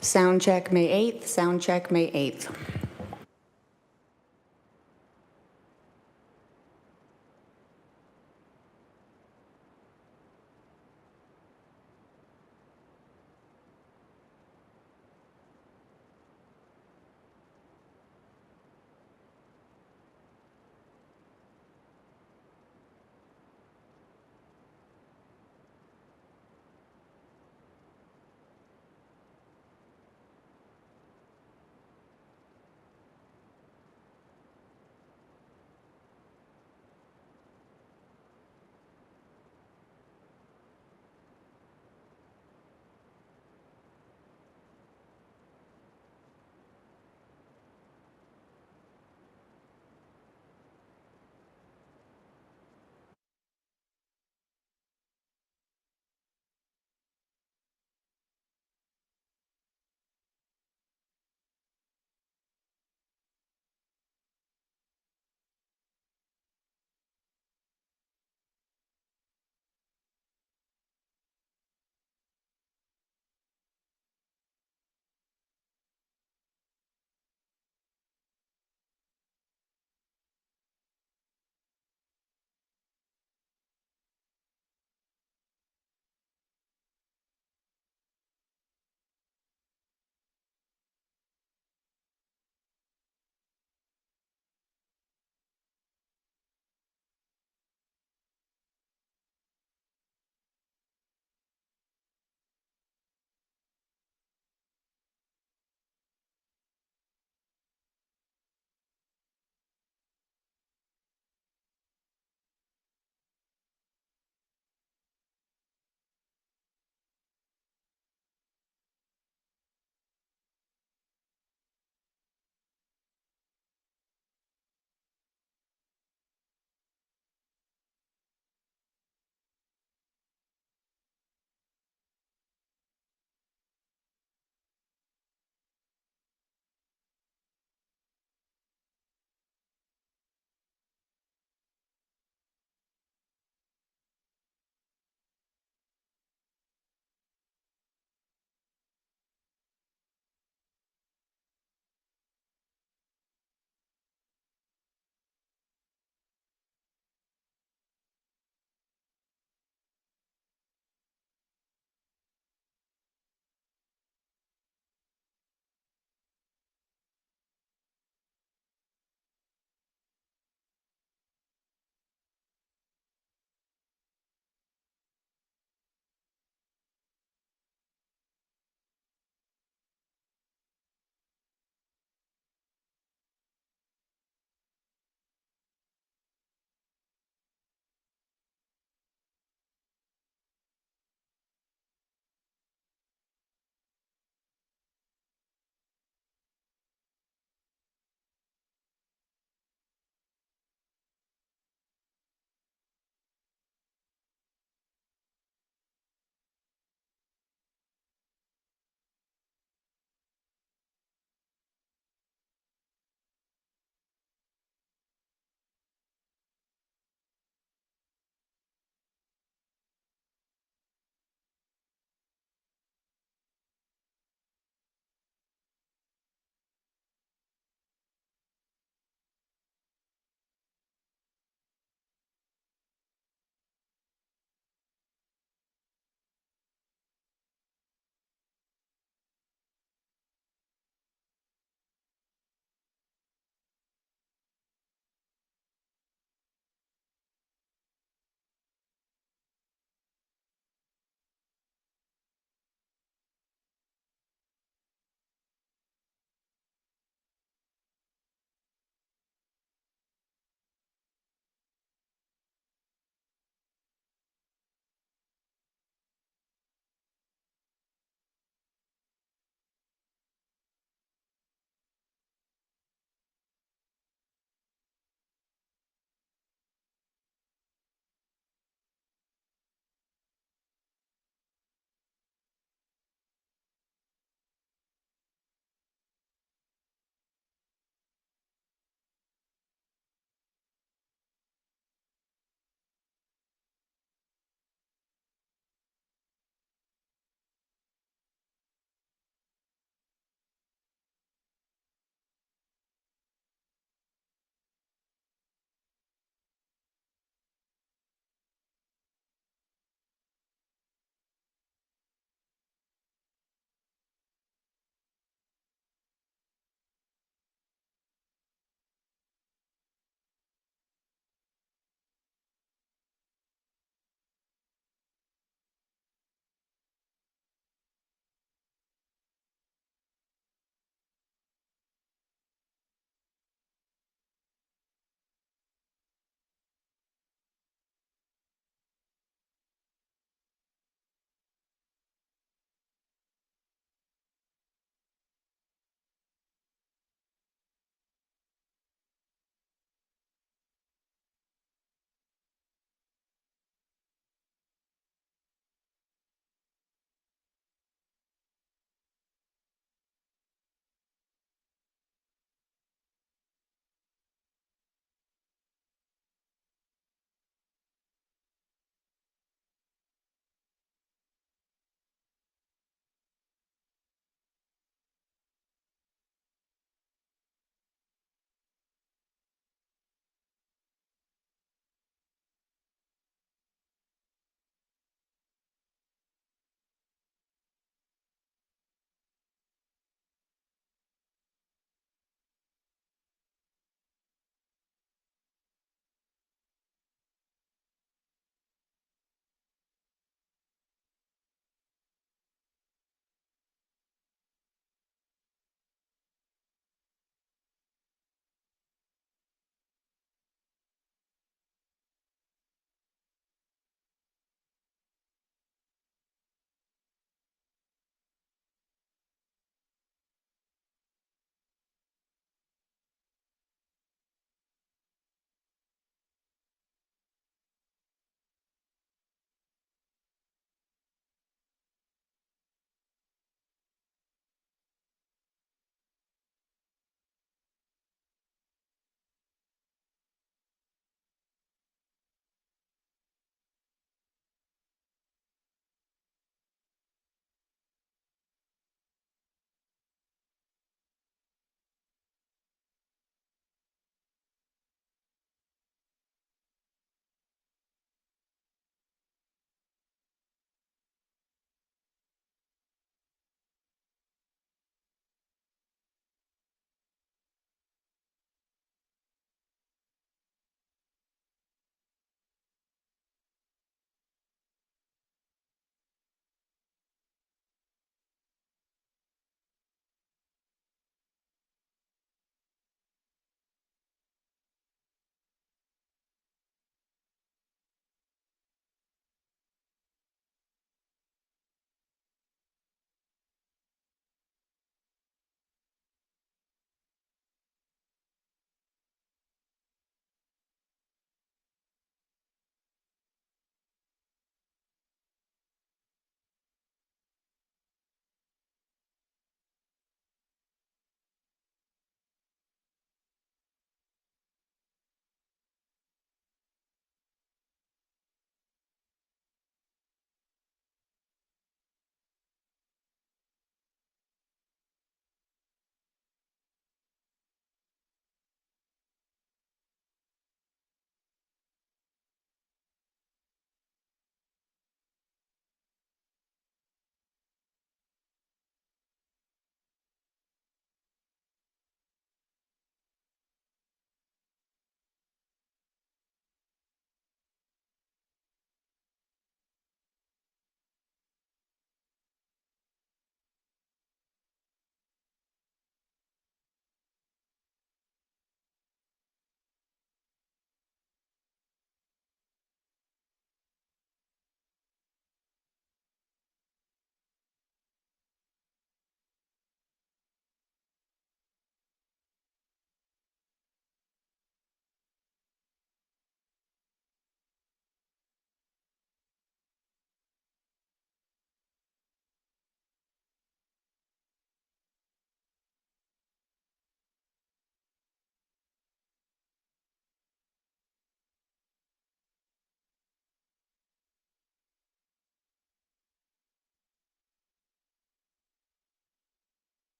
Sound check, May 8th. Sound check, May 8th.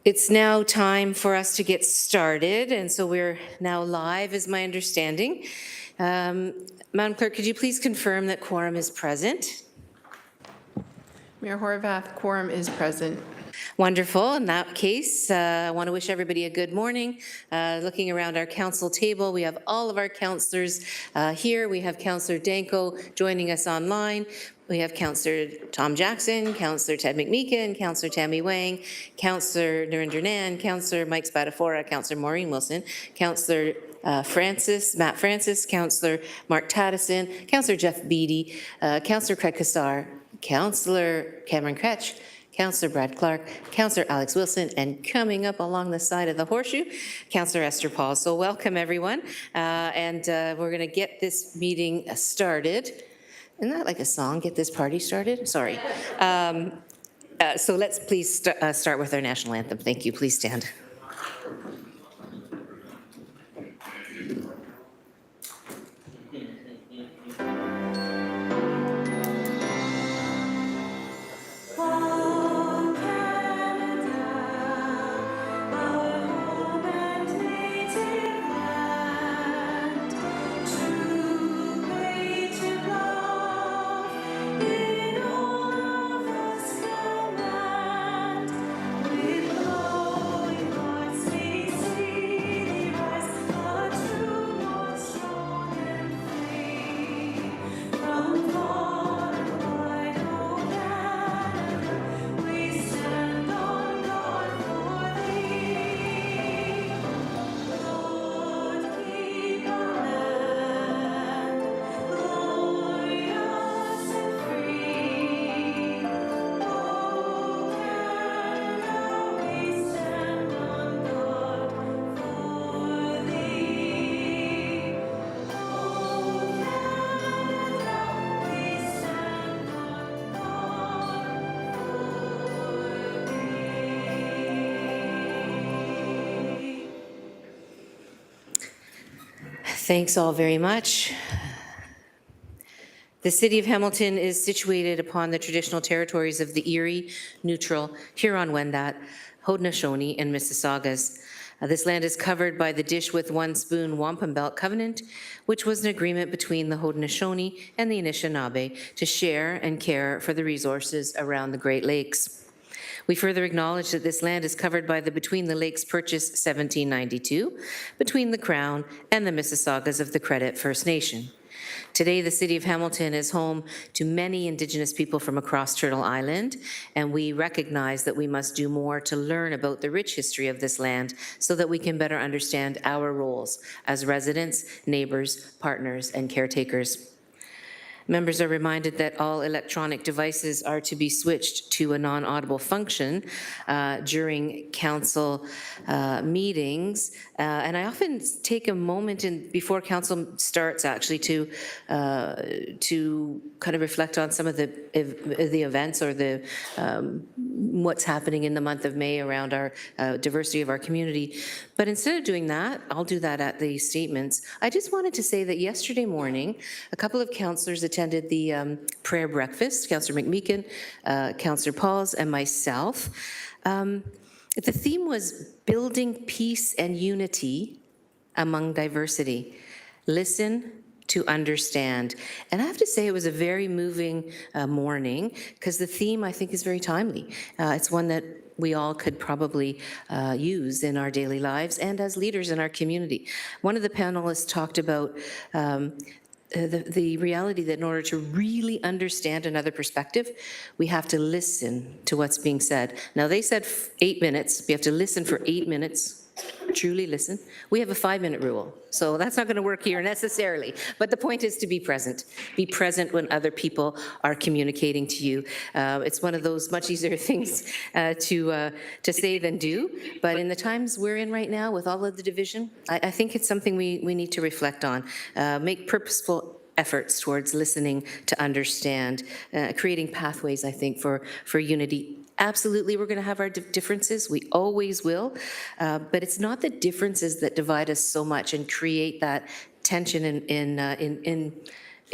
It's now time for us to get started, and so we're now live, is my understanding. Madam Clerk, could you please confirm that quorum is present? Mayor Horvath, quorum is present. Wonderful. In that case, I want to wish everybody a good morning. Looking around our council table, we have all of our councillors here. We have Councillor Danko joining us online. We have Councillor Tom Jackson, Councillor Ted McMeekin, Councillor Tammy Wang, Councillor Narinder Nan, Councillor Mike Spadafora, Councillor Maureen Wilson, Councillor Matt Francis, Councillor Mark Taddison, Councillor Jeff Beattie, Councillor Craig Kassar, Councillor Cameron Kretsch, Councillor Brad Clark, Councillor Alex Wilson, and coming up along the side of the horseshoe, Councillor Esther Paul. So welcome, everyone. We're going to get this meeting started. Isn't that like a song, Get This Party Started? Sorry. So let's please start with our national anthem. Thank you. Please stand. Thanks all very much. The City of Hamilton is situated upon the traditional territories of the Erie, Neutral, Huron-Wendat, Haudenosaunee, and Mississaugas. This land is covered by the Dish with One Spoon Wampum Belt Covenant, which was an agreement between the Haudenosaunee and the Anishinaabe to share and care for the resources around the Great Lakes. We further acknowledge that this land is covered by the Between the Lakes Purchase 1792 between the Crown and the Mississaugas of the Credit First Nation. Today, the City of Hamilton is home to many Indigenous people from across Turtle Island, and we recognize that we must do more to learn about the rich history of this land so that we can better understand our roles as residents, neighbors, partners, and caretakers. Members are reminded that all electronic devices are to be switched to a non-audible function during council meetings. And I often take a moment before council starts actually to kind of reflect on some of the events or the what's happening in the month of May around our diversity of our community. But instead of doing that, I'll do that at the statements. I just wanted to say that yesterday morning, a couple of councillors attended the prayer breakfast, Councillor McMeekin, Councillor Pauls, and myself. The theme was building peace and unity among diversity. Listen to understand. And I have to say it was a very moving morning because the theme I think is very timely. It's one that we all could probably use in our daily lives and as leaders in our community. One of the panelists talked about the reality that in order to really understand another perspective, we have to listen to what's being said. Now, they said 8 minutes. We have to listen for 8 minutes, truly listen. We have a 5-minute rule, so that's not going to work here necessarily. But the point is to be present. Be present when other people are communicating to you. It's one of those much easier things to say than do. But in the times we're in right now, with all of the division, I think it's something we need to reflect on. Make purposeful efforts towards listening to understand, creating pathways, I think, for unity. Absolutely, we're going to have our differences. We always will. But it's not the differences that divide us so much and create that tension in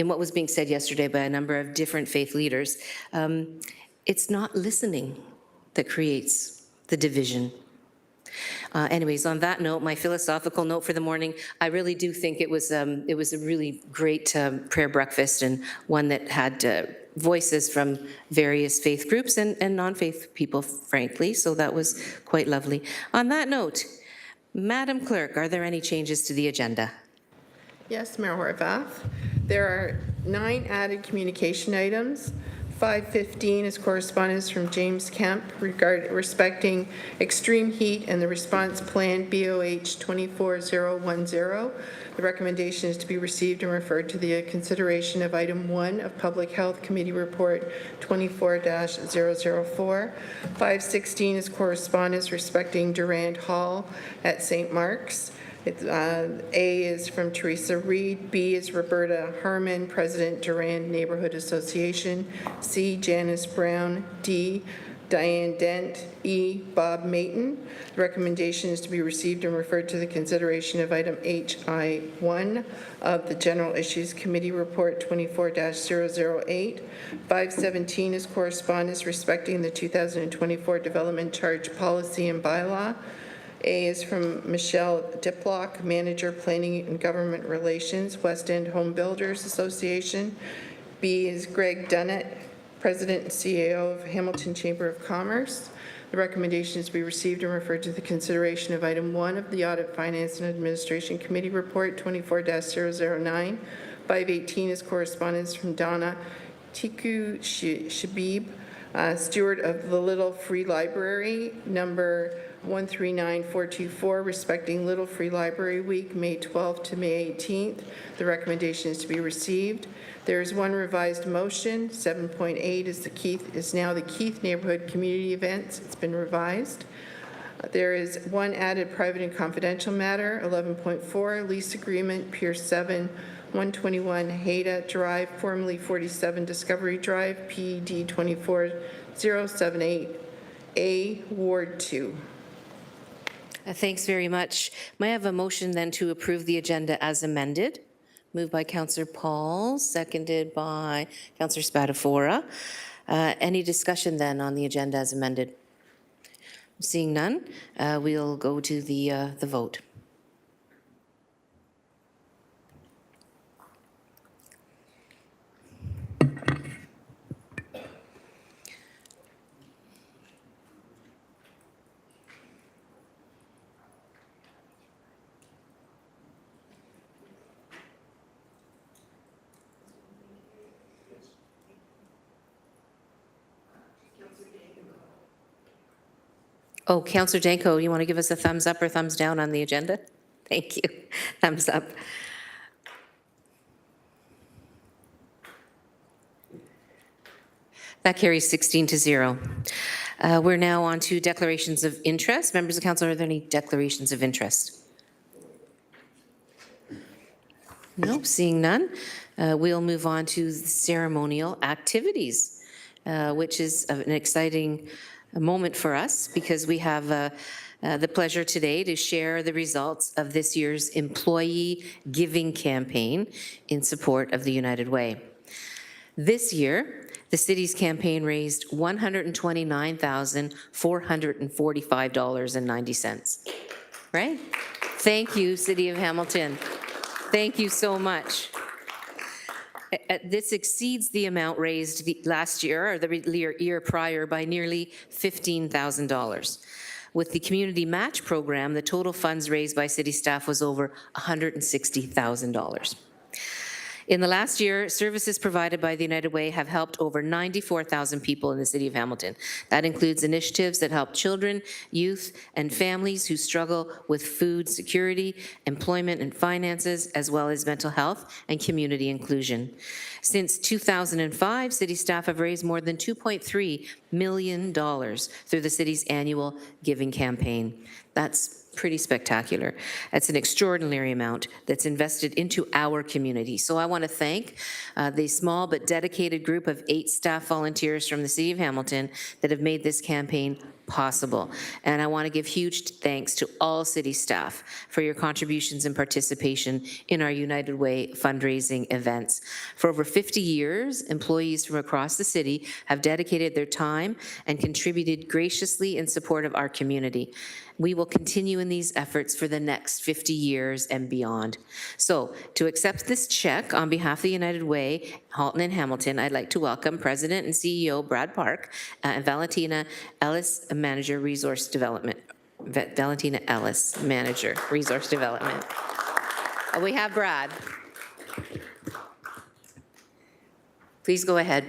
what was being said yesterday by a number of different faith leaders. It's not listening that creates the division. Anyways, on that note, my philosophical note for the morning, I really do think it was a really great prayer breakfast, and one that had voices from various faith groups and non-faith people, frankly, so that was quite lovely. On that note, Madam Clerk, are there any changes to the agenda? Yes, Mayor Horvath. There are 9 added communication items. 515 is correspondence from James Kemp respecting extreme heat and the response plan BOH 24010. The recommendation is to be received and referred to the consideration of item 1 of Public Health Committee Report 24-004. 516 is correspondence respecting Durand Hall at St. Mark's. A is from Teresa Reed. B is Roberta Harmon, President, Durand Neighborhood Association. C, Janice Brown. D, Diane Dent. E, Bob Mayton. The recommendation is to be received and referred to the consideration of item HI1 of the General Issues Committee Report 24-008. 517 is correspondence respecting the 2024 Development Charge Policy and Bylaw. A is from Michelle Diplock, Manager, Planning and Government Relations, West End Home Builders Association. B is Greg Dunnett, President and CEO of Hamilton Chamber of Commerce. The recommendation is to be received and referred to the consideration of item 1 of the Audit, Finance and Administration Committee Report 24-009. 518 is correspondence from Donna Tiku Shabib, steward of the Little Free Library, number 139424, respecting Little Free Library Week, May 12th to May 18th. The recommendation is to be received. There is one revised motion. 7.8 is now the Keith Neighborhood Community Events. It's been revised. There is one added private and confidential matter. 11.4, lease agreement, Pier 7, 121 Haida Drive, formerly 47 Discovery Drive, PED 24078A, Ward 2. Thanks very much. May I have a motion then to approve the agenda as amended? Moved by Councillor Paul, seconded by Councillor Spatafora. Any discussion then on the agenda as amended? Seeing none, we'll go to the vote. Oh, Councillor Danko, you want to give us a thumbs up or thumbs down on the agenda? Thank you. Thumbs up. That carries 16-0. We're now on to declarations of interest. Members of council, are there any declarations of interest? No, seeing none. We'll move on to ceremonial activities, which is an exciting moment for us because we have the pleasure today to share the results of this year's employee giving campaign in support of the United Way. This year, the city's campaign raised $129,445.90. Right? Thank you, City of Hamilton. Thank you so much. This exceeds the amount raised last year or the year prior by nearly $15,000. With the community match program, the total funds raised by city staff was over $160,000. In the last year, services provided by the United Way have helped over 94,000 people in the City of Hamilton. That includes initiatives that help children, youth, and families who struggle with food security, employment and finances, as well as mental health and community inclusion. Since 2005, city staff have raised more than $2.3 million through the city's annual giving campaign. That's pretty spectacular. That's an extraordinary amount that's invested into our community. So I want to thank the small but dedicated group of 8 staff volunteers from the City of Hamilton that have made this campaign possible. And I want to give huge thanks to all city staff for your contributions and participation in our United Way fundraising events. For over 50 years, employees from across the city have dedicated their time and contributed graciously in support of our community. We will continue in these efforts for the next 50 years and beyond. So, to accept this check on behalf of the United Way, Halton and Hamilton, I'd like to welcome President and CEO Brad Park and Valentina Ellis, Manager Resource Development. Valentina Ellis, Manager Resource Development. We have Brad. Please go ahead.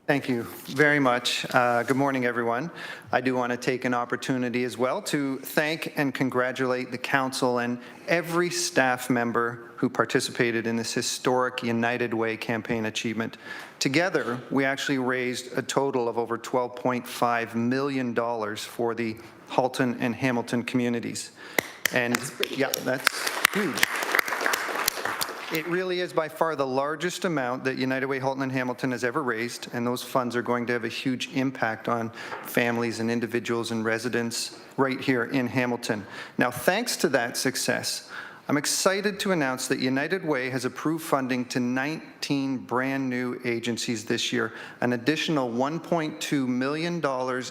Thank you very much. Good morning, everyone. I do want to take an opportunity as well to thank and congratulate the council and every staff member who participated in this historic United Way campaign achievement. Together, we actually raised a total of over $12.5 million for the Halton and Hamilton communities. And yeah, that's huge. It really is by far the largest amount that United Way Halton and Hamilton has ever raised, and those funds are going to have a huge impact on families and individuals and residents right here in Hamilton. Now, thanks to that success, I'm excited to announce that United Way has approved funding to 19 brand new agencies this year, an additional $1.2 million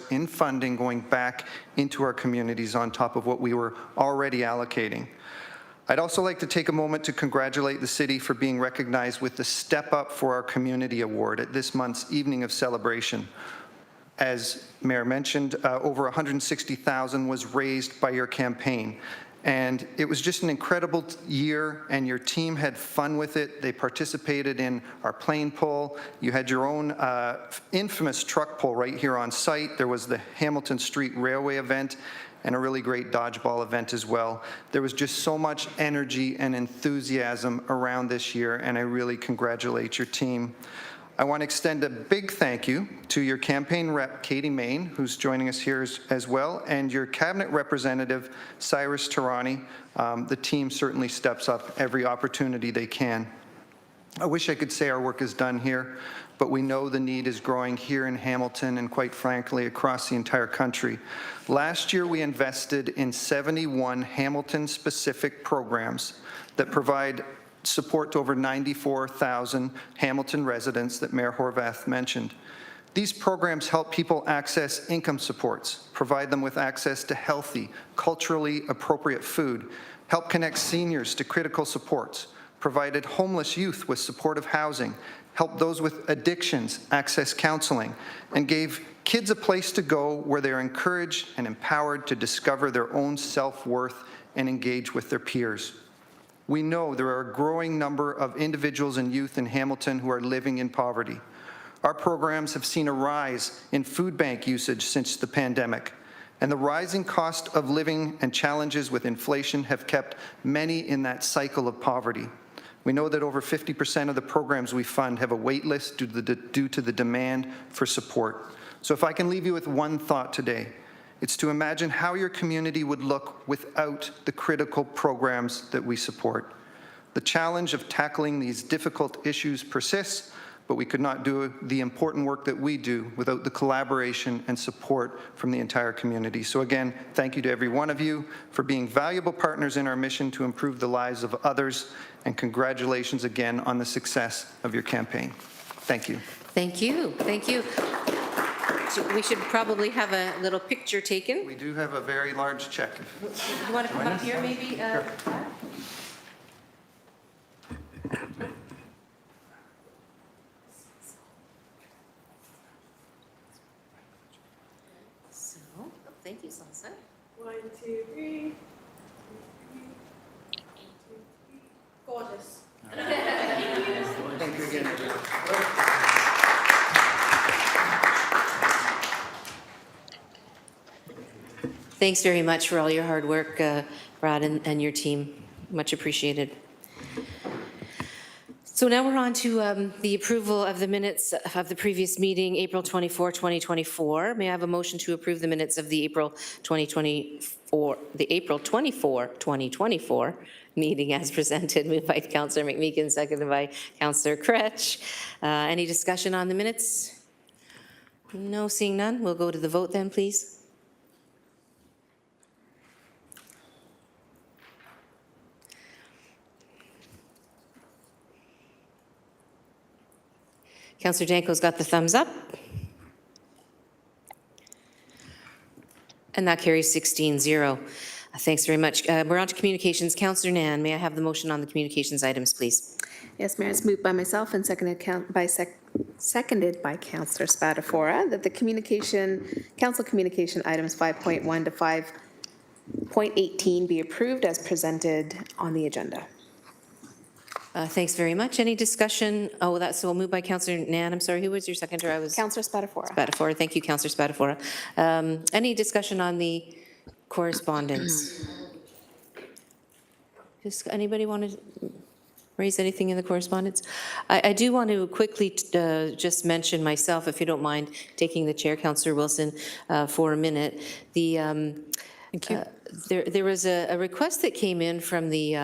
in funding going back into our communities on top of what we were already allocating. I'd also like to take a moment to congratulate the city for being recognized with the Step Up for Our Community Award at this month's Evening of Celebration. As Mayor mentioned, over $160,000 was raised by your campaign. And it was just an incredible year, and your team had fun with it. They participated in our plane pull. You had your own infamous truck pull right here on site. There was the Hamilton Street Railway event, and a really great dodgeball event as well. There was just so much energy and enthusiasm around this year, and I really congratulate your team. I want to extend a big thank you to your campaign rep, Katie Main, who's joining us here as well, and your cabinet representative, Cyrus Tarani. The team certainly steps up every opportunity they can. I wish I could say our work is done here, but we know the need is growing here in Hamilton and quite frankly across the entire country. Last year we invested in 71 Hamilton-specific programs that provide support to over 94,000 Hamilton residents that Mayor Horwath mentioned. These programs help people access income supports, provide them with access to healthy, culturally appropriate food, help connect seniors to critical supports, provided homeless youth with supportive housing, helped those with addictions access counseling, and gave kids a place to go where they're encouraged and empowered to discover their own self-worth and engage with their peers. We know there are a growing number of individuals and youth in Hamilton who are living in poverty. Our programs have seen a rise in food bank usage since the pandemic, and the rising cost of living and challenges with inflation have kept many in that cycle of poverty. We know that over 50% of the programs we fund have a wait list due to the demand for support. So if I can leave you with one thought today, it's to imagine how your community would look without the critical programs that we support. The challenge of tackling these difficult issues persists, but we could not do the important work that we do without the collaboration and support from the entire community. So again, thank you to every one of you for being valuable partners in our mission to improve the lives of others, and congratulations again on the success of your campaign. Thank you. Thank you. Thank you. We should probably have a little picture taken. We do have a very large check. You want to come up here, maybe? So, thank you, Salsa. 1, 2, 3. Gorgeous. Thank you again. Thanks very much for all your hard work, Brad and your team. Much appreciated. So now we're on to the approval of the minutes of the previous meeting, April 24, 2024. May I have a motion to approve the minutes of the April 24, 2024 meeting as presented, moved by Councillor McMeekin, seconded by Councillor Cretch. Any discussion on the minutes? No, seeing none, we'll go to the vote then, please. Councillor Danko's got the thumbs up. And that carries 16-0. Thanks very much. We're on to communications. Councillor Nan, may I have the motion on the communications items, please? Yes, Mayor, it's moved by myself and seconded seconded by Councillor Spatafora that the council communication items 5.1 to 5.18 be approved as presented on the agenda. Thanks very much. Any discussion? Oh, that's so moved by Councillor Nan. I'm sorry, who was your seconder? I was Councillor Spatafora. Spatafora. Thank you, Councillor Spatafora. Any discussion on the correspondence? Does anybody want to raise anything in the correspondence? I do want to quickly just mention myself, if you don't mind taking the chair, Councillor Wilson, for a minute. Thank you. There was a request that came in from the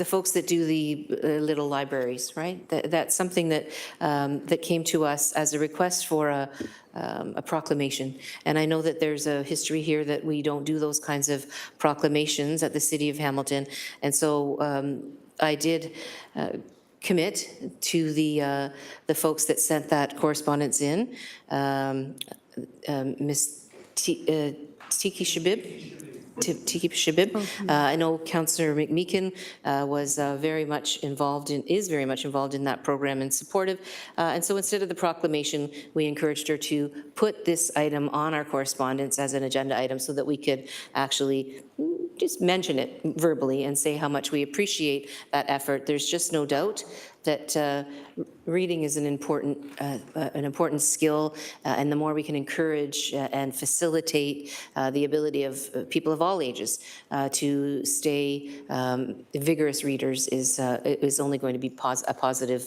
folks that do the little libraries, right? That's something that that came to us as a request for a proclamation. And I know that there's a history here that we don't do those kinds of proclamations at the City of Hamilton. And so I did commit to the folks that sent that correspondence in, Ms. Tiki Shabib. Tiki Shabib. I know Councillor McMeekin was very much involved is very much involved in that program and supportive. And so instead of the proclamation, we encouraged her to put this item on our correspondence as an agenda item so that we could actually just mention it verbally and say how much we appreciate that effort. There's just no doubt that reading is an important skill, and the more we can encourage and facilitate the ability of people of all ages to stay vigorous readers is only going to be a positive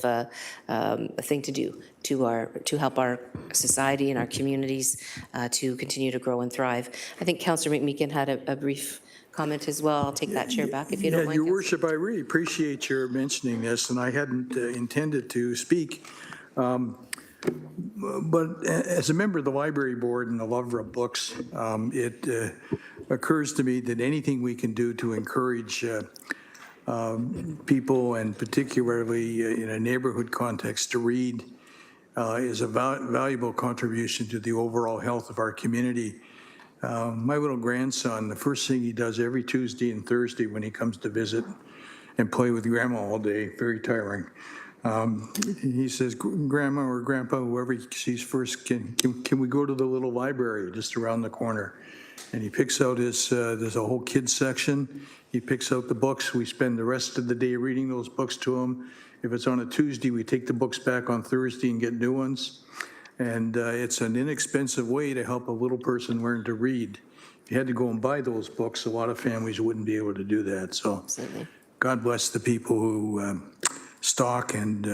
thing to do to help our society and our communities to continue to grow and thrive. I think Councillor McMeekin had a brief comment as well. I'll take that chair back if you don't mind. Your Worship, I really appreciate your mentioning this, and I hadn't intended to speak. But as a member of the Library Board and a lover of books, it occurs to me that anything we can do to encourage people, and particularly in a neighborhood context, to read is a valuable contribution to the overall health of our community. My little grandson, the first thing he does every Tuesday and Thursday when he comes to visit and play with Grandma all day, very tiring, he says, Grandma or Grandpa, whoever he sees first, can we go to the little library just around the corner? And he picks out there's a whole kids section. He picks out the books. We spend the rest of the day reading those books to him. If it's on a Tuesday, we take the books back on Thursday and get new ones. And it's an inexpensive way to help a little person learn to read. If you had to go and buy those books, a lot of families wouldn't be able to do that. So Absolutely. God bless the people who stock and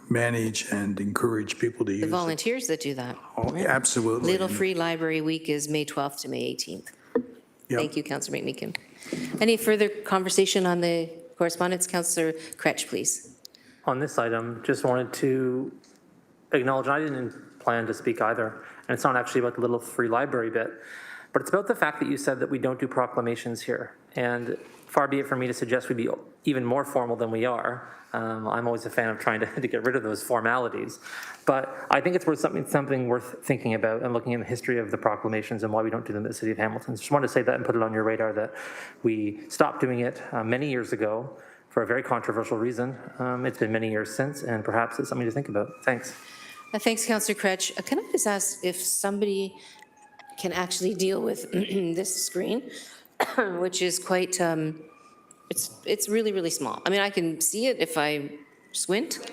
manage and encourage people to use The it. volunteers that do that. Oh, absolutely. Little Free Library Week is May 12th to May 18th. Yep. Thank you, Councillor McMeekin. Any further conversation on the correspondence? Councillor Kretsch, please. On this item, just wanted to acknowledge, I didn't plan to speak either, and it's not actually about the Little Free Library bit, but it's about the fact that you said that we don't do proclamations here. And far be it from me to suggest we'd be even more formal than we are. I'm always a fan of trying to get rid of those formalities. But I think it's worth something worth thinking about and looking at the history of the proclamations and why we don't do them in the City of Hamilton. Just wanted to say that and put it on your radar that we stopped doing it many years ago for a very controversial reason. It's been many years since, and perhaps it's something to think about. Thanks. Thanks, Councillor Kretsch. Can I just ask if somebody can actually deal with this screen, which is quite, it's really, really small. I mean, I can see it if I squint.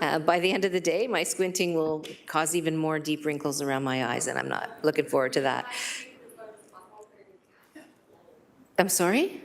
By the end of the day, my squinting will cause even more deep wrinkles around my eyes, and I'm not looking forward to that. I'm sorry?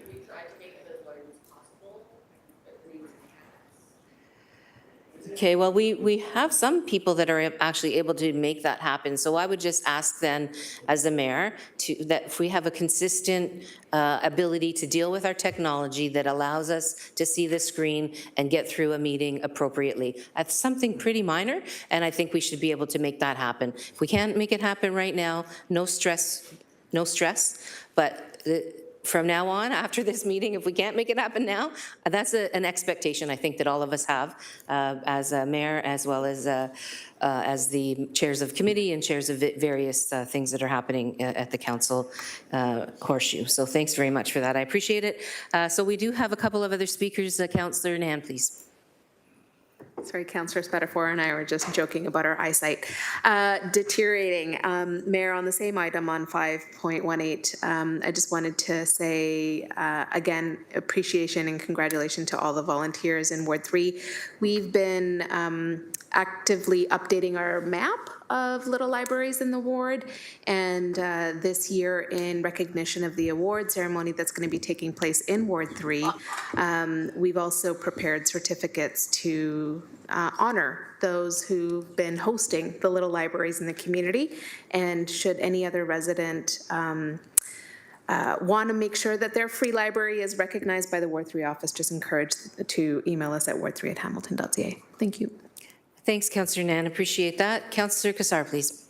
Okay, well, we have some people that are actually able to make that happen. So I would just ask then, as the mayor, that if we have a consistent ability to deal with our technology that allows us to see the screen and get through a meeting appropriately. That's something pretty minor, and I think we should be able to make that happen. If we can't make it happen right now, no stress, but from now on, after this meeting, if we can't make it happen now, that's an expectation I think that all of us have as a mayor, as well as the chairs of committee and chairs of various things that are happening at the council horseshoe. So thanks very much for that. I appreciate it. So we do have a couple of other speakers. Councillor Nan, please. Sorry, Councillor Spatafora and I were just joking about our eyesight deteriorating. Mayor, on the same item on 5.18, I just wanted to say, again, appreciation and congratulations to all the volunteers in Ward 3. We've been actively updating our map of little libraries in the ward, and this year, in recognition of the award ceremony that's going to be taking place in Ward 3, we've also prepared certificates to honor those who've been hosting the little libraries in the community, and should any other resident want to make sure that their free library is recognized by the Ward 3 office, just encourage to email us at ward3@hamilton.ca. Thank you. Thanks, Councillor Nan. Appreciate that. Councillor Kassar, please.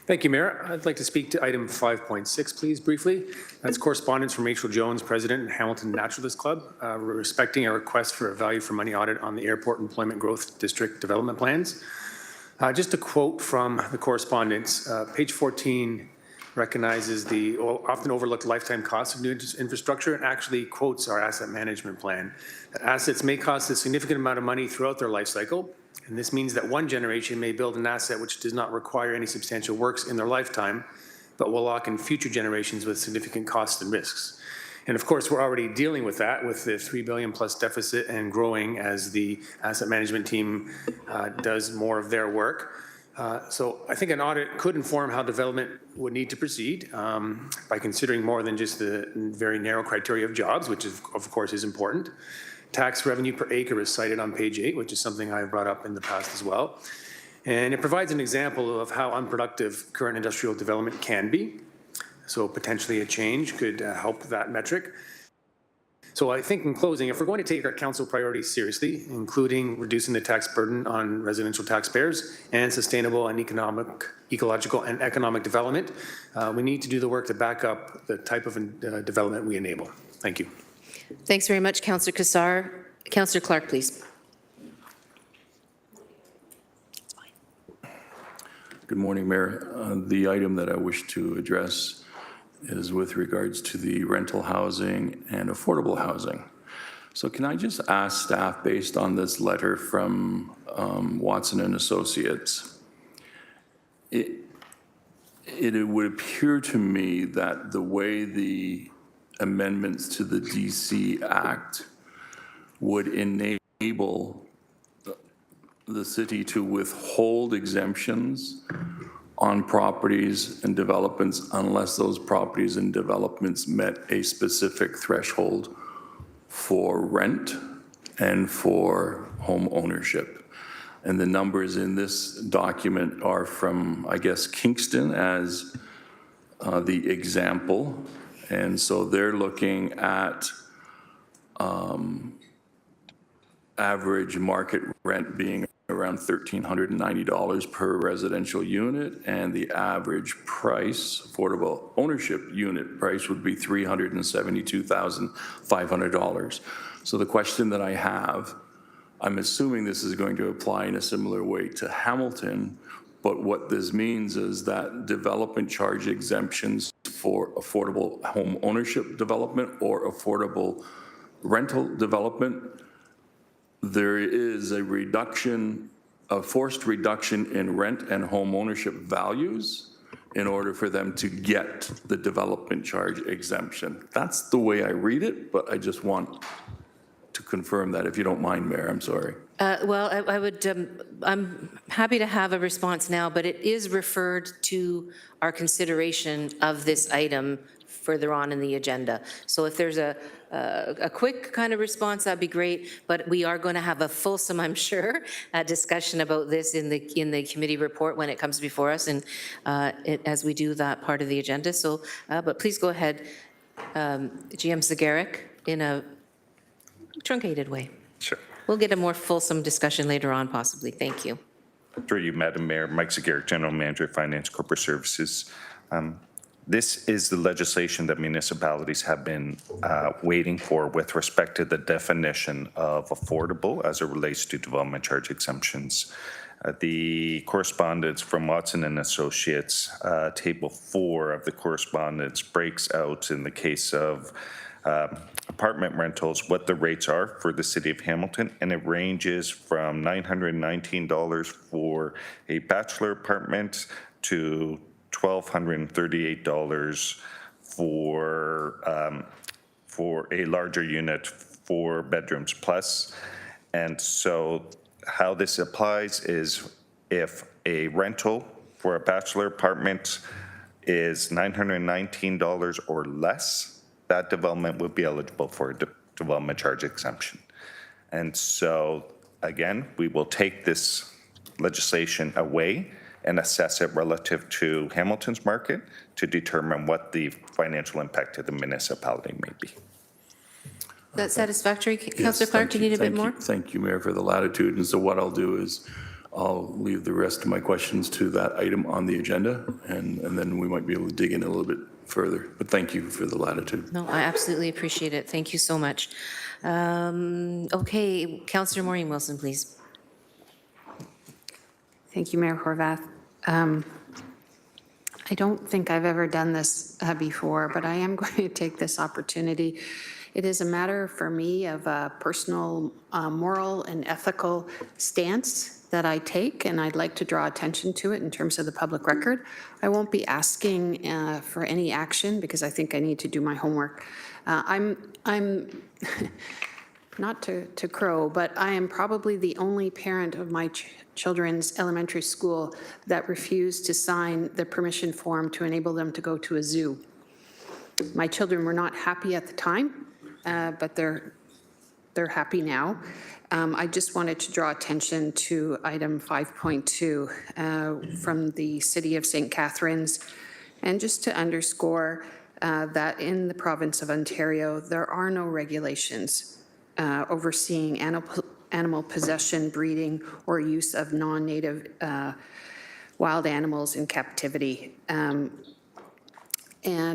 Thank you, Mayor. I'd like to speak to item 5.6, please, briefly. That's correspondence from Rachel Jones, President, Hamilton Naturalist Club, respecting a request for a value for money audit on the Airport Employment Growth District development plans. Just a quote from the correspondence. Page 14 recognizes the often overlooked lifetime cost of new infrastructure and actually quotes our asset management plan. Assets may cost a significant amount of money throughout their life cycle, and this means that one generation may build an asset which does not require any substantial works in their lifetime, but will lock in future generations with significant costs and risks. And of course, we're already dealing with that with the $3 billion plus deficit and growing as the asset management team does more of their work. So I think an audit could inform how development would need to proceed by considering more than just the very narrow criteria of jobs, which of course is important. Tax revenue per acre is cited on page 8, which is something I've brought up in the past as well. And it provides an example of how unproductive current industrial development can be. So potentially a change could help that metric. So I think in closing, if we're going to take our council priorities seriously, including reducing the tax burden on residential taxpayers and sustainable and ecological and economic development, we need to do the work to back up the type of development we enable. Thank you. Thanks very much, Councillor Kassar. Councillor Clark, please. Good morning, Mayor. The item that I wish to address is with regards to the rental housing and affordable housing. So can I just ask staff, based on this letter from Watson and Associates, it would appear to me that the way the amendments to the DC Act would enable the city to withhold exemptions on properties and developments unless those properties and developments met a specific threshold for rent and for home ownership. And the numbers in this document are from, I guess, Kingston as the example. And so they're looking at average market rent being around $1,390 per residential unit, and the average price, affordable ownership unit price, would be $372,500. So the question that I have, I'm assuming this is going to apply in a similar way to Hamilton, but what this means is that development charge exemptions for affordable home ownership development or affordable rental development, there is a reduction, a forced reduction in rent and home ownership values in order for them to get the development charge exemption. That's the way I read it, but I just want to confirm that, if you don't mind, Mayor. I'm sorry. Well, I would, I'm happy to have a response now, but it is referred to our consideration of this item further on in the agenda. So if there's a a quick kind of response, that'd be great. But we are going to have a fulsome, I'm sure, discussion about this in the committee report when it comes before us, and as we do that part of the agenda. So, but please go ahead, GM Zagaric, in a truncated way. Sure. We'll get a more fulsome discussion later on, possibly. Thank you. Through you, Madam Mayor, Mike Zagaric, General Manager, Finance Corporate Services. This is the legislation that municipalities have been waiting for with respect to the definition of affordable as it relates to development charge exemptions. The correspondence from Watson and Associates, Table 4 of the correspondence breaks out in the case of apartment rentals, what the rates are for the city of Hamilton, and it ranges from $919 for a bachelor apartment to $1,238 for a larger unit, 4 bedrooms plus. And so how this applies is if a rental for a bachelor apartment is $919 or less, that development would be eligible for a development charge exemption. And so, again, we will take this legislation away and assess it relative to Hamilton's market to determine what the financial impact to the municipality may be. Is that satisfactory? Yes, Councillor Clark, thank do you need a bit thank more? Thank you, Mayor, for the latitude. And so what I'll do is I'll leave the rest of my questions to that item on the agenda, and then we might be able to dig in a little bit further. But thank you for the latitude. No, I absolutely appreciate it. Thank you so much. Okay, Councillor Maureen Wilson, please. Thank you, Mayor Horvath. I don't think I've ever done this before, but I am going to take this opportunity. It is a matter for me of a personal, moral and ethical stance that I take, and I'd like to draw attention to it in terms of the public record. I won't be asking for any action because I think I need to do my homework. I'm not to crow, but I am probably the only parent of my children's elementary school that refused to sign the permission form to enable them to go to a zoo. My children were not happy at the time, but they're happy now. I just wanted to draw attention to item 5.2 from the City of St. Catharines, and just to underscore that in the province of Ontario, there are no regulations overseeing animal possession, breeding, or use of non-native wild animals in captivity. And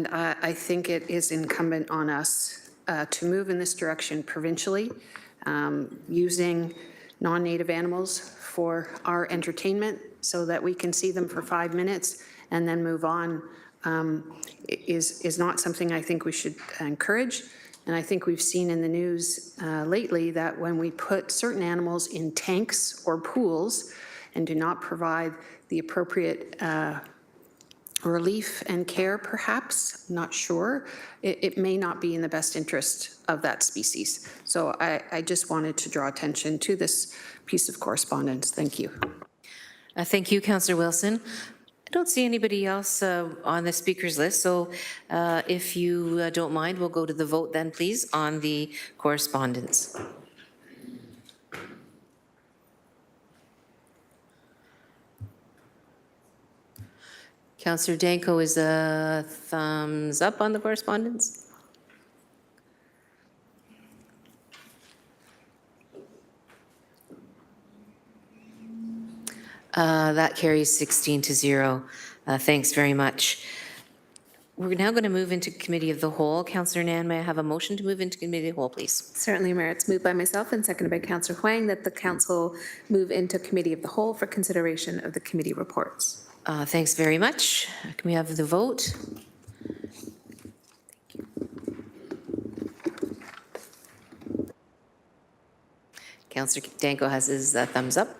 I think it is incumbent on us to move in this direction provincially, using non-native animals for our entertainment so that we can see them for 5 minutes and then move on, is not something I think we should encourage. And I think we've seen in the news lately that when we put certain animals in tanks or pools and do not provide the appropriate relief and care, perhaps, not sure, it may not be in the best interest of that species. So I just wanted to draw attention to this piece of correspondence. Thank you. Thank you, Councillor Wilson. I don't see anybody else on the speakers list, so if you don't mind, we'll go to the vote then, please, on the correspondence. Councillor Danko, is a thumbs up on the correspondence? That carries 16-0. Thanks very much. We're now going to move into Committee of the Whole. Councillor Nan, may I have a motion to move into Committee of the Whole, please? Certainly, Mayor. It's moved by myself and seconded by Councillor Huang that the council move into Committee of the Whole for consideration of the committee reports. Thanks very much. Can we have the vote? Councillor Danko has his thumbs up.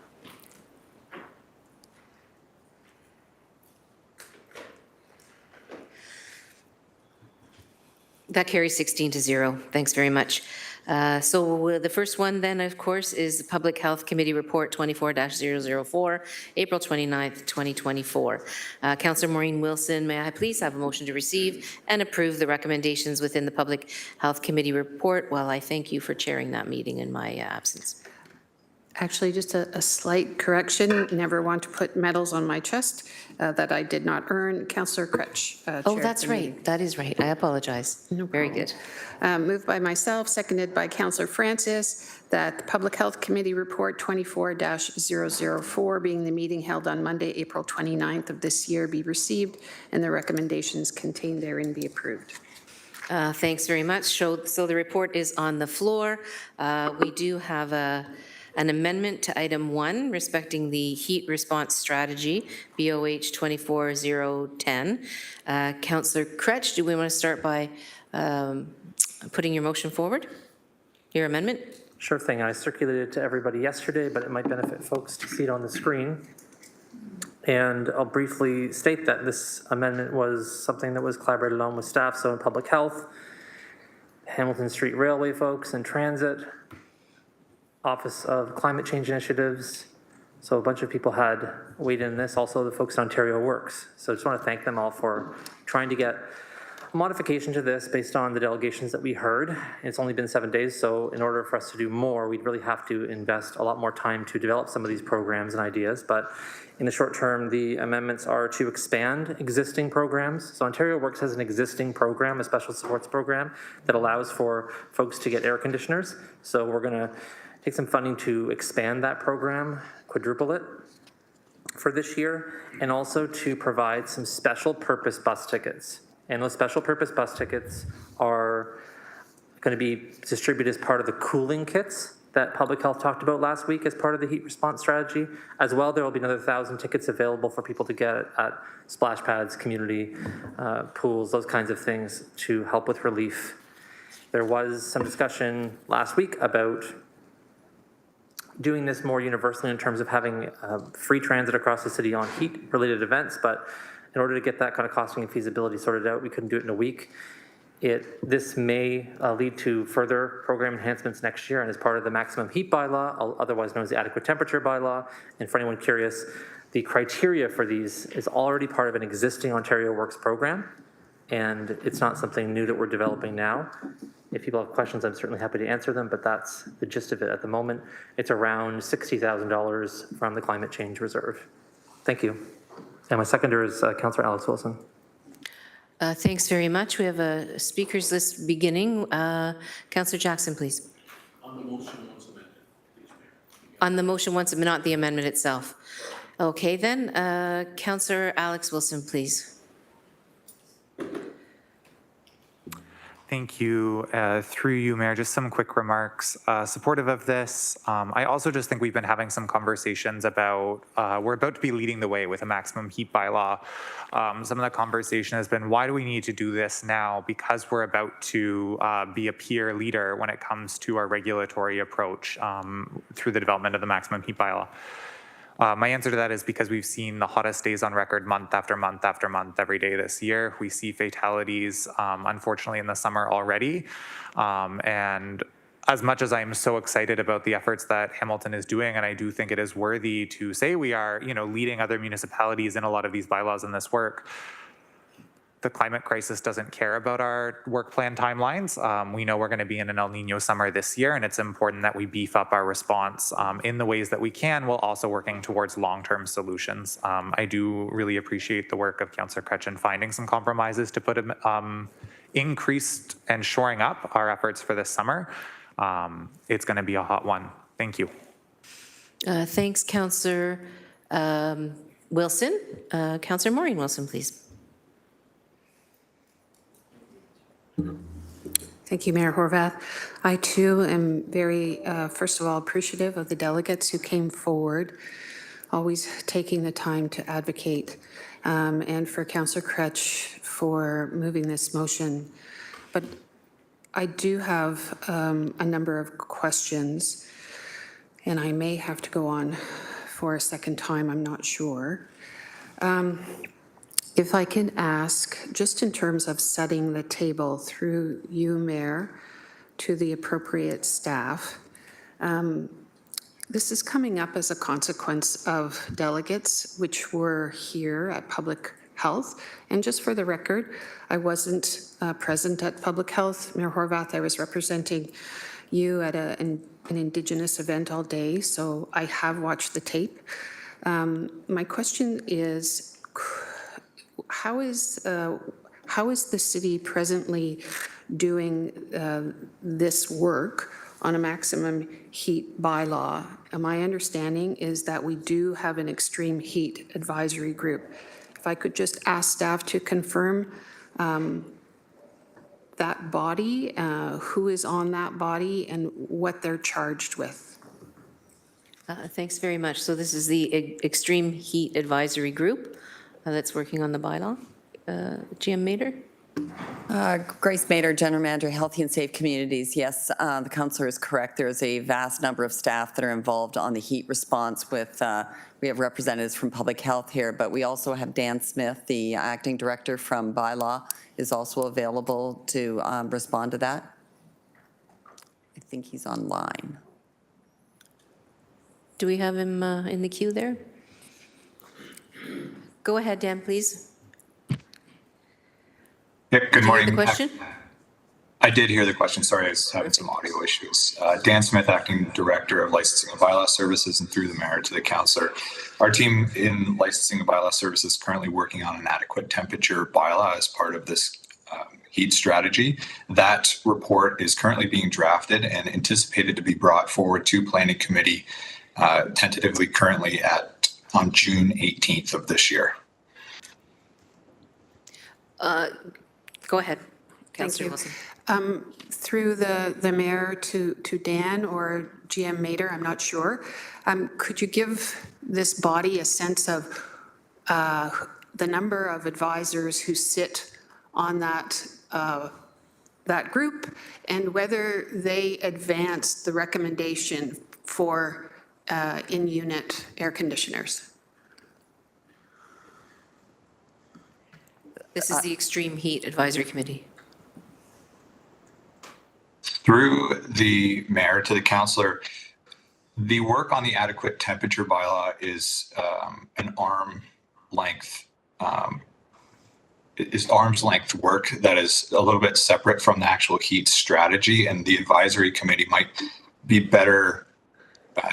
That carries 16-0. Thanks very much. So the first one then, of course, is the Public Health Committee Report 24-004, April 29th, 2024. Councillor Maureen Wilson, may I please have a motion to receive and approve the recommendations within the Public Health Committee Report? Well, I thank you for chairing that meeting in my absence. Actually, just a slight correction. Never want to put medals on my chest that I did not earn. Councillor Crutch. Oh, that's right. That is right. I apologize. Very good. Moved by myself, seconded by Councillor Francis, that the Public Health Committee Report 24-004, being the meeting held on Monday, April 29th of this year, be received, and the recommendations contained therein be approved. Thanks very much. So the report is on the floor. We do have an amendment to item 1 respecting the heat response strategy, BOH 24010. Councillor Crutch, do we want to start by putting your motion forward, your amendment? Sure thing. I circulated it to everybody yesterday, but it might benefit folks to see it on the screen. And I'll briefly state that this amendment was something that was collaborated on with staff, so in public health, Hamilton Street Railway folks, and transit, Office of Climate Change Initiatives. So a bunch of people had weighed in this, also the folks in Ontario Works. So I just want to thank them all for trying to get a modification to this based on the delegations that we heard. It's only been 7 days, so in order for us to do more, we'd really have to invest a lot more time to develop some of these programs and ideas. But in the short term, the amendments are to expand existing programs. So Ontario Works has an existing program, a special supports program, that allows for folks to get air conditioners. So we're going to take some funding to expand that program, quadruple it for this year, and also to provide some special purpose bus tickets. And those special purpose bus tickets are going to be distributed as part of the cooling kits that Public Health talked about last week as part of the heat response strategy. As well, there will be another 1,000 tickets available for people to get at splash pads, community pools, those kinds of things to help with relief. There was some discussion last week about doing this more universally in terms of having free transit across the city on heat-related events, but in order to get that kind of costing and feasibility sorted out, we couldn't do it in a week. This may lead to further program enhancements next year and as part of the maximum heat bylaw, otherwise known as the adequate temperature bylaw. And for anyone curious, the criteria for these is already part of an existing Ontario Works program, and it's not something new that we're developing now. If people have questions, I'm certainly happy to answer them, but that's the gist of it at the moment. It's around $60,000 from the Climate Change Reserve. Thank you. And my seconder is Councillor Alex Wilson. Thanks very much. We have a speakers list beginning. Councillor Jackson, please. On the motion once amended. On the motion once amended, not the amendment itself. Okay, then, Councillor Alex Wilson, please. Thank you. Through you, Mayor, just some quick remarks. Supportive of this. I also just think we've been having some conversations about, we're about to be leading the way with a maximum heat bylaw. Some of the conversation has been, why do we need to do this now? Because we're about to be a peer leader when it comes to our regulatory approach through the development of the maximum heat bylaw. My answer to that is because we've seen the hottest days on record month after month after month every day this year. We see fatalities, unfortunately, in the summer already. And as much as I'm so excited about the efforts that Hamilton is doing, and I do think it is worthy to say we are, leading other municipalities in a lot of these bylaws and this work, the climate crisis doesn't care about our work plan timelines. We know we're going to be in an El Nino summer this year, and it's important that we beef up our response in the ways that we can, while also working towards long-term solutions. I do really appreciate the work of Councillor Crutch in finding some compromises to put increased and shoring up our efforts for this summer. It's going to be a hot one. Thank you. Thanks, Councillor Wilson. Councillor Maureen Wilson, please. Thank you, Mayor Horvath. I too am very, first of all, appreciative of the delegates who came forward, always taking the time to advocate, and for Councillor Crutch for moving this motion. But I do have a number of questions, and I may have to go on for a second time, I'm not sure. If I can ask, just in terms of setting the table through you, Mayor, to the appropriate staff. This is coming up as a consequence of delegates which were here at Public Health. And just for the record, I wasn't present at Public Health. Mayor Horvath, I was representing you at an Indigenous event all day, so I have watched the tape. My question is, how is the city presently doing this work on a maximum heat bylaw? My understanding is that we do have an extreme heat advisory group. If I could just ask staff to confirm that body, who is on that body, and what they're charged with. Thanks very much. So this is the Extreme Heat Advisory Group that's working on the bylaw. GM Mader? Grace Mader, General Manager, Healthy and Safe Communities. Yes, the councillor is correct. There's a vast number of staff that are involved on the heat response with, we have representatives from Public Health here, but we also have Dan Smith, the Acting Director from Bylaw, is also available to respond to that. I think he's online. Do we have him in the queue there? Go ahead, Dan, please. Yep, good morning. The question? I did hear the question. Sorry, I was having some audio issues. Dan Smith, Acting Director of Licensing and Bylaw Services, and through the mayor to the councillor. Our team in Licensing and Bylaw Services is currently working on an adequate temperature bylaw as part of this heat strategy. That report is currently being drafted and anticipated to be brought forward to Planning Committee tentatively currently on June 18th of this year. Go ahead, Thank Councillor you. Wilson. Through the mayor to Dan or GM Mader, I'm not sure. Could you give this body a sense of the number of advisors who sit on that group and whether they advance the recommendation for in-unit air conditioners? This is the Extreme Heat Advisory Committee. Through the mayor to the councillor, the work on the adequate temperature bylaw is an arm's length work that is a little bit separate from the actual heat strategy, and the advisory committee might be better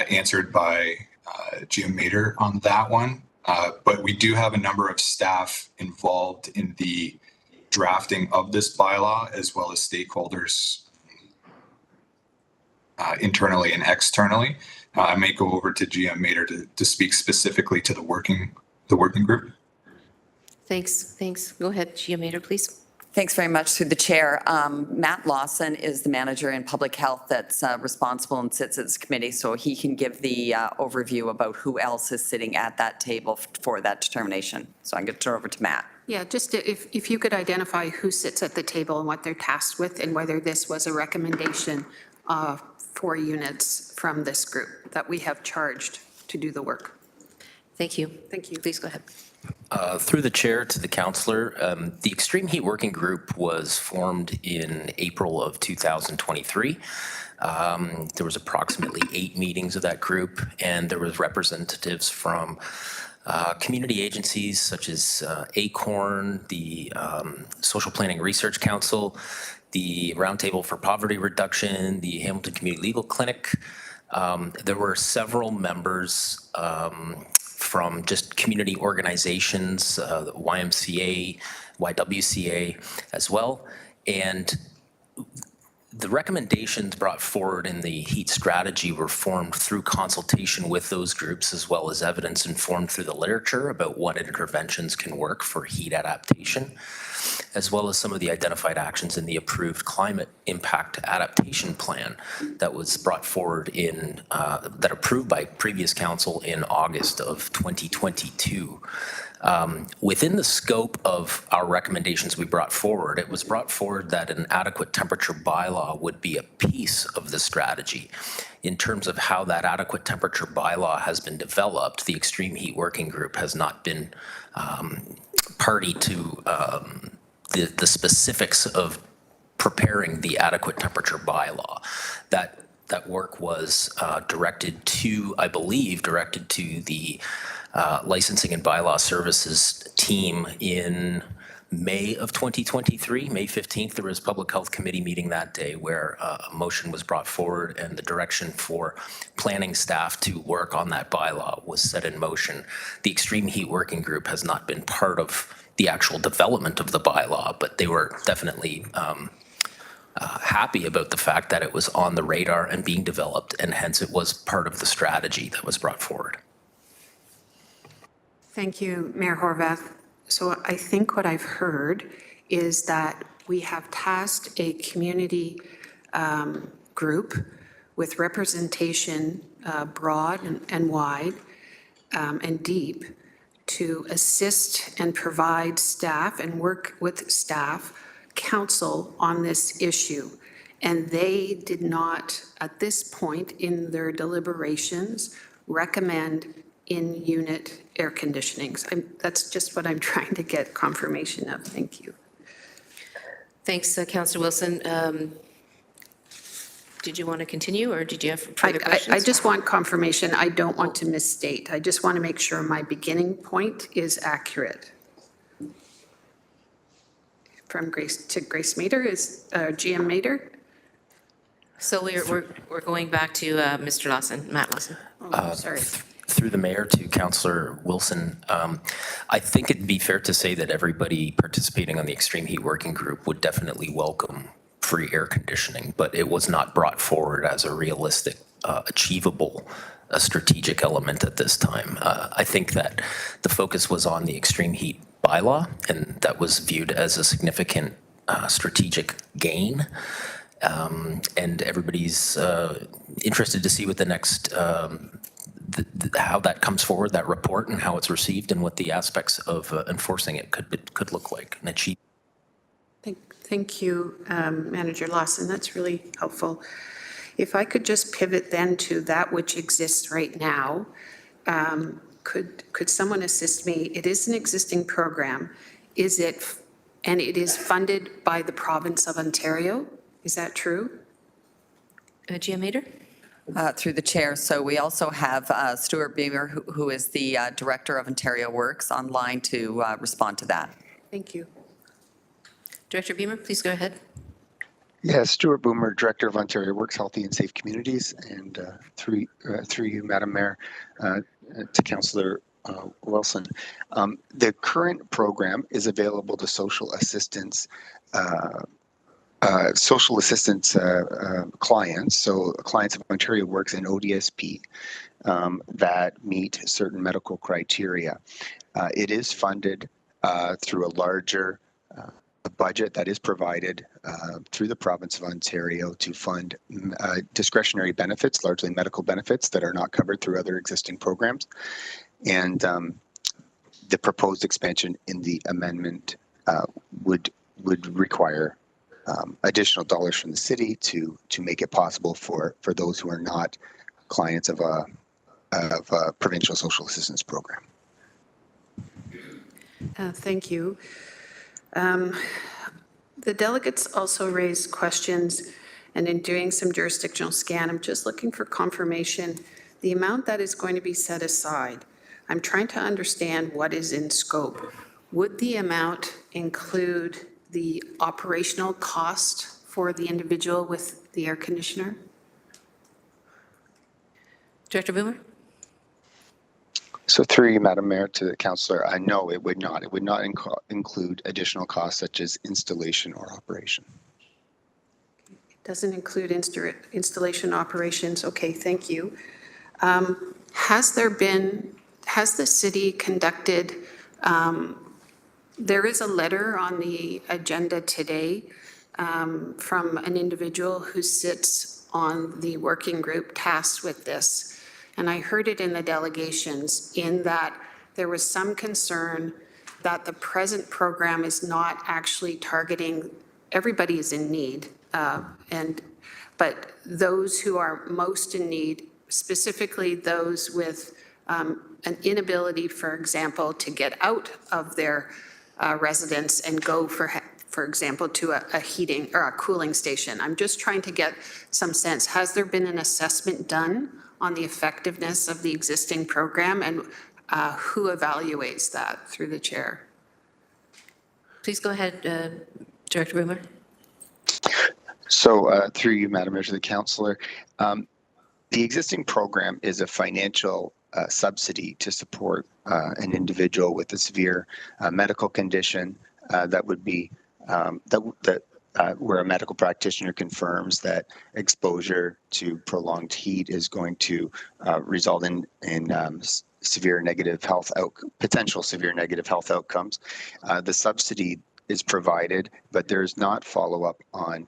answered by GM Mader on that one. But we do have a number of staff involved in the drafting of this bylaw, as well as stakeholders internally and externally. I may go over to GM Mader to speak specifically to the working group. Thanks. Go ahead, GM Mader, please. Thanks very much through the chair. Matt Lawson is the manager in public health that's responsible and sits at this committee, so he can give the overview about who else is sitting at that table for that determination. So I'm going to turn over to Matt. Yeah, just if you could identify who sits at the table and what they're tasked with, and whether this was a recommendation for units from this group that we have charged to do the work. Thank you. Thank you. Please go ahead. Through the chair to the councillor, the Extreme Heat Working Group was formed in April of 2023. There was approximately 8 meetings of that group, and there was representatives from community agencies such as ACORN, the Social Planning Research Council, the Roundtable for Poverty Reduction, the Hamilton Community Legal Clinic. There were several members from just community organizations, the YMCA, YWCA as well. And the recommendations brought forward in the heat strategy were formed through consultation with those groups, as well as evidence informed through the literature about what interventions can work for heat adaptation, as well as some of the identified actions in the approved climate impact adaptation plan that was brought forward in, that approved by previous council in August of 2022. Within the scope of our recommendations we brought forward, it was brought forward that an adequate temperature bylaw would be a piece of the strategy. In terms of how that adequate temperature bylaw has been developed, the Extreme Heat Working Group has not been party to the specifics of preparing the adequate temperature bylaw. That work was directed to, I believe, directed to the Licensing and Bylaw Services team in May of 2023, May 15th. There was a Public Health Committee meeting that day where a motion was brought forward and the direction for planning staff to work on that bylaw was set in motion. The Extreme Heat Working Group has not been part of the actual development of the bylaw, but they were definitely happy about the fact that it was on the radar and being developed, and hence it was part of the strategy that was brought forward. Thank you, Mayor Horvath. So I think what I've heard is that we have tasked a community group with representation broad and wide and deep to assist and provide staff and work with staff counsel on this issue. And they did not, at this point in their deliberations, recommend in-unit air conditionings. That's just what I'm trying to get confirmation of. Thank you. Thanks, Councillor Wilson. Did you want to continue, or did you have further questions? I just want confirmation. I don't want to misstate. I just want to make sure my beginning point is accurate. From Grace to Grace Mader is GM Mader. So we're going back to Mr. Lawson, Matt Lawson. Oh, sorry. Through the mayor to Councillor Wilson, I think it'd be fair to say that everybody participating on the Extreme Heat Working Group would definitely welcome free air conditioning, but it was not brought forward as a realistic, achievable, strategic element at this time. I think that the focus was on the extreme heat bylaw, and that was viewed as a significant strategic gain. And everybody's interested to see what the next how that comes forward, that report, and how it's received, and what the aspects of enforcing it could look like and achieve. Thank you, Manager Lawson. That's really helpful. If I could just pivot then to that which exists right now, could someone assist me? It is an existing program. Is it, and it is funded by the province of Ontario? Is that true? GM Mader? Through the chair. So we also have Stuart Beamer, who is the Director of Ontario Works, online to respond to that. Thank you. Director Beamer, please go ahead. Yes, Stuart Boomer, Director of Ontario Works, Healthy and Safe Communities, and through you, Madam Mayor, to Councillor Wilson. The current program is available to social assistance clients, so clients of Ontario Works and ODSP that meet certain medical criteria. It is funded through a larger budget that is provided through the province of Ontario to fund discretionary benefits, largely medical benefits that are not covered through other existing programs. And the proposed expansion in the amendment would require additional dollars from the city to make it possible for those who are not clients of a provincial social assistance program. Thank you. The delegates also raised questions, and in doing some jurisdictional scan, I'm just looking for confirmation. The amount that is going to be set aside, I'm trying to understand what is in scope. Would the amount include the operational cost for the individual with the air conditioner? Director Boomer? So through you, Madam Mayor, to the councillor, no, it would not. It would not include additional costs such as installation or operation. It doesn't include installation operations. Okay, thank you. Has the city conducted, there is a letter on the agenda today from an individual who sits on the working group tasked with this. And I heard it in the delegations in that there was some concern that the present program is not actually targeting, everybody is in need, but those who are most in need, specifically those with an inability, for example, to get out of their residence and go for for example, to a heating or a cooling station. I'm just trying to get some sense. Has there been an assessment done on the effectiveness of the existing program, and who evaluates that through the chair? Please go ahead, Director Boomer. So through you, Madam Mayor, to the councillor, the existing program is a financial subsidy to support an individual with a severe medical condition that would be where a medical practitioner confirms that exposure to prolonged heat is going to result in severe negative health potential severe negative health outcomes. The subsidy is provided, but there is not follow-up on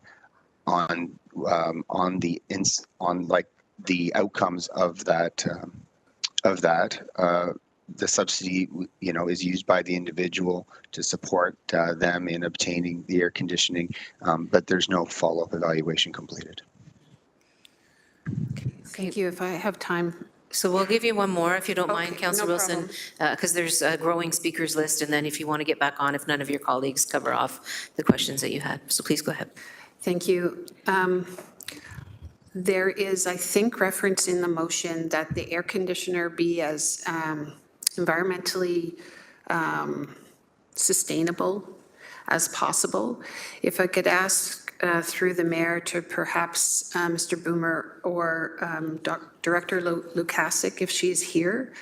the outcomes of that. The subsidy, is used by the individual to support them in obtaining the air conditioning, but there's no follow-up evaluation completed. Thank you. If I have time. So we'll give you one more, if you don't mind, Okay, Councillor no Wilson, because there's a growing speakers list, and then if you want to get back on, if none of your colleagues cover off the questions that you had. So please go ahead. Thank you. There is, I think, reference in the motion that the air conditioner be as environmentally sustainable as possible. If I could ask through the mayor to perhaps Mr. Boomer or Director Lukasik, if she's here,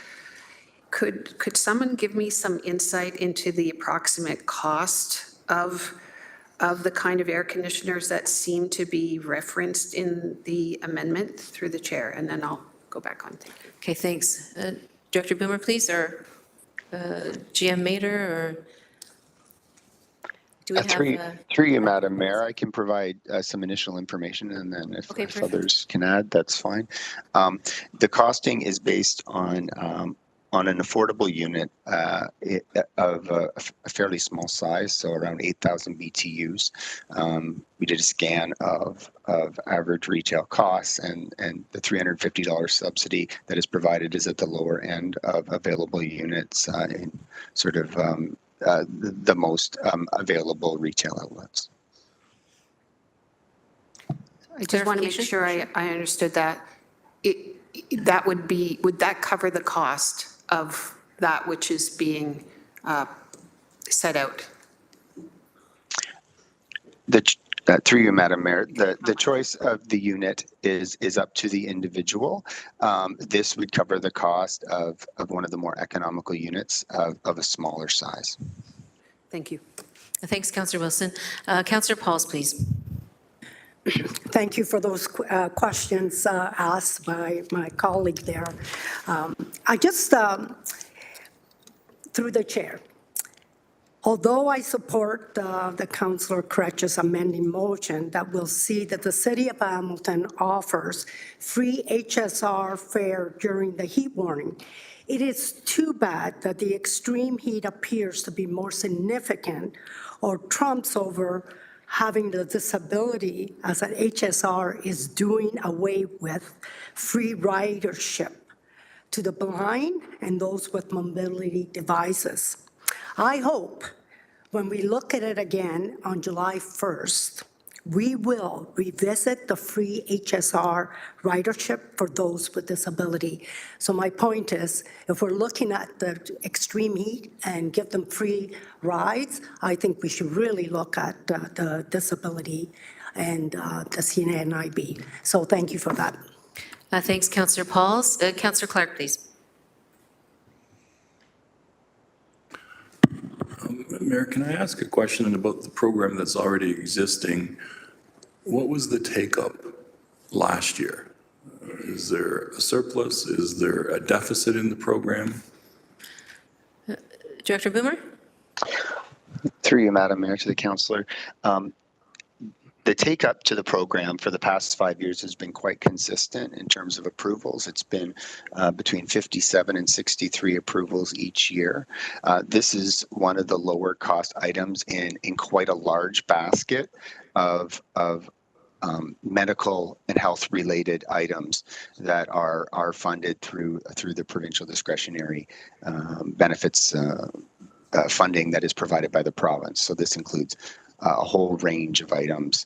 could someone give me some insight into the approximate cost of the kind of air conditioners that seem to be referenced in the amendment through the chair? And then I'll go back on. Thank you. Okay, thanks. Director Boomer, please, or GM Mater, or do we have? Through you, Madam Mayor, I can provide some initial information, and then if others can add, that's fine. The costing is based on an affordable unit of a fairly small size, so around 8,000 BTUs. We did a scan of average retail costs, and the $350 subsidy that is provided is at the lower end of available units in sort of the most available retail outlets. I just want to make sure I understood that. Would that cover the cost of that which is being set out? Through you, Madam Mayor, the choice of the unit is up to the individual. This would cover the cost of one of the more economical units of a smaller size. Thank you. Thanks, Councillor Wilson. Councillor Pauls, please. Thank you for those questions asked by my colleague there. I just, through the chair, although I support the Councillor Kretsch's amending motion that will see that the City of Hamilton offers free HSR fare during the heat warning, it is too bad that the extreme heat appears to be more significant or trumps over having the disability as an HSR is doing away with free ridership to the blind and those with mobility devices. I hope when we look at it again on July 1st, we will revisit the free HSR ridership for those with disability. So my point is, if we're looking at the extreme heat and give them free rides, I think we should really look at the disability and the CNIB. So thank you for that. Thanks, Councillor Pauls. Councillor Clark, please. Mayor, can I ask a question about the program that's already existing? What was the take-up last year? Is there a surplus? Is there a deficit in the program? Director Boomer? Through you, Madam Mayor, to the councillor. The take-up to the program for the past 5 years has been quite consistent in terms of approvals. It's been between 57 and 63 approvals each year. This is one of the lower cost items in quite a large basket of medical and health related items that are funded through the provincial discretionary benefits funding that is provided by the province. So this includes a whole range of items,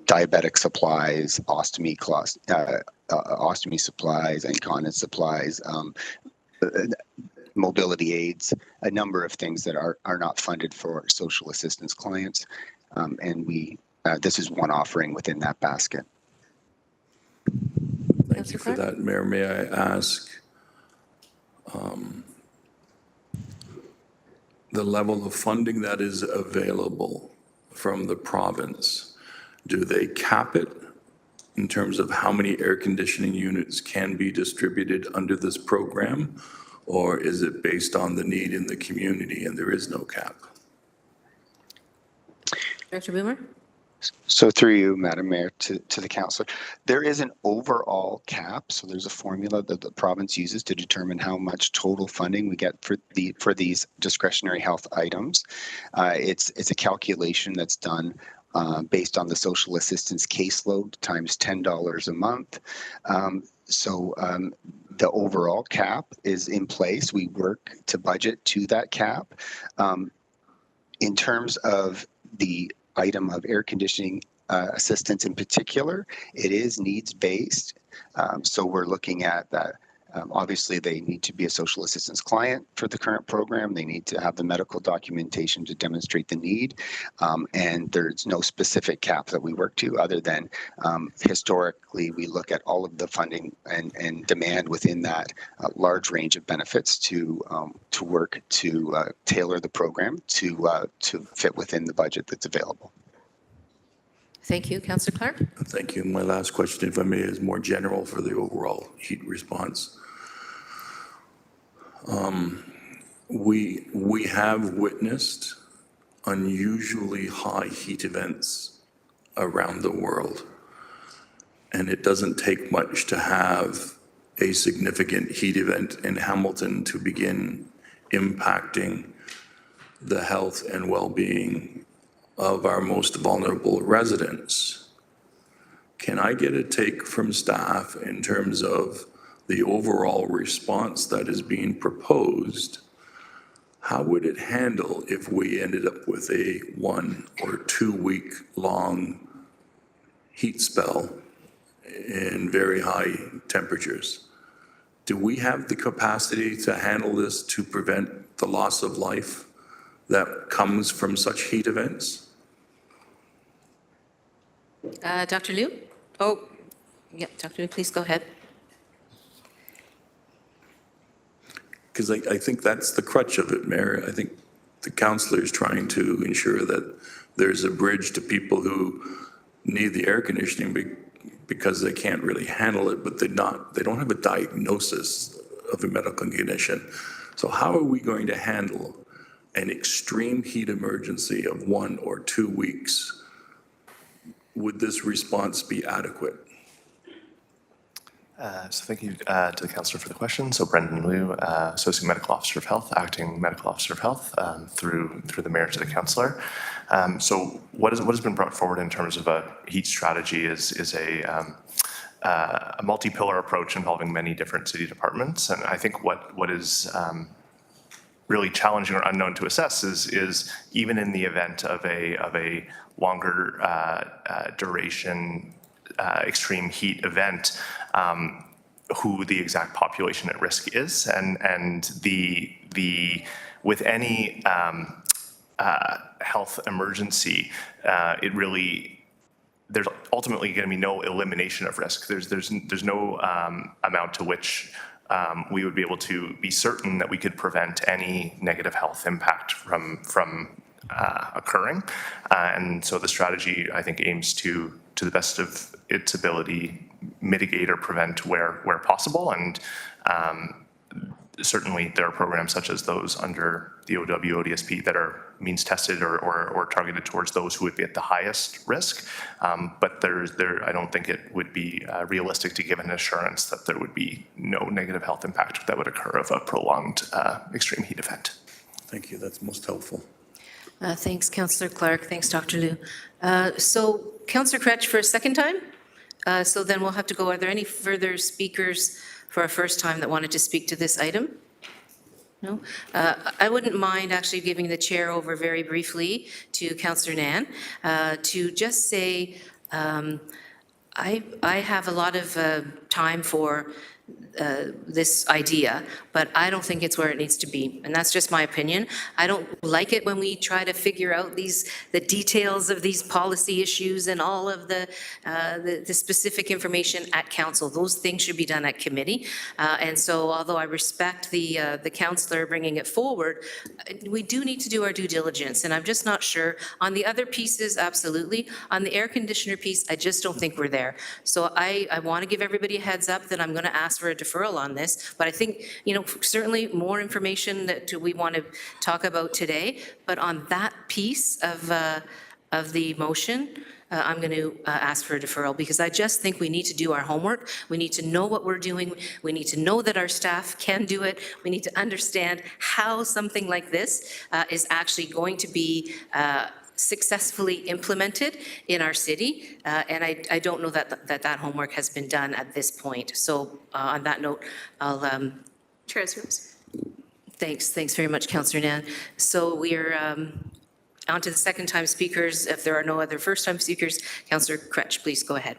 diabetic supplies, ostomy supplies, incontinence supplies, mobility aids, a number of things that are not funded for social assistance clients. And this is one offering within that basket. Thank you for that, Mayor. May I ask the level of funding that is available from the province? Do they cap it in terms of how many air conditioning units can be distributed under this program? Or is it based on the need in the community and there is no cap? Director Boomer? So through you, Madam Mayor, to the councillor, there is an overall cap. So there's a formula that the province uses to determine how much total funding we get for these discretionary health items. It's a calculation that's done based on the social assistance caseload times $10 a month. The overall cap is in place. We work to budget to that cap. In terms of the item of air conditioning assistance in particular, it is needs-based. So we're looking at that. Obviously, they need to be a social assistance client for the current program. They need to have the medical documentation to demonstrate the need. And there's no specific cap that we work to other than historically, we look at all of the funding and demand within that large range of benefits to work to tailor the program to fit within the budget that's available. Thank you. Councillor Clark? Thank you. My last question, if I may, is more general for the overall heat response. We have witnessed unusually high heat events around the world, and it doesn't take much to have a significant heat event in Hamilton to begin impacting the health and well-being of our most vulnerable residents. Can I get a take from staff in terms of the overall response that is being proposed? How would it handle if we ended up with a 1 or 2 week long heat spell in very high temperatures? Do we have the capacity to handle this to prevent the loss of life that comes from such heat events? Dr. Liu? Oh, yeah, Dr. Liu, please go ahead. Because I think that's the crutch of it, Mayor. I think the councillor is trying to ensure that there's a bridge to people who need the air conditioning because they can't really handle it, but they don't have a diagnosis of a medical condition. So how are we going to handle an extreme heat emergency of 1 or 2 weeks? Would this response be adequate? So thank you to the councillor for the question. So Brendan Liu, Associate Medical Officer of Health, Acting Medical Officer of Health, through the mayor to the councillor. So what has been brought forward in terms of a heat strategy is a multi-pillar approach involving many different city departments. And I think what is really challenging or unknown to assess is even in the event of a longer duration extreme heat event, who the exact population at risk is, and the with any health emergency, there's ultimately going to be no elimination of risk. There's no amount to which we would be able to be certain that we could prevent any negative health impact from occurring. And so the strategy, I think, aims to the best of its ability, mitigate or prevent where possible. And certainly there are programs such as those under the OW ODSP that are means tested or targeted towards those who would be at the highest risk. But I don't think it would be realistic to give an assurance that there would be no negative health impact that would occur of a prolonged extreme heat event. Thank you. That's most helpful. Thanks, Councillor Clark. Thanks, Dr. Liu. So Councillor Kretsch for a second time. So then we'll have to go. Are there any further speakers for a first time that wanted to speak to this item? No? I wouldn't mind actually giving the chair over very briefly to Councillor Nan to just say, I have a lot of time for this idea, but I don't think it's where it needs to be. And that's just my opinion. I don't like it when we try to figure out the details of these policy issues and all of the specific information at council. Those things should be done at committee. And so although I respect the councillor bringing it forward, we do need to do our due diligence. And I'm just not sure. On the other pieces, absolutely. On the air conditioner piece, I just don't think we're there. So I want to give everybody a heads up that I'm going to ask for a deferral on this, but I think, certainly more information that we want to talk about today, but on that piece of the motion, I'm going to ask for a deferral because I just think we need to do our homework. We need to know what we're doing. We need to know that our staff can do it. We need to understand how something like this is actually going to be successfully implemented in our city, and I don't know that homework has been done at this point. So on that note, I'll... Treasurers. Thanks very much, Councillor Nan. So we're on to the second-time speakers. If there are no other first-time speakers, Councillor Kretsch, please go ahead.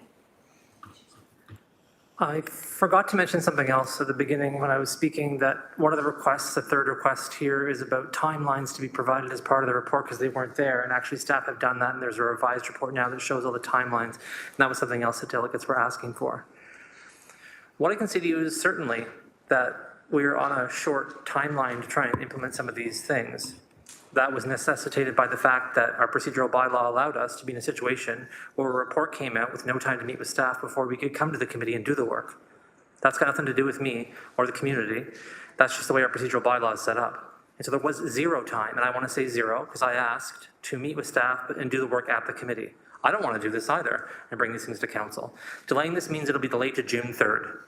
I forgot to mention something else at the beginning when I was speaking, that one of the requests, the third request here, is about timelines to be provided as part of the report because they weren't there, and actually staff have done that, and there's a revised report now that shows all the timelines, and that was something else that delegates were asking for. What I can say to you is certainly that we are on a short timeline to try and implement some of these things. That was necessitated by the fact that our procedural bylaw allowed us to be in a situation where a report came out with no time to meet with staff before we could come to the committee and do the work. That's got nothing to do with me or the community. That's just the way our procedural bylaw is set up. And so there was zero time, and I want to say zero because I asked to meet with staff and do the work at the committee. I don't want to do this either and bring these things to council. Delaying this means it'll be delayed to June 3rd.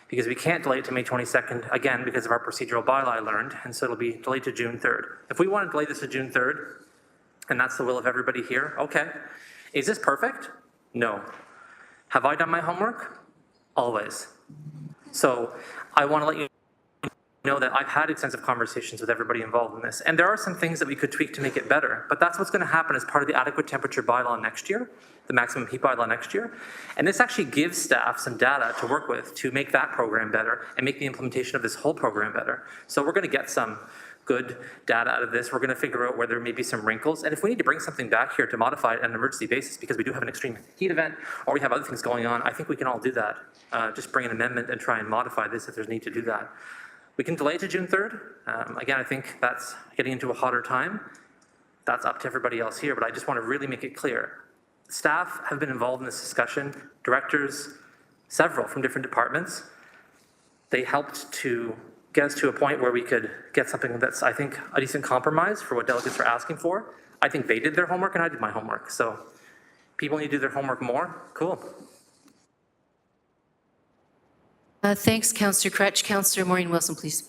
Because we can't delay it to May 22nd, again, because of our procedural bylaw I learned, and so it'll be delayed to June 3rd. If we want to delay this to June 3rd, and that's the will of everybody here, okay. Is this perfect? No. Have I done my homework? Always. So I want to let you know that I've had extensive conversations with everybody involved in this, and there are some things that we could tweak to make it better, but that's what's going to happen as part of the adequate temperature bylaw next year, the maximum heat bylaw next year. And this actually gives staff some data to work with to make that program better and make the implementation of this whole program better. So we're going to get some good data out of this. We're going to figure out where there may be some wrinkles. And if we need to bring something back here to modify it on an emergency basis because we do have an extreme heat event or we have other things going on, I think we can all do that. Just bring an amendment and try and modify this if there's need to do that. We can delay to June 3rd. Again, I think that's getting into a hotter time. That's up to everybody else here, but I just want to really make it clear. Staff have been involved in this discussion, directors, several from different departments. They helped to get us to a point where we could get something that's, I think, a decent compromise for what delegates are asking for. I think they did their homework and I did my homework. So people need to do their homework more. Cool. Thanks, Councillor Kretsch. Councillor Maureen Wilson, please.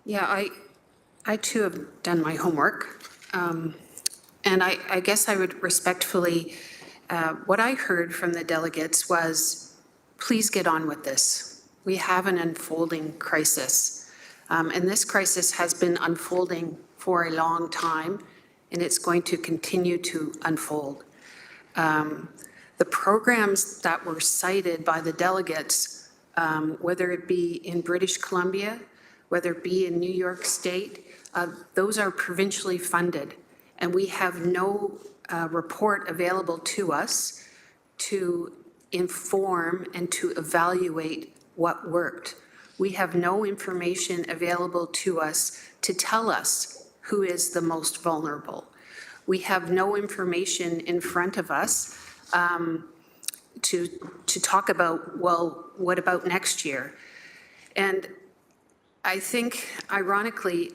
Yeah, I too have done my homework. And I guess I would respectfully, what I heard from the delegates was, please get on with this. We have an unfolding crisis. And this crisis has been unfolding for a long time, and it's going to continue to unfold. The programs that were cited by the delegates, whether it be in British Columbia, whether it be in New York State, those are provincially funded. And we have no report available to us to inform and to evaluate what worked. We have no information available to us to tell us who is the most vulnerable. We have no information in front of us to talk about, well, what about next year? And I think, ironically,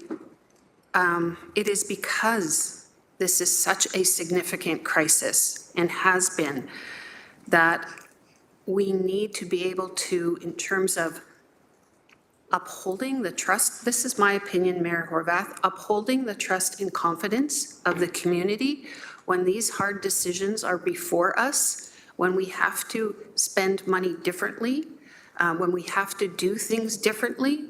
it is because this is such a significant crisis and has been that we need to be able to, in terms of upholding the trust, this is my opinion, Mayor Horvath, upholding the trust and confidence of the community when these hard decisions are before us, when we have to spend money differently, when we have to do things differently,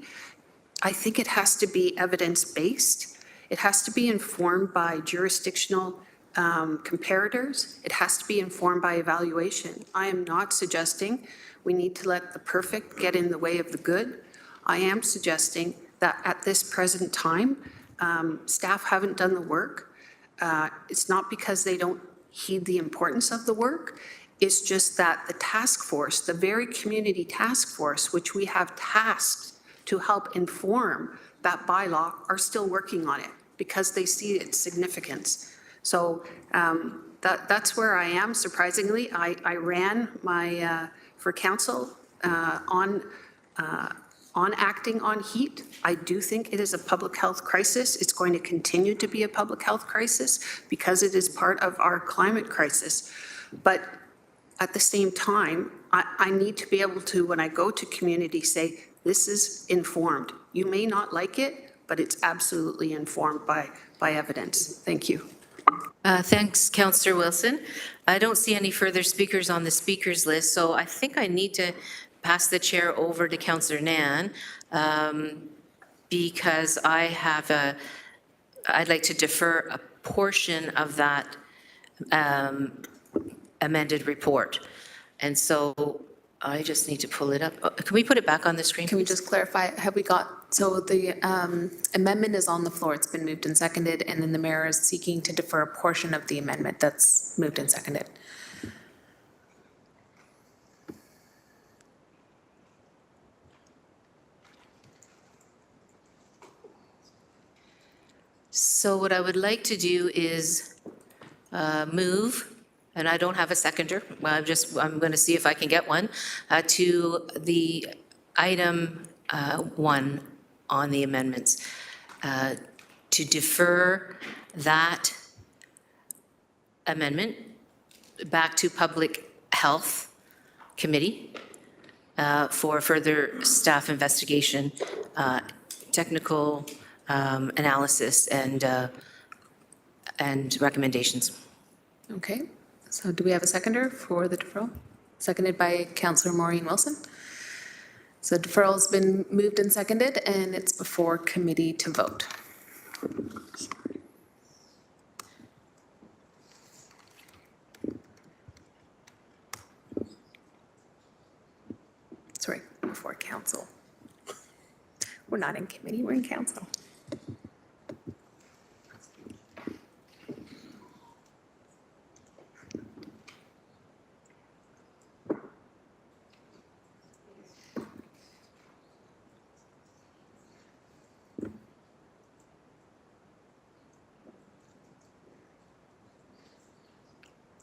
I think it has to be evidence-based. It has to be informed by jurisdictional comparators. It has to be informed by evaluation. I am not suggesting we need to let the perfect get in the way of the good. I am suggesting that at this present time, staff haven't done the work. It's not because they don't heed the importance of the work. It's just that the task force, the very community task force, which we have tasked to help inform that bylaw, are still working on it because they see its significance. So that's where I am. Surprisingly, I ran my, for council on acting on heat. I do think it is a public health crisis. It's going to continue to be a public health crisis because it is part of our climate crisis. But at the same time, I need to be able to, when I go to community, say, this is informed. You may not like it, but it's absolutely informed by evidence. Thank you. Thanks, Councillor Wilson. I don't see any further speakers on the speakers list, so I think I need to pass the chair over to Councillor Nan because I'd like to defer a portion of that amended report. And so I just need to pull it up. Can we put it back on the screen? Can we just clarify, have we got, so the amendment is on the floor, it's been moved and seconded, and then the mayor is seeking to defer a portion of the amendment that's moved and seconded. So what I would like to do is move, and I don't have a seconder, I'm going to see if I can get one, to the item 1 on the amendments, to defer that amendment back to Public Health Committee for further staff investigation, technical analysis, and recommendations. Okay, so do we have a seconder for the deferral? Seconded by Councillor Maureen Wilson. So deferral's been moved and seconded, and it's before committee to vote. Sorry, before council. We're not in committee, we're in council.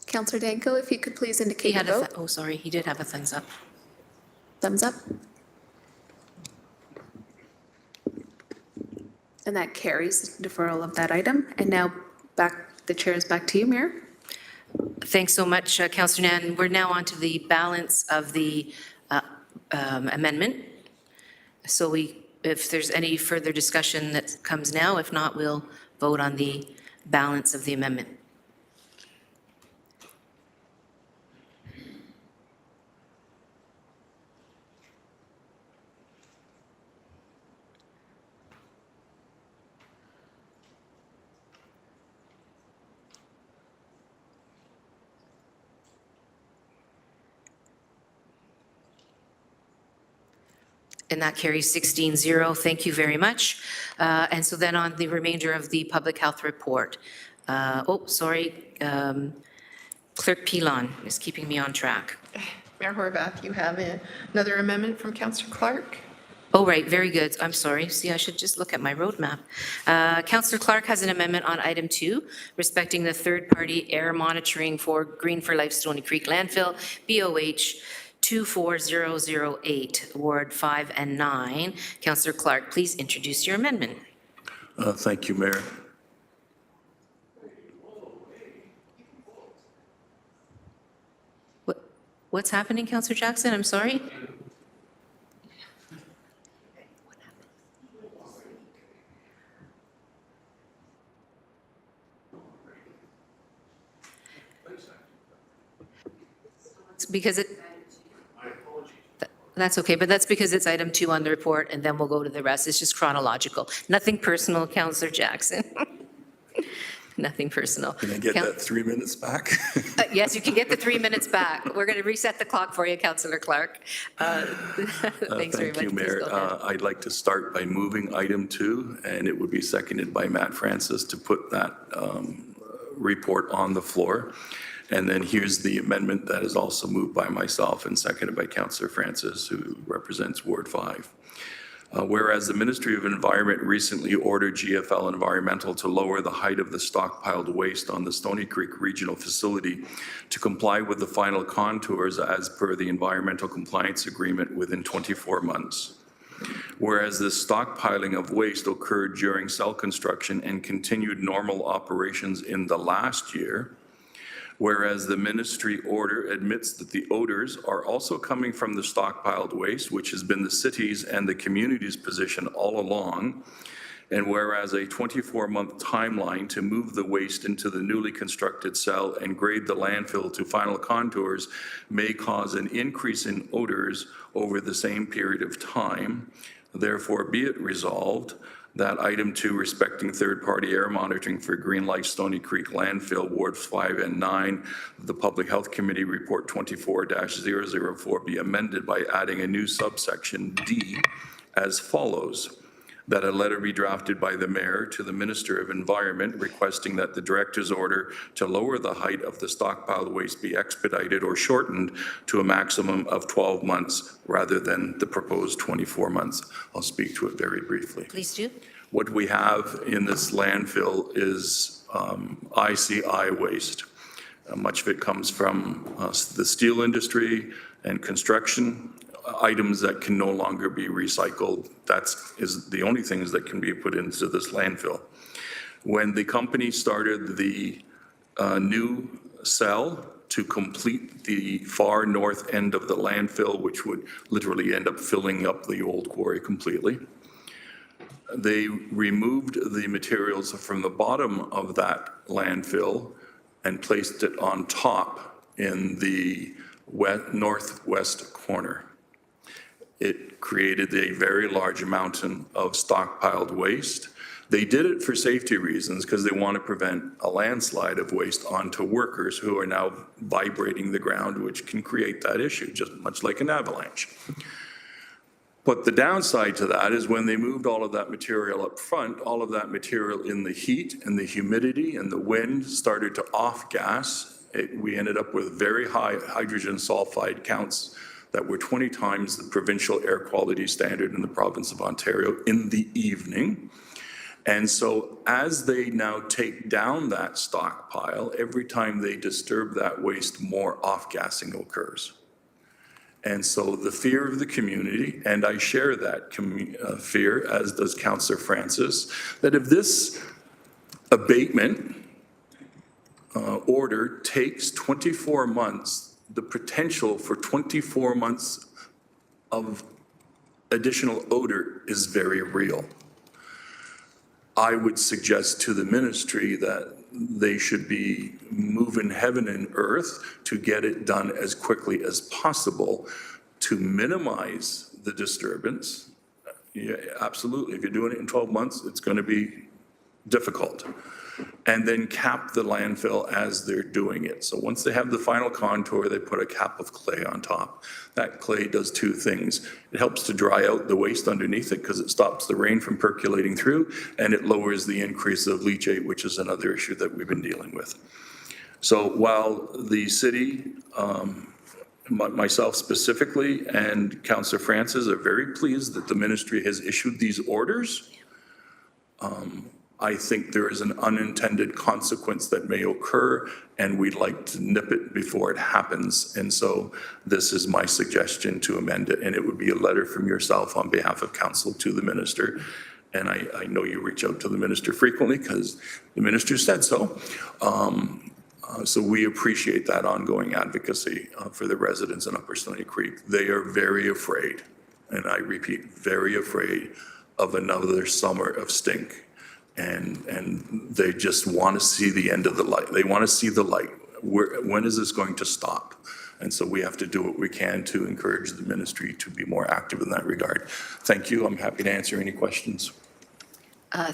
Councillor Danko, if you could please He indicate had your a, vote. oh, sorry, he did have a thumbs up. Thumbs up. And that carries deferral of that item. And now the chair is back to you, Mayor. Thanks so much, Councillor Nan. We're now on to the balance of the amendment. So if there's any further discussion that comes now, if not, we'll vote on the balance of the amendment. And that carries 16-0. Thank you very much. And so then on the remainder of the public health report. Clerk Pilon is keeping me on track. Mayor Horvath, you have another amendment from Councillor Clark. Oh, right, very good. I'm sorry. See, I should just look at my roadmap. Councillor Clark has an amendment on item 2, respecting the third-party air monitoring for Green for Life Stony Creek landfill, BOH 24008, Ward 5 and 9. Councillor Clark, please introduce your amendment. Thank you, Mayor. What's happening, Councillor Jackson? I'm sorry. It's because it. That's okay, but that's because it's item 2 on the report, and then we'll go to the rest. It's just chronological. Nothing personal, Councillor Jackson. Nothing personal. Can I get that 3 minutes back? Yes, you can get the 3 minutes back. We're going to reset the clock for you, Councillor Clark. Thanks very much. Thank you, Please Mayor. go ahead. I'd like to start by moving item 2, and it would be seconded by Matt Francis to put that report on the floor. And then here's the amendment that is also moved by myself and seconded by Councillor Francis, who represents Ward 5. Whereas the Ministry of Environment recently ordered GFL Environmental to lower the height of the stockpiled waste on the Stony Creek Regional Facility to comply with the final contours as per the Environmental Compliance Agreement within 24 months. Whereas the stockpiling of waste occurred during cell construction and continued normal operations in the last year, whereas the ministry order admits that the odors are also coming from the stockpiled waste, which has been the city's and the community's position all along, and whereas a 24-month timeline to move the waste into the newly constructed cell and grade the landfill to final contours may cause an increase in odors over the same period of time, therefore be it resolved that item 2 respecting third-party air monitoring for Green Life Stony Creek Landfill, Wards 5 and 9, the Public Health Committee Report 24-004 be amended by adding a new subsection D as follows. That a letter be drafted by the mayor to the Minister of Environment requesting that the director's order to lower the height of the stockpiled waste be expedited or shortened to a maximum of 12 months rather than the proposed 24 months. I'll speak to it very briefly. Please do. What we have in this landfill is ICI waste. Much of it comes from the steel industry and construction, items that can no longer be recycled. Is the only things that can be put into this landfill. When the company started the new cell to complete the far north end of the landfill, which would literally end up filling up the old quarry completely, they removed the materials from the bottom of that landfill and placed it on top in the northwest corner. It created a very large mountain of stockpiled waste. They did it for safety reasons because they want to prevent a landslide of waste onto workers who are now vibrating the ground, which can create that issue, just much like an avalanche. But the downside to that is when they moved all of that material up front, all of that material in the heat and the humidity and the wind started to off-gas. We ended up with very high hydrogen sulfide counts that were 20 times the provincial air quality standard in the province of Ontario in the evening. And so as they now take down that stockpile, every time they disturb that waste, more off-gassing occurs. And so the fear of the community, and I share that fear, as does Councillor Francis, that if this abatement order takes 24 months, the potential for 24 months of additional odor is very real. I would suggest to the ministry that they should be moving heaven and earth to get it done as quickly as possible to minimize the disturbance. Yeah, absolutely. If you're doing it in 12 months, it's going to be difficult. And then cap the landfill as they're doing it. So once they have the final contour, they put a cap of clay on top. That clay does two things. It helps to dry out the waste underneath it because it stops the rain from percolating through, and it lowers the increase of leachate, which is another issue that we've been dealing with. So while the city, myself specifically, and Councillor Francis are very pleased that the ministry has issued these orders, I think there is an unintended consequence that may occur, and we'd like to nip it before it happens. And so this is my suggestion to amend it, and it would be a letter from yourself on behalf of council to the minister. And I know you reach out to the minister frequently because the minister said so. So we appreciate that ongoing advocacy for the residents in Upper Stony Creek. They are very afraid, and I repeat, very afraid of another summer of stink. And they just want to see the end of the light. They want to see the light. When is this going to stop? And so we have to do what we can to encourage the ministry to be more active in that regard. Thank you. I'm happy to answer any questions.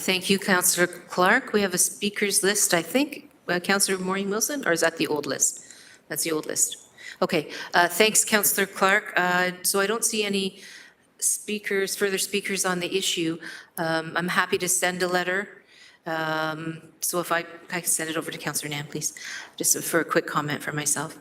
Thank you, Councillor Clark. We have a speakers list, I think. Councillor Maureen Wilson, or is that the old list? That's the old list. Okay, thanks, Councillor Clark. So I don't see any speakers, further speakers on the issue. I'm happy to send a letter. So if I can send it over to Councillor Nan, please, just for a quick comment for myself.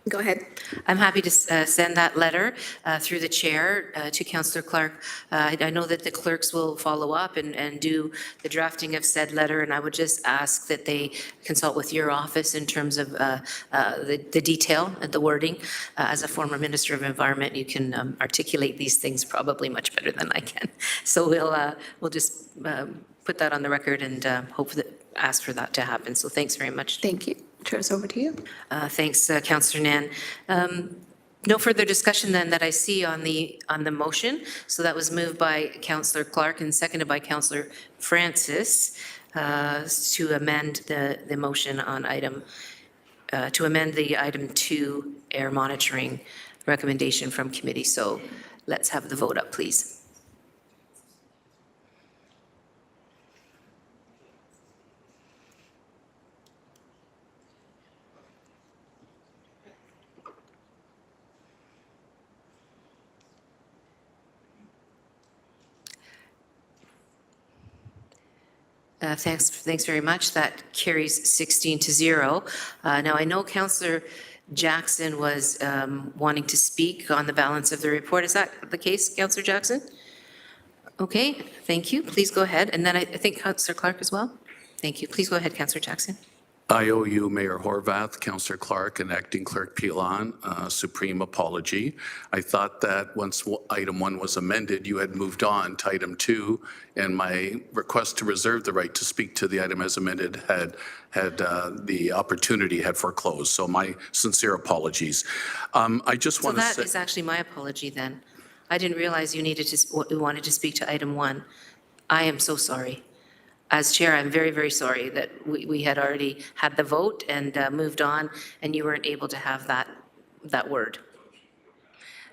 Go ahead. I'm happy to send that letter through the chair to Councillor Clark. I know that the clerks will follow up and do the drafting of said letter, and I would just ask that they consult with your office in terms of the detail and the wording. As a former Minister of Environment, you can articulate these things probably much better than I can. So we'll just put that on the record and hope that ask for that to happen. So thanks very much. Thank you. Turns over to you. Thanks, Councillor Nan. No further discussion then that I see on the motion. So that was moved by Councillor Clark and seconded by Councillor Francis to amend the motion on item, to amend the item 2 air monitoring recommendation from committee. So let's have the vote up, please. Thanks very much. That carries 16-0. Now, I know Councillor Jackson was wanting to speak on the balance of the report. Is that the case, Councillor Jackson? Okay, thank you. Please go ahead. And then I think Councillor Clark as well. Thank you. Please go ahead, Councillor Jackson. I owe you, Mayor Horvath, Councillor Clark, and Acting Clerk Pilon, a supreme apology. I thought that once item 1 was amended, you had moved on to item 2, and my request to reserve the right to speak to the item as amended had the opportunity had foreclosed. So my sincere apologies. I just want to say— So that is actually my apology then. I didn't realize you wanted to speak to item 1. I am so sorry. As chair, I'm very, very sorry that we had already had the vote and moved on, and you weren't able to have that word.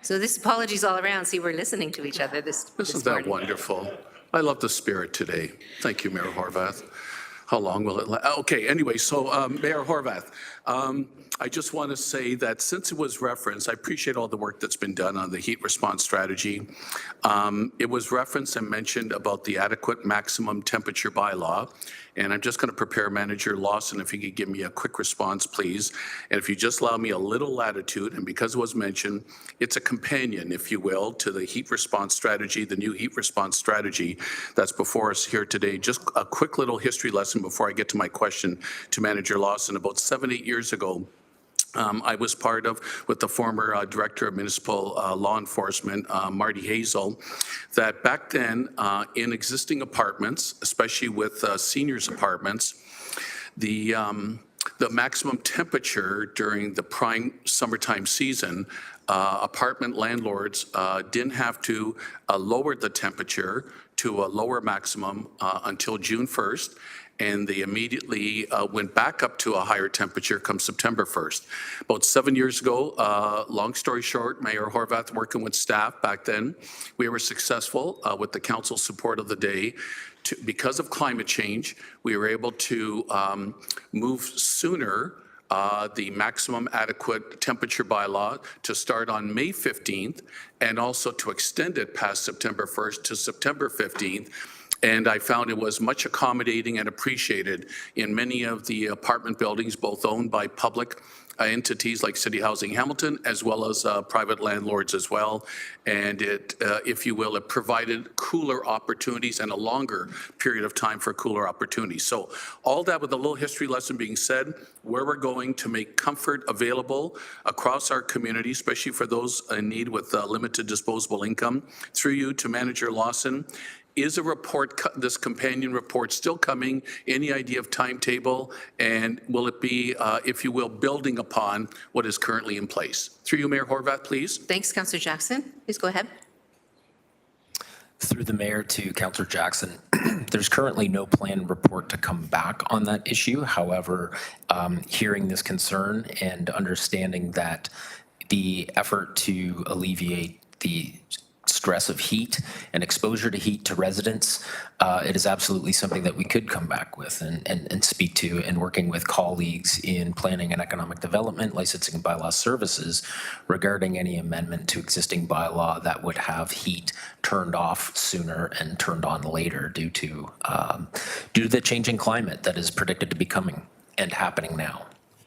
So this apologies all around. See, we're listening to each other this Isn't morning. that wonderful? I love the spirit today. Thank you, Mayor Horvath. How long will it last? Okay, anyway, so Mayor Horvath, I just want to say that since it was referenced, I appreciate all the work that's been done on the heat response strategy. It was referenced and mentioned about the adequate maximum temperature bylaw. And I'm just going to prepare Manager Lawson, if you could give me a quick response, please. And if you just allow me a little latitude, and because it was mentioned, it's a companion, if you will, to the heat response strategy, the new heat response strategy that's before us here today. Just a quick little history lesson before I get to my question to Manager Lawson. About 7-8 years ago, I was part of, with the former Director of Municipal Law Enforcement, Marty Hazel, that back then in existing apartments, especially with seniors apartments, the maximum temperature during the prime summertime season, apartment landlords didn't have to lower the temperature to a lower maximum until June 1st. And they immediately went back up to a higher temperature come September 1st. About 7 years ago, long story short, Mayor Horvath working with staff back then, we were successful with the council support of the day. Because of climate change, we were able to move sooner the maximum adequate temperature bylaw to start on May 15th and also to extend it past September 1st to September 15th. And I found it was much accommodating and appreciated in many of the apartment buildings, both owned by public entities like City Housing Hamilton, as well as private landlords as well. And it, if you will, it provided cooler opportunities and a longer period of time for cooler opportunities. So all that with a little history lesson being said, where we're going to make comfort available across our community, especially for those in need with limited disposable income, through you to Manager Lawson. Is a report, this companion report, still coming? Any idea of timetable? And will it be, if you will, building upon what is currently in place? Through you, Mayor Horvath, please. Thanks, Councillor Jackson. Please go ahead. Through the mayor to Councillor Jackson. There's currently no planned report to come back on that issue. However, hearing this concern and understanding that the effort to alleviate the stress of heat and exposure to heat to residents, it is absolutely something that we could come back with and speak to, and working with colleagues in planning and economic development, licensing and bylaw services regarding any amendment to existing bylaw that would have heat turned off sooner and turned on later due to the changing climate that is predicted to be coming and happening now.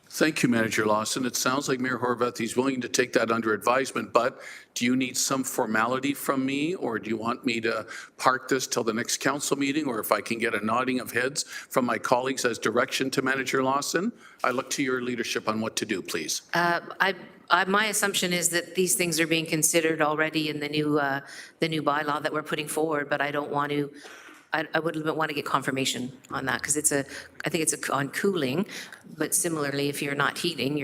Thank you, Manager Lawson. It sounds like Mayor Horvath, he's willing to take that under advisement, but do you need some formality from me, or do you want me to park this till the next council meeting, or if I can get a nodding of heads from my colleagues as direction to Manager Lawson? I look to your leadership on what to do, please. My assumption is that these things are being considered already in the new bylaw that we're putting forward, but I don't want to, I would want to get confirmation on that, because I think it's on cooling, but similarly, if you're not heating,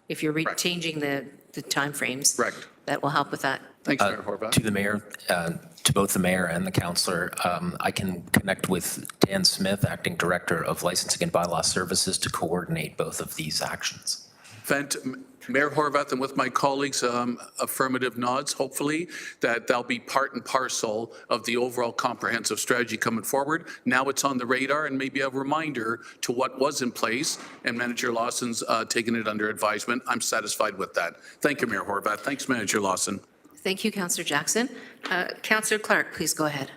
if you're changing the timeframes. Correct. That will help with that. Thanks, Mayor Horvath. To the mayor, to both the mayor and the councillor, I can connect with Dan Smith, Acting Director of Licensing and Bylaw Services, to coordinate both of these actions. Mayor Horvath, and with my colleagues, affirmative nods, hopefully, that they'll be part and parcel of the overall comprehensive strategy coming forward. Now it's on the radar, and maybe a reminder to what was in place, and Manager Lawson's taken it under advisement. I'm satisfied with that. Thank you, Mayor Horvath. Thanks, Manager Lawson. Thank you, Councillor Jackson. Councillor Clark, please go ahead.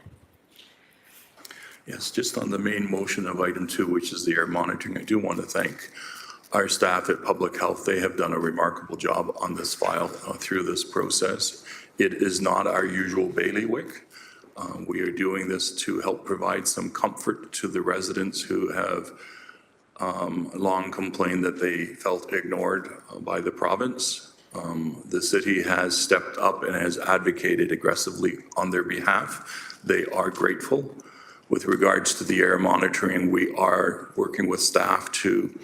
Yes, just on the main motion of item 2, which is the air monitoring, I do want to thank our staff at Public Health. They have done a remarkable job on this file through this process. It is not our usual bailiwick. We are doing this to help provide some comfort to the residents who have long complained that they felt ignored by the province. The city has stepped up and has advocated aggressively on their behalf. They are grateful. With regards to the air monitoring, we are working with staff to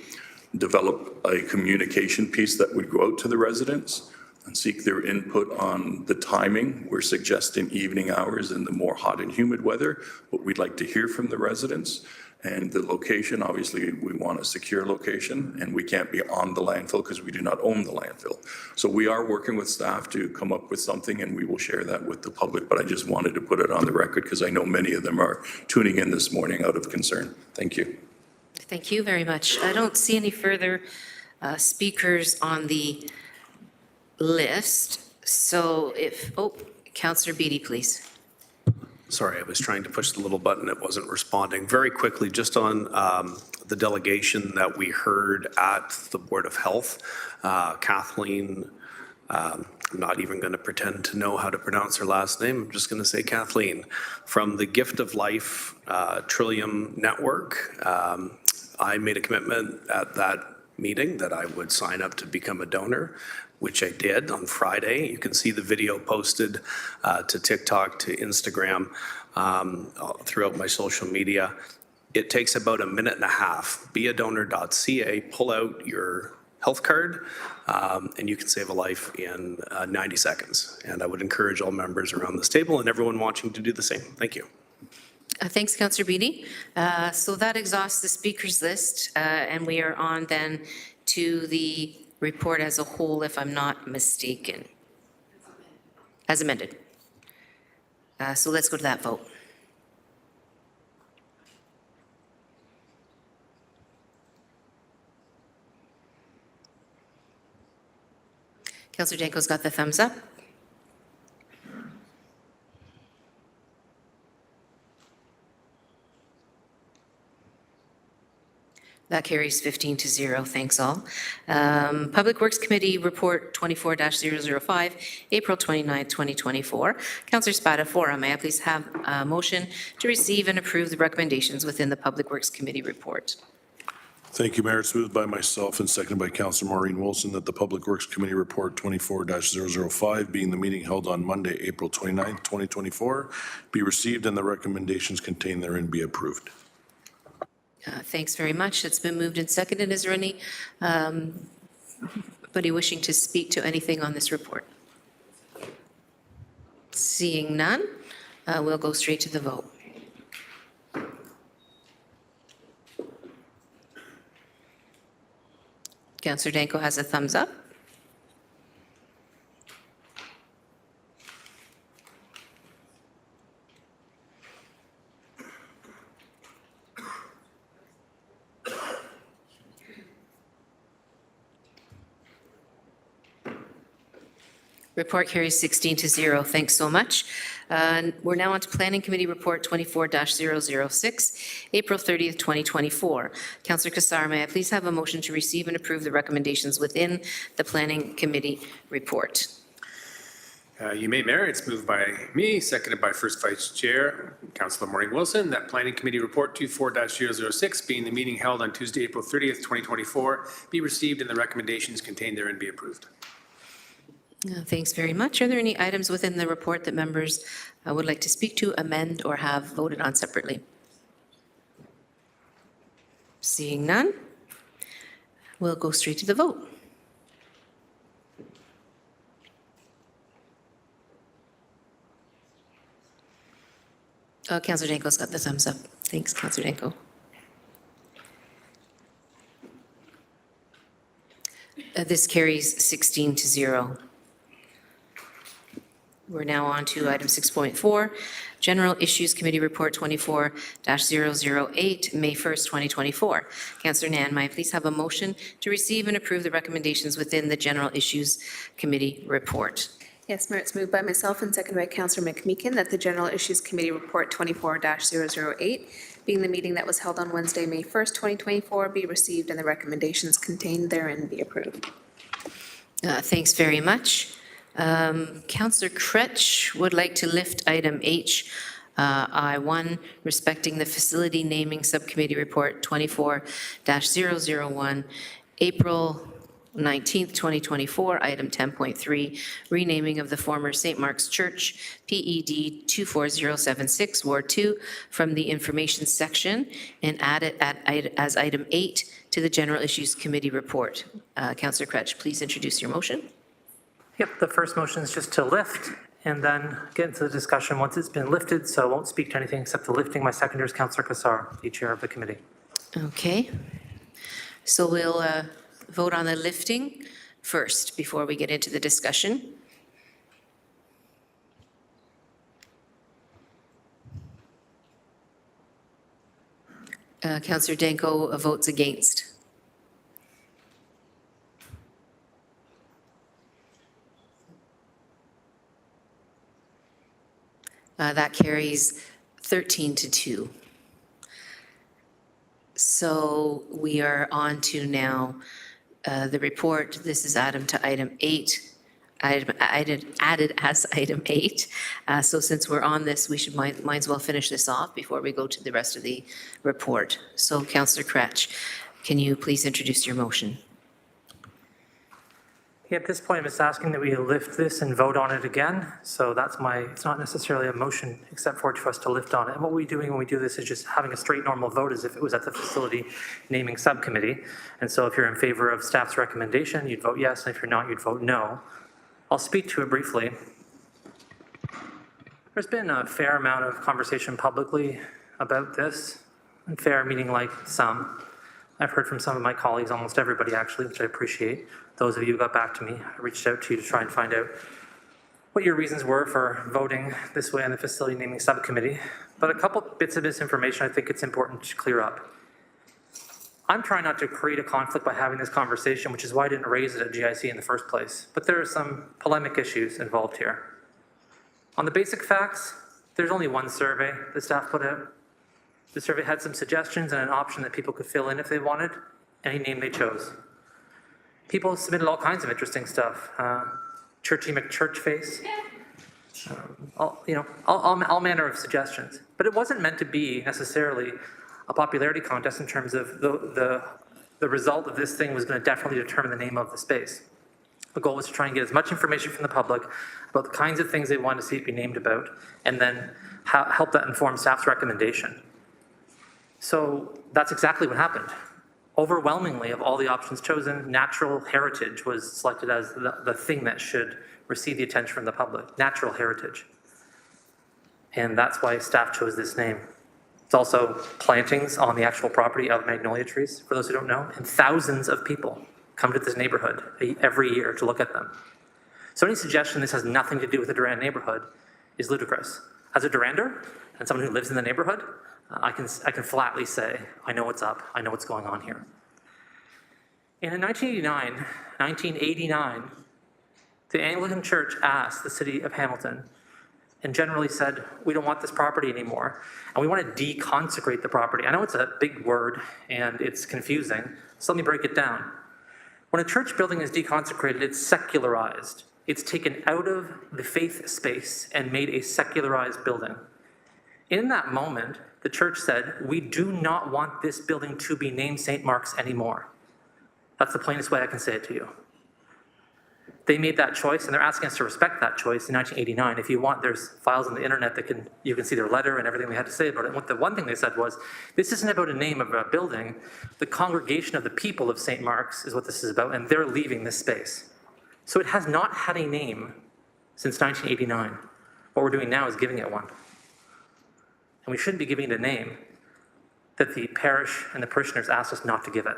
develop a communication piece that would go out to the residents and seek their input on the timing. We're suggesting evening hours in the more hot and humid weather, but we'd like to hear from the residents. And the location, obviously, we want a secure location, and we can't be on the landfill because we do not own the landfill. So we are working with staff to come up with something, and we will share that with the public. But I just wanted to put it on the record because I know many of them are tuning in this morning out of concern. Thank you. Thank you very much. I don't see any further speakers on the list. So Councillor Beattie, please. Sorry, I was trying to push the little button. It wasn't responding. Very quickly, just on the delegation that we heard at the Board of Health, Kathleen, I'm not even going to pretend to know how to pronounce her last name. I'm just going to say Kathleen, from the Gift of Life Trillium Network. I made a commitment at that meeting that I would sign up to become a donor, which I did on Friday. You can see the video posted to TikTok, to Instagram, throughout my social media. It takes about a minute and a half. Beadonor.ca, pull out your health card, and you can save a life in 90 seconds. And I would encourage all members around this table and everyone watching to do the same. Thank you. Thanks, Councillor Beattie. So that exhausts the speakers list, and we are on then to the report as a whole, if I'm not mistaken. As amended. So let's go to that vote. Councillor Danko's got the thumbs up. That carries 15-0. Thanks all. Public Works Committee Report 24-005, April 29th, 2024. Councillor Spatafora, may I please have a motion to receive and approve the recommendations within the Public Works Committee report? Thank you, Mayor. It's moved by myself and seconded by Councillor Maureen Wilson that the Public Works Committee Report 24-005, being the meeting held on Monday, April 29th, 2024, be received and the recommendations contained therein be approved. Thanks very much. It's been moved and seconded. Is there any anybody wishing to speak to anything on this report? Seeing none, we'll go straight to the vote. Councillor Danko has a thumbs up. Report carries 16-0. Thanks so much. We're now on to Planning Committee Report 24-006, April 30th, 2024. Councillor Kassar, may I please have a motion to receive and approve the recommendations within the Planning Committee report? You may, Mayor. It's moved by me, seconded by First Vice Chair, Councillor Maureen Wilson, that Planning Committee Report 24-006, being the meeting held on Tuesday, April 30th, 2024, be received and the recommendations contained therein be approved. Thanks very much. Are there any items within the report that members would like to speak to, amend, or have voted on separately? Seeing none, we'll go straight to the vote. Councillor Danko's got the thumbs up. Thanks, Councillor Danko. This carries 16-0. We're now on to item 6.4, General Issues Committee Report 24-008, May 1st, 2024. Councillor Nan, may I please have a motion to receive and approve the recommendations within the General Issues Committee report? Yes, Mayor, it's moved by myself and seconded by Councillor McMeekin that the General Issues Committee Report 24-008, being the meeting that was held on Wednesday, May 1st, 2024, be received and the recommendations contained therein be approved. Thanks very much. Councillor Kretsch would like to lift item H, I1, respecting the Facility Naming Subcommittee Report 24-001, April 19th, 2024, item 10.3, renaming of the former St. Mark's Church, PED 24076, Ward 2, from the Information section and add it as item 8 to the General Issues Committee report. Councillor Kretsch, please introduce your motion. Yep, the first motion is just to lift and then get into the discussion once it's been lifted, so I won't speak to anything except the lifting. My seconder is Councillor Kassar, the chair of the committee. Okay. So we'll vote on the lifting first before we get into the discussion. Councillor Danko votes against. That carries 13-2. So we are on to now the report. This is added to item 8, added as item 8. So since we're on this, we should might as well finish this off before we go to the rest of the report. So Councillor Kretsch, can you please introduce your motion? Yeah, at this point, I'm just asking that we lift this and vote on it again. So that's it's not necessarily a motion except for us to lift on it. And what we're doing when we do this is just having a straight normal vote as if it was at the Facility Naming Subcommittee. And so if you're in favor of staff's recommendation, you'd vote yes, and if you're not, you'd vote no. I'll speak to it briefly. There's been a fair amount of conversation publicly about this, and fair meaning like some. I've heard from some of my colleagues, almost everybody actually, which I appreciate. Those of you who got back to me, I reached out to you to try and find out what your reasons were for voting this way on the Facility Naming Subcommittee. But a couple bits of misinformation I think it's important to clear up. I'm trying not to create a conflict by having this conversation, which is why I didn't raise it at GIC in the first place. But there are some polemic issues involved here. On the basic facts, there's only one survey the staff put out. The survey had some suggestions and an option that people could fill in if they wanted, any name they chose. People submitted all kinds of interesting stuff. Churchy McChurchface, all manner of suggestions. But it wasn't meant to be necessarily a popularity contest in terms of the result of this thing was going to definitely determine the name of the space. The goal was to try and get as much information from the public about the kinds of things they wanted to see it be named about, and then help that inform staff's recommendation. So that's exactly what happened. Overwhelmingly, of all the options chosen, natural heritage was selected as the thing that should receive the attention from the public, natural heritage. And that's why staff chose this name. It's also plantings on the actual property of magnolia trees, for those who don't know, and thousands of people come to this neighborhood every year to look at them. So any suggestion this has nothing to do with the Durand neighborhood is ludicrous. As a Durander and someone who lives in the neighborhood, I can flatly say, I know what's up, I know what's going on here. And in 1989, the Anglican Church asked the city of Hamilton and generally said, we don't want this property anymore, and we want to deconsecrate the property. I know it's a big word and it's confusing, so let me break it down. When a church building is deconsecrated, it's secularized. It's taken out of the faith space and made a secularized building. In that moment, the church said, we do not want this building to be named St. Mark's anymore. That's the plainest way I can say it to you. They made that choice, and they're asking us to respect that choice in 1989. If you want, there's files on the internet that you can see their letter and everything they had to say about it. And the one thing they said was, this isn't about a name of a building. The congregation of the people of St. Mark's is what this is about, and they're leaving this space. So it has not had a name since 1989. What we're doing now is giving it one. And we shouldn't be giving it a name that the parish and the parishioners asked us not to give it.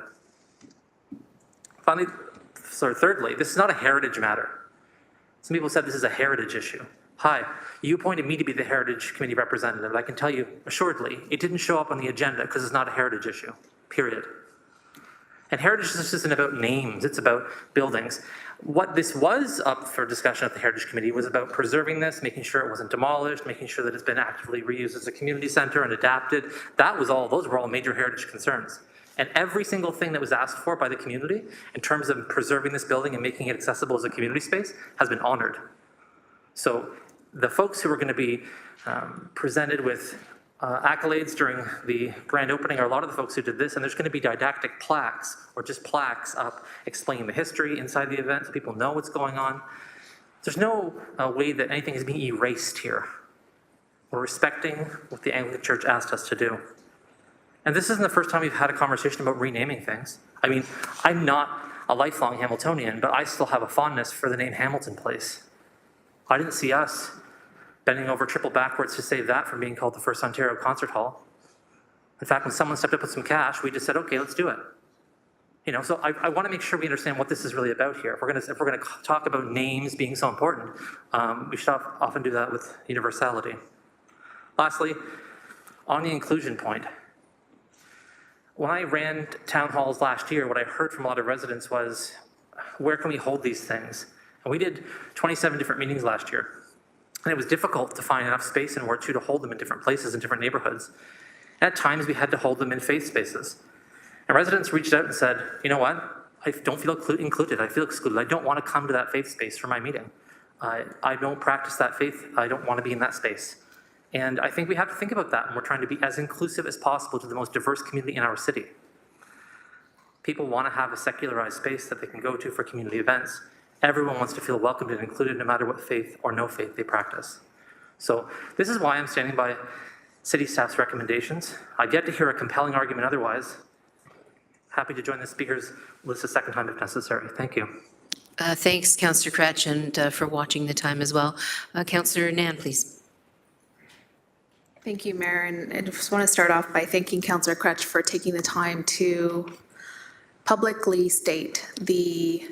Thirdly, this is not a heritage matter. Some people said this is a heritage issue. Hi, you appointed me to be the Heritage Committee representative. I can tell you assuredly, it didn't show up on the agenda because it's not a heritage issue, period. And heritage just isn't about names, it's about buildings. What this was up for discussion at the Heritage Committee was about preserving this, making sure it wasn't demolished, making sure that it's been actively reused as a community center and adapted. Those were all major heritage concerns. And every single thing that was asked for by the community in terms of preserving this building and making it accessible as a community space has been honored. So the folks who are going to be presented with accolades during the grand opening are a lot of the folks who did this, and there's going to be didactic plaques or just plaques up explaining the history inside the event so people know what's going on. There's no way that anything is being erased here. We're respecting what the Anglican Church asked us to do. And this isn't the first time we've had a conversation about renaming things. I mean, I'm not a lifelong Hamiltonian, but I still have a fondness for the name Hamilton Place. I didn't see us bending over triple backwards to save that from being called the First Ontario Concert Hall. In fact, when someone stepped up with some cash, we just said, okay, let's do it. You know, so I want to make sure we understand what this is really about here. If we're going to talk about names being so important, we should often do that with universality. Lastly, on the inclusion point, when I ran town halls last year, what I heard from a lot of residents was, where can we hold these things? And we did 27 different meetings last year. And it was difficult to find enough space in Ward 2 to hold them in different places in different neighborhoods. And at times we had to hold them in faith spaces. And residents reached out and said, you know what? I don't feel included, I feel excluded. I don't want to come to that faith space for my meeting. I don't practice that faith, I don't want to be in that space. And I think we have to think about that when we're trying to be as inclusive as possible to the most diverse community in our city. People want to have a secularized space that they can go to for community events. Everyone wants to feel welcomed and included no matter what faith or no faith they practice. So this is why I'm standing by city staff's recommendations. I've yet to hear a compelling argument otherwise. Happy to join the speakers list a second time if necessary. Thank you. Thanks, Councillor Kretsch, and for watching the time as well. Councillor Nan, please. Thank you, Mayor, and I just want to start off by thanking Councillor Kretsch for taking the time to publicly state the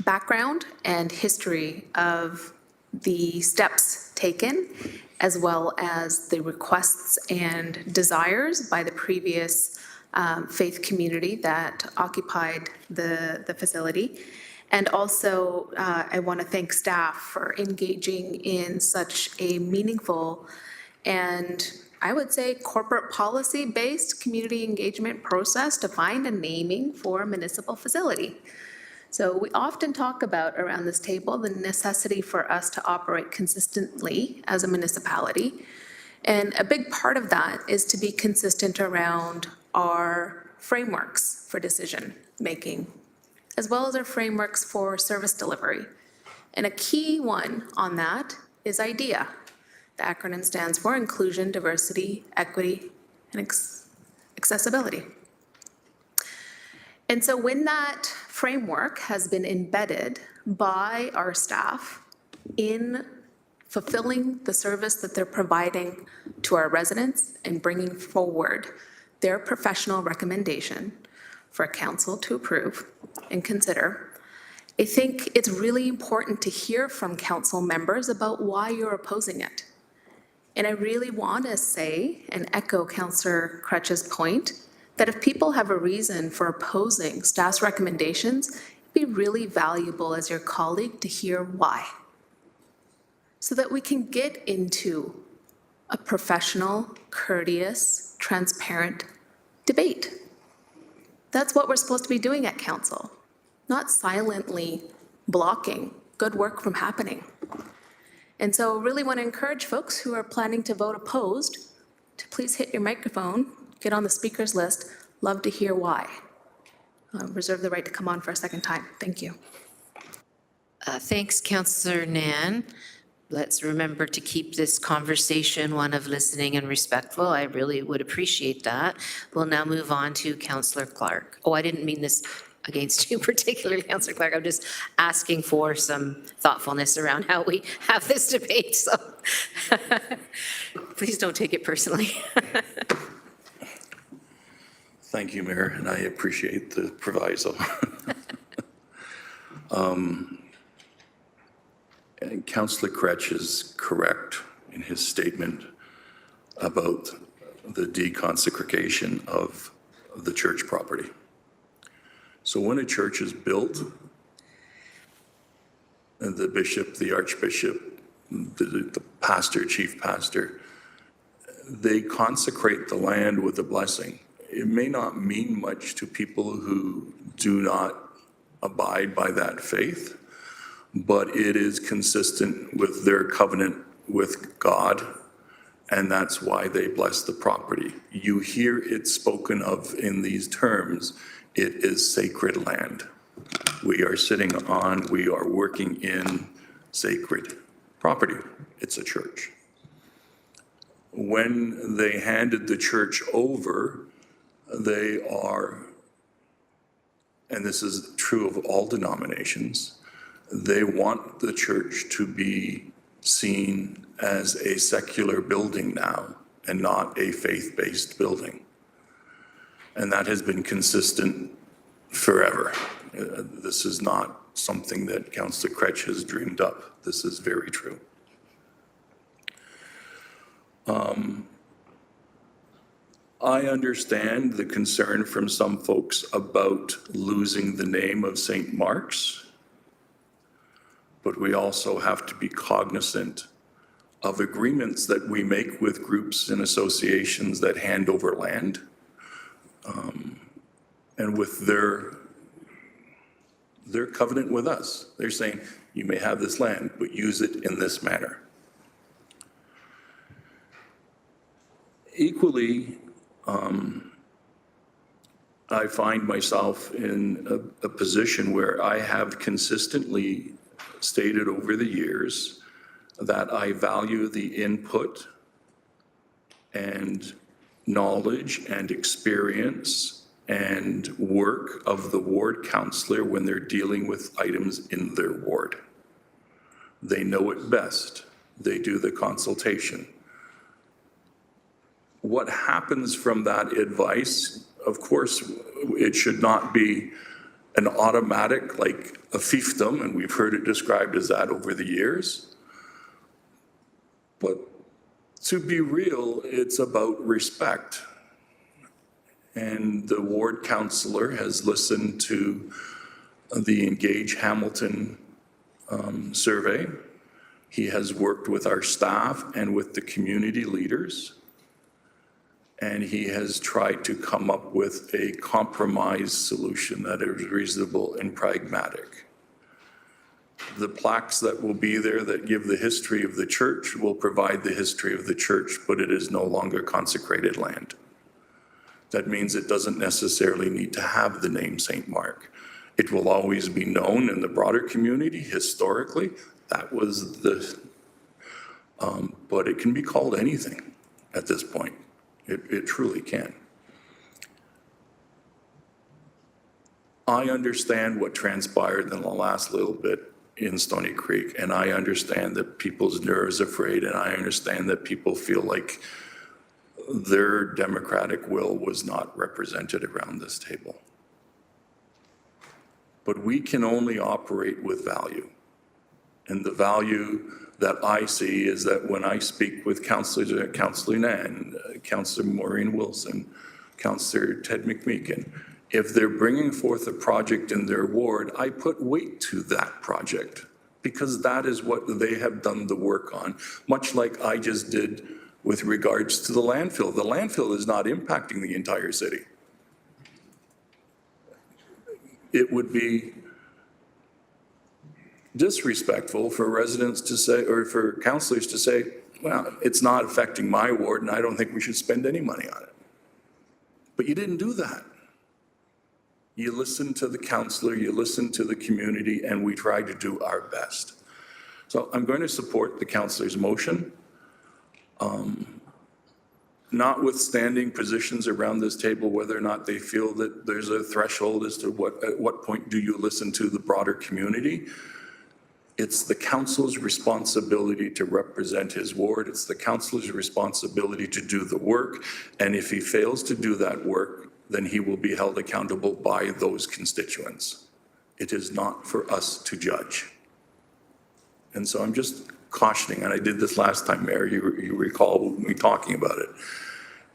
background and history of the steps taken, as well as the requests and desires by the previous faith community that occupied the facility. And also, I want to thank staff for engaging in such a meaningful and I would say corporate policy-based community engagement process to find a naming for a municipal facility. So we often talk about around this table the necessity for us to operate consistently as a municipality. And a big part of that is to be consistent around our frameworks for decision making, as well as our frameworks for service delivery. And a key one on that is IDEA. The acronym stands for Inclusion, Diversity, Equity, and Accessibility. And so when that framework has been embedded by our staff in fulfilling the service that they're providing to our residents and bringing forward their professional recommendation for council to approve, and consider, I think it's really important to hear from council members about why you're opposing it. And I really want to say and echo Councillor Crutch's point that if people have a reason for opposing staff's recommendations, it'd be really valuable as your colleague to hear why, so that we can get into a professional, courteous, transparent debate. That's what we're supposed to be doing at council, not silently blocking good work from happening. And so really want to encourage folks who are planning to vote opposed to please hit your microphone, get on the speakers list. Love to hear why. Reserve the right to come on for a second time. Thank you. Thanks, Councillor Nan. Let's remember to keep this conversation one of listening and respectful. I really would appreciate that. We'll now move on to Councillor Clark. Oh, I didn't mean this against you particularly, Councillor Clark. I'm just asking for some thoughtfulness around how we have this debate, so please don't take it personally. Thank you, Mayor, and I appreciate the proviso. And Councillor Crutch is correct in his statement about the deconsecration of the church property. So when a church is built, the bishop, the archbishop, the pastor, chief pastor, they consecrate the land with a blessing. It may not mean much to people who do not abide by that faith, but it is consistent with their covenant with God, and that's why they bless the property. You hear it spoken of in these terms. It is sacred land. We are sitting on, we are working in sacred property. It's a church. When they handed the church over, they are, and this is true of all denominations, they want the church to be seen as a secular building now and not a faith-based building. And that has been consistent forever. This is not something that Councillor Crutch has dreamed up. This is very true. I understand the concern from some folks about losing the name of St. Mark's, but we also have to be cognizant of agreements that we make with groups and associations that hand over land, and with their covenant with us. They're saying, you may have this land, but use it in this manner. Equally, I find myself in a position where I have consistently stated over the years that I value the input and knowledge and experience and work of the ward councillor when they're dealing with items in their ward. They know it best. They do the consultation. What happens from that advice, of course, it should not be an automatic, like a fiefdom, and we've heard it described as that over the years. But to be real, it's about respect. And the ward councillor has listened to the Engage Hamilton survey. He has worked with our staff and with the community leaders. And he has tried to come up with a compromise solution that is reasonable and pragmatic. The plaques that will be there that give the history of the church will provide the history of the church, but it is no longer consecrated land. That means it doesn't necessarily need to have the name St. Mark. It will always be known in the broader community historically. That was the, but it can be called anything at this point. It truly can. I understand what transpired in the last little bit in Stoney Creek, and I understand that people's nerves are frayed, and I understand that people feel like their democratic will was not represented around this table. but we can only operate with value. And the value that I see is that when I speak with councillors, Councillor Nan, Councillor Maureen Wilson, Councillor Ted McMeekin, if they're bringing forth a project in their ward, I put weight to that project because that is what they have done the work on, much like I just did with regards to the landfill. The landfill is not impacting the entire city. It would be disrespectful for residents to say, or for councillors to say, well, it's not affecting my ward and I don't think we should spend any money on it. But you didn't do that. You listened to the councillor, you listened to the community, and we tried to do our best. So I'm going to support the councillor's motion. Notwithstanding positions around this table, whether or not they feel that there's a threshold as to at what point do you listen to the broader community, it's the council's responsibility to represent his ward. It's the council's responsibility to do the work. And if he fails to do that work, then he will be held accountable by those constituents. It is not for us to judge. And so I'm just cautioning, and I did this last time, Mayor, you recall me talking about it.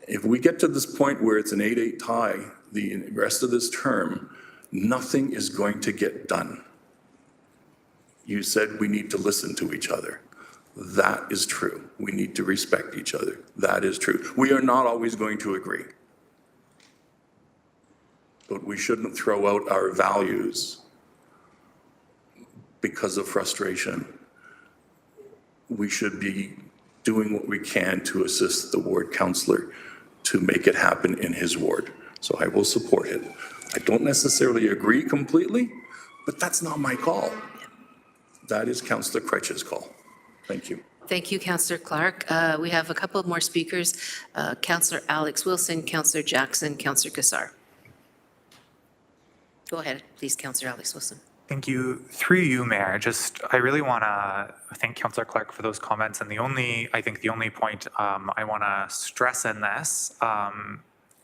If we get to this point where it's an 8-8 tie, the rest of this term, nothing is going to get done. You said we need to listen to each other. That is true. We need to respect each other. That is true. We are not always going to agree. But we shouldn't throw out our values because of frustration. We should be doing what we can to assist the ward councillor to make it happen in his ward. So I will support it. I don't necessarily agree completely, but that's not my call. That is Councillor Cretch's call. Thank you. Thank you, Councillor Clark. We have a couple of more speakers. Councillor Alex Wilson, Councillor Jackson, Councillor Kassar. Go ahead, please, Councillor Alex Wilson. Thank you. Through you, Mayor, I really want to thank Councillor Clark for those comments. And I think the only point I want to stress in this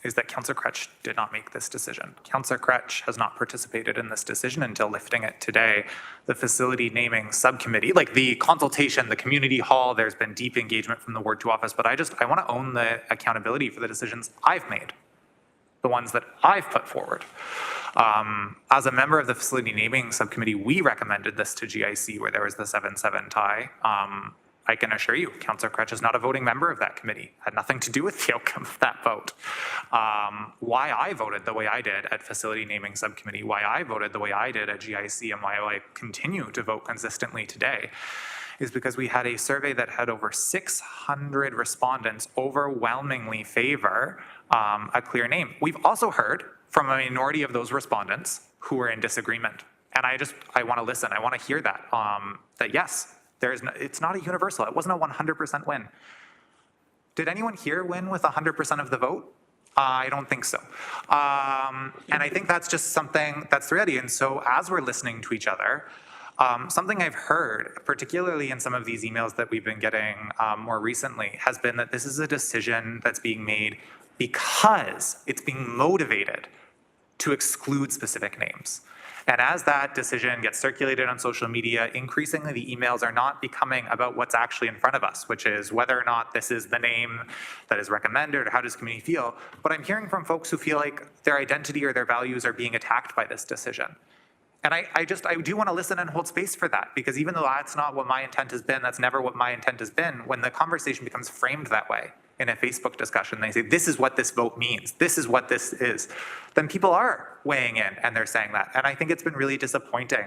is that Councillor Cretch did not make this decision. Councillor Cretch has not participated in this decision until lifting it today. The facility naming subcommittee, like the consultation, the community hall, there's been deep engagement from the Ward 2 office, but I want to own the accountability for the decisions I've made, the ones that I've put forward. As a member of the facility naming subcommittee, we recommended this to GIC where there was the 7-7 tie. I can assure you, Councillor Cretch is not a voting member of that committee. Had nothing to do with the outcome of that vote. Why I voted the way I did at facility naming subcommittee, why I voted the way I did at GIC, and why I continue to vote consistently today is because we had a survey that had over 600 respondents overwhelmingly favor a clear name. We've also heard from a minority of those respondents who are in disagreement. And I want to listen. I want to hear that, that yes, it's not a universal. It wasn't a 100% win. Did anyone here win with 100% of the vote? I don't think so. And I think that's just something that's the reality. And so as we're listening to each other, something I've heard, particularly in some of these emails that we've been getting more recently, has been that this is a decision that's being made because it's being motivated to exclude specific names. And as that decision gets circulated on social media, increasingly the emails are not becoming about what's actually in front of us, which is whether or not this is the name that is recommended or how does the community feel. But I'm hearing from folks who feel like their identity or their values are being attacked by this decision. And I do want to listen and hold space for that, because even though that's not what my intent has been, that's never what my intent has been, when the conversation becomes framed that way in a Facebook discussion, they say, this is what this vote means, this is what this is, then people are weighing in and they're saying that. And I think it's been really disappointing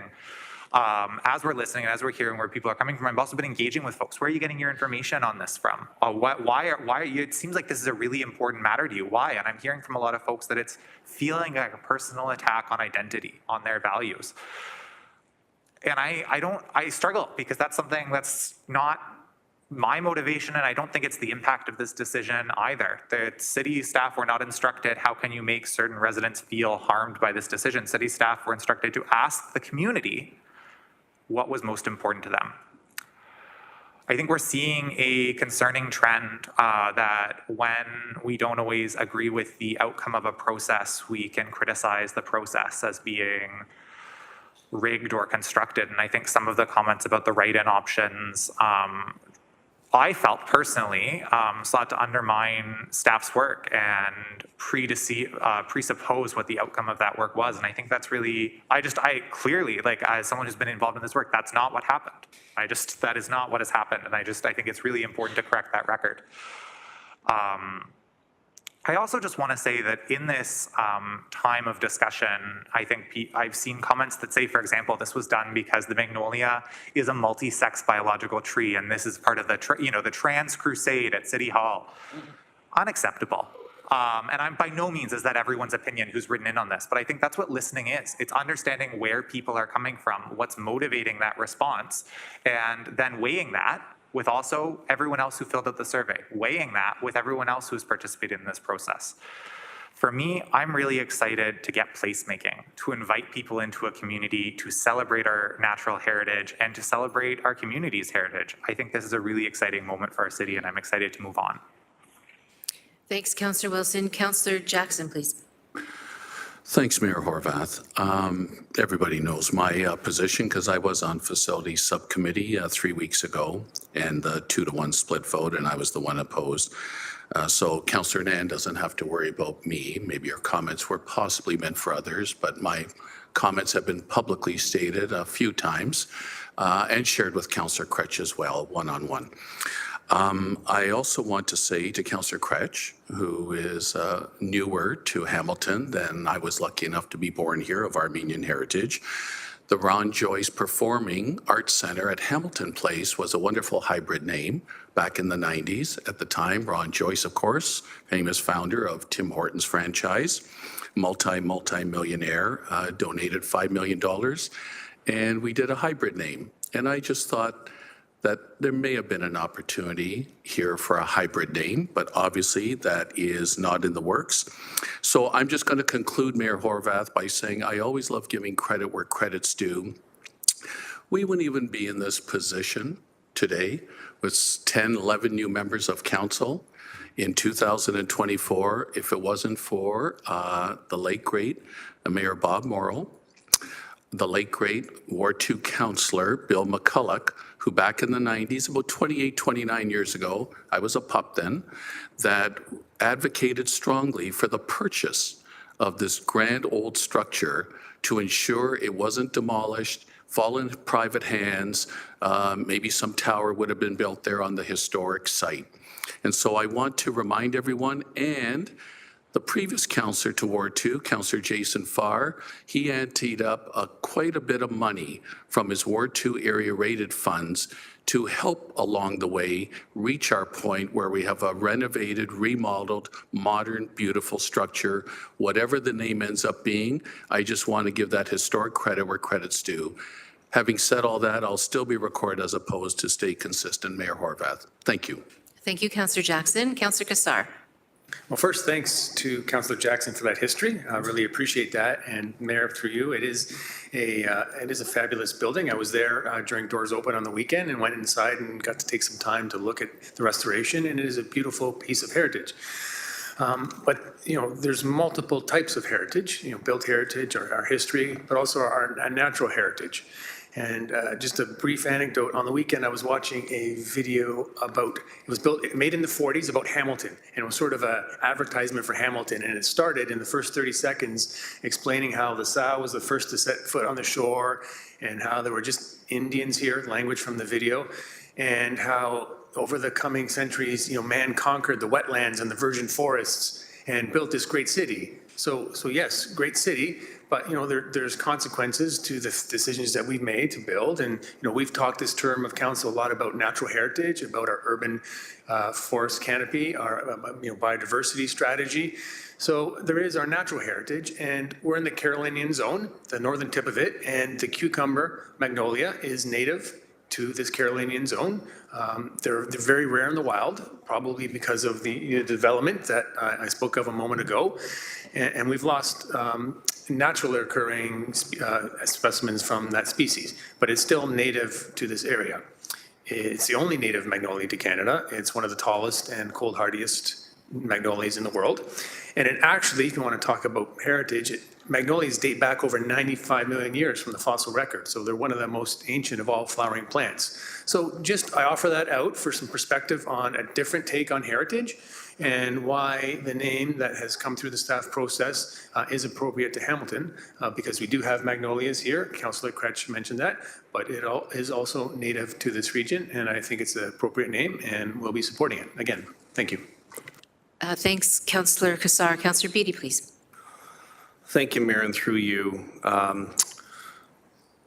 as we're listening and as we're hearing where people are coming from. I've also been engaging with folks. Where are you getting your information on this from? Why are you, it seems like this is a really important matter to you. Why? And I'm hearing from a lot of folks that it's feeling like a personal attack on identity, on their values. And I struggle, because that's something that's not my motivation, and I don't think it's the impact of this decision either. The city staff were not instructed, how can you make certain residents feel harmed by this decision? City staff were instructed to ask the community what was most important to them. I think we're seeing a concerning trend that when we don't always agree with the outcome of a process, we can criticize the process as being rigged or constructed. And I think some of the comments about the write-in options, I felt personally sought to undermine staff's work and presuppose what the outcome of that work was. And I think that's really, I clearly, like as someone who's been involved in this work, that's not what happened. That is not what has happened. And I think it's really important to correct that record. I also just want to say that in this time of discussion, I think I've seen comments that say, for example, this was done because the magnolia is a multi-sex biological tree, and this is part of the the trans crusade at City Hall. Unacceptable. And I'm by no means is that everyone's opinion who's written in on this, but I think that's what listening is. It's understanding where people are coming from, what's motivating that response, and then weighing that with also everyone else who filled out the survey, weighing that with everyone else who's participated in this process. For me, I'm really excited to get placemaking, to invite people into a community, to celebrate our natural heritage and to celebrate our community's heritage. I think this is a really exciting moment for our city, and I'm excited to move on. Thanks, Councillor Wilson. Councillor Jackson, please. Thanks, Mayor Horvath. Everybody knows my position because I was on Facilities Subcommittee 3 weeks ago, and the 2-to-1 split vote, and I was the one opposed. So Councillor Nan doesn't have to worry about me. Maybe your comments were possibly meant for others, but my comments have been publicly stated a few times and shared with Councillor Cretch as well, one-on-one. I also want to say to Councillor Cretch, who is newer to Hamilton than I was lucky enough to be born here of Armenian heritage, the Ron Joyce Performing Arts Center at Hamilton Place was a wonderful hybrid name back in the 90s. At the time, Ron Joyce, of course, famous founder of Tim Hortons franchise, multi-millionaire, donated $5 million, and we did a hybrid name. And I just thought that there may have been an opportunity here for a hybrid name, but obviously that is not in the works. So I'm just going to conclude, Mayor Horvath, by saying I always love giving credit where credit's due. We wouldn't even be in this position today with 10, 11 new members of council in 2024 if it wasn't for the late, great Mayor Bob Morrill, the late, great Ward 2 councillor Bill McCulloch, who back in the 90s, about 28, 29 years ago, I was a pup then, that advocated strongly for the purchase of this grand old structure to ensure it wasn't demolished, fall into private hands, maybe some tower would have been built there on the historic site. And so I want to remind everyone, and the previous councillor to Ward 2, Councillor Jason Farr, he anteed up quite a bit of money from his Ward 2 area rated funds to help along the way reach our point where we have a renovated, remodeled, modern, beautiful structure. Whatever the name ends up being, I just want to give that historic credit where credit's due. Having said all that, I'll still be recorded as opposed to stay consistent, Mayor Horvath. Thank you. Thank you, Councillor Jackson. Councillor Kassar. Well, first, thanks to Councillor Jackson for that history. I really appreciate that. And Mayor, through you, it is a fabulous building. I was there during Doors Open on the weekend and went inside and got to take some time to look at the restoration, and it is a beautiful piece of heritage. But, there's multiple types of heritage, built heritage, our history, but also our natural heritage. And just a brief anecdote, on the weekend I was watching a video about, made in the 40s about Hamilton, and it was sort of an advertisement for Hamilton, and it started in the first 30 seconds explaining how the Sow was the first to set foot on the shore, and how there were just Indians here, language from the video, and how over the coming centuries, man conquered the wetlands and the virgin forests and built this great city. So yes, great city, but there's consequences to the decisions that we've made to build. And we've talked this term of council a lot about natural heritage, about our urban forest canopy, our biodiversity strategy. So there is our natural heritage, and we're in the Carolinian zone, the northern tip of it, and the cucumber magnolia is native to this Carolinian zone. They're very rare in the wild, probably because of the development that I spoke of a moment ago. And we've lost naturally occurring specimens from that species, but it's still native to this area. It's the only native magnolia to Canada. It's one of the tallest and cold hardiest magnolias in the world. And it actually, if you want to talk about heritage, magnolias date back over 95 million years from the fossil record. So they're one of the most ancient of all flowering plants. So just, I offer that out for some perspective on a different take on heritage and why the name that has come through the staff process is appropriate to Hamilton, because we do have magnolias here. Councillor Kretsch mentioned that, but it is also native to this region, and I think it's the appropriate name, and we'll be supporting it. Again, thank you. Thanks, Councillor Kassar. Councillor Beatty, please. Thank you, Mayor, and through you. I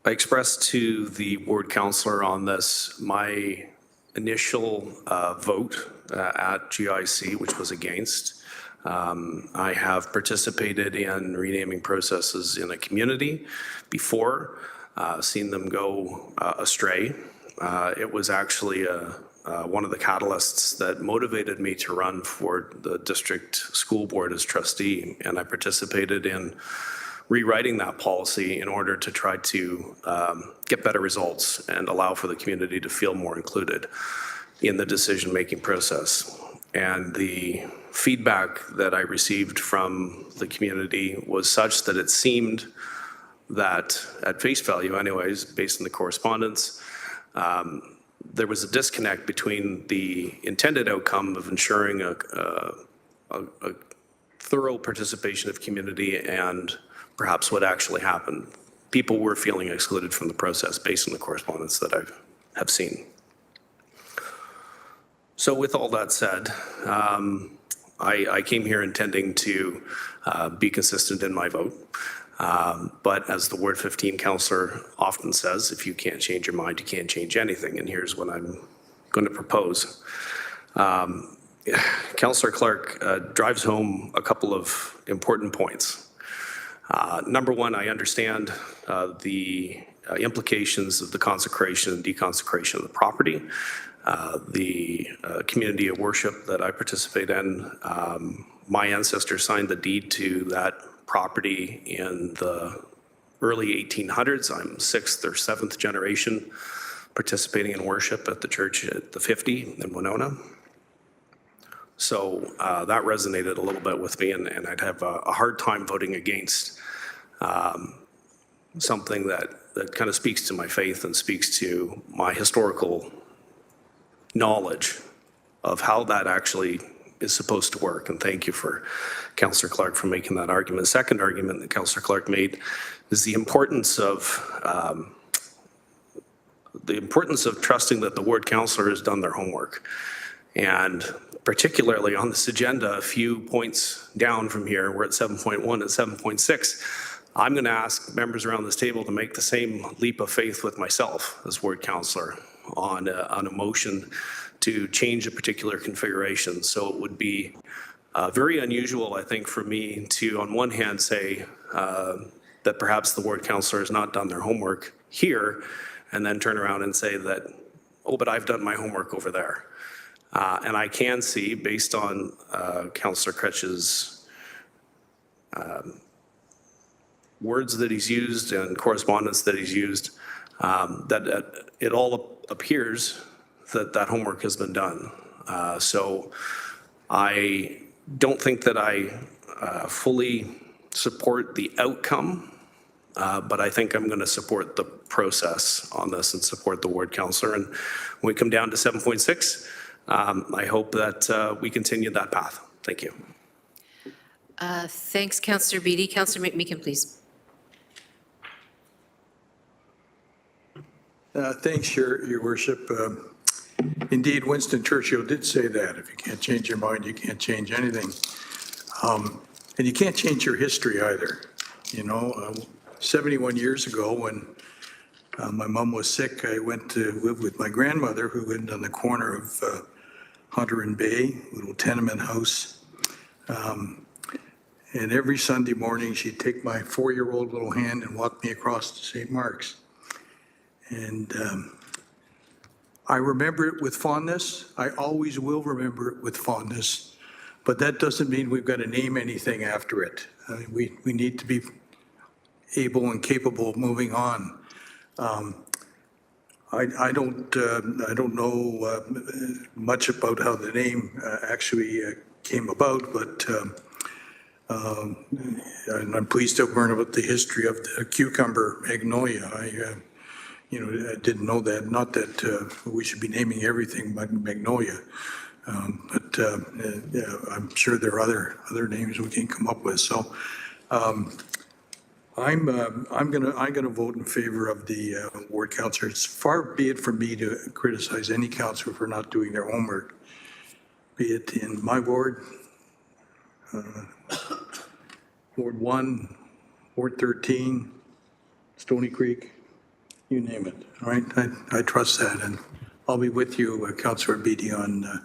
expressed to the ward councillor on this my initial vote at GIC, which was against. I have participated in renaming processes in a community before, seen them go astray. It was actually one of the catalysts that motivated me to run for the district school board as trustee, and I participated in rewriting that policy in order to try to get better results and allow for the community to feel more included in the decision-making process. And the feedback that I received from the community was such that it seemed that, at face value anyways, based on the correspondence, there was a disconnect between the intended outcome of ensuring a thorough participation of community and perhaps what actually happened. People were feeling excluded from the process based on the correspondence that I have seen. So with all that said, I came here intending to be consistent in my vote. But as the Ward 15 councillor often says, if you can't change your mind, you can't change anything. And here's what I'm going to propose. Councillor Clark drives home a couple of important points. Number one, I understand the implications of the consecration and deconsecration of the property. The community of worship that I participate in, my ancestors signed the deed to that property in the early 1800s. I'm 6th or 7th generation participating in worship at the church at the 50 in Winona. So that resonated a little bit with me, and I'd have a hard time voting against something that kind of speaks to my faith and speaks to my historical knowledge of how that actually is supposed to work. And thank you for Councillor Clark for making that argument. The second argument that Councillor Clark made is the importance of trusting that the ward councillor has done their homework. And particularly on this agenda, a few points down from here, we're at 7.1 and 7.6. I'm going to ask members around this table to make the same leap of faith with myself as ward councillor on a motion to change a particular configuration. So it would be very unusual, I think, for me to, on one hand, say that perhaps the ward councillor has not done their homework here, and then turn around and say that, oh, but I've done my homework over there. And I can see, based on Councillor Kretsch's words that he's used and correspondence that he's used, that it all appears that that homework has been done. So I don't think that I fully support the outcome, but I think I'm going to support the process on this and support the ward councillor. And when we come down to 7.6, I hope that we continue that path. Thank you. Thanks, Councillor Beatty. Councillor McMeekin, please. Thanks, Your Worship. Indeed, Winston Churchill did say that. If you can't change your mind, you can't change anything. And you can't change your history either. You know, 71 years ago when my mom was sick, I went to live with my grandmother who lived on the corner of Hunter and Bay, little tenement house. And every Sunday morning, she'd take my 4-year-old little hand and walk me across to St. Mark's. And I remember it with fondness. I always will remember it with fondness. But that doesn't mean we've got to name anything after it. We need to be able and capable of moving on. I don't know much about how the name actually came about, but and I'm pleased to learn about the history of the cucumber magnolia. I didn't know that. Not that we should be naming everything magnolia, but I'm sure there are other names we can come up with. So I'm gonna vote in favor of the ward councillors. Far be it from me to criticize any councillor for not doing their homework, be it in my ward, Ward 1, Ward 13, Stony Creek, you name it, all right? I trust that, and I'll be with you, Councillor Beatty, on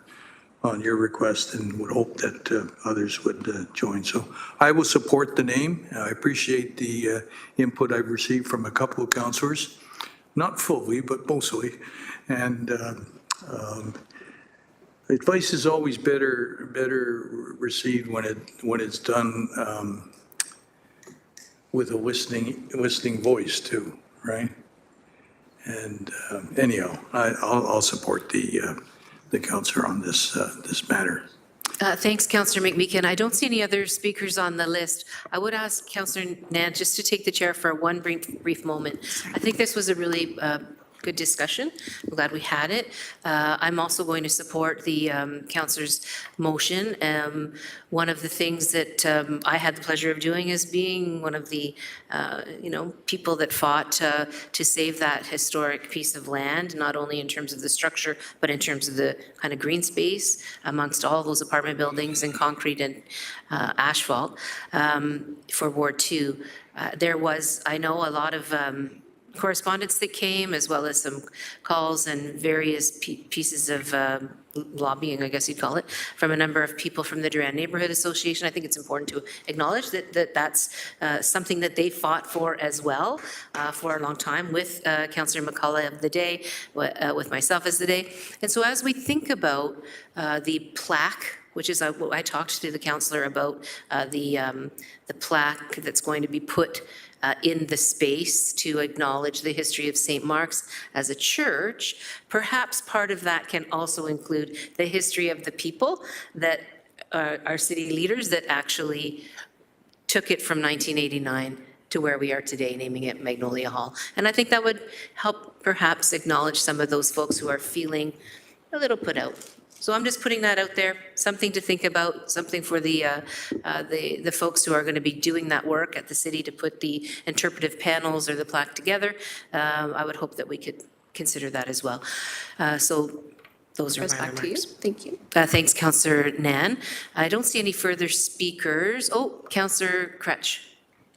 your request, and would hope that others would join. So I will support the name. I appreciate the input I've received from a couple of councillors, not fully, but mostly, and advice is always better received when it's done with a listening voice too, right? And anyhow, I'll support the councillor on this matter. Thanks, Councillor McMeekin. I don't see any other speakers on the list. I would ask Councillor Nan just to take the chair for one brief moment. I think this was a really good discussion. I'm glad we had it. I'm also going to support the councillor's motion. One of the things that I had the pleasure of doing is being one of the, people that fought to save that historic piece of land, not only in terms of the structure, but in terms of the kind of green space amongst all those apartment buildings and concrete and asphalt for Ward 2. There was, I know, a lot of correspondence that came, as well as some calls and various pieces of lobbying, I guess you'd call it, from a number of people from the Durand Neighborhood Association. I think it's important to acknowledge that's something that they fought for as well for a long time with Councillor McCullough of the day, with myself as the day. And so as we think about the plaque, which is what I talked to the councillor about, the plaque that's going to be put in the space to acknowledge the history of St. Mark's as a church. Perhaps part of that can also include the history of the people that are city leaders that actually took it from 1989 to where we are today, naming it Magnolia Hall. And I think that would help perhaps acknowledge some of those folks who are feeling a little put out. So I'm just putting that out there, something to think about, something for the folks who are going to be doing that work at the city to put the interpretive panels or the plaque together. I would hope that we could consider that as well. So those are my Back to you. remarks. Thank you. Thanks, Councillor Nan. I don't see any further speakers. Oh, Councillor Crutch.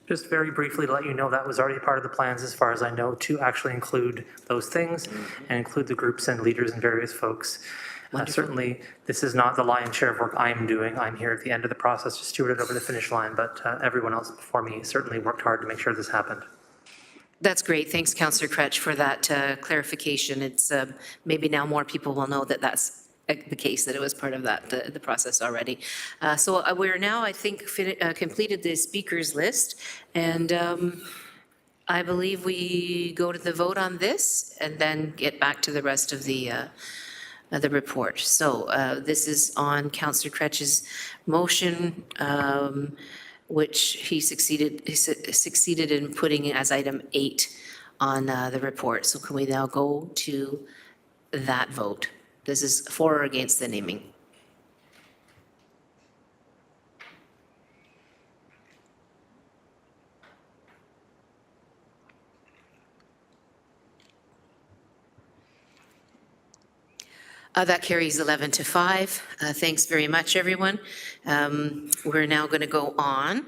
Just very briefly to let you know, that was already part of the plans, as far as I know, to actually include those things and include the groups and leaders and various folks. Certainly, this is not the lion's share of work I'm doing. I'm here at the end of the process to steward it over the finish line, but everyone else before me certainly worked hard to make sure this happened. That's great. Thanks, Councillor Crutch, for that clarification. It's maybe now more people will know that that's the case, that it was part of that, the process already. So we're now, I think, completed the speakers list, and I believe we go to the vote on this and then get back to the rest of the report. So this is on Councillor Crutch's motion, which he succeeded in putting as item 8 on the report. So can we now go to that vote? This is for or against the naming. That carries 11 to 5. Thanks very much, everyone. We're now going to go on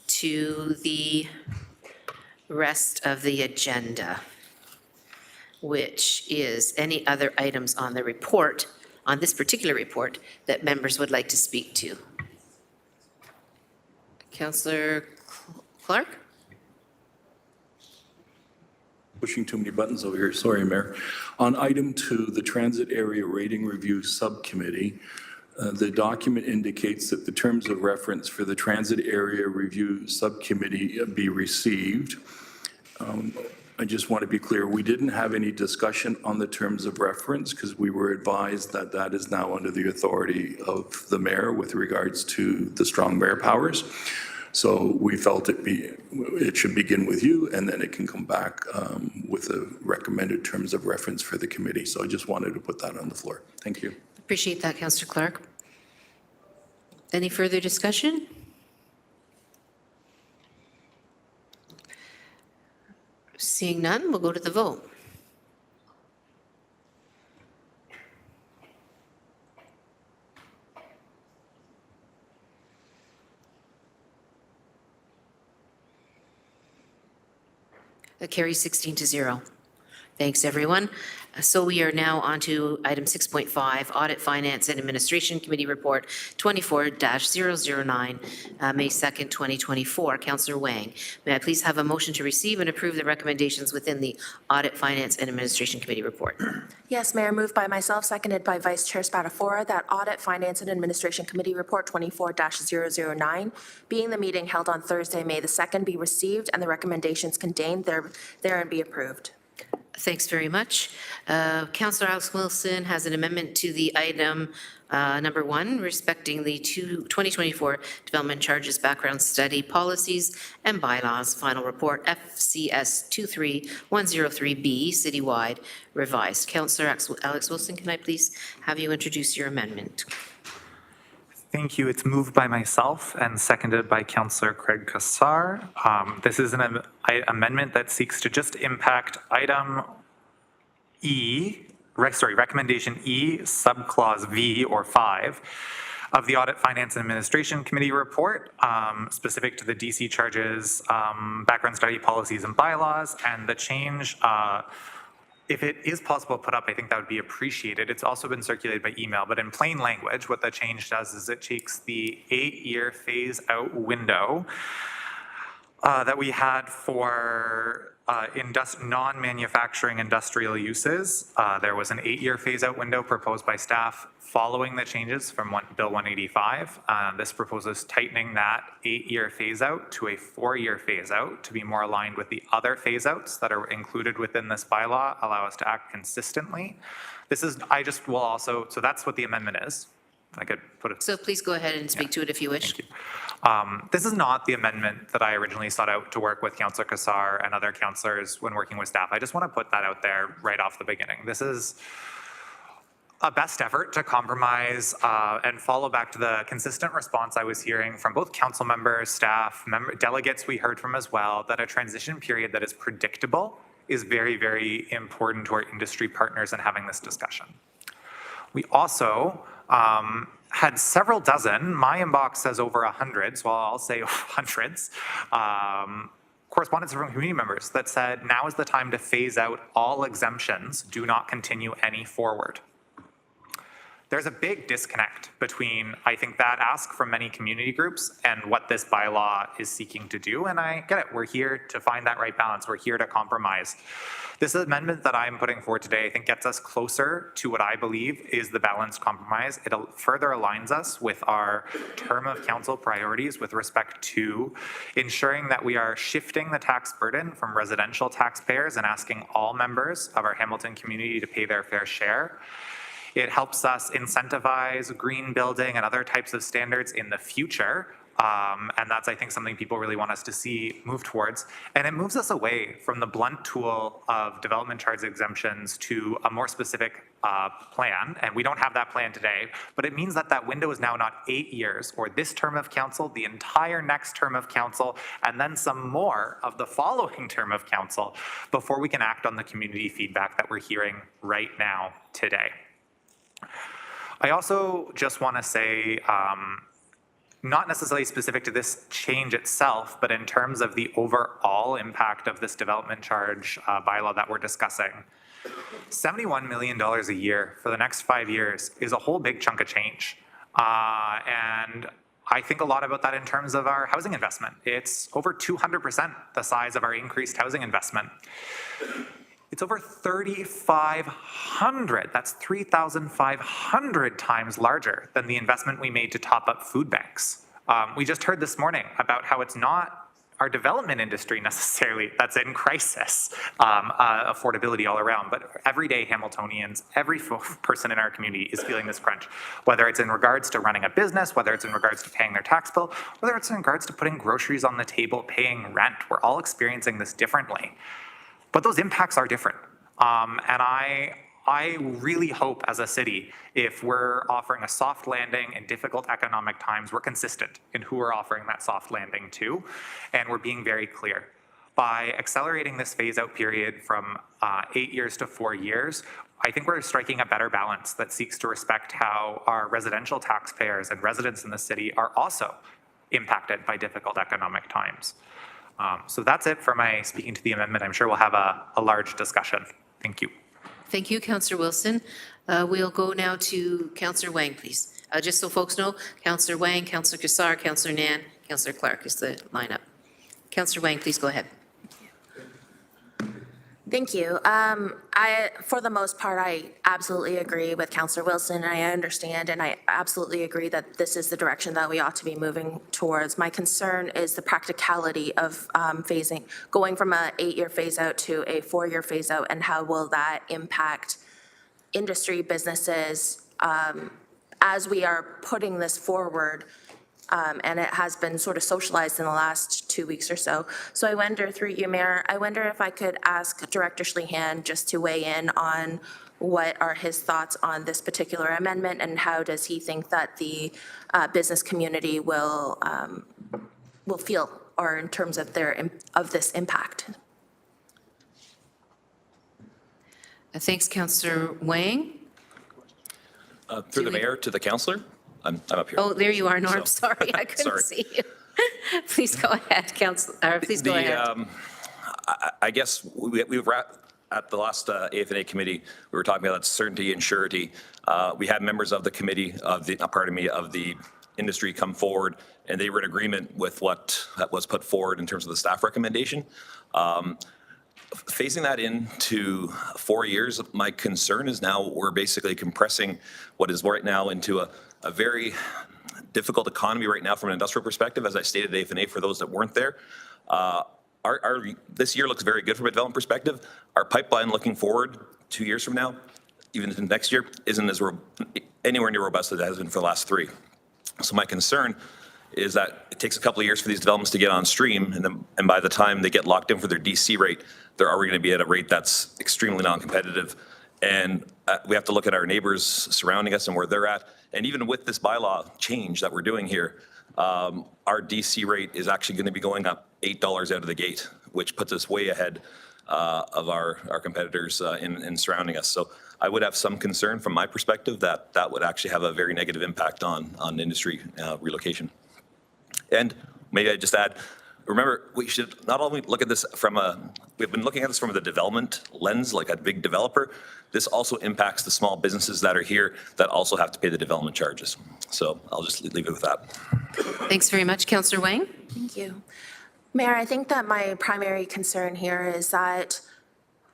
to the rest of the agenda, which is any other items on the report, on this particular report, that members would like to speak to. Councillor Clark? Pushing too many buttons over here, sorry, Mayor. On item 2, the Transit Area Rating Review Subcommittee, the document indicates that the terms of reference for the Transit Area Review Subcommittee be received. I just want to be clear, we didn't have any discussion on the terms of reference because we were advised that that is now under the authority of the mayor with regards to the strong mayor powers. So we felt it should begin with you, and then it can come back with the recommended terms of reference for the committee. So I just wanted to put that on the floor. Thank you. Appreciate that, Councillor Clark. Any further discussion? Seeing none, we'll go to the vote. That carries 16-0. Thanks, everyone. So we are now on to item 6.5, Audit, Finance, and Administration Committee Report 24-009, May 2nd, 2024. Councillor Wang, may I please have a motion to receive and approve the recommendations within the Audit, Finance, and Administration Committee Report? Yes, Mayor, moved by myself, seconded by Vice Chair Spatafora, that Audit, Finance, and Administration Committee Report 24-009, being the meeting held on Thursday, May the 2nd, be received and the recommendations contained therein be approved. Thanks very much. Councillor Alex Wilson has an amendment to the item number 1 respecting the 2024 Development Charges Background Study Policies and Bylaws Final Report FCS 23103B Citywide Revised. Councillor Alex Wilson, can I please have you introduce your amendment? Thank you. It's moved by myself and seconded by Councillor Craig Cassar. This is an amendment that seeks to just impact item recommendation E, subclause V or 5 of the Audit, Finance, and Administration Committee report, specific to the DC charges, background study policies and bylaws, and the change. If it is possible to put up, I think that would be appreciated. It's also been circulated by email, but in plain language, what the change does is it takes the 8-year phase-out window that we had for non-manufacturing industrial uses. There was an 8-year phase-out window proposed by staff following the changes from Bill 185. This proposes tightening that 8-year phase-out to a 4-year phase-out to be more aligned with the other phase-outs that are included within this bylaw, allow us to act consistently. This is, so that's what the amendment is. I could put it. So please go ahead and speak to it if you wish. Thank you. This is not the amendment that I originally sought out to work with Councillor Cassar and other councillors when working with staff. I just want to put that out there right off the beginning. This is a best effort to compromise and follow back to the consistent response I was hearing from both council members, staff, delegates we heard from as well, that a transition period that is predictable is very, very important to our industry partners in having this discussion. We also had several dozen, my inbox says over 100, so I'll say hundreds, correspondence from community members that said, now is the time to phase out all exemptions, do not continue any forward. There's a big disconnect between, I think, that ask from many community groups and what this bylaw is seeking to do, and I get it. We're here to find that right balance. We're here to compromise. This amendment that I'm putting forward today, I think, gets us closer to what I believe is the balanced compromise. It further aligns us with our term of council priorities with respect to ensuring that we are shifting the tax burden from residential taxpayers and asking all members of our Hamilton community to pay their fair share. It helps us incentivize green building and other types of standards in the future. And that's, I think, something people really want us to see move towards. And it moves us away from the blunt tool of development charge exemptions to a more specific plan. And we don't have that plan today, but it means that that window is now not 8 years or this term of council, the entire next term of council, and then some more of the following term of council before we can act on the community feedback that we're hearing right now today. I also just want to say, not necessarily specific to this change itself, but in terms of the overall impact of this development charge bylaw that we're discussing, $71 million a year for the next 5 years is a whole big chunk of change. And I think a lot about that in terms of our housing investment. It's over 200% the size of our increased housing investment. It's over 3,500, that's 3,500 times larger than the investment we made to top up food banks. We just heard this morning about how it's not our development industry necessarily that's in crisis, affordability all around, but everyday Hamiltonians, every person in our community is feeling this crunch, whether it's in regards to running a business, whether it's in regards to paying their tax bill, whether it's in regards to putting groceries on the table, paying rent. We're all experiencing this differently, but those impacts are different. And I really hope as a city, if we're offering a soft landing in difficult economic times, we're consistent in who we're offering that soft landing to, and we're being very clear. By accelerating this phase-out period from 8 years to 4 years, I think we're striking a better balance that seeks to respect how our residential taxpayers and residents in the city are also impacted by difficult economic times. So that's it for my speaking to the amendment. I'm sure we'll have a large discussion. Thank you. Thank you, Councillor Wilson. We'll go now to Councillor Wang, please. Just so folks know, Councillor Wang, Councillor Cassar, Councillor Nan, Councillor Clark is the lineup. Councillor Wang, please go ahead. Thank you. For the most part, I absolutely agree with Councillor Wilson. I understand, and I absolutely agree that this is the direction that we ought to be moving towards. My concern is the practicality of going from an 8-year phase out to a 4-year phase out, and how will that impact industry, businesses, as we are putting this forward. And it has been sort of socialized in the last 2 weeks or so. So I wonder, through you, Mayor, I wonder if I could ask Director Schlehan just to weigh in on what are his thoughts on this particular amendment, and how does he think that the business community will feel, or in terms of this impact. Thanks, Councillor Wang. Through the mayor to the councillor. I'm up here. Oh, there you are, Norm. So- Sorry, I couldn't Sorry. see you. Please go ahead, Councillor. Please go ahead. I guess we've wrapped at the last AFNA committee, we were talking about certainty and surety. We had members of the committee of the industry come forward, and they were in agreement with what was put forward in terms of the staff recommendation. Phasing that into 4 years, my concern is now we're basically compressing what is right now into a very difficult economy right now from an industrial perspective. As I stated at AFNA, for those that weren't there, this year looks very good from a development perspective. Our pipeline looking forward 2 years from now, even into next year, isn't anywhere near robust as it has been for the last 3. So my concern is that it takes a couple of years for these developments to get on stream, and by the time they get locked in for their DC rate, they're already going to be at a rate that's extremely non-competitive. And we have to look at our neighbors surrounding us and where they're at. And even with this bylaw change that we're doing here, our DC rate is actually going to be going up $8 out of the gate, which puts us way ahead of our competitors in surrounding us. So I would have some concern from my perspective that that would actually have a very negative impact on industry relocation. And maybe I just add, remember, we should not only look at this we've been looking at this from the development lens, like a big developer. This also impacts the small businesses that are here that also have to pay the development charges. So I'll just leave it with that. Thanks very much, Councillor Wang. Thank you. Mayor, I think that my primary concern here is that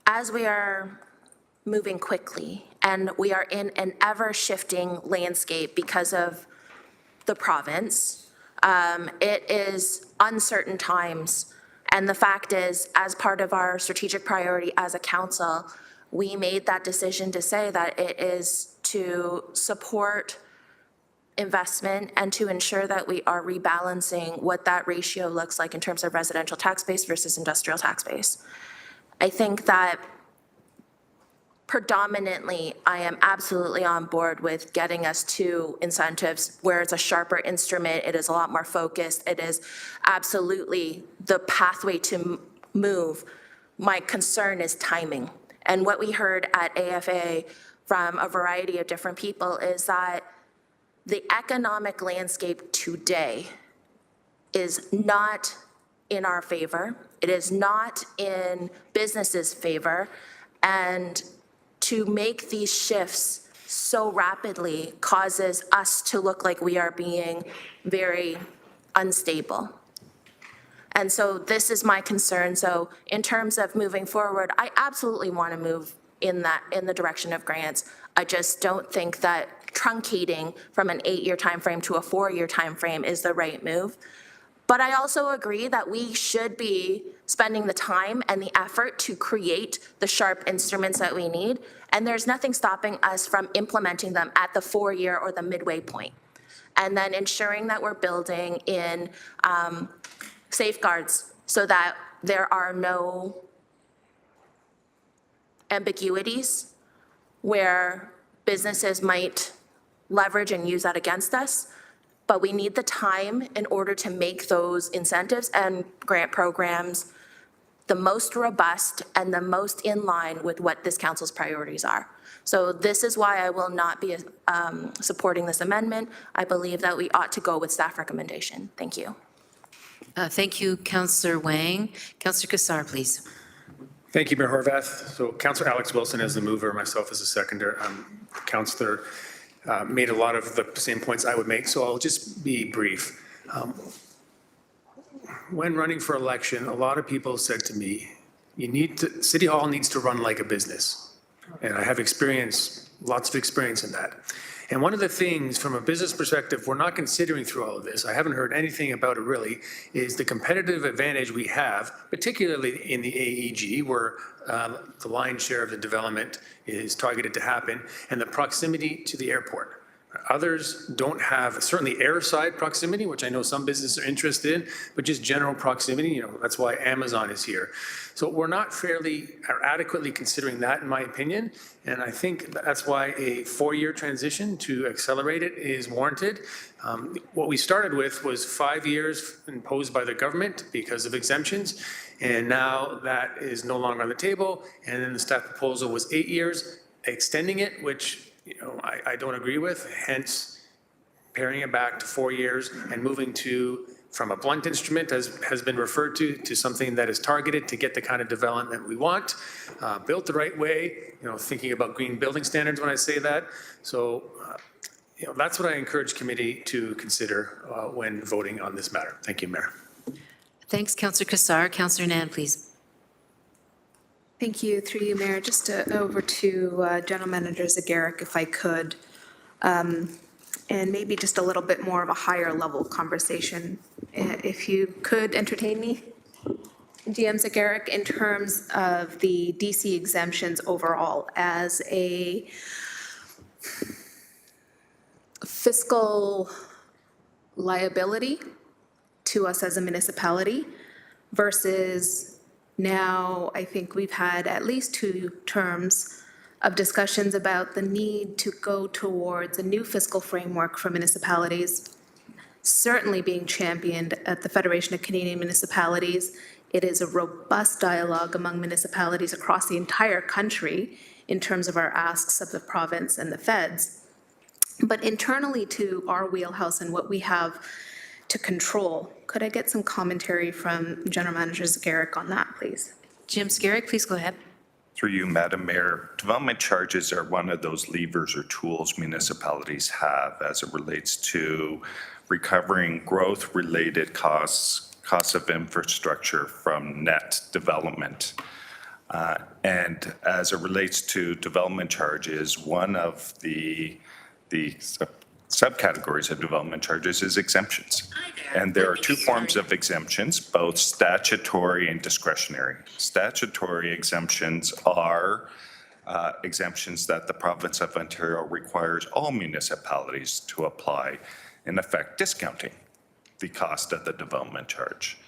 as we are moving quickly and we are in an ever-shifting landscape because of the province, it is uncertain times. And the fact is, as part of our strategic priority as a council, we made that decision to say that it is to support investment and to ensure that we are rebalancing what that ratio looks like in terms of residential tax base versus industrial tax base. I think that predominantly, I am absolutely on board with getting us to incentives where it's a sharper instrument, it is a lot more focused, it is absolutely the pathway to move. My concern is timing. And what we heard at AFA from a variety of different people is that the economic landscape today is not in our favor. It is not in businesses' favor. And to make these shifts so rapidly causes us to look like we are being very unstable. And so this is my concern. So in terms of moving forward, I absolutely want to move in the direction of grants. I just don't think that truncating from an 8-year timeframe to a 4-year timeframe is the right move. But I also agree that we should be spending the time and the effort to create the sharp instruments that we need. And there's nothing stopping us from implementing them at the 4-year or the midway point. And then ensuring that we're building in safeguards so that there are no ambiguities where businesses might leverage and use that against us. But we need the time in order to make those incentives and grant programs the most robust and the most in line with what this council's priorities are. So this is why I will not be supporting this amendment. I believe that we ought to go with staff recommendation. Thank you. Thank you, Councillor Wang. Councillor Kassar, please. Thank you, Mayor Horvath. So Councillor Alex Wilson as the mover, myself as a seconder. Councillor made a lot of the same points I would make, so I'll just be brief. When running for election, a lot of people said to me, City Hall needs to run like a business. And I have experience, lots of experience in that. And one of the things from a business perspective we're not considering through all of this, I haven't heard anything about it really, is the competitive advantage we have, particularly in the AEG, where the lion's share of the development is targeted to happen, and the proximity to the airport. Others don't have, certainly airside proximity, which I know some businesses are interested in, but just general proximity, that's why Amazon is here. So we're not fairly or adequately considering that, in my opinion, and I think that's why a 4-year transition to accelerate it is warranted. What we started with was 5 years imposed by the government because of exemptions, and now that is no longer on the table, and then the staff proposal was 8 years, extending it, which I don't agree with, hence paring it back to 4 years and moving from a blunt instrument, as has been referred to something that is targeted to get the kind of development we want, built the right way, thinking about green building standards when I say that. So, that's what I encourage committee to consider when voting on this matter. Thank you, Mayor. Thanks, Councillor Kassar. Councillor Nan, please. Thank you. Through you, Mayor. Just over to General Manager Zagarek, if I could, and maybe just a little bit more of a higher level conversation. If you could entertain me, GM Zagarek, in terms of the DC exemptions overall as a fiscal liability to us as a municipality versus now, I think we've had at least 2 terms of discussions about the need to go towards a new fiscal framework for municipalities, certainly being championed at the Federation of Canadian Municipalities. It is a robust dialogue among municipalities across the entire country in terms of our asks of the province and the feds. But internally to our wheelhouse and what we have to control, could I get some commentary from General Manager Zagarek on that, please? Jim Zagarek, please go ahead. Through you, Madam Mayor, development charges are one of those levers or tools municipalities have as it relates to recovering growth-related costs of infrastructure from net development. And as it relates to development charges, one of the subcategories of development charges is exemptions. And there are 2 forms of exemptions, both statutory and discretionary. Statutory exemptions are exemptions that the province of Ontario requires all municipalities to apply, in effect discounting the cost of the development charge.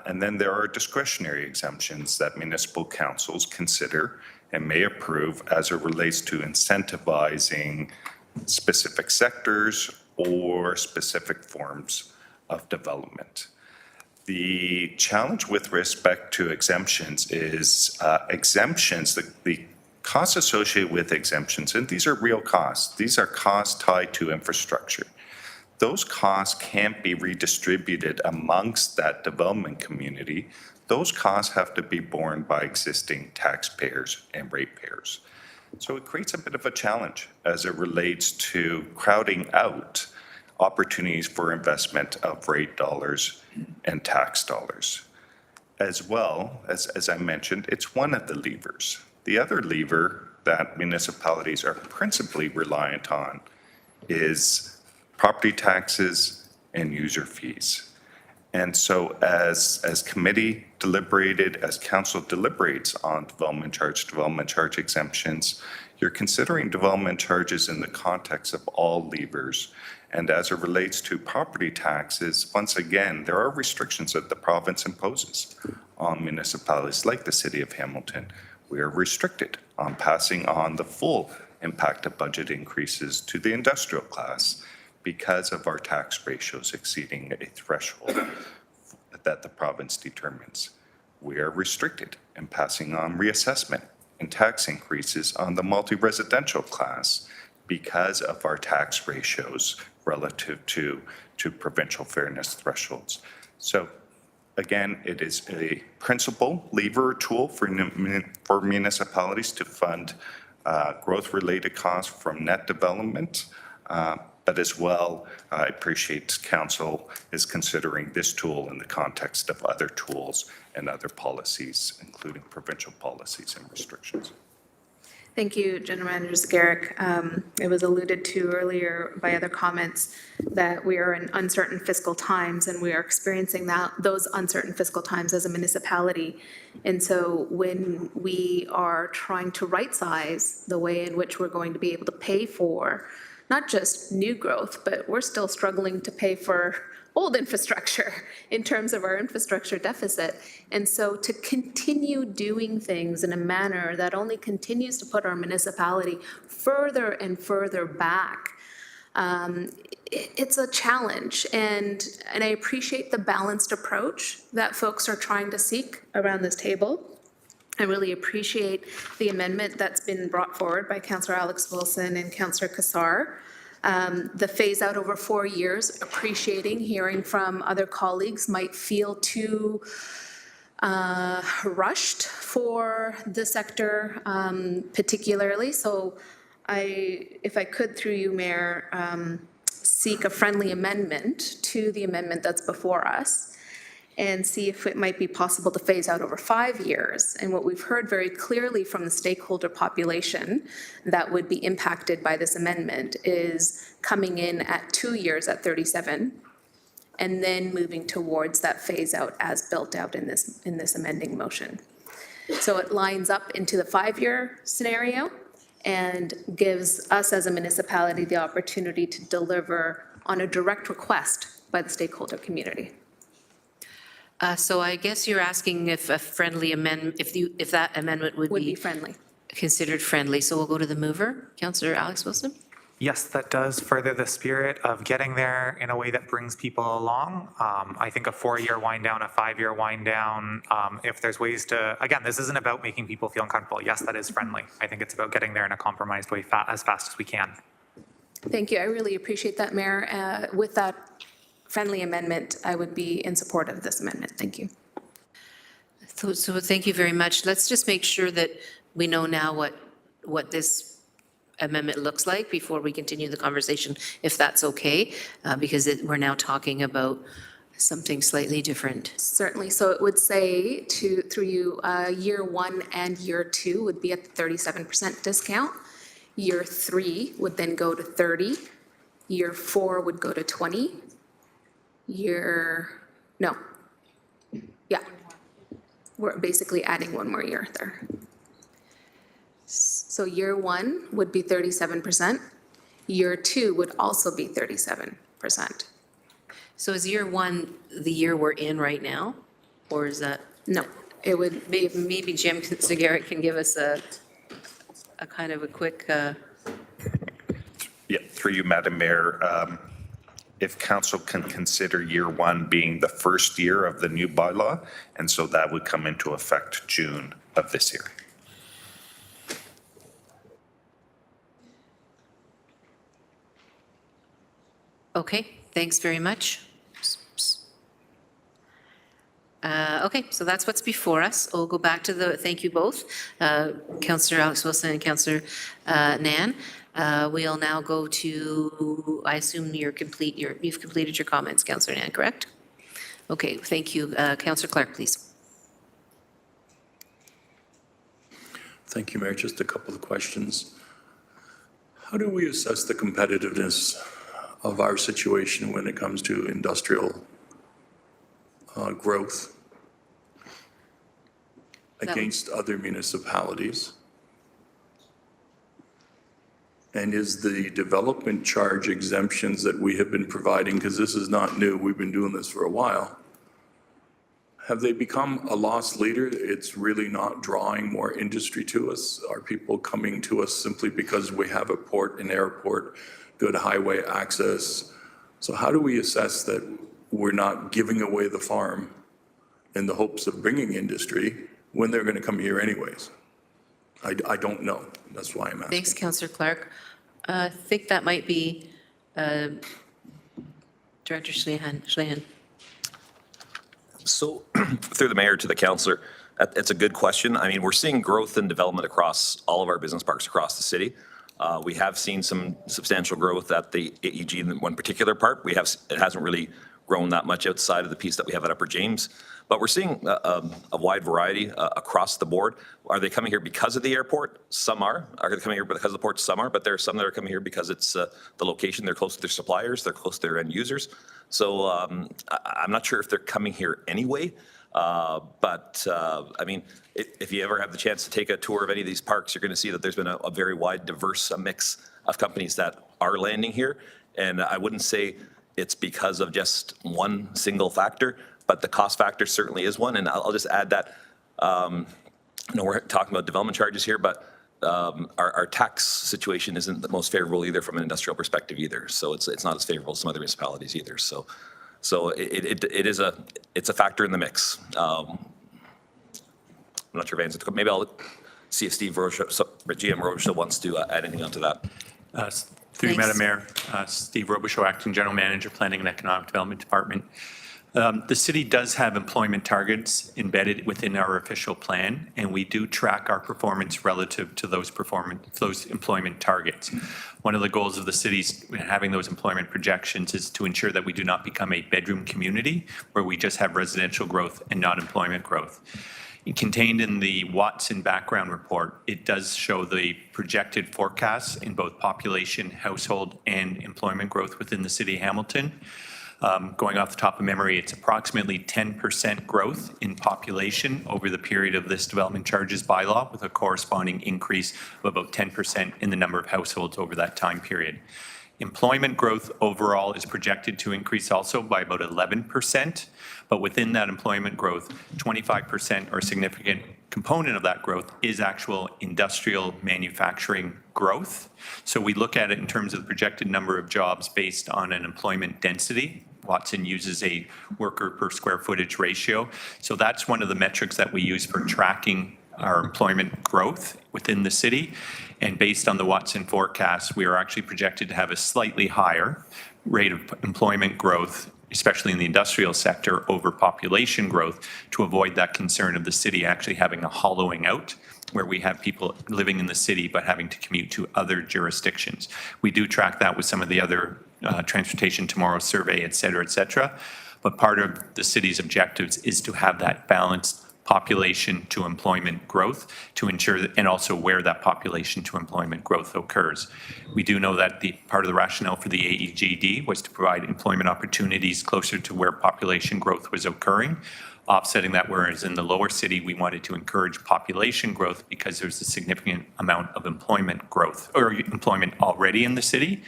And then there are discretionary exemptions that municipal councils consider and may approve as it relates to incentivizing specific sectors or specific forms of development. The challenge with respect to exemptions is the costs associated with exemptions, and these are real costs. These are costs tied to infrastructure. Those costs can't be redistributed amongst that development community. Those costs have to be borne by existing taxpayers and ratepayers. So it creates a bit of a challenge as it relates to crowding out opportunities for investment of rate dollars and tax dollars. As well, as I mentioned, it's one of the levers. The other lever that municipalities are principally reliant on is property taxes and user fees. And so as committee deliberated, as council deliberates on development charge exemptions, you're considering development charges in the context of all levers. And as it relates to property taxes, once again, there are restrictions that the province imposes on municipalities like the City of Hamilton. We are restricted on passing on the full impact of budget increases to the industrial class because of our tax ratios exceeding a threshold that the province determines. We are restricted in passing on reassessment and tax increases on the multi-residential class because of our tax ratios relative to provincial fairness thresholds. So again, it is a principal lever tool for municipalities to fund growth-related costs from net development, but as well, I appreciate council is considering this tool in the context of other tools and other policies, including provincial policies and restrictions. Thank you, General Manager Garrick. It was alluded to earlier by other comments that we are in uncertain fiscal times, and we are experiencing those uncertain fiscal times as a municipality. And so when we are trying to right-size the way in which we're going to be able to pay for not just new growth, but we're still struggling to pay for old infrastructure in terms of our infrastructure deficit. And so to continue doing things in a manner that only continues to put our municipality further and further back, it's a challenge. And I appreciate the balanced approach that folks are trying to seek around this table. I really appreciate the amendment that's been brought forward by Councillor Alex Wilson and Councillor Kassar. The phase out over 4 years, hearing from other colleagues might feel too rushed for the sector particularly. So if I could, through you, Mayor, seek a friendly amendment to the amendment that's before us and see if it might be possible to phase out over 5 years. And what we've heard very clearly from the stakeholder population that would be impacted by this amendment is coming in at 2 years at 37, and then moving towards that phase out as built out in this amending motion. So it lines up into the 5-year scenario and gives us as a municipality the opportunity to deliver on a direct request by the stakeholder community. So I guess you're asking if a friendly amendment, if that amendment would be friendly, considered friendly. So we'll go to the mover, Councillor Alex Wilson. Yes, that does further the spirit of getting there in a way that brings people along. I think a 4-year wind down, a 5-year wind down, if there's ways to, again, this isn't about making people feel uncomfortable. Yes, that is friendly. I think it's about getting there in a compromised way as fast as we can. Thank you. I really appreciate that, Mayor. With that friendly amendment, I would be in support of this amendment. Thank you. So thank you very much. Let's just make sure that we know now what this amendment looks like before we continue the conversation, if that's okay, because we're now talking about something slightly different. Certainly. So it would say through you, year 1 and year 2 would be at the 37% discount. Year 3 would then go to 30. Year 4 would go to 20. We're basically adding one more year there. So year 1 would be 37%. Year 2 would also be 37%. So is year 1 the year we're in right now? Or is that? No, it would be. Maybe Jim Zagarek can give us a kind of a quick. Yeah, through you, Madam Mayor. If council can consider year 1 being the first year of the new bylaw, and so that would come into effect June of this year. Okay, thanks very much. Okay, so that's what's before us. We'll go back to thank you both, Councillor Alex Wilson and Councillor Nan. We'll now go to, I assume you've completed your comments, Councillor Nan, correct? Okay, thank you. Councillor Clark, please. Thank you, Mayor. Just a couple of questions. How do we assess the competitiveness of our situation when it comes to industrial growth against other municipalities? And is the development charge exemptions that we have been providing, because this is not new, we've been doing this for a while, have they become a loss leader? It's really not drawing more industry to us? Are people coming to us simply because we have a port, an airport, good highway access? So how do we assess that we're not giving away the farm in the hopes of bringing industry when they're going to come here anyways? I don't know. That's why I'm asking. Thanks, Councillor Clark. I think that might be Director Schlehan. So through the mayor to the councillor, it's a good question. I mean, we're seeing growth and development across all of our business parks across the city. We have seen some substantial growth at the AEG in one particular part. It hasn't really grown that much outside of the piece that we have at Upper James. But we're seeing a wide variety across the board. Are they coming here because of the airport? Some are. Are they coming here because of the port? Some are. But there are some that are coming here because it's the location. They're close to their suppliers. They're close to their end users. So I'm not sure if they're coming here anyway. But I mean, if you ever have the chance to take a tour of any of these parks, you're going to see that there's been a very wide, diverse mix of companies that are landing here. And I wouldn't say it's because of just one single factor, but the cost factor certainly is one. And I'll just add that, we're talking about development charges here, but our tax situation isn't the most favorable either from an industrial perspective either. So it's not as favorable as some other municipalities either. So it's a factor in the mix. I'm not sure if Anne's, maybe I'll see if Steve Rocha, GM Rocha wants to add anything onto that. Through you, Thanks. Madam Mayor, Steve Robichaud, Acting General Manager, Planning and Economic Development Department. The city does have employment targets embedded within our official plan, and we do track our performance relative to those employment targets. One of the goals of the city's having those employment projections is to ensure that we do not become a bedroom community where we just have residential growth and not employment growth. Contained in the Watson background report, it does show the projected forecasts in both population, household, and employment growth within the city of Hamilton. Going off the top of memory, it's approximately 10% growth in population over the period of this development charges bylaw, with a corresponding increase of about 10% in the number of households over that time period. Employment growth overall is projected to increase also by about 11%, but within that employment growth, 25% or a significant component of that growth is actual industrial manufacturing growth. So we look at it in terms of the projected number of jobs based on an employment density. Watson uses a worker per square footage ratio. So that's one of the metrics that we use for tracking our employment growth within the city. And based on the Watson forecast, we are actually projected to have a slightly higher rate of employment growth, especially in the industrial sector, over population growth, to avoid that concern of the city actually having a hollowing out, where we have people living in the city but having to commute to other jurisdictions. We do track that with some of the other Transportation Tomorrow survey, et cetera, but part of the city's objectives is to have that balanced population to employment growth to ensure that, and also where that population to employment growth occurs. We do know that the part of the rationale for the AEGD was to provide employment opportunities closer to where population growth was occurring, offsetting that, whereas in the lower city, we wanted to encourage population growth because there's a significant amount of employment growth or employment already in the city.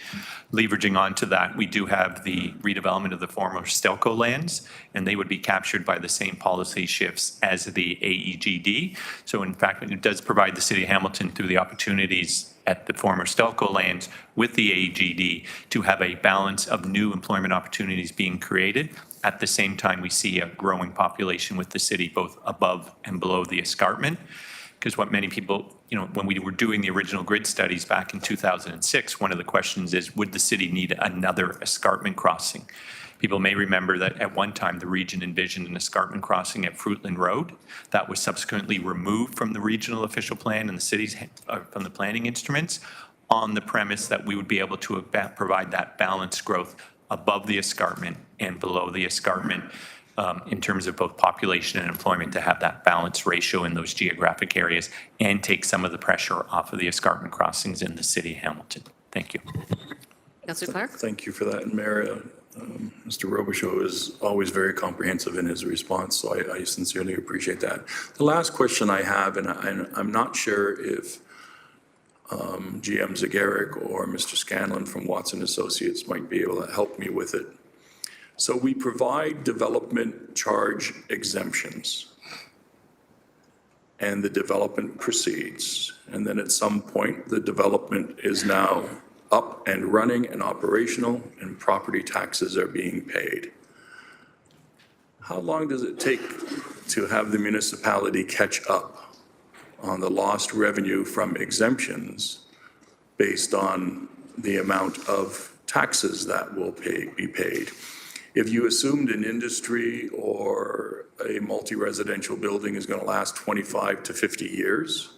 Leveraging onto that, we do have the redevelopment of the former Stelco lands, and they would be captured by the same policy shifts as the AEGD. So in fact, it does provide the city of Hamilton through the opportunities at the former Stelco lands with the AEGD to have a balance of new employment opportunities being created. At the same time, we see a growing population with the city, both above and below the escarpment. Because what many people, when we were doing the original grid studies back in 2006, one of the questions is, would the city need another escarpment crossing? People may remember that at one time, the region envisioned an escarpment crossing at Fruitland Road. That was subsequently removed from the regional official plan and the city's, from the planning instruments, on the premise that we would be able to provide that balanced growth above the escarpment and below the escarpment in terms of both population and employment, to have that balanced ratio in those geographic areas and take some of the pressure off of the escarpment crossings in the city of Hamilton. Thank you. Councillor Clark? Thank you for that, Mayor. Mr. Robichaud is always very comprehensive in his response, so I sincerely appreciate that. The last question I have, and I'm not sure if GM Zagaric or Mr. Scanlon from Watson Associates might be able to help me with it. So we provide development charge exemptions, and the development proceeds, and then at some point, the development is now up and running and operational, and property taxes are being paid. How long does it take to have the municipality catch up on the lost revenue from exemptions based on the amount of taxes that will be paid? If you assumed an industry or a multi-residential building is going to last 25 to 50 years,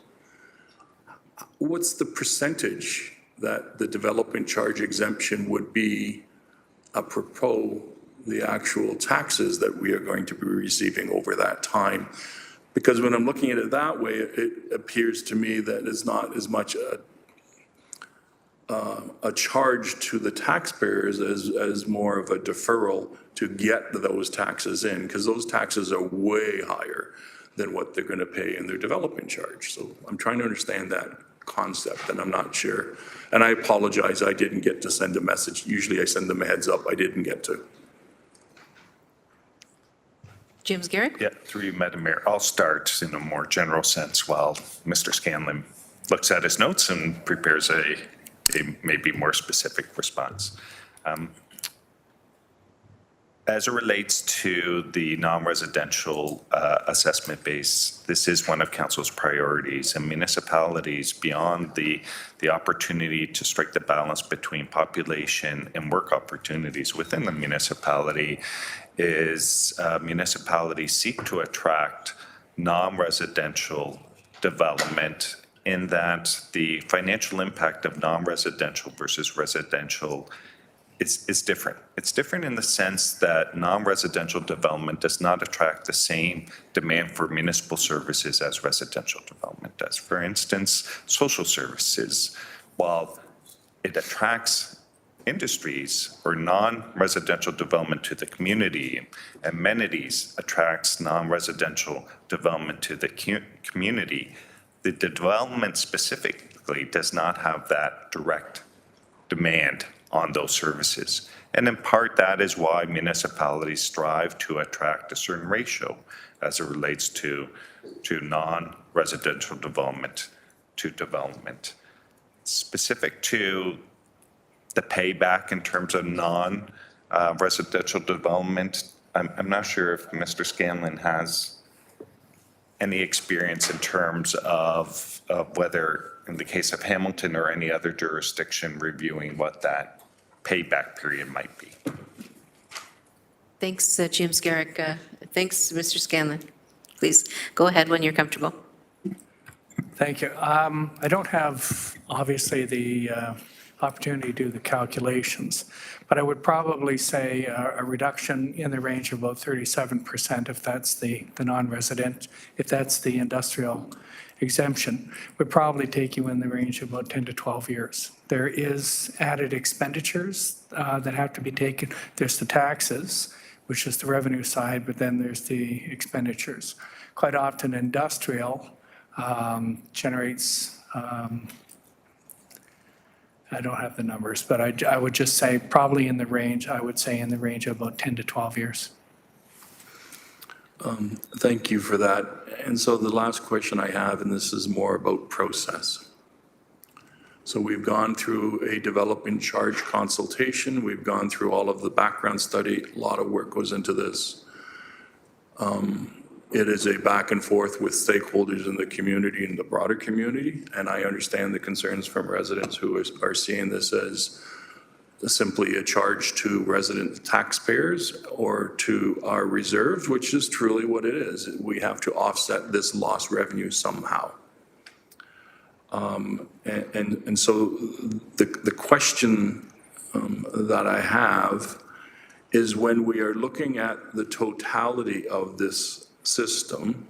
what's the percentage that the development charge exemption would be apropos the actual taxes that we are going to be receiving over that time? Because when I'm looking at it that way, it appears to me that it's not as much a charge to the taxpayers as more of a deferral to get those taxes in, because those taxes are way higher than what they're going to pay in their development charge. So I'm trying to understand that concept, and I'm not sure. And I apologize, I didn't get to send a message. Usually I send them a heads up. I didn't get to. James Garrett? Yeah, through you, Madam Mayor. I'll start in a more general sense while Mr. Scanlon looks at his notes and prepares a maybe more specific response. As it relates to the non-residential assessment base, this is one of council's priorities, and municipalities, beyond the opportunity to strike the balance between population and work opportunities within the municipality, is municipalities seek to attract non-residential development, in that the financial impact of non-residential versus residential is different. It's different in the sense that non-residential development does not attract the same demand for municipal services as residential development does. For instance, social services, while it attracts industries or non-residential development to the community, amenities attracts non-residential development to the community, the development specifically does not have that direct demand on those services. And in part, that is why municipalities strive to attract a certain ratio as it relates to non-residential development to development. Specific to the payback in terms of non-residential development, I'm not sure if Mr. Scanlon has any experience in terms of whether, in the case of Hamilton or any other jurisdiction, reviewing what that payback period might be. Thanks, James Garrick. Thanks, Mr. Scanlon. Please go ahead when you're comfortable. Thank you. I don't have, obviously, the opportunity to do the calculations, but I would probably say a reduction in the range of about 37% if that's the non-resident, if that's the industrial exemption, would probably take you in the range of about 10 to 12 years. There is added expenditures that have to be taken. There's the taxes, which is the revenue side, but then there's the expenditures. Quite often industrial generates, I don't have the numbers, but I would just say probably in the range, I would say in the range of about 10 to 12 years. Thank you for that. And so the last question I have, and this is more about process. So we've gone through a development charge consultation. We've gone through all of the background study. A lot of work goes into this. It is a back and forth with stakeholders in the community and the broader community. And I understand the concerns from residents who are seeing this as simply a charge to resident taxpayers or to our reserves, which is truly what it is. We have to offset this lost revenue somehow. And so the question that I have is, when we are looking at the totality of this system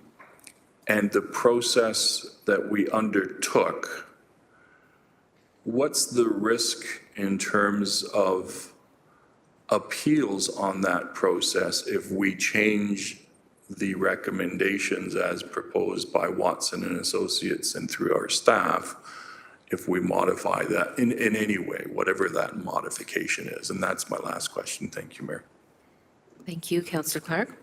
and the process that we undertook, what's the risk in terms of appeals on that process if we change the recommendations as proposed by Watson and Associates and through our staff, if we modify that in any way, whatever that modification is? And that's my last question. Thank you, Mayor. Thank you, Councillor Clark.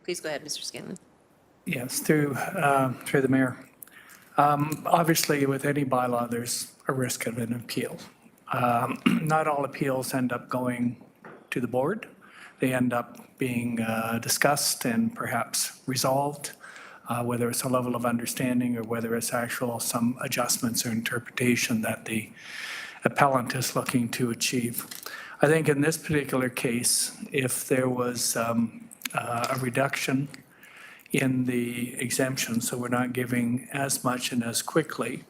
Please go ahead, Mr. Scanlon. Yes, through the mayor. Obviously, with any bylaw, there's a risk of an appeal. Not all appeals end up going to the board. They end up being discussed and perhaps resolved, whether it's a level of understanding or whether it's actual some adjustments or interpretation that the appellant is looking to achieve. I think in this particular case, if there was a reduction in the exemption, so we're not giving as much and as quickly,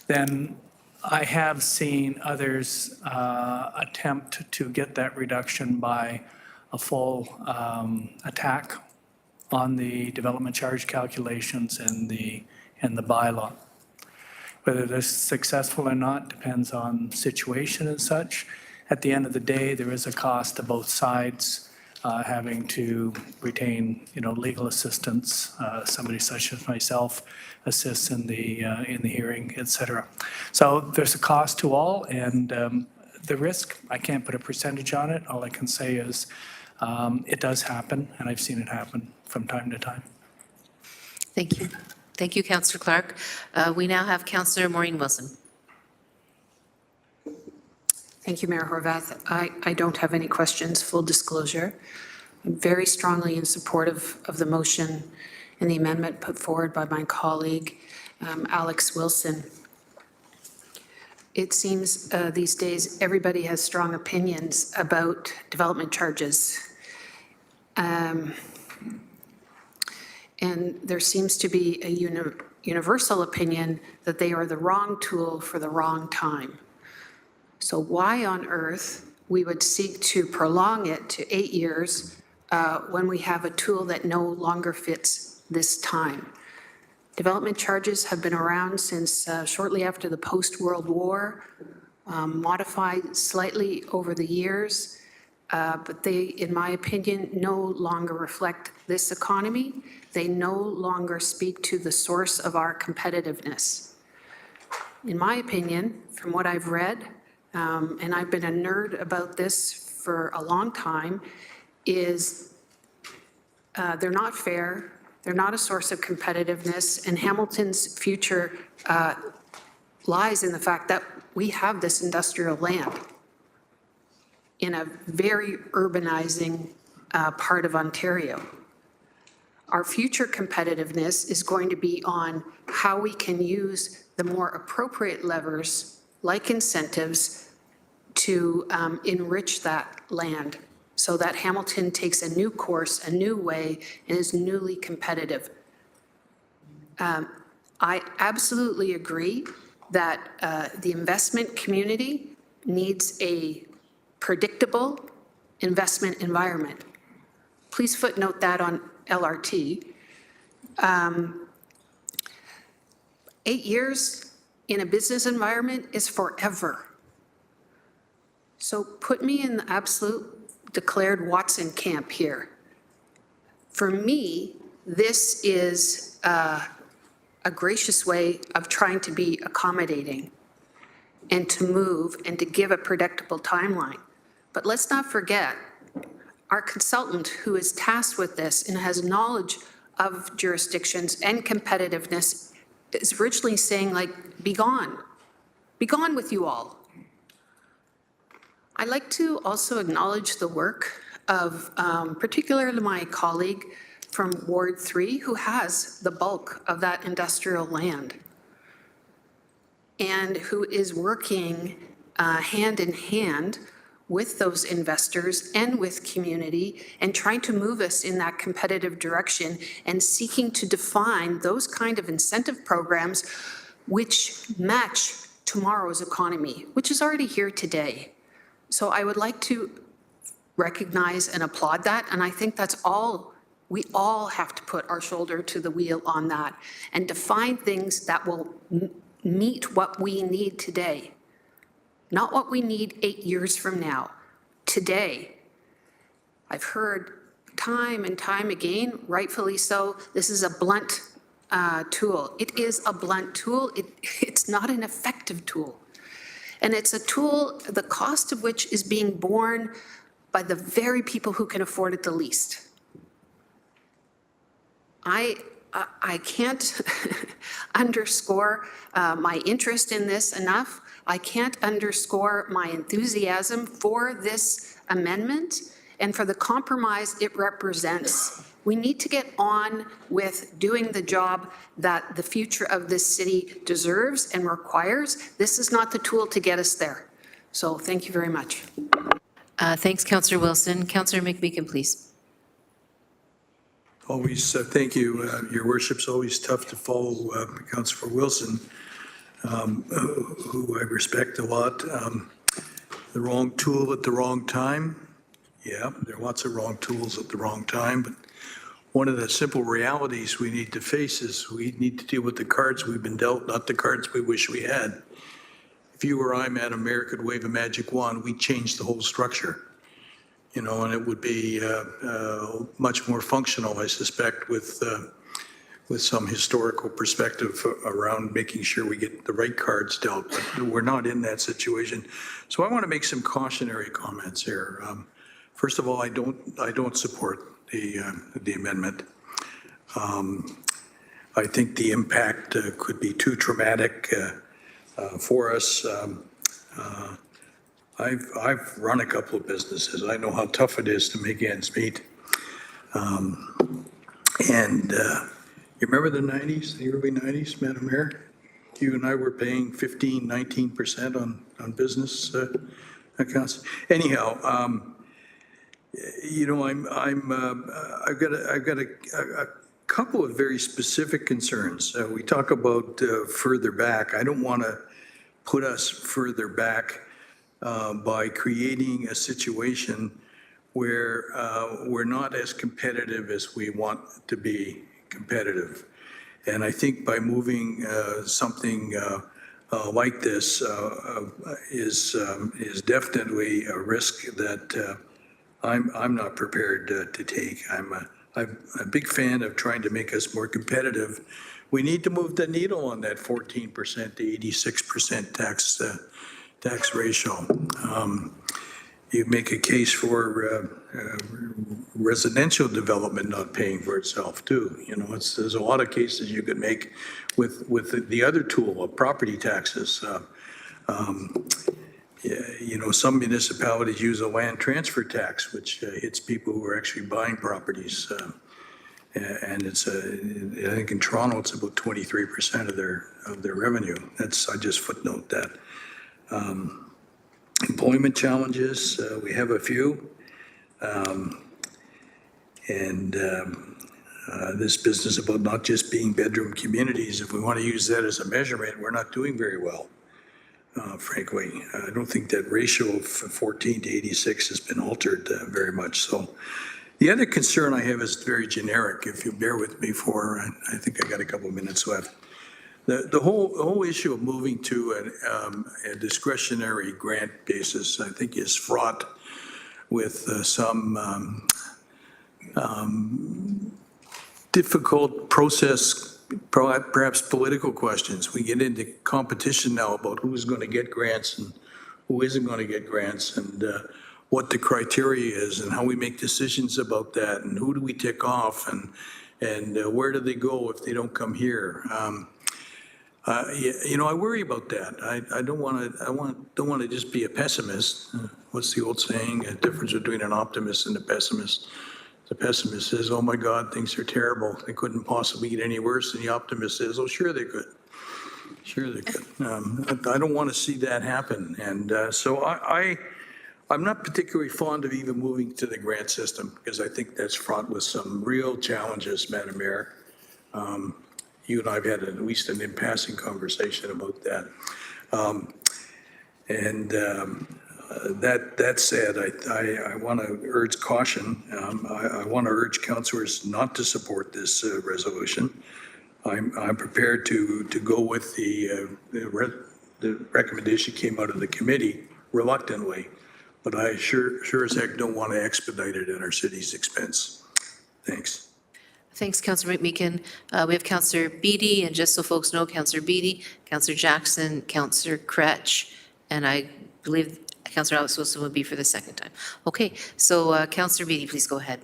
then I have seen others attempt to get that reduction by a full attack on the development charge calculations and the bylaw. Whether they're successful or not depends on situation and such. At the end of the day, there is a cost to both sides having to retain, legal assistance. Somebody such as myself assists in the hearing, et cetera. So there's a cost to all, and the risk, I can't put a percentage on it. All I can say is it does happen, and I've seen it happen from time to time. Thank you. Thank you, Councillor Clark. We now have Councillor Maureen Wilson. Thank you, Mayor Horvath. I don't have any questions, full disclosure. I'm very strongly in support of the motion and the amendment put forward by my colleague, Alex Wilson. It seems these days everybody has strong opinions about development charges. And there seems to be a universal opinion that they are the wrong tool for the wrong time. So why on earth we would seek to prolong it to 8 years when we have a tool that no longer fits this time? Development charges have been around since shortly after the post-World War, modified slightly over the years, but they, in my opinion, no longer reflect this economy. They no longer speak to the source of our competitiveness. In my opinion, from what I've read, and I've been a nerd about this for a long time, is they're not fair, they're not a source of competitiveness, and Hamilton's future lies in the fact that we have this industrial land in a very urbanizing part of Ontario. Our future competitiveness is going to be on how we can use the more appropriate levers, like incentives, to enrich that land so that Hamilton takes a new course, a new way, and is newly competitive. I absolutely agree that the investment community needs a predictable investment environment. Please footnote that on LRT. 8 years in a business environment is forever. So put me in the absolute declared Watson camp here. For me, this is a gracious way of trying to be accommodating and to move and to give a predictable timeline. But let's not forget, our consultant who is tasked with this and has knowledge of jurisdictions and competitiveness is originally saying, like, be gone with you all. I'd like to also acknowledge the work of particularly my colleague from Ward 3, who has the bulk of that industrial land and who is working hand in hand with those investors and with community and trying to move us in that competitive direction and seeking to define those kind of incentive programs which match tomorrow's economy, which is already here today. So I would like to recognize and applaud that, and I think that's all, we all have to put our shoulder to the wheel on that and define things that will meet what we need today. not what we need 8 years from now. Today, I've heard time and time again, rightfully so, this is a blunt tool. It is a blunt tool. It's not an effective tool. And it's a tool, the cost of which is being borne by the very people who can afford it the least. I can't underscore my interest in this enough. I can't underscore my enthusiasm for this amendment and for the compromise it represents. We need to get on with doing the job that the future of this city deserves and requires. This is not the tool to get us there. So thank you very much. Thanks, Councillor Wilson. Councillor McMeekin, please. Always, thank you. Your worship's always tough to follow Councillor Wilson, who I respect a lot. The wrong tool at the wrong time. Yeah, there are lots of wrong tools at the wrong time, but one of the simple realities we need to face is we need to deal with the cards we've been dealt, not the cards we wish we had. If you or I, Madam Mayor, could wave a magic wand, we'd change the whole structure. You know, and it would be much more functional, I suspect, with some historical perspective around making sure we get the right cards dealt, but we're not in that situation. So I want to make some cautionary comments here. First of all, I don't support the amendment. I think the impact could be too traumatic for us. I've run a couple of businesses. I know how tough it is to make ends meet. You remember the 90s, the early 90s, Madam Mayor? You and I were paying 15, 19% on business accounts. Anyhow, you know, I've got a couple of very specific concerns. We talk about further back. I don't want to put us further back by creating a situation where we're not as competitive as we want to be competitive. And I think by moving something like this is definitely a risk that I'm not prepared to take. I'm a big fan of trying to make us more competitive. We need to move the needle on that 14% to 86% tax ratio. You make a case for residential development not paying for itself too. You know, there's a lot of cases you could make with the other tool of property taxes. You know, some municipalities use a land transfer tax, which hits people who are actually buying properties. And it's, I think in Toronto, it's about 23% of their revenue. I just footnote that. Employment challenges, we have a few. This business about not just being bedroom communities, if we want to use that as a measurement, we're not doing very well, frankly. I don't think that ratio of 14 to 86 has been altered very much. So the other concern I have is very generic, if you bear with me for, I think I got a couple minutes left. The whole issue of moving to a discretionary grant basis, I think, is fraught with some difficult process, perhaps political questions. We get into competition now about who's going to get grants and who isn't going to get grants, and what the criteria is and how we make decisions about that, and who do we tick off, and where do they go if they don't come here. You know, I worry about that. I don't want to just be a pessimist. What's the old saying? A difference between an optimist and a pessimist. The pessimist says, "Oh my God, things are terrible. They couldn't possibly get any worse." And the optimist says, "Oh, sure they could. Sure they could." I don't want to see that happen. And so I'm not particularly fond of even moving to the grant system, because I think that's fraught with some real challenges, Madam Mayor. You and I have had at least an in-passing conversation about that. That said, I want to urge caution. I want to urge councillors not to support this resolution. I'm prepared to go with the the recommendation came out of the committee reluctantly, but I sure as heck don't want to expedite it at our city's expense. Thanks. Thanks, Councillor McMeekin. We have Councillor Beatty, and just so folks know, Councillor Beatty, Councillor Jackson, Councillor Kretsch, and I believe Councillor Alex Wilson would be for the second time. Okay, so Councillor Beatty, please go ahead.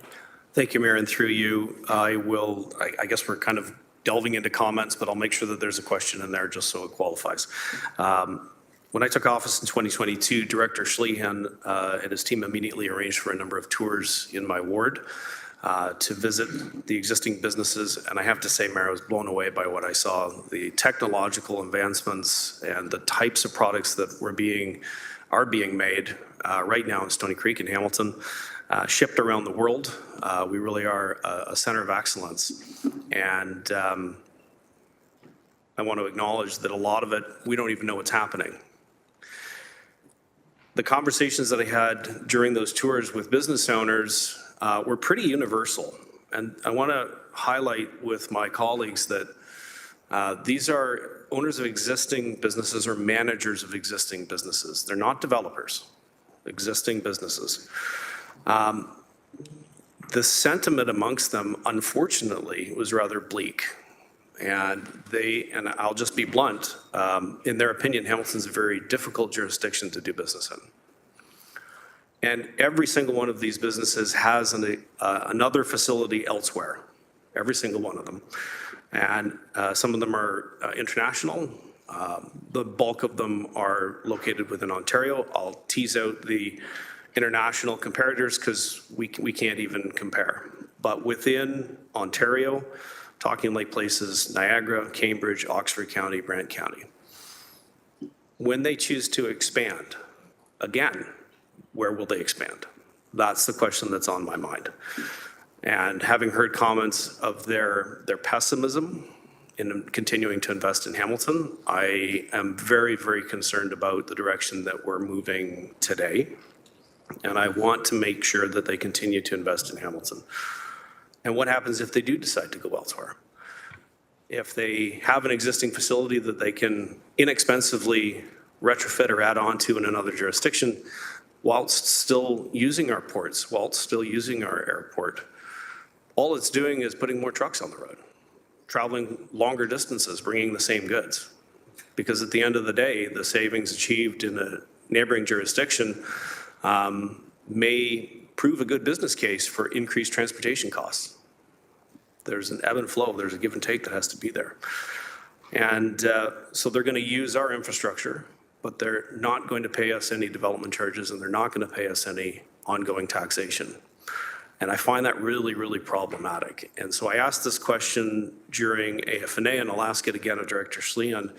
Thank you, Mayor, and through you, I guess we're kind of delving into comments, but I'll make sure that there's a question in there just so it qualifies. When I took office in 2022, Director Schlehan and his team immediately arranged for a number of tours in my ward to visit the existing businesses. And I have to say, Mayor, I was blown away by what I saw. The technological advancements and the types of products that are being made right now in Stony Creek and Hamilton, shipped around the world. We really are a center of excellence. And I want to acknowledge that a lot of it, we don't even know what's happening. The conversations that I had during those tours with business owners were pretty universal. And I want to highlight with my colleagues that these are owners of existing businesses or managers of existing businesses. They're not developers, existing businesses. The sentiment amongst them, unfortunately, was rather bleak. And I'll just be blunt, in their opinion, Hamilton's a very difficult jurisdiction to do business in. And every single one of these businesses has another facility elsewhere, every single one of them. And some of them are international. The bulk of them are located within Ontario. I'll tease out the international comparators because we can't even compare. But within Ontario, talking like places Niagara, Cambridge, Oxford County, Brant County. When they choose to expand, again, where will they expand? That's the question that's on my mind. And having heard comments of their pessimism in continuing to invest in Hamilton, I am very, very concerned about the direction that we're moving today. And I want to make sure that they continue to invest in Hamilton. And what happens if they do decide to go elsewhere? If they have an existing facility that they can inexpensively retrofit or add on to in another jurisdiction, whilst still using our ports, whilst still using our airport, all it's doing is putting more trucks on the road, traveling longer distances, bringing the same goods. Because at the end of the day, the savings achieved in a neighboring jurisdiction may prove a good business case for increased transportation costs. There's an ebb and flow, there's a give and take that has to be there. And so they're going to use our infrastructure, but they're not going to pay us any development charges and they're not going to pay us any ongoing taxation. And I find that really, really problematic. And so I asked this question during AFNA, and I'll ask it again of Director Schlehan.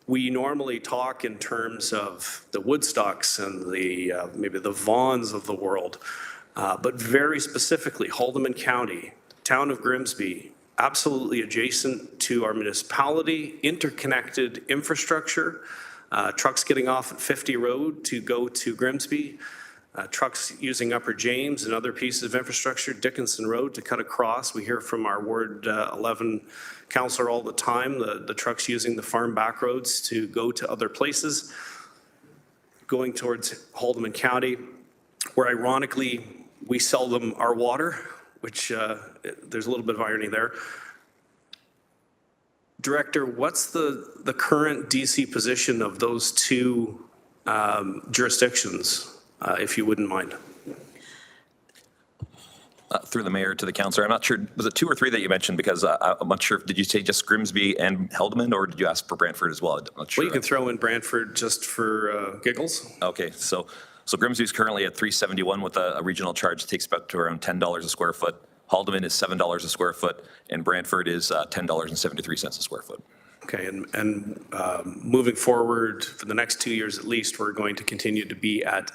We normally talk in terms of the Woodstocks and the maybe the Vaughns of the world, but very specifically Haldimand County, town of Grimsby, absolutely adjacent to our municipality, interconnected infrastructure, trucks getting off at 50 Road to go to Grimsby, trucks using Upper James and other pieces of infrastructure, Dickinson Road to cut across. We hear from our Ward 11 councillor all the time, the trucks using the farm back roads to go to other places, going towards Haldimand County, where ironically we sell them our water, which there's a little bit of irony there. Director, what's the current DC position of those two jurisdictions? If you wouldn't mind. Through the mayor to the councillor, I'm not sure, was it 2 or 3 that you mentioned? Because I'm not sure, did you say just Grimsby and Haldimand, or did you ask for Brantford as well? I'm not sure. Well, you can throw in Brantford just for giggles. Okay, so Grimsby's currently at $371 with a regional charge that takes about to around $10 a square foot. Haldimand is $7 a square foot, and Brantford is $10.73 a square foot. Okay, and moving forward for the next 2 years at least, we're going to continue to be at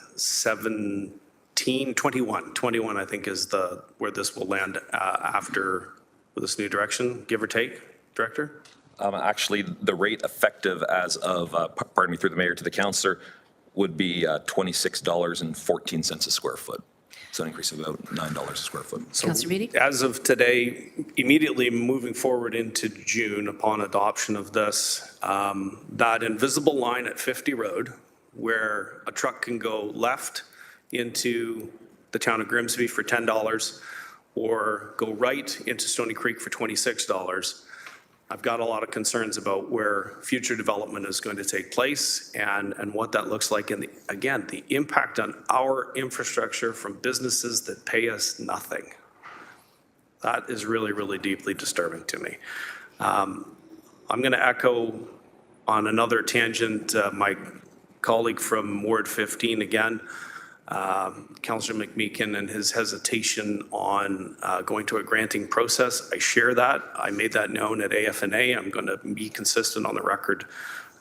21. 21, I think, is where this will land after this new direction, give or take, Director? Actually, the rate effective as of, pardon me, through the mayor to the councillor, would be $26.14 a square foot. So an increase of about $9 a square foot. Councillor Beattie? As of today, immediately moving forward into June upon adoption of this, that invisible line at 50 Road where a truck can go left into the town of Grimsby for $10 or go right into Stony Creek for $26, I've got a lot of concerns about where future development is going to take place and what that looks like. And again, the impact on our infrastructure from businesses that pay us nothing. That is really, really deeply disturbing to me. I'm going to echo on another tangent my colleague from Ward 15 again. Councillor McMeekin and his hesitation on going to a granting process. I share that. I made that known at AFNA. I'm going to be consistent on the record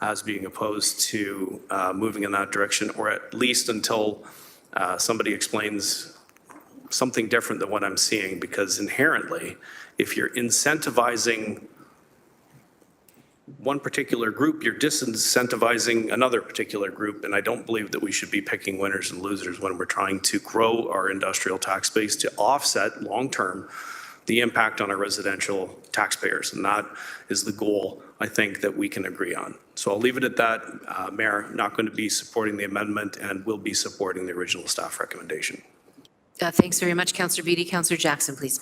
as being opposed to moving in that direction, or at least until somebody explains something different than what I'm seeing, because inherently, if you're incentivizing one particular group, you're disincentivizing another particular group, and I don't believe that we should be picking winners and losers when we're trying to grow our industrial tax base to offset long-term the impact on our residential taxpayers, and that is the goal I think that we can agree on. So I'll leave it at that. Mayor, not going to be supporting the amendment and will be supporting the original staff recommendation. Thanks very much, Councillor Beattie. Councillor Jackson, please.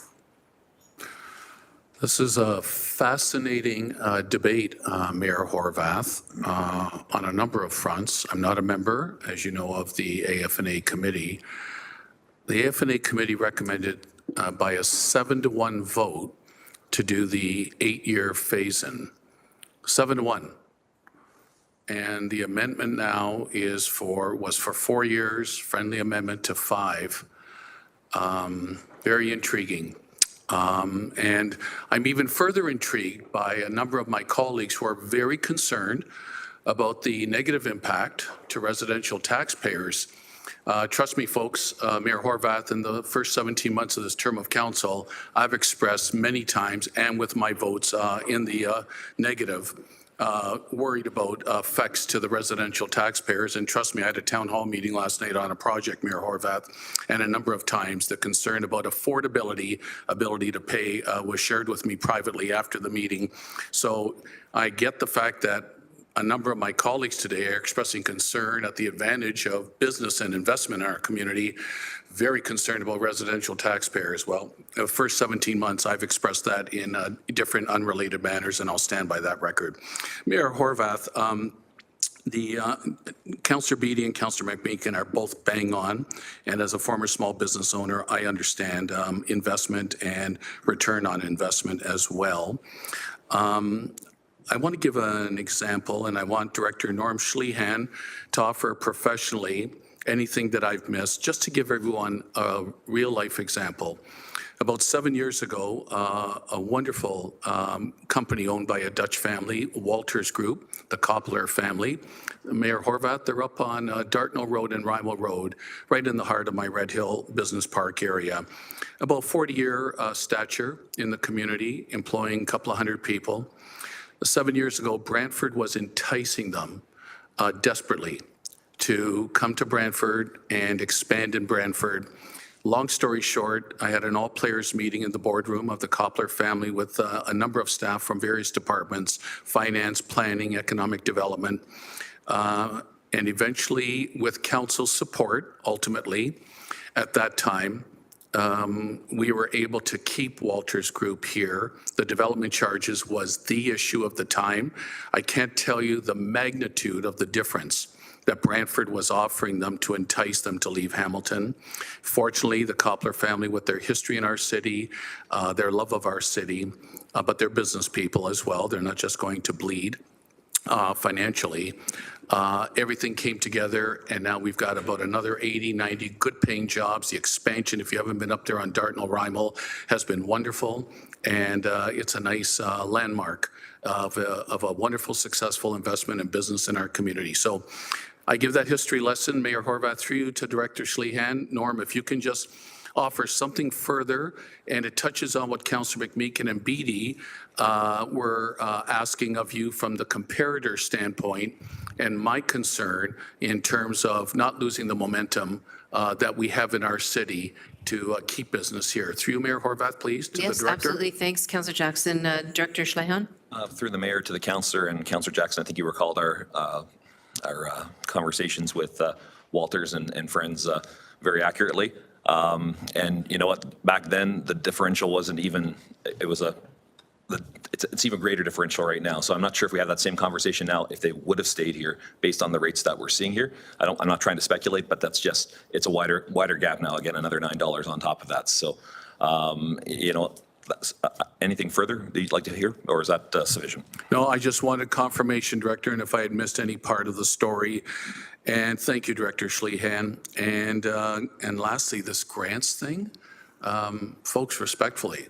This is a fascinating debate, Mayor Horwath, on a number of fronts. I'm not a member, as you know, of the AFNA committee. The AFNA committee recommended by a 7-to-1 vote to do the 8-year phase-in. 7-to-1. And the amendment now was for 4 years, friendly amendment to 5. Very intriguing. And I'm even further intrigued by a number of my colleagues who are very concerned about the negative impact to residential taxpayers. Trust me, folks, Mayor Horwath, in the first 17 months of this term of council, I've expressed many times and with my votes in the negative, worried about effects to the residential taxpayers. And trust me, I had a town hall meeting last night on a project, Mayor Horwath, and a number of times the concern about affordability, ability to pay was shared with me privately after the meeting. So I get the fact that a number of my colleagues today are expressing concern at the advantage of business and investment in our community, very concerned about residential taxpayers. Well, the first 17 months, I've expressed that in different unrelated manners, and I'll stand by that record. Mayor Horwath, Councillor Beattie and Councillor McMeekin are both bang on, and as a former small business owner, I understand investment and return on investment as well. I want to give an example, and I want Director Norm Schlehan to offer professionally anything that I've missed, just to give everyone a real-life example. About 7 years ago, a wonderful company owned by a Dutch family, Walters Group, the Koppler family, Mayor Horwath, they're up on Dartnell Road and Rymal Road, right in the heart of my Red Hill Business Park area. About 40-year stature in the community, employing a couple of hundred people. 7 years ago, Brantford was enticing them desperately to come to Brantford and expand in Brantford. Long story short, I had an all-players meeting in the boardroom of the Koppler family with a number of staff from various departments, finance, planning, economic development, and eventually with council support, ultimately, at that time, we were able to keep Walters Group here. The development charges was the issue of the time. I can't tell you the magnitude of the difference that Brantford was offering them to entice them to leave Hamilton. Fortunately, the Koppler family, with their history in our city, their love of our city, but they're business people as well. They're not just going to bleed financially. Everything came together, and now we've got about another 80, 90 good-paying jobs. The expansion, if you haven't been up there on Dartnell Rymal, has been wonderful, and it's a nice landmark of a wonderful, successful investment in business in our community. So I give that history lesson, Mayor Horwath, through you to Director Schlehan. Norm, if you can just offer something further, and it touches on what Councillor McMeekin and Beattie were asking of you from the comparator standpoint, and my concern in terms of not losing the momentum that we have in our city to keep business here. Through you, Mayor Horvath, please, to the Yes, director. absolutely. Thanks, Councillor Jackson. Director Schleihan? Through the mayor to the councillor, and Councillor Jackson, I think you recalled our conversations with Walters and friends very accurately. And you know what, back then, the differential wasn't even, it was it's even greater differential right now. So I'm not sure if we have that same conversation now, if they would have stayed here based on the rates that we're seeing here. I'm not trying to speculate, but that's just, it's a wider gap now. Again, another $9 on top of that. So, you know, anything further that you'd like to hear, or is that sufficient? No, I just wanted confirmation, Director, and if I had missed any part of the story. And thank you, Director Schleihan. And lastly, this grants thing, folks, respectfully,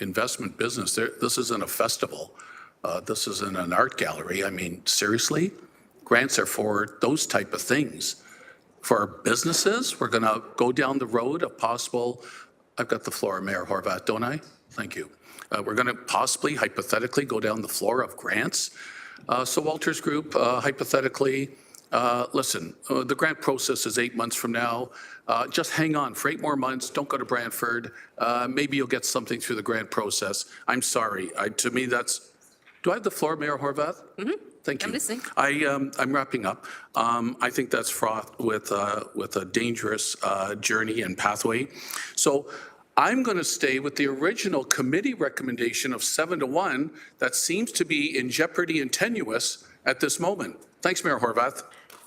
investment business, this isn't a festival. This isn't an art gallery. I mean, seriously? Grants are for those type of things. For our businesses, we're going to go down the road of possible, I've got the floor, Mayor Horvath, don't I? Thank you. We're going to possibly, hypothetically, go down the floor of grants. So Walters Group, hypothetically, listen, the grant process is 8 months from now. Just hang on for 8 more months. Don't go to Brantford. Maybe you'll get something through the grant process. I'm sorry. To me, that's, do I have the floor, Mayor Horvath? Mm-hmm. Thank you. I'm listening. I'm wrapping up. I think that's fraught with a dangerous journey and pathway. So I'm going to stay with the original committee recommendation of 7-1 that seems to be in jeopardy and tenuous at this moment. Thanks, Mayor Horvath.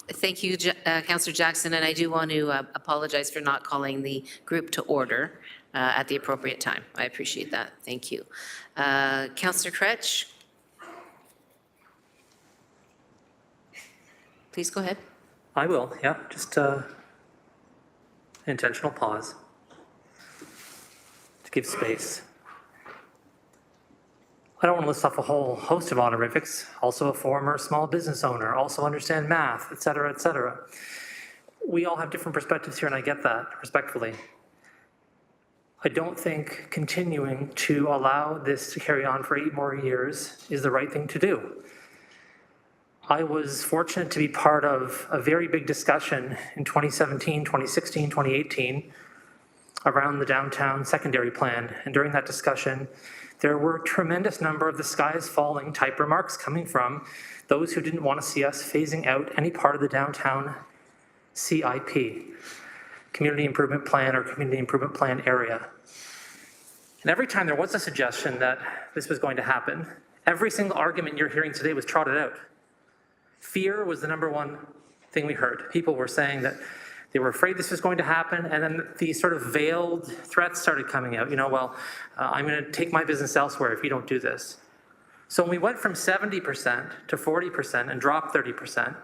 Thank you, Councillor Jackson, and I do want to apologize for not calling the group to order at the appropriate time. I appreciate that. Thank you. Councillor Kretsch? Please go ahead. I will, yeah, just intentional pause to give space. I don't want to list off a whole host of honorifics, also a former small business owner, also understand math, et cetera, et cetera. We all have different perspectives here, and I get that, respectfully. I don't think continuing to allow this to carry on for 8 more years is the right thing to do. I was fortunate to be part of a very big discussion in 2017, 2016, 2018 around the downtown secondary plan. And during that discussion, there were a tremendous number of the sky is falling type remarks coming from those who didn't want to see us phasing out any part of the downtown CIP, Community Improvement Plan or Community Improvement Plan area. And every time there was a suggestion that this was going to happen, every single argument you're hearing today was trotted out. Fear was the number one thing we heard. People were saying that they were afraid this was going to happen, and then these sort of veiled threats started coming out. You know, well, I'm going to take my business elsewhere if you don't do this. So when we went from 70% to 40% and dropped 30%,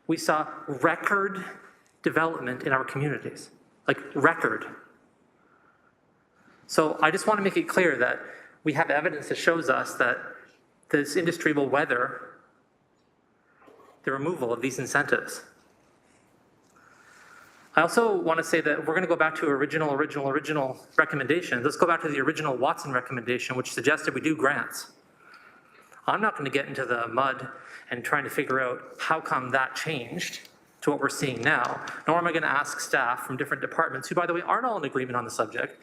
we saw record development in our communities, like record. So I just want to make it clear that we have evidence that shows us that this industry will weather the removal of these incentives. I also want to say that we're going to go back to original recommendations. Let's go back to the original Watson recommendation, which suggested we do grants. I'm not going to get into the mud and trying to figure out how come that changed to what we're seeing now, nor am I going to ask staff from different departments, who, by the way, aren't all in agreement on the subject,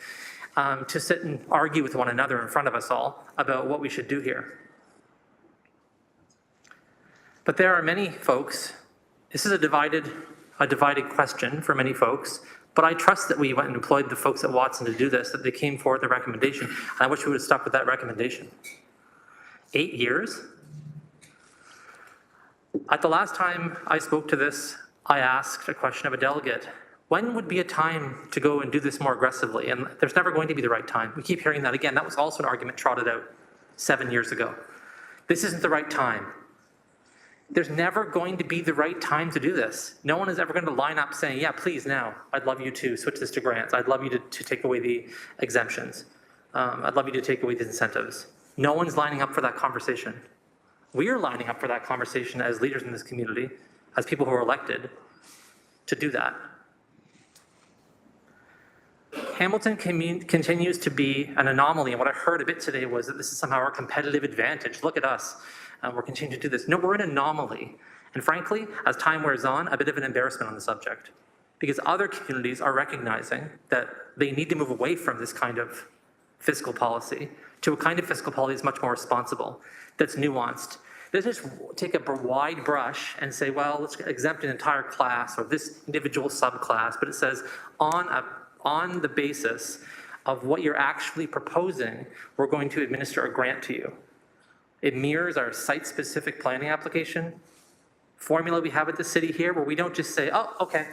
to sit and argue with one another in front of us all about what we should do here. But there are many folks, this is a divided question for many folks, but I trust that we went and employed the folks at Watson to do this, that they came forward with the recommendation. And I wish we would have stuck with that recommendation. 8 years? At the last time I spoke to this, I asked a question of a delegate, when would be a time to go and do this more aggressively? And there's never going to be the right time. We keep hearing that again. That was also an argument trotted out 7 years ago. This isn't the right time. There's never going to be the right time to do this. No one is ever going to line up saying, yeah, please now, I'd love you to switch this to grants. I'd love you to take away the exemptions. I'd love you to take away the incentives. No one's lining up for that conversation. We are lining up for that conversation as leaders in this community, as people who are elected, to do that. Hamilton continues to be an anomaly, and what I heard a bit today was that this is somehow our competitive advantage. Look at us. We're continuing to do this. No, we're an anomaly. And frankly, as time wears on, a bit of an embarrassment on the subject. because other communities are recognizing that they need to move away from this kind of fiscal policy to a kind of fiscal policy that's much more responsible, that's nuanced. Let's just take a wide brush and say, well, let's exempt an entire class or this individual subclass, but it says on the basis of what you're actually proposing, we're going to administer a grant to you. It mirrors our site-specific planning application formula we have at the city here, where we don't just say, oh, okay,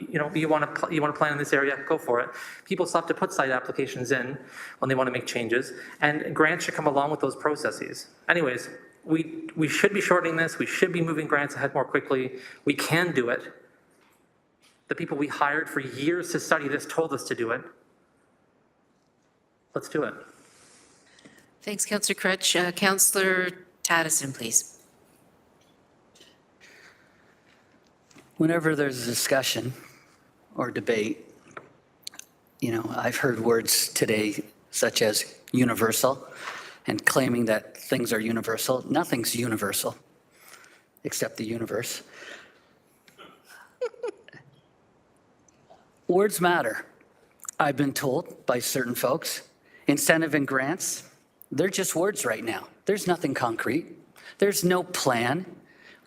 you want to plan in this area, go for it. People still have to put site applications in when they want to make changes, and grants should come along with those processes. Anyways, we should be shortening this. We should be moving grants ahead more quickly. We can do it. The people we hired for years to study this told us to do it. Let's do it. Thanks, Councillor Crutch. Councillor Tattison, please. Whenever there's a discussion or debate, I've heard words today such as universal and claiming that things are universal. Nothing's universal except the universe. Words matter. I've been told by certain folks, incentive and grants, they're just words right now. There's nothing concrete. There's no plan.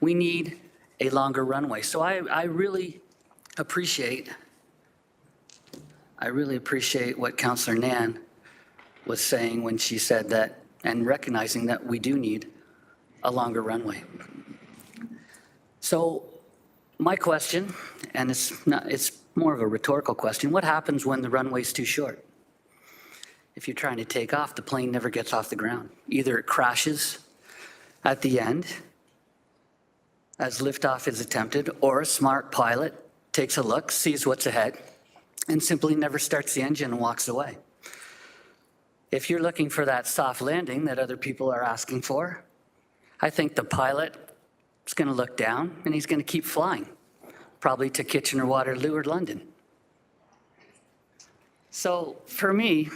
We need a longer runway. So I really appreciate what Councillor Nan was saying when she said that, and recognizing that we do need a longer runway. So my question, and it's more of a rhetorical question, what happens when the runway's too short? If you're trying to take off, the plane never gets off the ground. Either it crashes at the end as liftoff is attempted, or a smart pilot takes a look, sees what's ahead, and simply never starts the engine and walks away. If you're looking for that soft landing that other people are asking for, I think the pilot is going to look down and he's going to keep flying, probably to Kitchener, Waterloo, or London. So for me,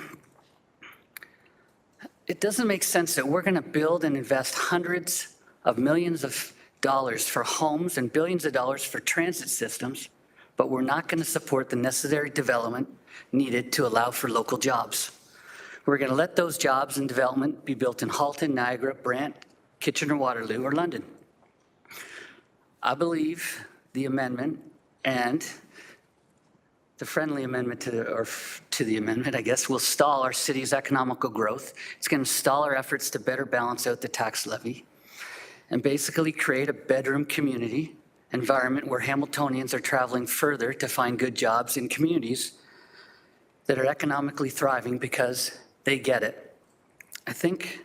it doesn't make sense that we're going to build and invest hundreds of millions of dollars for homes and billions of dollars for transit systems, but we're not going to support the necessary development needed to allow for local jobs. We're going to let those jobs and development be built in Halton, Niagara, Brant, Kitchener, Waterloo, or London. I believe the amendment and the friendly amendment to the amendment, I guess, will stall our city's economical growth. It's going to stall our efforts to better balance out the tax levy and basically create a bedroom community environment where Hamiltonians are traveling further to find good jobs in communities that are economically thriving because they get it. I think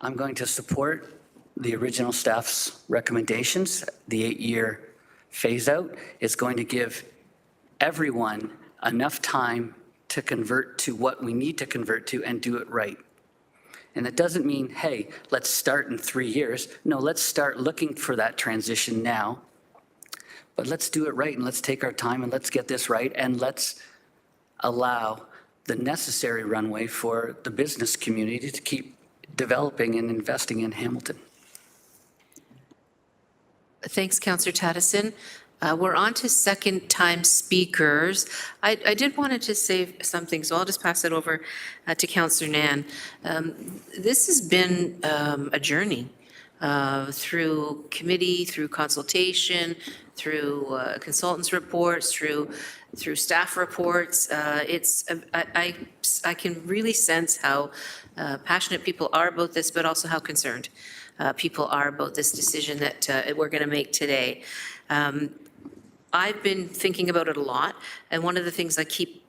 I'm going to support the original staff's recommendations. The 8-year phase out is going to give everyone enough time to convert to what we need to convert to and do it right. And it doesn't mean, hey, let's start in 3 years. No, let's start looking for that transition now. But let's do it right, and let's take our time, and let's get this right, and let's allow the necessary runway for the business community to keep developing and investing in Hamilton. Thanks, Councillor Tattison. We're on to second-time speakers. I did want to just say something, so I'll just pass it over to Councillor Nan. This has been a journey through committee, through consultation, through consultants' reports, through staff reports. I can really sense how passionate people are about this, but also how concerned people are about this decision that we're going to make today. I've been thinking about it a lot, and one of the things I keep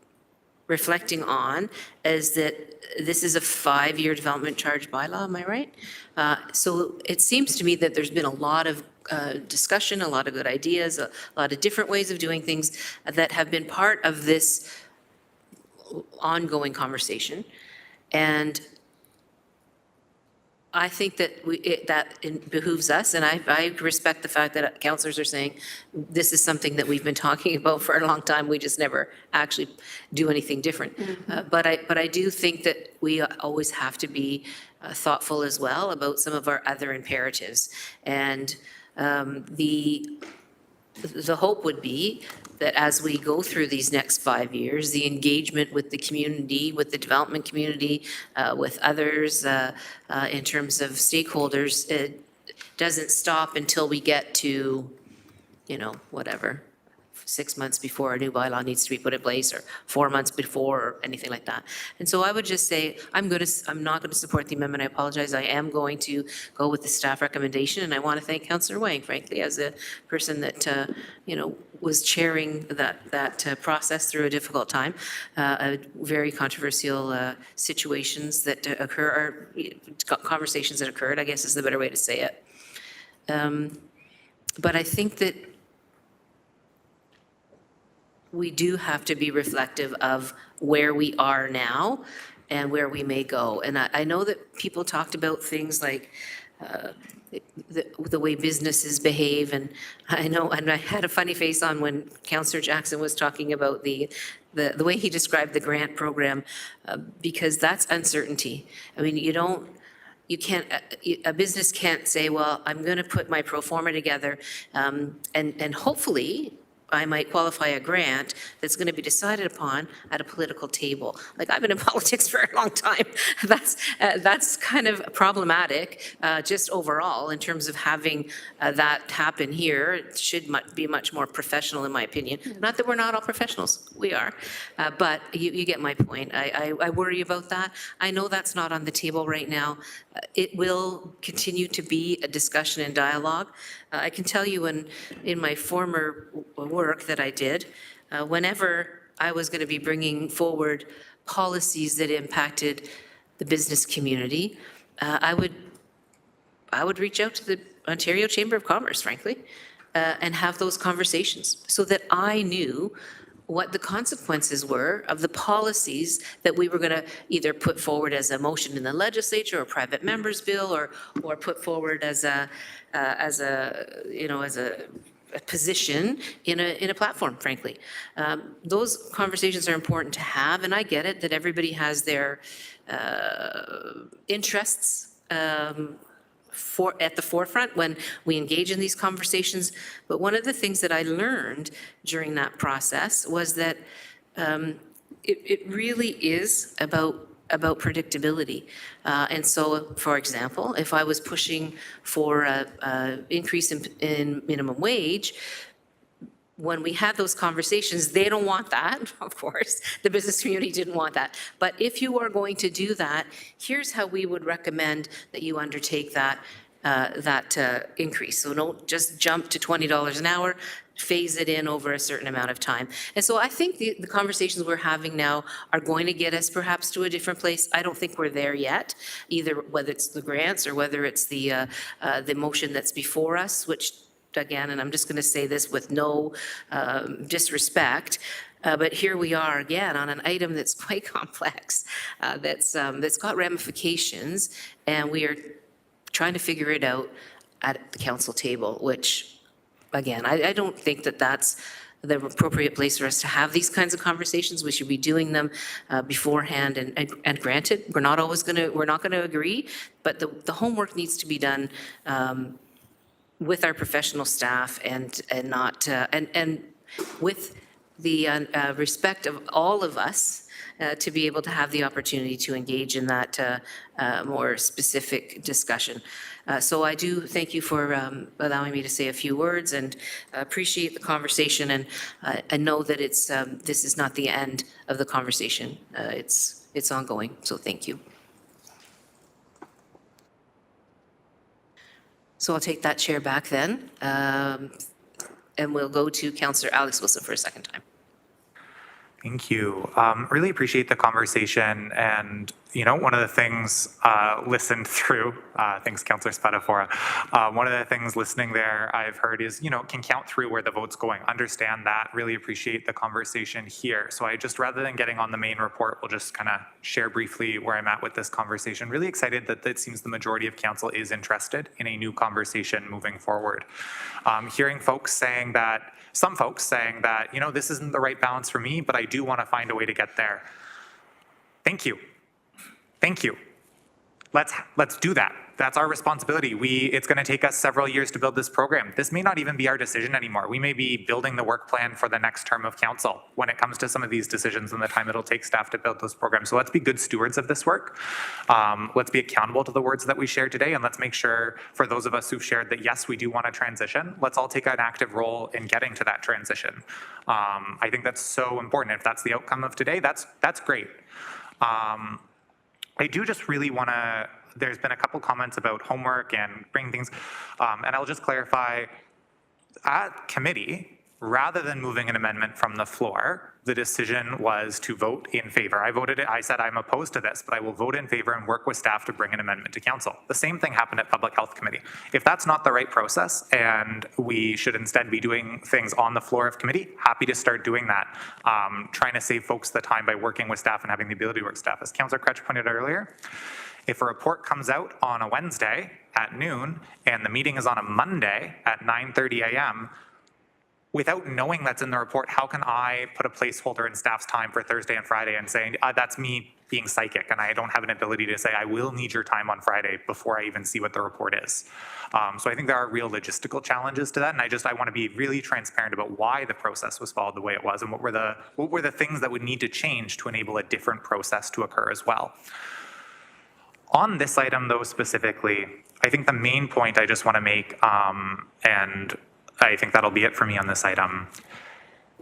reflecting on is that this is a 5-year development charge bylaw, am I right? So it seems to me that there's been a lot of discussion, a lot of good ideas, a lot of different ways of doing things that have been part of this ongoing conversation. And I think that it behooves us, and I respect the fact that councillors are saying this is something that we've been talking about for a long time. We just never actually do anything different. But I do think that we always have to be thoughtful as well about some of our other imperatives. And the the hope would be that as we go through these next 5 years, the engagement with the community, with the development community, with others, in terms of stakeholders, it doesn't stop until we get to, whatever, 6 months before a new bylaw needs to be put in place, or 4 months before, or anything like that. And so I would just say, I'm not going to support the amendment. I apologize. I am going to go with the staff recommendation, and I want to thank Councillor Wang, frankly, as a person that, was chairing that process through a difficult time, very controversial situations that occur, or conversations that occurred, I guess is the better way to say it. But I think that we do have to be reflective of where we are now and where we may go. And I know that people talked about things like the way businesses behave, and I know, and I had a funny face on when Councillor Jackson was talking about the way he described the grant program, because that's uncertainty. I mean, you can't, a business can't say, well, I'm going to put my pro forma together, and hopefully I might qualify a grant that's going to be decided upon at a political table. Like, I've been in politics for a long time. That's kind of problematic, just overall, in terms of having that happen here. It should be much more professional, in my opinion. Not that we're not all professionals, we are, but you get my point. I worry about that. I know that's not on the table right now. It will continue to be a discussion and dialogue. I can tell you in my former work that I did, whenever I was going to be bringing forward policies that impacted the business community, I would reach out to the Ontario Chamber of Commerce, frankly, and have those conversations so that I knew what the consequences were of the policies that we were going to either put forward as a motion in the legislature, or a private member's bill, or put forward as a position in a platform, frankly. Those conversations are important to have, and I get it that everybody has their interests at the forefront when we engage in these conversations. But one of the things that I learned during that process was that it really is about predictability. And so, for example, if I was pushing for an increase in minimum wage, when we had those conversations, they don't want that, of course. The business community didn't want that. But if you are going to do that, here's how we would recommend that you undertake that increase. So don't just jump to $20 an hour, phase it in over a certain amount of time. And so I think the conversations we're having now are going to get us perhaps to a different place. I don't think we're there yet, either whether it's the grants or whether it's the motion that's before us, which, again, and I'm just going to say this with no disrespect, but here we are again on an item that's quite complex, that's got ramifications, and we are trying to figure it out at the council table, which, again, I don't think that that's the appropriate place for us to have these kinds of conversations. We should be doing them beforehand, and granted, we're not going to agree, but the homework needs to be done with our professional staff and with the respect of all of us to be able to have the opportunity to engage in that more specific discussion. So I do thank you for allowing me to say a few words, and appreciate the conversation, and I know that this is not the end of the conversation. It's ongoing, so thank you. So I'll take that chair back then, and we'll go to Councillor Alex Wilson for a second time. Thank you. Really appreciate the conversation. And, one of the things listened through, thanks, Councillor Spadafora. One of the things listening there I've heard is, can count through where the vote's going. Understand that. Really appreciate the conversation here. So I just, rather than getting on the main report, we'll just kind of share briefly where I'm at with this conversation. Really excited that it seems the majority of council is interested in a new conversation moving forward. Hearing some folks saying that, this isn't the right balance for me, but I do want to find a way to get there. Thank you. Thank you. Let's do that. that's our responsibility. It's going to take us several years to build this program. This may not even be our decision anymore. We may be building the work plan for the next term of council when it comes to some of these decisions and the time it'll take staff to build those programs. So let's be good stewards of this work. Let's be accountable to the words that we shared today, and let's make sure for those of us who've shared that, yes, we do want to transition, let's all take an active role in getting to that transition. I think that's so important. If that's the outcome of today, that's great. I do just really want to, there's been a couple comments about homework and bringing things, and I'll just clarify, at committee, rather than moving an amendment from the floor, the decision was to vote in favor. I said I'm opposed to this, but I will vote in favor and work with staff to bring an amendment to council. The same thing happened at Public Health Committee. If that's not the right process and we should instead be doing things on the floor of committee, happy to start doing that. Trying to save folks the time by working with staff and having the ability to work with staff. As Councillor Kretsch pointed out earlier, if a report comes out on a Wednesday at noon and the meeting is on a Monday at 9:30 a.m., without knowing that's in the report, how can I put a placeholder in staff's time for Thursday and Friday and saying, that's me being psychic and I don't have an ability to say, I will need your time on Friday before I even see what the report is. So I think there are real logistical challenges to that. And I want to be really transparent about why the process was followed the way it was and what were the things that would need to change to enable a different process to occur as well. On this item though specifically, I think the main point I just want to make, and I think that'll be it for me on this item,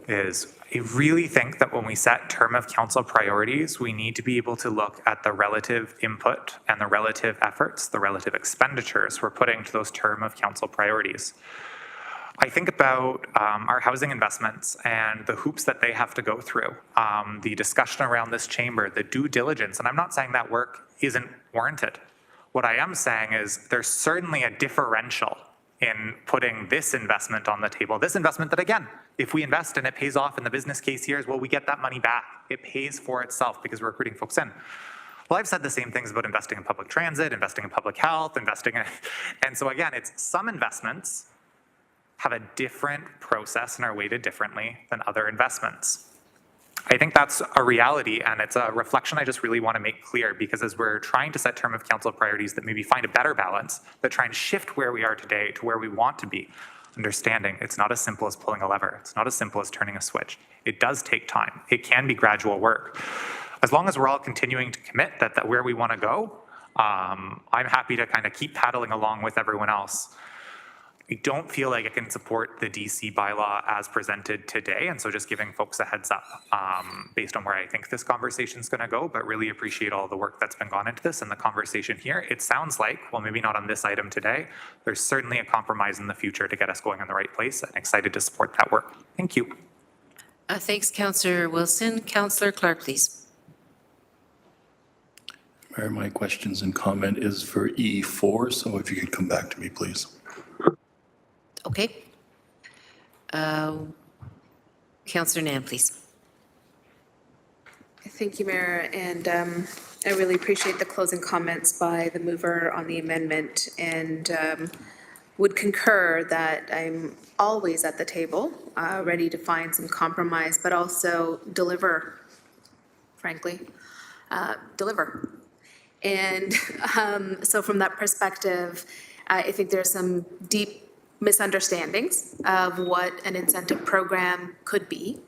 is I really think that when we set term of council priorities, we need to be able to look at the relative input and the relative efforts, the relative expenditures we're putting to those term of council priorities. I think about our housing investments and the hoops that they have to go through, the discussion around this chamber, the due diligence, and I'm not saying that work isn't warranted. What I am saying is there's certainly a differential in putting this investment on the table. This investment that, again, if we invest and it pays off in the business case here, well, we get that money back. It pays for itself because we're recruiting folks in. Well, I've said the same things about investing in public transit, investing in public health, investing in, and so again, it's some investments have a different process and are weighted differently than other investments. I think that's a reality, and it's a reflection I just really want to make clear, because as we're trying to set term of council priorities that maybe find a better balance, that try and shift where we are today to where we want to be, understanding it's not as simple as pulling a lever. It's not as simple as turning a switch. It does take time. It can be gradual work. As long as we're all continuing to commit that where we want to go, I'm happy to kind of keep paddling along with everyone else. I don't feel like I can support the DC bylaw as presented today, and so just giving folks a heads up based on where I think this conversation is going to go, but really appreciate all the work that's been gone into this and the conversation here. It sounds like, well, maybe not on this item today, there's certainly a compromise in the future to get us going in the right place, and excited to support that work. Thank you. Thanks, Councillor Wilson. Councillor Clark, please. Mayor, my questions and comment is for E4, so if you could come back to me, please. Okay. Councillor Nam, please. Thank you, Mayor, and I really appreciate the closing comments by the mover on the amendment, and would concur that I'm always at the table, ready to find some compromise, but also deliver, frankly, deliver. And so from that perspective, I think there's some deep misunderstandings of what an incentive program could be.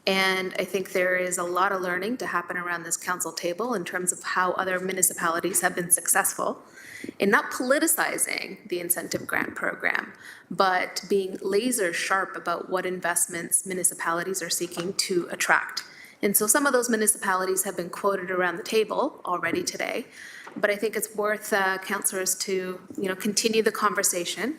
And I think there is a lot of learning to happen around this council table in terms of how other municipalities have been successful in not politicizing the incentive grant program, but being laser sharp about what investments municipalities are seeking to attract. And so some of those municipalities have been quoted around the table already today, but I think it's worth councillors to continue the conversation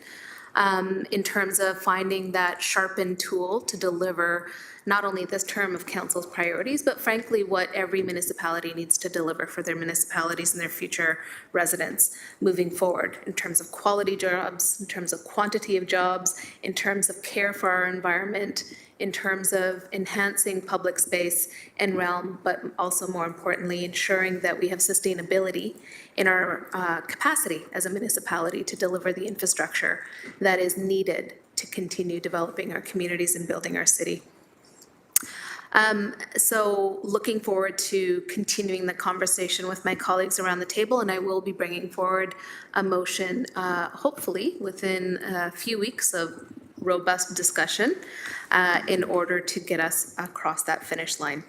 in terms of finding that sharpened tool to deliver not only this term of council's priorities, but frankly, what every municipality needs to deliver for their municipalities and their future residents moving forward in terms of quality jobs, in terms of quantity of jobs, in terms of care for our environment, in terms of enhancing public space and realm, but also more importantly, ensuring that we have sustainability in our capacity as a municipality to deliver the infrastructure that is needed to continue developing our communities and building our city. So looking forward to continuing the conversation with my colleagues around the table, and I will be bringing forward a motion, hopefully within a few weeks of robust discussion, in order to get us across that finish line.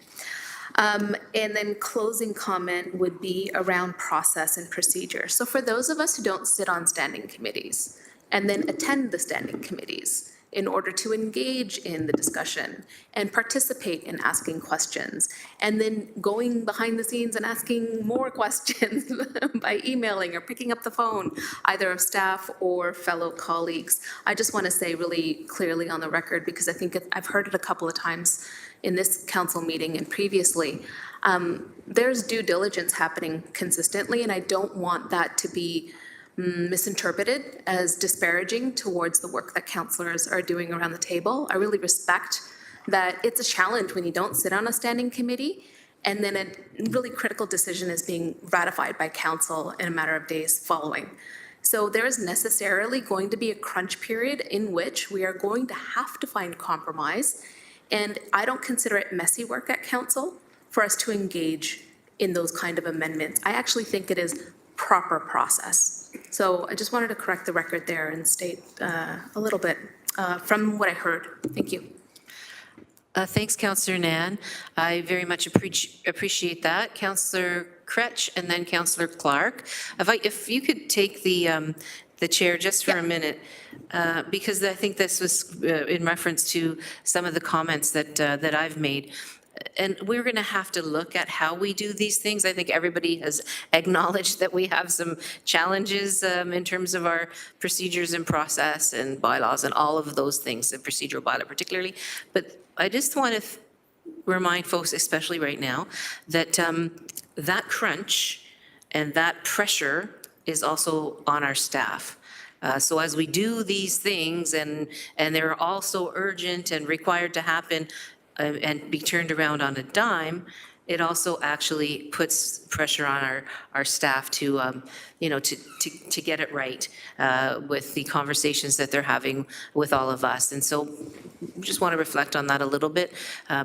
And then closing comment would be around process and procedure. So for those of us who don't sit on standing committees and then attend the standing committees, in order to engage in the discussion and participate in asking questions, and then going behind the scenes and asking more questions by emailing or picking up the phone, either of staff or fellow colleagues. I just want to say really clearly on the record, because I think I've heard it a couple of times in this council meeting and previously, there's due diligence happening consistently, and I don't want that to be misinterpreted as disparaging towards the work that councillors are doing around the table. I really respect that it's a challenge when you don't sit on a standing committee and then a really critical decision is being ratified by council in a matter of days following. So there is necessarily going to be a crunch period in which we are going to have to find compromise, and I don't consider it messy work at council for us to engage in those kind of amendments. I actually think it is proper process. So I just wanted to correct the record there and state a little bit from what I heard. Thank you. Thanks, Councillor Nan. I very much appreciate that. Councillor Kretsch and then Councillor Clark. If you could take the chair just for a minute, because I think this was in reference to some of the comments that I've made. And we're going to have to look at how we do these things. I think everybody has acknowledged that we have some challenges in terms of our procedures and process and bylaws and all of those things, the procedural bylaw particularly. But I just want to remind folks, especially right now, that that crunch and that pressure is also on our staff. So as we do these things and they're also urgent and required to happen, and be turned around on a dime, it also actually puts pressure on our staff to, to get it right with the conversations that they're having with all of us. And so just want to reflect on that a little bit,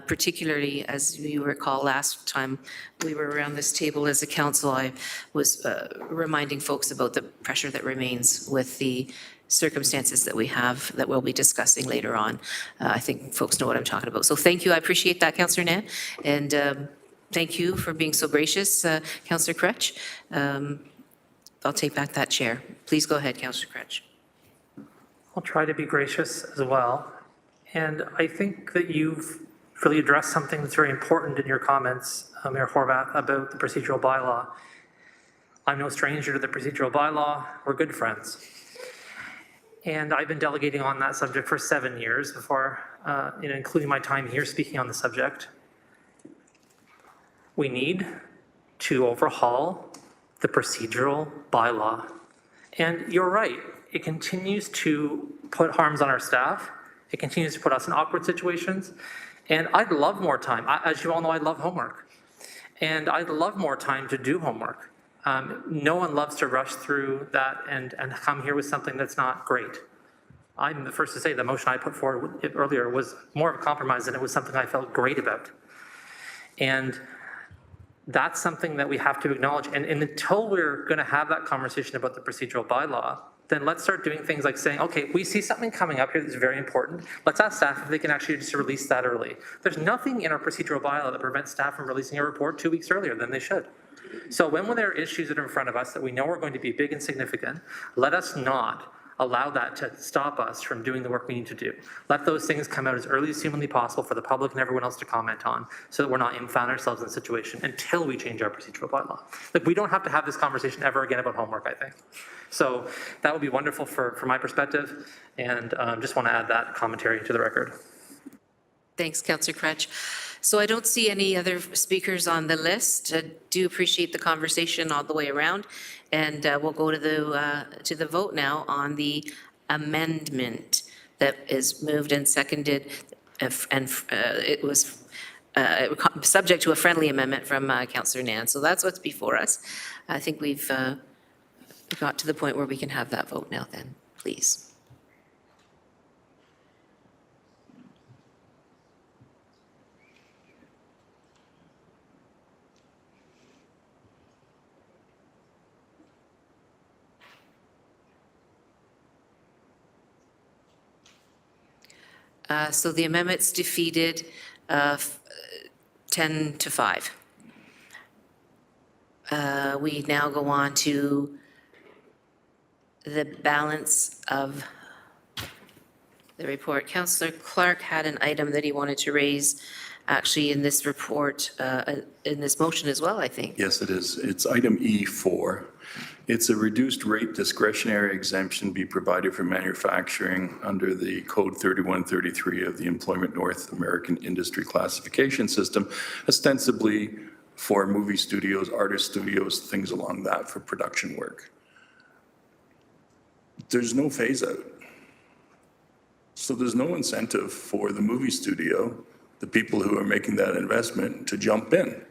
particularly as you recall last time we were around this table as a council, I was reminding folks about the pressure that remains with the circumstances that we have that we'll be discussing later on. I think folks know what I'm talking about. So thank you. I appreciate that, Councillor Nan. And thank you for being so gracious, Councillor Kretsch. I'll take back that chair. Please go ahead, Councillor Kretsch. I'll try to be gracious as well. And I think that you've really addressed something that's very important in your comments, Mayor Horwath, about the procedural bylaw. I'm no stranger to the procedural bylaw. We're good friends. And I've been delegating on that subject for 7 years before, including my time here speaking on the subject. We need to overhaul the procedural bylaw. And you're right, it continues to put harms on our staff. It continues to put us in awkward situations. And I'd love more time. As you all know, I love homework. And I'd love more time to do homework. No one loves to rush through that and come here with something that's not great. I'm the first to say the motion I put forward earlier was more of a compromise than it was something I felt great about. And that's something that we have to acknowledge. And until we're going to have that conversation about the procedural bylaw, then let's start doing things like saying, okay, we see something coming up here that's very important. Let's ask staff if they can actually just release that early. There's nothing in our procedural bylaw that prevents staff from releasing a report 2 weeks earlier than they should. So when there are issues that are in front of us that we know are going to be big and significant, let us not allow that to stop us from doing the work we need to do. Let those things come out as early as humanly possible for the public and everyone else to comment on, so that we're not found ourselves in a situation until we change our procedural bylaw. Like, we don't have to have this conversation ever again about homework, I think. So that would be wonderful for my perspective, and just want to add that commentary to the record. Thanks, Councillor Kretsch. So I don't see any other speakers on the list. I do appreciate the conversation all the way around, and we'll go to the vote now on the amendment that is moved and seconded, and it was subject to a friendly amendment from Councillor Nan. So that's what's before us. I think we've got to the point where we can have that vote now then, please. So the amendment's defeated 10-5. We now go on to the balance of the report. Councillor Clark had an item that he wanted to raise, actually in this report, in this motion as well, I think. Yes, it is. It's item E4. It's a reduced rate discretionary exemption be provided for manufacturing under the Code 3133 of the Employment North American Industry Classification System, ostensibly for movie studios, artist studios, things along that for production work. There's no phase out. So there's no incentive for the movie studio, the people who are making that investment, to jump in.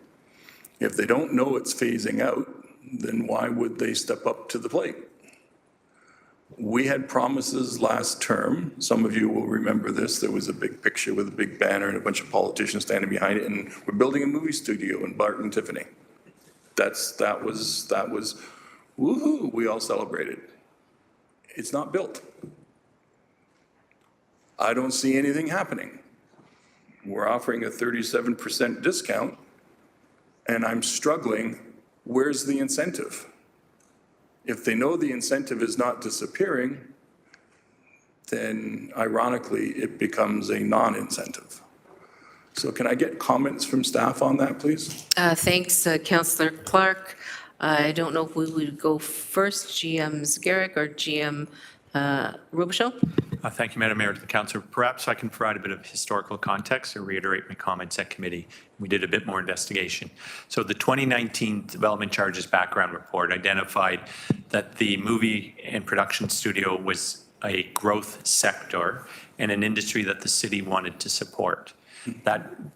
If they don't know it's phasing out, then why would they step up to the plate? We had promises last term. Some of you will remember this. There was a big picture with a big banner and a bunch of politicians standing behind it, and we're building a movie studio in Bart and Tiffany. That was woohoo, we all celebrated. It's not built. I don't see anything happening. We're offering a 37% discount, and I'm struggling. Where's the incentive? If they know the incentive is not disappearing, then ironically, it becomes a non-incentive. So can I get comments from staff on that, please? Thanks, Councillor Clark. I don't know if we would go first, GM Zgarek or GM Robichaud? Thank you, Madam Mayor, to the councillor. Perhaps I can provide a bit of historical context or reiterate my comments at committee. We did a bit more investigation. So the 2019 Development Charges Background Report identified that the movie and production studio was a growth sector and an industry that the city wanted to support. That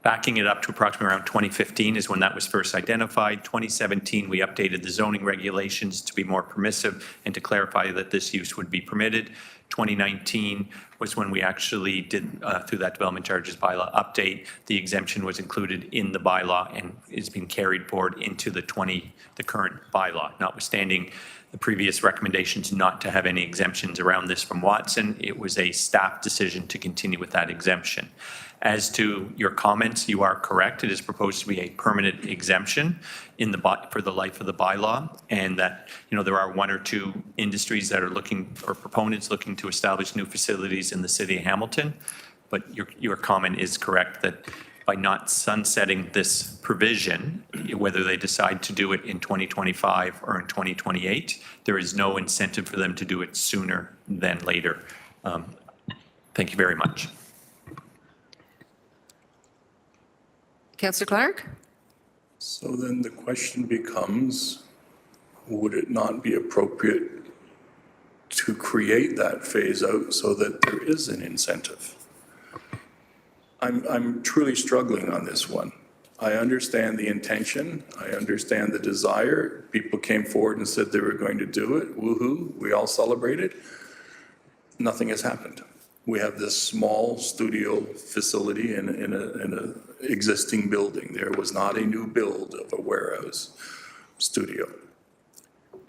backing it up to approximately around 2015 is when that was first identified. 2017, we updated the zoning regulations to be more permissive and to clarify that this use would be permitted. 2019 was when we actually did, through that development charges bylaw update, the exemption was included in the bylaw and is being carried forward into the current bylaw, notwithstanding the previous recommendations not to have any exemptions around this from Watson. It was a staff decision to continue with that exemption. As to your comments, you are correct. It is proposed to be a permanent exemption for the life of the bylaw, and that, there are one or two industries that are looking, or proponents looking to establish new facilities in the city of Hamilton. But your comment is correct that by not sunsetting this provision, whether they decide to do it in 2025 or in 2028, there is no incentive for them to do it sooner than later. Thank you very much. Councillor Clark? So then the question becomes, would it not be appropriate to create that phase out so that there is an incentive? I'm truly struggling on this one. I understand the intention. I understand the desire. People came forward and said they were going to do it. Woohoo, we all celebrated. Nothing has happened. We have this small studio facility in an existing building. There was not a new build of a warehouse studio.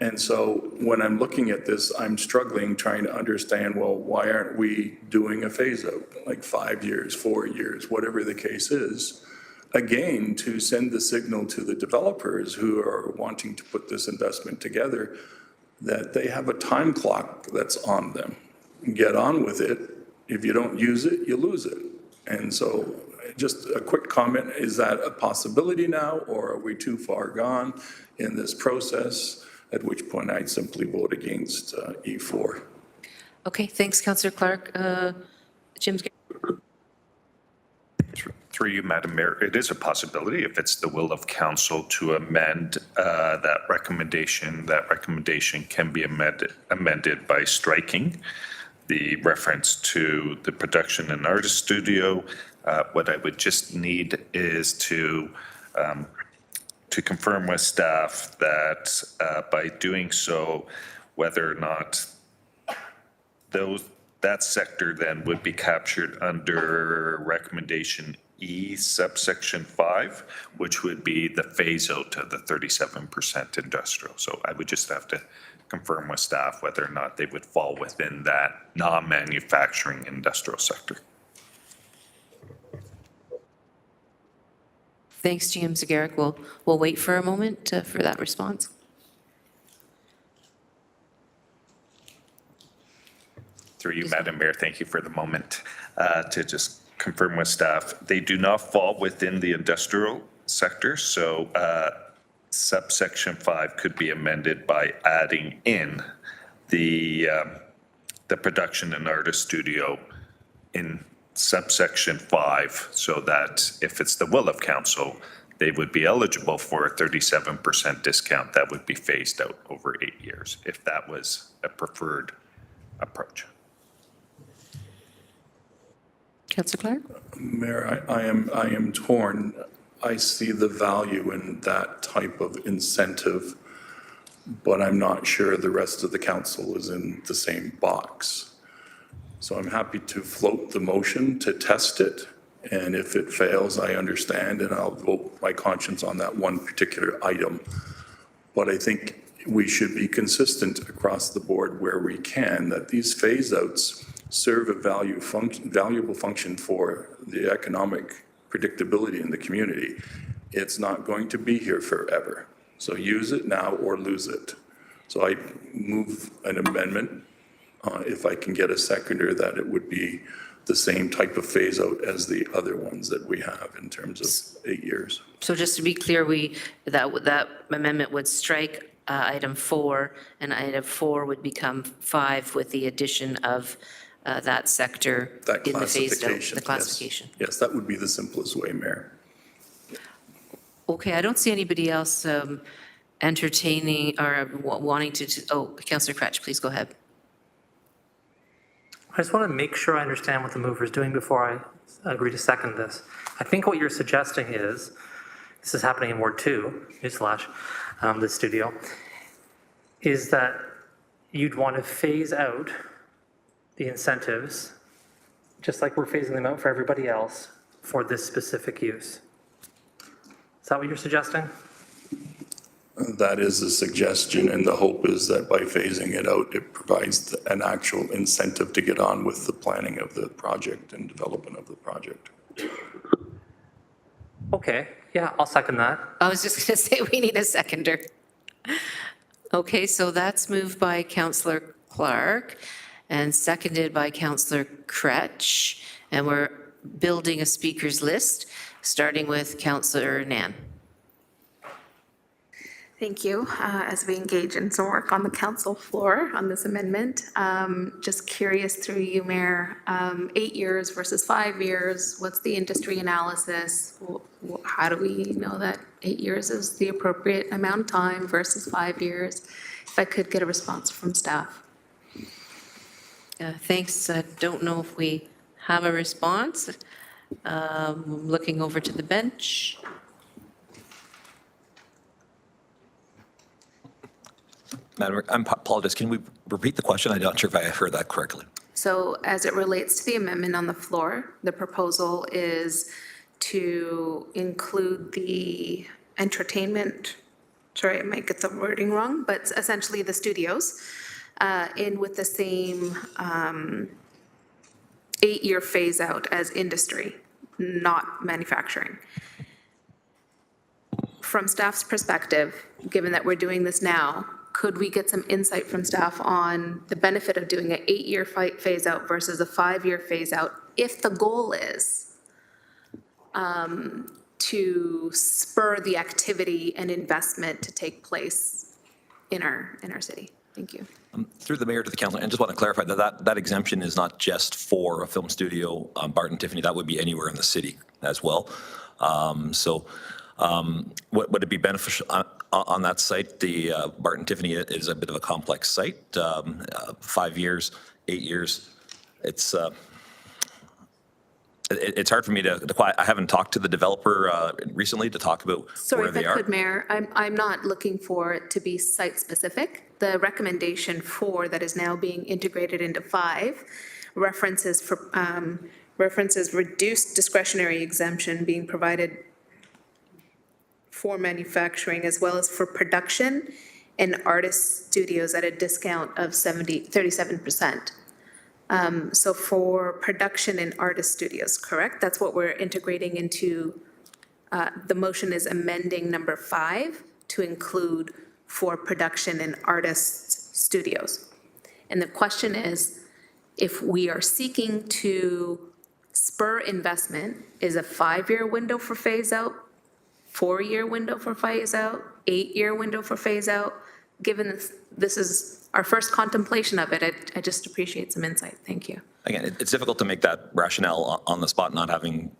And so when I'm looking at this, I'm struggling trying to understand, well, why aren't we doing a phase out, like 5 years, 4 years, whatever the case is, again, to send the signal to the developers who are wanting to put this investment together that they have a time clock that's on them. Get on with it. If you don't use it, you lose it. And so just a quick comment, is that a possibility now, or are we too far gone in this process? At which point I'd simply vote against E4. Okay, thanks, Councillor Clark. Jim Zgarek? Through you, Madam Mayor, it is a possibility if it's the will of council to amend that recommendation. That recommendation can be amended by striking the reference to the production and artist studio. What I would just need is to confirm with staff that by doing so, whether or not that sector then would be captured under recommendation E subsection 5, which would be the phase out of the 37% industrial. So I would just have to confirm with staff whether or not they would fall within that non-manufacturing industrial sector. Thanks, GM Zagarek. We'll wait for a moment for that response. Through you, Madam Mayor, thank you for the moment to just confirm with staff. They do not fall within the industrial sector, so subsection 5 could be amended by adding in the production and artist studio in subsection 5, so that if it's the will of council, they would be eligible for a 37% discount that would be phased out over 8 years, if that was a preferred approach. Councillor Clark? Mayor, I am torn. I see the value in that type of incentive, but I'm not sure the rest of the council is in the same box. So I'm happy to float the motion to test it, and if it fails, I understand, and I'll vote my conscience on that one particular item. But I think we should be consistent across the board where we can, that these phase-outs serve a valuable function for the economic predictability in the community. It's not going to be here forever. So use it now or lose it. So I move an amendment, if I can get a seconder, that it would be the same type of phase out as the other ones that we have in terms of 8 years. So just to be clear, that amendment would strike item 4, and item 4 would become 5 with the addition of that sector That in the phased out, classification. the classification. Yes, that would be the simplest way, Mayor. Okay, I don't see anybody else entertaining or wanting to, Councillor Cratch, please go ahead. I just want to make sure I understand what the mover is doing before I agree to second this. I think what you're suggesting is, this is happening in Ward 2, newsflash, the studio, is that you'd want to phase out the incentives, just like we're phasing them out for everybody else, for this specific use. Is that what you're suggesting? That is a suggestion, and the hope is that by phasing it out, it provides an actual incentive to get on with the planning of the project and development of the project. Okay, yeah, I'll second that. I was just going to say we need a seconder. Okay, so that's moved by Councillor Clark and seconded by Councillor Cratch, and we're building a speakers list, starting with Councillor Nan. Thank you. As we engage in some work on the council floor on this amendment, just curious through you, Mayor, 8 years versus 5 years, what's the industry analysis? How do we know that 8 years is the appropriate amount of time versus 5 years? If I could get a response from staff. Thanks. I don't know if we have a response. Looking over to the bench. Madam, I apologize. Can we repeat the question? I'm not sure if I heard that correctly. So as it relates to the amendment on the floor, the proposal is to include the entertainment, sorry, I might get the wording wrong, but essentially the studios in with the same 8-year phase out as industry, not manufacturing. From staff's perspective, given that we're doing this now, could we get some insight from staff on the benefit of doing an 8-year phase out versus a 5-year phase out if the goal is to spur the activity and investment to take place in our city? Thank you. Through the mayor to the council, and just want to clarify that exemption is not just for a film studio, Bart and Tiffany, that would be anywhere in the city as well. Would it be beneficial on that site? The Bart and Tiffany is a bit of a complex site. 5 years, 8 years, it's hard for me to I haven't talked to the developer recently to talk about where they are. Sorry, if I could, Mayor, I'm not looking for it to be site-specific. The recommendation 4 that is now being integrated into 5 references reduced discretionary exemption being provided for manufacturing as well as for production and artist studios at a discount of 37%. So for production and artist studios, correct? That's what we're integrating into, the motion is amending number 5 to include for production and artist studios. And the question is, if we are seeking to spur investment, is a 5-year window for phase out, 4-year window for phase out, 8-year window for phase out? Given this is our first contemplation of it, I just appreciate some insight. Thank you. Again, it's difficult to make that rationale on the spot, not having,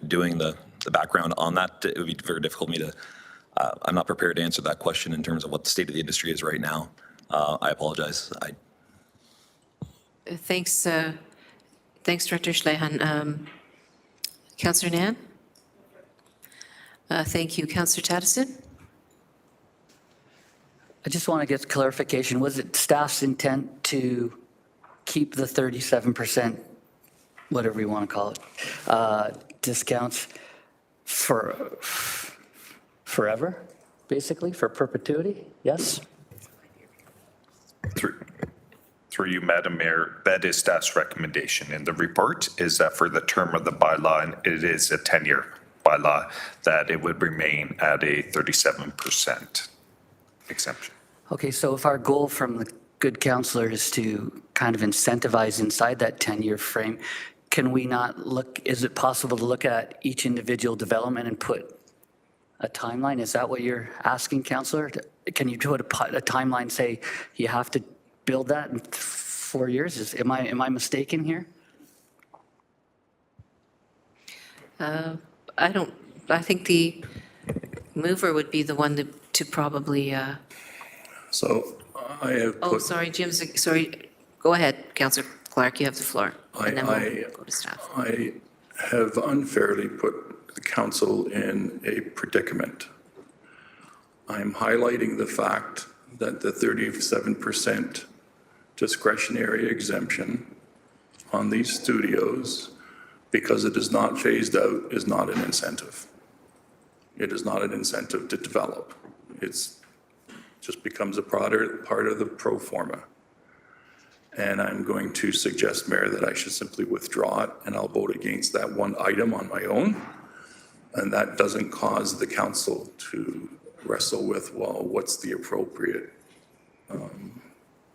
doing the background on that. It would be very difficult for me to, I'm not prepared to answer that question in terms of what the state of the industry is right now. I apologize. Thanks, Director Schleihan. Councillor Nan? Thank you. Councillor Tattison? I just want to get clarification. Was it staff's intent to keep the 37%, whatever you want to call it, discounts for forever, basically, for perpetuity? Yes? Through you, Madam Mayor, that is staff's recommendation in the report, is that for the term of the bylaw, and it is a 10-year bylaw, that it would remain at a 37% exemption. Okay, so if our goal from the good counselor is to kind of incentivize inside that 10-year frame, can we not look, is it possible to look at each individual development and put a timeline? Is that what you're asking, counselor? Can you put a timeline, say you have to build that in 4 years? Am I mistaken here? I think the mover would be the one to probably, So I have put. oh, sorry, Jim, sorry. Go ahead, Councillor Clark, you have the floor. And then we'll go to staff. I have unfairly put the council in a predicament. I'm highlighting the fact that the 37% discretionary exemption on these studios, because it is not phased out, is not an incentive. It is not an incentive to develop. It's just becomes a part of the pro forma. And I'm going to suggest, Mayor, that I should simply withdraw it, and I'll vote against that one item on my own. And that doesn't cause the council to wrestle with, well, what's the appropriate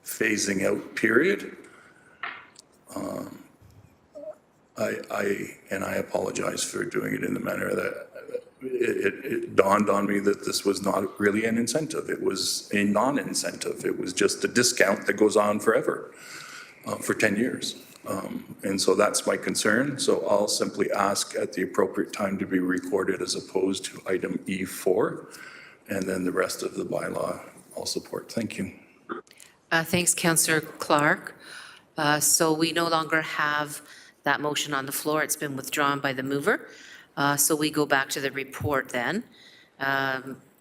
phasing out period? I apologize for doing it in the manner that it dawned on me that this was not really an incentive. It was a non-incentive. It was just a discount that goes on forever, for 10 years. And so that's my concern. So I'll simply ask at the appropriate time to be recorded as opposed to item E4. And then the rest of the bylaw I'll support. Thank you. Thanks, Councillor Clark. So we no longer have that motion on the floor. It's been withdrawn by the mover. So we go back to the report then.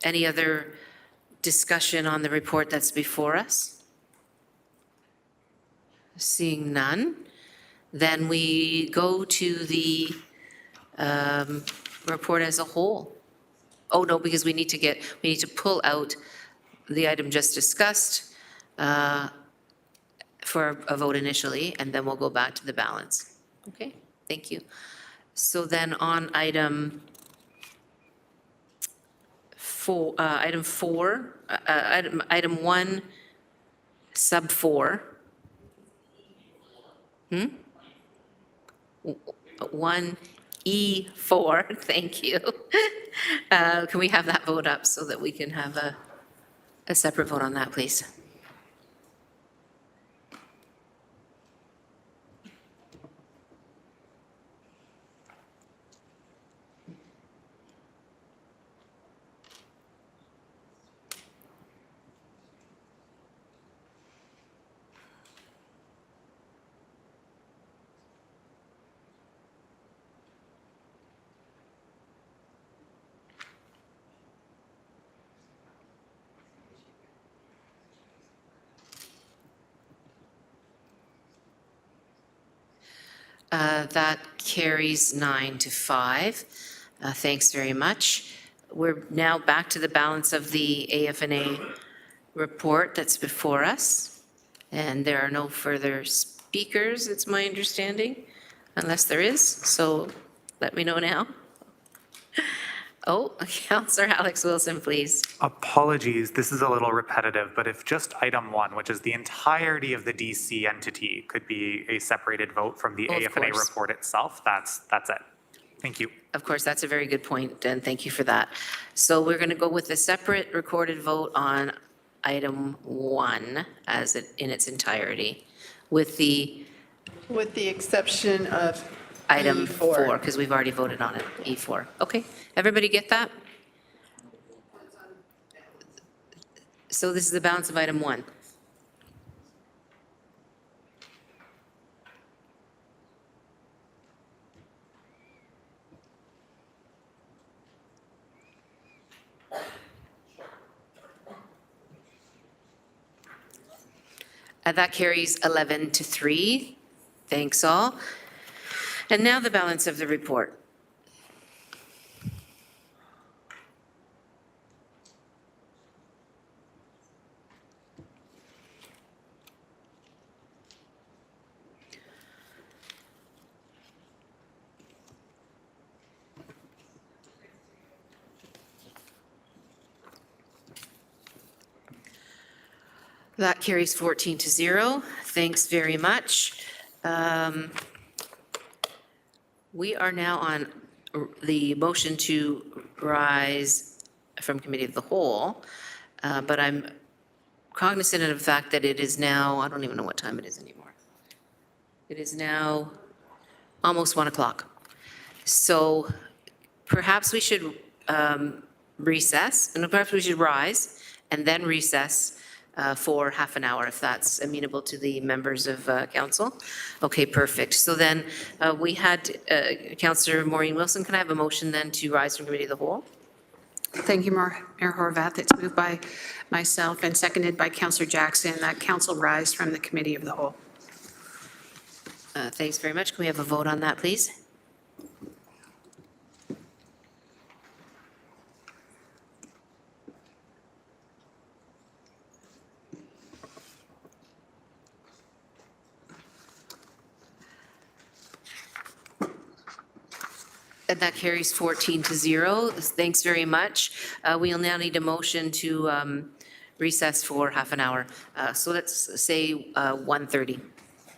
Any other discussion on the report that's before us? Seeing none, then we go to the report as a whole. Oh, no, because we need to pull out the item just discussed for a vote initially, and then we'll go back to the balance. Okay, thank you. So then on item 1, sub 4. 1E4, thank you. Can we have that vote up so that we can have a separate vote on that, please? That carries 9-5. Thanks very much. We're now back to the balance of the AFNA report that's before us. And there are no further speakers, it's my understanding, unless there is. So let me know now. Oh, Councillor Alex Wilson, please. Apologies, this is a little repetitive, but if just item 1, which is the entirety of the DC entity, could be a separated vote from the Oh, of AFNA course. report itself, that's it. Thank you. Of course, that's a very good point, and thank you for that. So we're going to go with a separate recorded vote on item 1 as it, in its entirety, with the With the exception of item E4. 4, because we've already voted on it, E4. Okay, everybody get that? So this is the balance of item 1. That carries 11-3. Thanks all. And now the balance of the report. That carries 14-0. Thanks very much. We are now on the motion to rise from committee of the whole, but I'm cognizant of the fact that it is now, I don't even know what time it is anymore. It is now almost 1 o'clock. So perhaps we should recess, and perhaps we should rise and then recess for half an hour, if that's amenable to the members of council. Okay, perfect. So then we had Councillor Maureen Wilson. Can I have a motion then to rise from committee of the whole? Thank you, Mayor Horvath. It's moved by myself and seconded by Councillor Jackson that council rise from the committee of the whole. Thanks very much. Can we have a vote on that, please? And that carries 14-0. Thanks very much. We'll now need a motion to recess for half an hour. So let's say 1:30,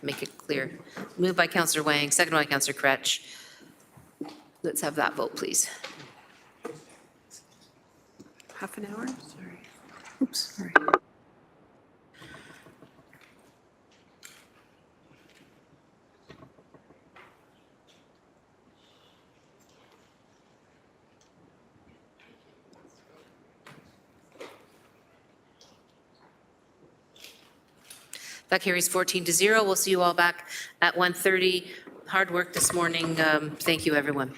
make it clear. Moved by Councillor Wang, seconded by Councillor Kretsch. Let's have that vote, please. Half an hour? Sorry. Oops, sorry. That carries 14-0. We'll see you all back at 1:30. Hard work this morning. Thank you, everyone.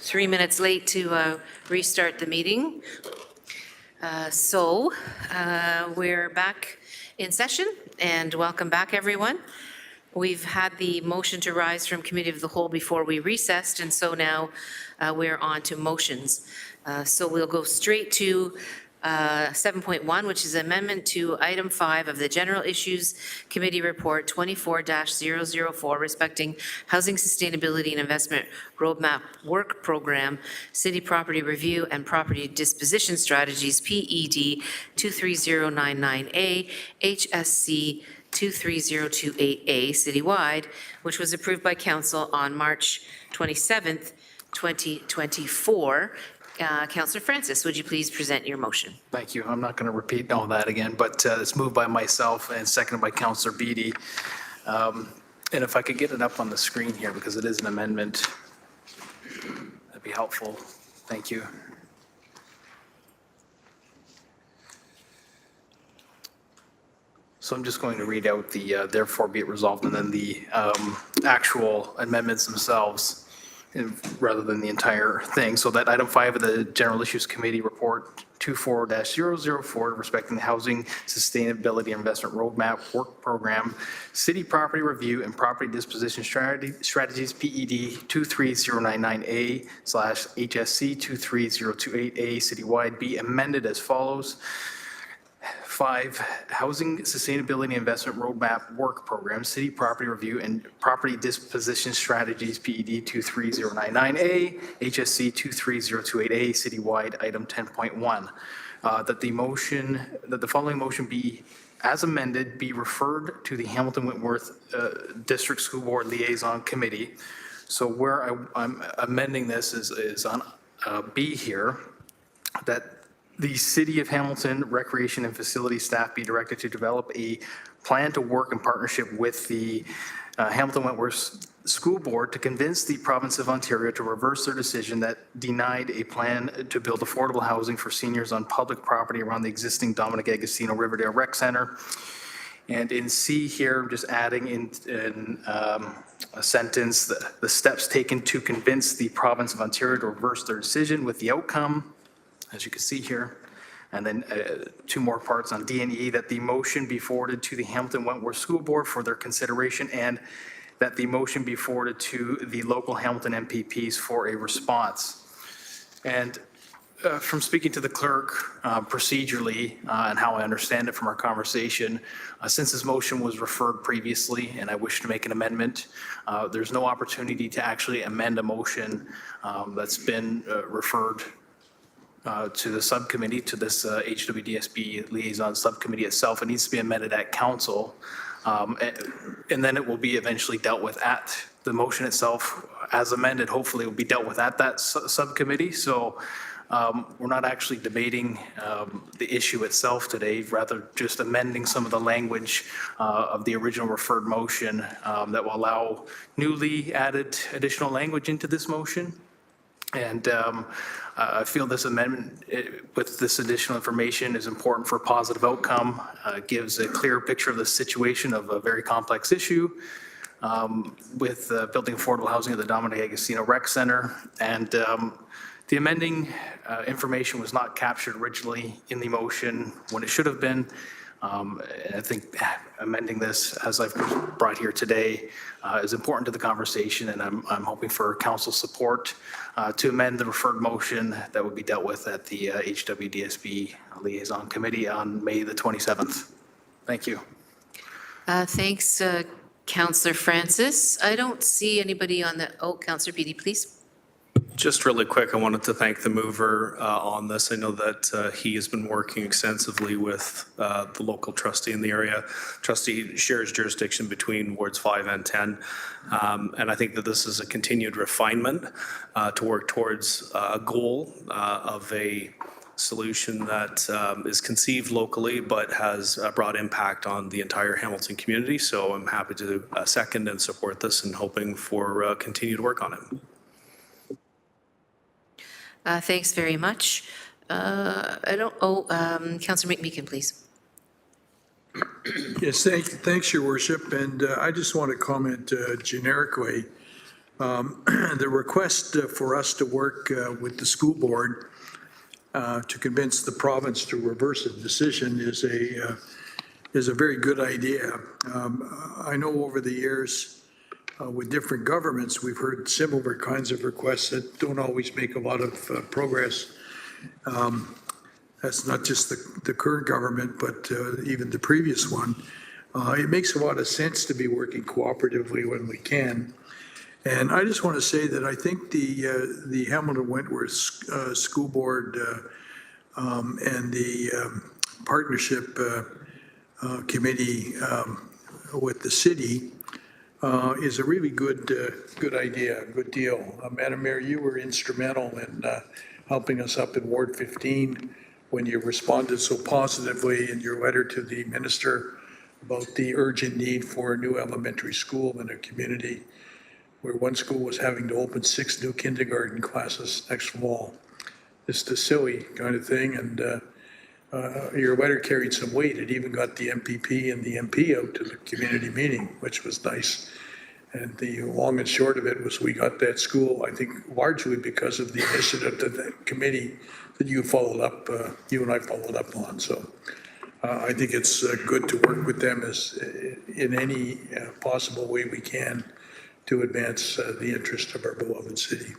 3 minutes late to restart the meeting. So we're back in session, and welcome back, everyone. We've had the motion to rise from Committee of the Whole before we recessed, and so now we're on to motions. So we'll go straight to 7.1, which is amendment to item 5 of the General Issues Committee Report 24-004 respecting Housing Sustainability and Investment Roadmap Work Program, City Property Review and Property Disposition Strategies, PED 23099A, HSC 23028A citywide, which was approved by Council on March 27th, 2024. Councillor Francis, would you please present your motion? Thank you. I'm not going to repeat all that again, but it's moved by myself and seconded by Councillor Beattie. And if I could get it up on the screen here, because it is an amendment, that'd be helpful. Thank you. So I'm just going to read out the therefore be it resolved and then the actual amendments themselves, rather than the entire thing. So that item 5 of the General Issues Committee Report 24-004 respecting the Housing Sustainability and Investment Roadmap Work Program, City Property Review and Property Disposition Strategies, PED 23099A/HSC 23028A citywide be amended as follows. 5, Housing Sustainability and Investment Roadmap Work Program, City Property Review and Property Disposition Strategies, PED 23099A, HSC 23028A, citywide, item 10.1. That the following motion be, as amended, be referred to the Hamilton Wentworth District School Board Liaison Committee. So where I'm amending this is on B here, that the City of Hamilton Recreation and Facility staff be directed to develop a plan to work in partnership with the Hamilton Wentworth School Board to convince the province of Ontario to reverse their decision that denied a plan to build affordable housing for seniors on public property around the existing Dominic Agostino Riverdale Rec Center. And in C here, I'm just adding in a sentence, the steps taken to convince the province of Ontario to reverse their decision with the outcome, as you can see here. And then 2 more parts on D and E, that the motion be forwarded to the Hamilton Wentworth School Board for their consideration, and that the motion be forwarded to the local Hamilton MPPs for a response. And from speaking to the clerk procedurally and how I understand it from our conversation, since this motion was referred previously and I wish to make an amendment, there's no opportunity to actually amend a motion that's been referred to the subcommittee, to this HWDSB liaison subcommittee itself. It needs to be amended at council, and then it will be eventually dealt with at the motion itself as amended. Hopefully, it will be dealt with at that subcommittee. So we're not actually debating the issue itself today, rather just amending some of the language of the original referred motion that will allow newly added additional language into this motion. And I feel this amendment with this additional information is important for a positive outcome. Gives a clear picture of the situation of a very complex issue with building affordable housing at the Dominic Agostino Rec Center. And the amending information was not captured originally in the motion when it should have been. And I think amending this, as I've brought here today, is important to the conversation, and I'm hoping for council support to amend the referred motion that would be dealt with at the HWDSB Liaison Committee on May the 27th. Thank you. Thanks, Councillor Francis. I don't see anybody on the, Councillor Beattie, please. Just really quick, I wanted to thank the mover on this. I know that he has been working extensively with the local trustee in the area. Trustee shares jurisdiction between wards 5 and 10. And I think that this is a continued refinement to work towards a goal of a solution that is conceived locally but has broad impact on the entire Hamilton community. So I'm happy to second and support this and hoping for continued work on it. Thanks very much. Councillor McMeekin, please. Yes, thanks, Your Worship. And I just want to comment generically The request for us to work with the school board to convince the province to reverse a decision is a very good idea. I know over the years with different governments, we've heard similar kinds of requests that don't always make a lot of progress. That's not just the current government, but even the previous one. It makes a lot of sense to be working cooperatively when we can. And I just want to say that I think the Hamilton Wentworth School Board and the partnership committee with the city is a really good idea, good deal. Madam Mayor, you were instrumental in helping us up in Ward 15 when you responded so positively in your letter to the minister about the urgent need for a new elementary school in a community where one school was having to open 6 new kindergarten classes next fall. Just a silly kind of thing, and your letter carried some weight. It even got the MPP and the MP out to the community meeting, which was nice. And the long and short of it was we got that school, I think, largely because of the initiative of the committee that you followed up, you and I followed up on. So I think it's good to work with them as in any possible way we can to advance the interest of our beloved city.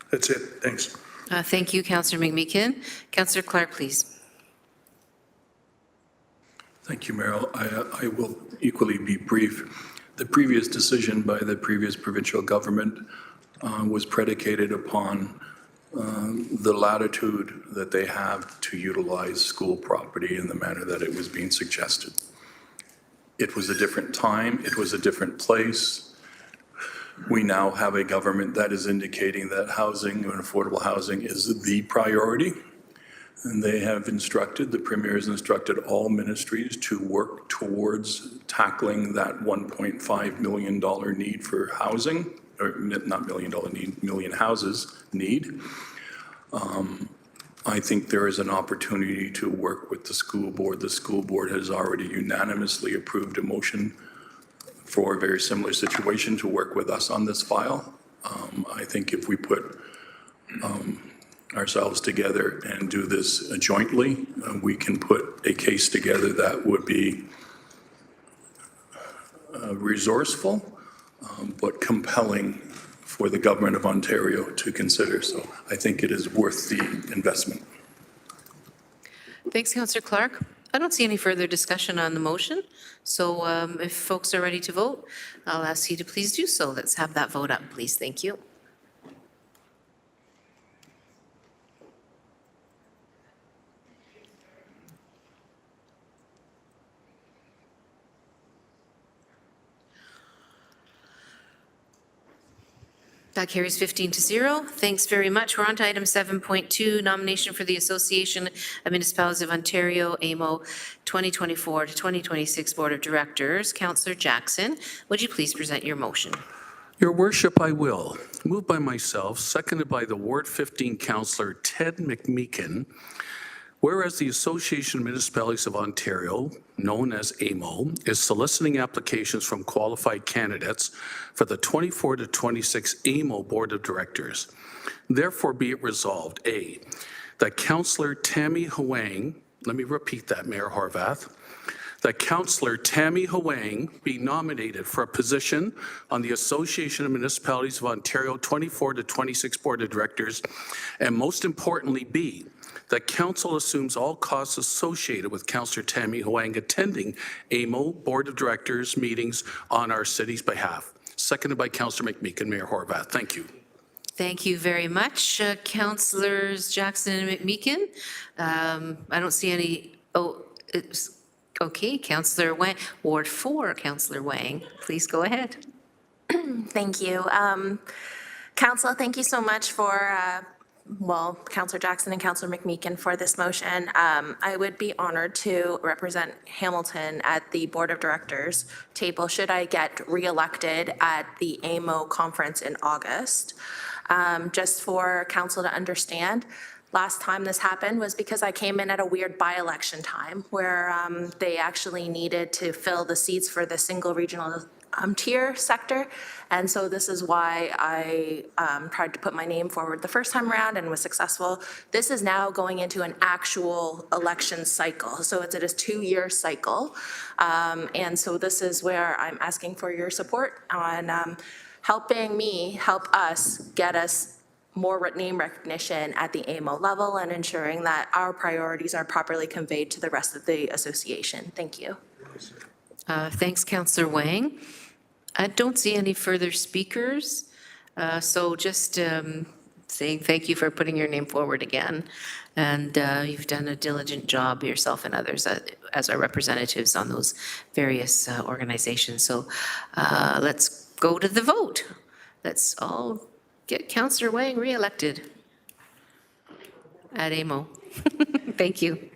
That's it. Thanks. Thank you, Councillor McMeekin. Councillor Clark, please. Thank you, Mayor. I will equally be brief. The previous decision by the previous provincial government was predicated upon the latitude that they have to utilize school property in the manner that it was being suggested. It was a different time, it was a different place. We now have a government that is indicating that housing and affordable housing is the priority. And they have instructed, the Premier has instructed all ministries to work towards tackling that $1.5 million need for housing, or not $1 million need, million houses need. I think there is an opportunity to work with the school board. The school board has already unanimously approved a motion for a very similar situation to work with us on this file. I think if we put ourselves together and do this jointly, we can put a case together that would be resourceful, but compelling for the government of Ontario to consider. So I think it is worth the investment. Thanks, Councillor Clark. I don't see any further discussion on the motion. So if folks are ready to vote, I'll ask you to please do so. Let's have that vote up, please. Thank you. That carries 15-0. Thanks very much. We're on to item 7.2, nomination for the Association of Municipalities of Ontario, AMO 2024 to 2026 Board of Directors. Councillor Jackson, would you please present your motion? Your worship, I will. Moved by myself, seconded by the Ward 15 Councillor Ted McMeekin. Whereas the Association of Municipalities of Ontario, known as AMO, is soliciting applications from qualified candidates for the 24 to 26 AMO Board of Directors. Therefore be it resolved, A, that Councillor Tammy Huang, let me repeat that, Mayor Horvath, that Councillor Tammy Huang be nominated for a position on the Association of Municipalities of Ontario 24 to 26 Board of Directors, and most importantly, B, that council assumes all costs associated with Councillor Tammy Huang attending AMO Board of Directors meetings on our city's behalf. Seconded by Councillor McMeekin, Mayor Horvath. Thank you. Thank you very much, Councillors Jackson and McMeekin. I don't see any, okay, Councillor Wang, Ward 4, Councillor Wang, please go ahead. Thank you. Council, thank you so much for Councillor Jackson and Councillor McMeekin for this motion. I would be honored to represent Hamilton at the Board of Directors table should I get reelected at the AMO conference in August. Just for council to understand, last time this happened was because I came in at a weird by-election time where they actually needed to fill the seats for the single regional tier sector. And so this is why I tried to put my name forward the first time around and was successful. This is now going into an actual election cycle. So it's a 2-year cycle. And so this is where I'm asking for your support on help us get us more name recognition at the AMO level and ensuring that our priorities are properly conveyed to the rest of the association. Thank you. Thanks, Councillor Wang. I don't see any further speakers, so just saying thank you for putting your name forward again. And you've done a diligent job yourself and others as our representatives on those various organizations. So let's go to the vote. Let's all get Councillor Wang re-elected at AMO. Thank you.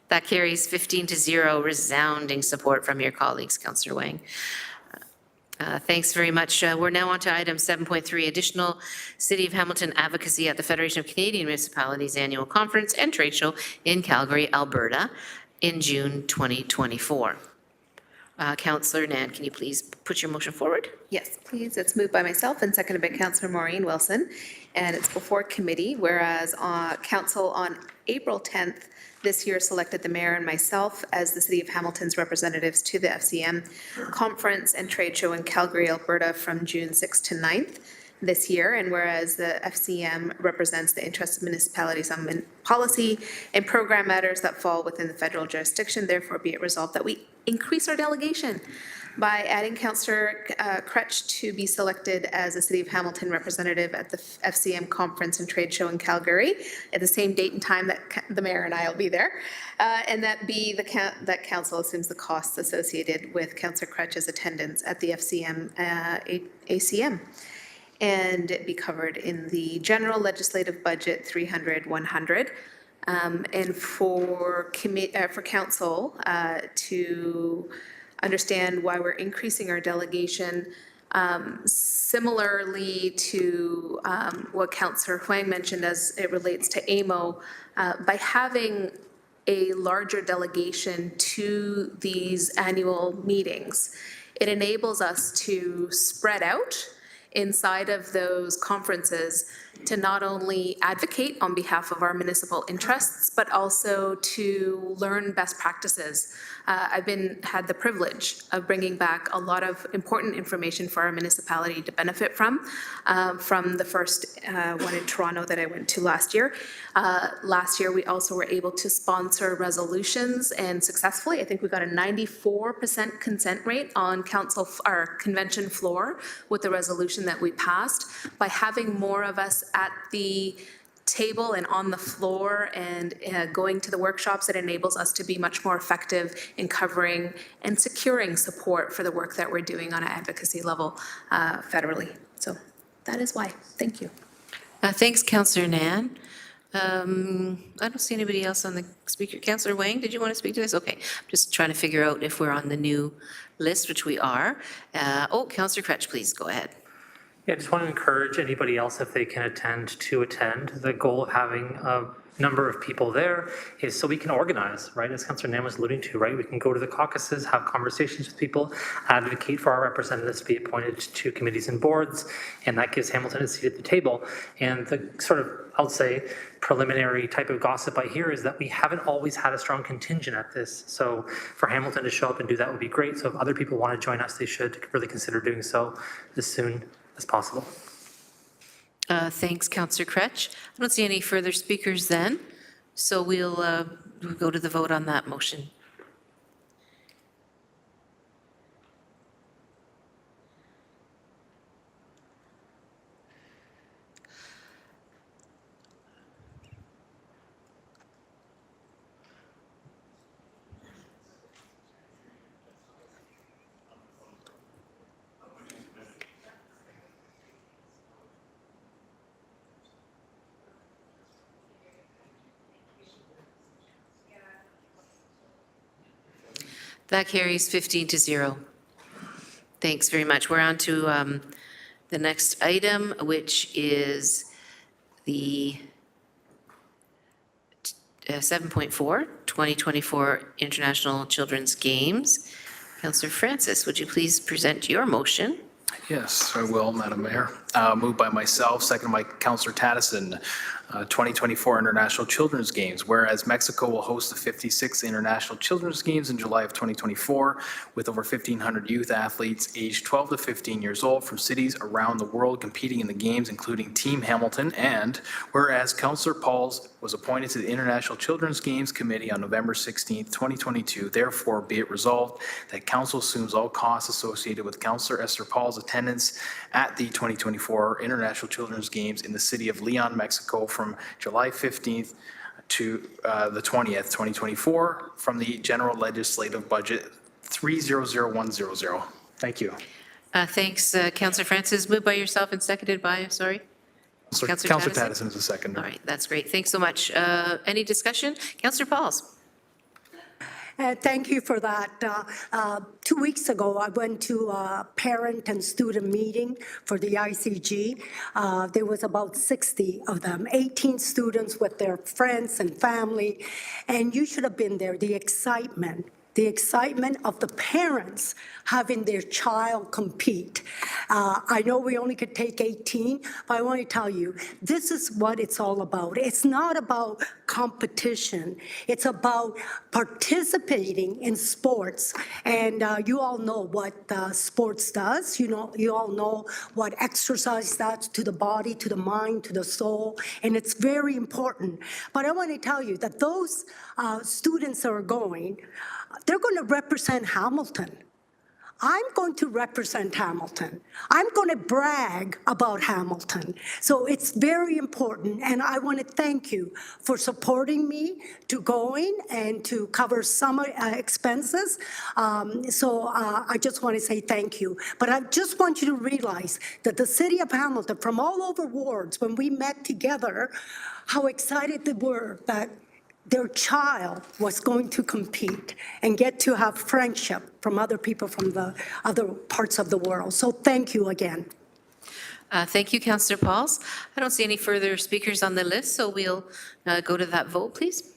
That carries 15-0, resounding support from your colleagues, Councillor Wang. Thanks very much. We're now on to item 7.3, additional City of Hamilton advocacy at the Federation of Canadian Municipalities Annual Conference and Trade Show in Calgary, Alberta in June 2024. Councillor Nan, can you please put your motion forward? Yes, please. It's moved by myself and seconded by Councillor Maureen Wilson. And it's before committee, whereas Council on April 10th this year selected the mayor and myself as the City of Hamilton's representatives to the FCM Conference and Trade Show in Calgary, Alberta from June 6th to 9th this year. And whereas the FCM represents the interests of municipalities on policy and program matters that fall within the federal jurisdiction, therefore be it resolved that we increase our delegation by adding Councillor Crutch to be selected as a City of Hamilton representative at the FCM Conference and Trade Show in Calgary at the same date and time that the mayor and I will be there, and that that council assumes the costs associated with Councillor Crutch's attendance at the FCM ACM, and it be covered in the general legislative budget 300-100. And for council to understand why we're increasing our delegation, similarly to what Councillor Huang mentioned as it relates to AMO, by having a larger delegation to these annual meetings, it enables us to spread out inside of those conferences to not only advocate on behalf of our municipal interests, but also to learn best practices. I've had the privilege of bringing back a lot of important information for our municipality to benefit from the first one in Toronto that I went to last year. Last year, we also were able to sponsor resolutions, and successfully, I think we got a 94% consent rate on our convention floor with the resolution that we passed. By having more of us at the table and on the floor and going to the workshops, it enables us to be much more effective in covering and securing support for the work that we're doing on an advocacy level federally. So that is why. Thank you. Thanks, Councillor Nan. I don't see anybody else on the speaker. Councillor Wang, did you want to speak to this? Okay, I'm just trying to figure out if we're on the new list, which we are. Councillor Crutch, please go ahead. Yeah, I just want to encourage anybody else, if they can attend, to attend. The goal of having a number of people there is so we can organize, right? As Councillor Nam was alluding to, right? We can go to the caucuses, have conversations with people, advocate for our representatives to be appointed to committees and boards, and that gives Hamilton a seat at the table. And the sort of, I'll say, preliminary type of gossip I hear is that we haven't always had a strong contingent at this. So for Hamilton to show up and do that would be great. So if other people want to join us, they should really consider doing so as soon as possible. Thanks, Councillor Crutch. I don't see any further speakers then, so we'll go to the vote on that motion. That carries 15-0. Thanks very much. We're on to the next item, which is the 7.4, 2024 International Children's Games. Councillor Francis, would you please present your motion? Yes, I will, Madam Mayor. Moved by myself, seconded by Councillor Tattison. 2024 International Children's Games, whereas Mexico will host the 56th International Children's Games in July of 2024 with over 1,500 youth athletes aged 12 to 15 years old from cities around the world competing in the games, including Team Hamilton. And whereas Councillor Pauls was appointed to the International Children's Games Committee on November 16th, 2022, therefore be it resolved that Council assumes all costs associated with Councillor Esther Pauls' attendance at the 2024 International Children's Games in the city of Leon, Mexico from July 15th to the 20th, 2024, from the General Legislative Budget 300100. Thank you. Thanks, Councillor Francis. Moved by yourself and seconded by, sorry? Councillor Tattison is a second. All right, that's great. Thanks so much. Any discussion? Councillor Pauls. Thank you for that. 2 weeks ago, I went to a parent and student meeting for the ICG. There was about 60 of them, 18 students with their friends and family, and you should have been there. The excitement of the parents having their child compete. I know we only could take 18, but I want to tell you, this is what it's all about. It's not about competition. It's about participating in sports. And you all know what sports does. You all know what exercise does to the body, to the mind, to the soul, and it's very important. But I want to tell you that those students that are going, they're going to represent Hamilton. I'm going to represent Hamilton. I'm going to brag about Hamilton. So it's very important, and I want to thank you for supporting me to going and to cover some expenses. I just want to say thank you. But I just want you to realize that the city of Hamilton, from all over wards, when we met together, how excited they were that their child was going to compete and get to have friendship from other people from the other parts of the world. So thank you again. Thank you, Councillor Pauls. I don't see any further speakers on the list, so we'll go to that vote, please.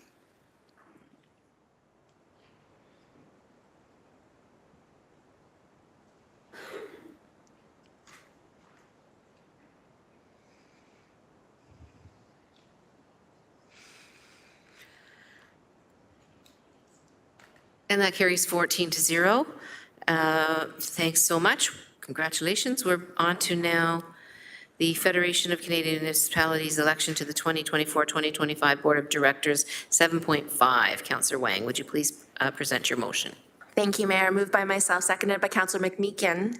And that carries 14-0. Thanks so much. Congratulations. We're on to now the Federation of Canadian Municipalities election to the 2024-2025 Board of Directors, 7.5. Councillor Wang, would you please present your motion? Thank you, Mayor. Moved by myself, seconded by Councillor McMeekin.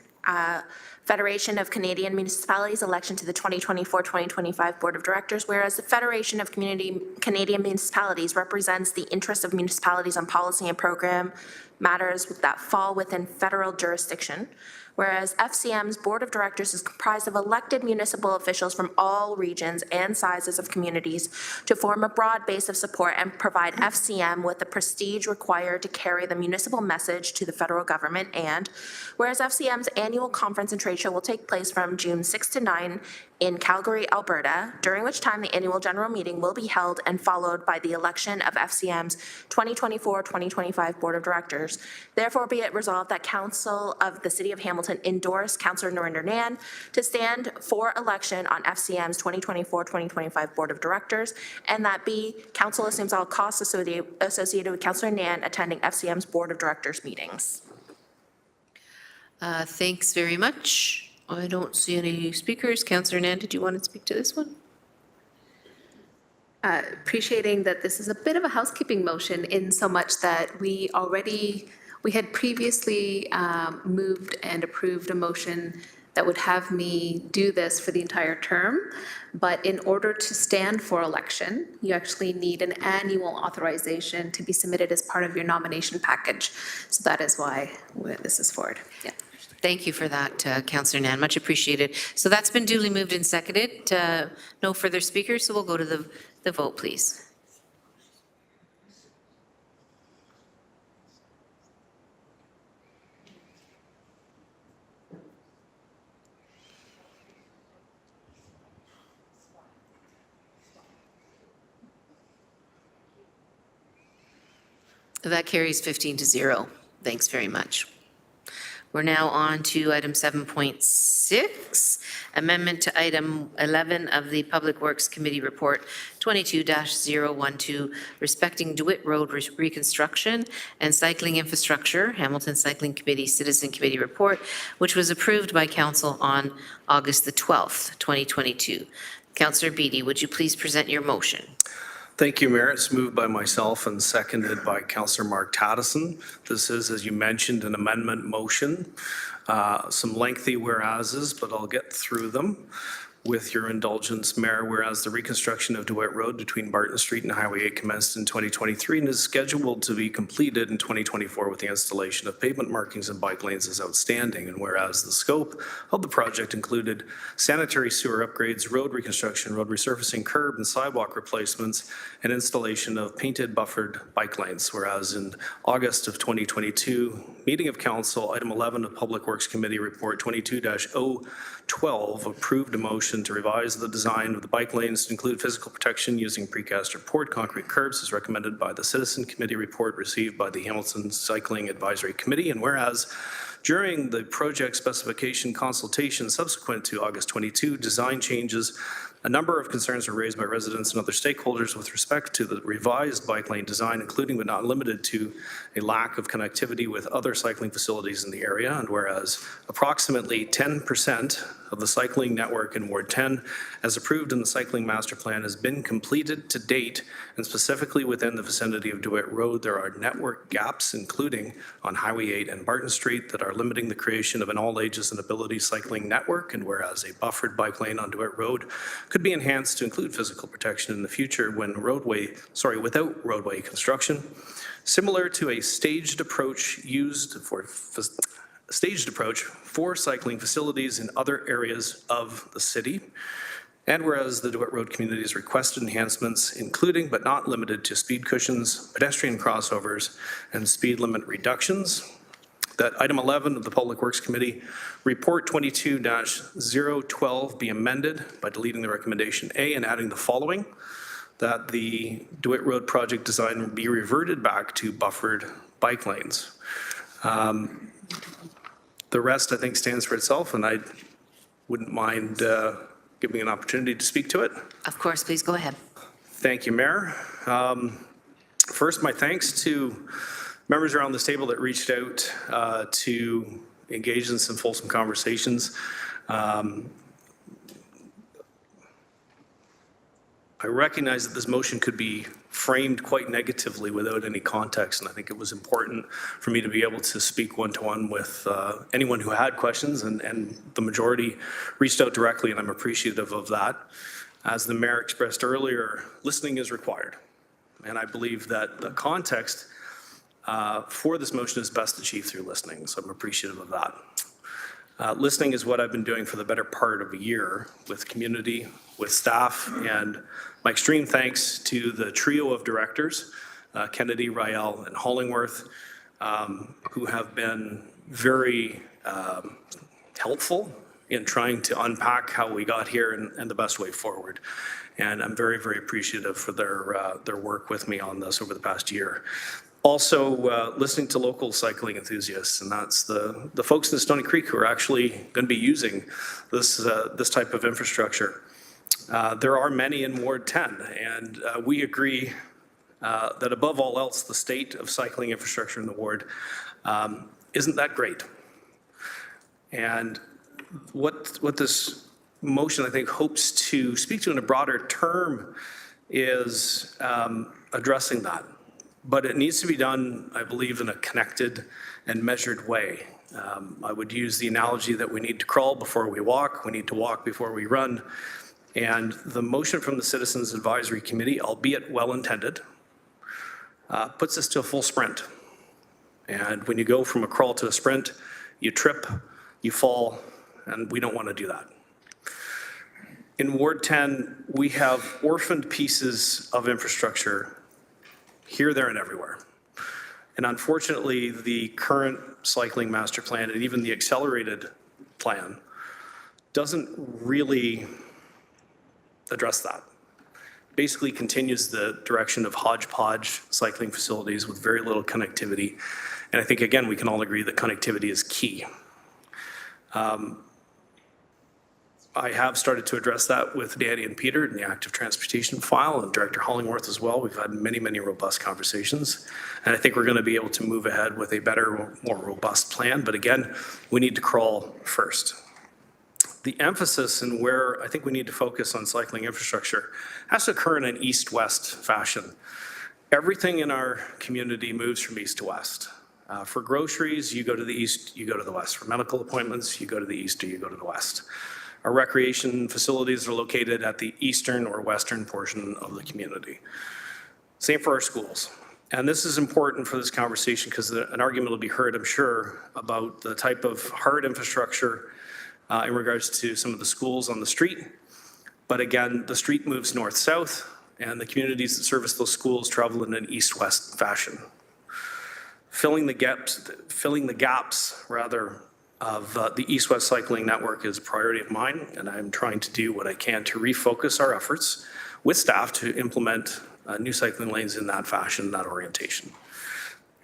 Federation of Canadian Municipalities election to the 2024-2025 Board of Directors, whereas the Federation of Canadian Municipalities represents the interests of municipalities on policy and program matters that fall within federal jurisdiction, whereas FCM's Board of Directors is comprised of elected municipal officials from all regions and sizes of communities to form a broad base of support and provide FCM with the prestige required to carry the municipal message to the federal government, and whereas FCM's annual conference and trade show will take place from June 6 to 9 in Calgary, Alberta, during which time the annual general meeting will be held and followed by the election of FCM's 2024-2025 Board of Directors. Therefore, be it resolved that Council of the City of Hamilton endorse Councillor Narinder Nan to stand for election on FCM's 2024-2025 Board of Directors, and that B, Council assumes all costs associated with Councillor Nan attending FCM's Board of Directors meetings. Thanks very much. I don't see any speakers. Councillor Nan, did you want to speak to this one? Appreciating that this is a bit of a housekeeping motion in so much that we had previously moved and approved a motion that would have me do this for the entire term. But in order to stand for election, you actually need an annual authorization to be submitted as part of your nomination package. So that is why this is forward. Yeah. Thank you for that, Councillor Nan. Much appreciated. So that's been duly moved and seconded. No further speakers, so we'll go to the vote, please. That carries 15-0. Thanks very much. We're now on to item 7.6, amendment to item 11 of the Public Works Committee Report 22-012, respecting DeWitt Road reconstruction and cycling infrastructure, Hamilton Cycling Committee Citizen Committee Report, which was approved by Council on August the 12th, 2022. Councillor Beattie, would you please present your motion? Thank you, Mayor. It's moved by myself and seconded by Councillor Mark Tattison. This is, as you mentioned, an amendment motion. Some lengthy whereases, but I'll get through them. With your indulgence, Mayor, whereas the reconstruction of DeWitt Road between Barton Street and Highway 8 commenced in 2023 and is scheduled to be completed in 2024 with the installation of pavement markings and bike lanes is outstanding. And whereas the scope of the project included sanitary sewer upgrades, road reconstruction, road resurfacing, curb and sidewalk replacements, and installation of painted buffered bike lanes. Whereas in August of 2022, meeting of council, item 11 of Public Works Committee Report 22-012 approved a motion to revise the design of the bike lanes to include physical protection using precast or poured concrete curbs as recommended by the Citizen Committee report received by the Hamilton Cycling Advisory Committee. And whereas during the project specification consultation subsequent to August 22, design changes, a number of concerns were raised by residents and other stakeholders with respect to the revised bike lane design, including but not limited to a lack of connectivity with other cycling facilities in the area. And whereas approximately 10% of the cycling network in Ward 10, as approved in the cycling master plan, has been completed to date, and specifically within the vicinity of DeWitt Road, there are network gaps, including on Highway 8 and Barton Street, that are limiting the creation of an all ages and ability cycling network. And whereas a buffered bike lane on DeWitt Road could be enhanced to include physical protection in the future when without roadway construction, similar to a staged approach for cycling facilities in other areas of the city. And whereas the DeWitt Road community has requested enhancements, including but not limited to speed cushions, pedestrian crossovers, and speed limit reductions, that item 11 of the Public Works Committee Report 22-012 be amended by deleting the recommendation A and adding the following: that the DeWitt Road project design be reverted back to buffered bike lanes. The rest, I think, stands for itself, and I wouldn't mind giving an opportunity to speak to it. Of course, please go ahead. Thank you, Mayor. First, my thanks to members around this table that reached out to engage in some fulsome conversations. I recognize that this motion could be framed quite negatively without any context, and I think it was important for me to be able to speak one-to-one with anyone who had questions, and the majority reached out directly, and I'm appreciative of that. As the mayor expressed earlier, listening is required, and I believe that the context for this motion is best achieved through listening, so I'm appreciative of that. Listening is what I've been doing for the better part of a year with community, with staff, and my extreme thanks to the trio of directors, Kennedy, Rael, and Hollingworth, who have been very helpful in trying to unpack how we got here and the best way forward. And I'm very, very appreciative for their work with me on this over the past year. Also, listening to local cycling enthusiasts, and that's the folks in Stoney Creek who are actually going to be using this type of infrastructure. There are many in Ward 10, and we agree that above all else, the state of cycling infrastructure in the ward isn't that great. And what this motion, I think, hopes to speak to in a broader term is addressing that. But it needs to be done, I believe, in a connected and measured way. I would use the analogy that we need to crawl before we walk, we need to walk before we run. And the motion from the Citizens Advisory Committee, albeit well-intended, puts us to a full sprint. And when you go from a crawl to a sprint, you trip, you fall, and we don't want to do that. In Ward 10, we have orphaned pieces of infrastructure here, there, and everywhere. And unfortunately, the current cycling master plan and even the accelerated plan doesn't really address that. basically continues the direction of hodgepodge cycling facilities with very little connectivity. And I think, again, we can all agree that connectivity is key. I have started to address that with Danny and Peter in the active transportation file, and Director Hollingworth as well. We've had many, many robust conversations, and I think we're going to be able to move ahead with a better, more robust plan. But again, we need to crawl first. The emphasis and where I think we need to focus on cycling infrastructure has to occur in an east-west fashion. Everything in our community moves from east to west. For groceries, you go to the east, you go to the west. For medical appointments, you go to the east or you go to the west. Our recreation facilities are located at the eastern or western portion of the community. Same for our schools. And this is important for this conversation because an argument will be heard, I'm sure, about the type of hard infrastructure in regards to some of the schools on the street. But again, the street moves north-south, and the communities that service those schools travel in an east-west fashion. Filling the gaps of the east-west cycling network is a priority of mine, and I'm trying to do what I can to refocus our efforts with staff to implement new cycling lanes in that fashion, that orientation.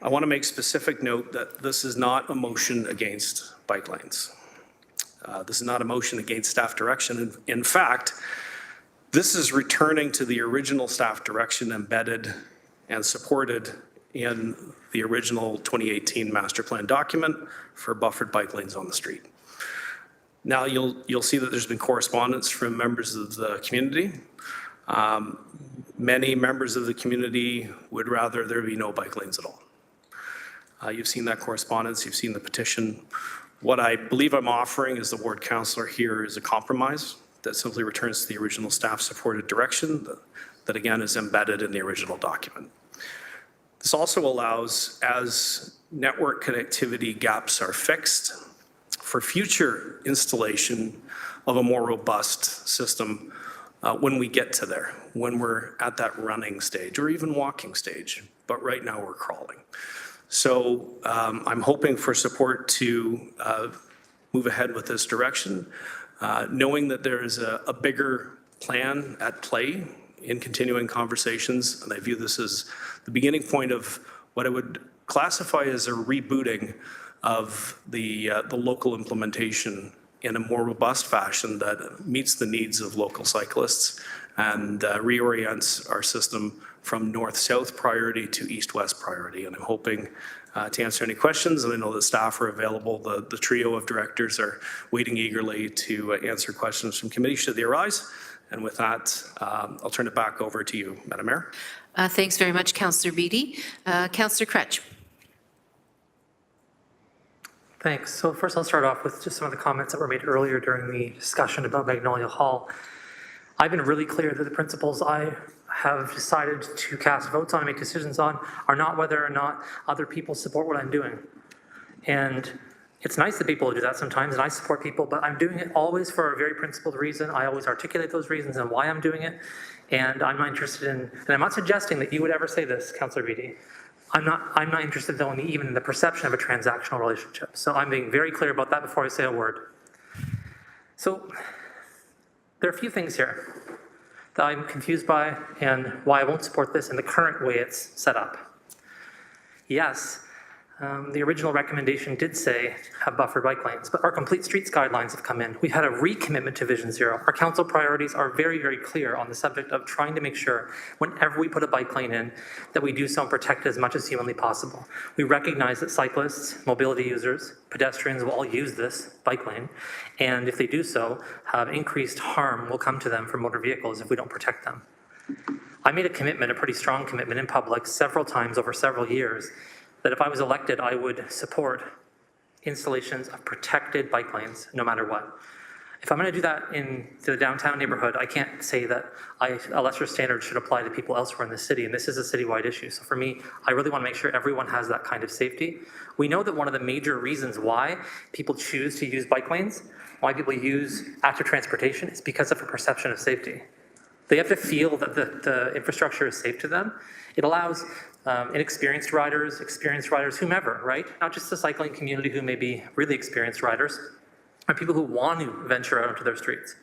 I want to make specific note that this is not a motion against bike lanes. This is not a motion against staff direction. In fact, this is returning to the original staff direction embedded and supported in the original 2018 master plan document for buffered bike lanes on the street. Now you'll see that there's been correspondence from members of the community. Many members of the community would rather there be no bike lanes at all. You've seen that correspondence, you've seen the petition. What I believe I'm offering as the ward councillor here is a compromise that simply returns to the original staff supported direction that again is embedded in the original document. This also allows, as network connectivity gaps are fixed, for future installation of a more robust system when we get to there, when we're at that running stage or even walking stage. But right now we're crawling. So I'm hoping for support to move ahead with this direction, knowing that there is a bigger plan at play in continuing conversations, and I view this as the beginning point of what I would classify as a rebooting of the local implementation in a more robust fashion that meets the needs of local cyclists and reorients our system from north-south priority to east-west priority. And I'm hoping to answer any questions, and I know that staff are available. The trio of directors are waiting eagerly to answer questions from committee should they arise. And with that, I'll turn it back over to you, Madam Mayor. Thanks very much, Councillor Beattie. Councillor Kretsch. Thanks. So first I'll start off with just some of the comments that were made earlier during the discussion about Magnolia Hall. I've been really clear that the principles I have decided to cast votes on and make decisions on are not whether or not other people support what I'm doing. And it's nice that people do that sometimes, and I support people, but I'm doing it always for a very principled reason. I always articulate those reasons and why I'm doing it, and I'm not interested in, and I'm not suggesting that you would ever say this, Councillor Beattie. I'm not interested though even in the perception of a transactional relationship. So I'm being very clear about that before I say a word. So there are a few things here that I'm confused by and why I won't support this in the current way it's set up. Yes, the original recommendation did say have buffered bike lanes, but our complete streets guidelines have come in. We've had a recommitment to Vision Zero. Our council priorities are very, very clear on the subject of trying to make sure whenever we put a bike lane in, that we do so and protect it as much as humanly possible. We recognize that cyclists, mobility users, pedestrians will all use this bike lane, and if they do so, increased harm will come to them from motor vehicles if we don't protect them. I made a commitment, a pretty strong commitment in public several times over several years, that if I was elected, I would support installations of protected bike lanes, no matter what. If I'm going to do that in the downtown neighborhood, I can't say that a lesser standard should apply to people elsewhere in the city, and this is a citywide issue. So for me, I really want to make sure everyone has that kind of safety. We know that one of the major reasons why people choose to use bike lanes, why people use active transportation, is because of a perception of safety. They have to feel that the infrastructure is safe to them. It allows inexperienced riders, experienced riders, whomever, right? Not just the cycling community who may be really experienced riders, or people who want to venture out into their streets.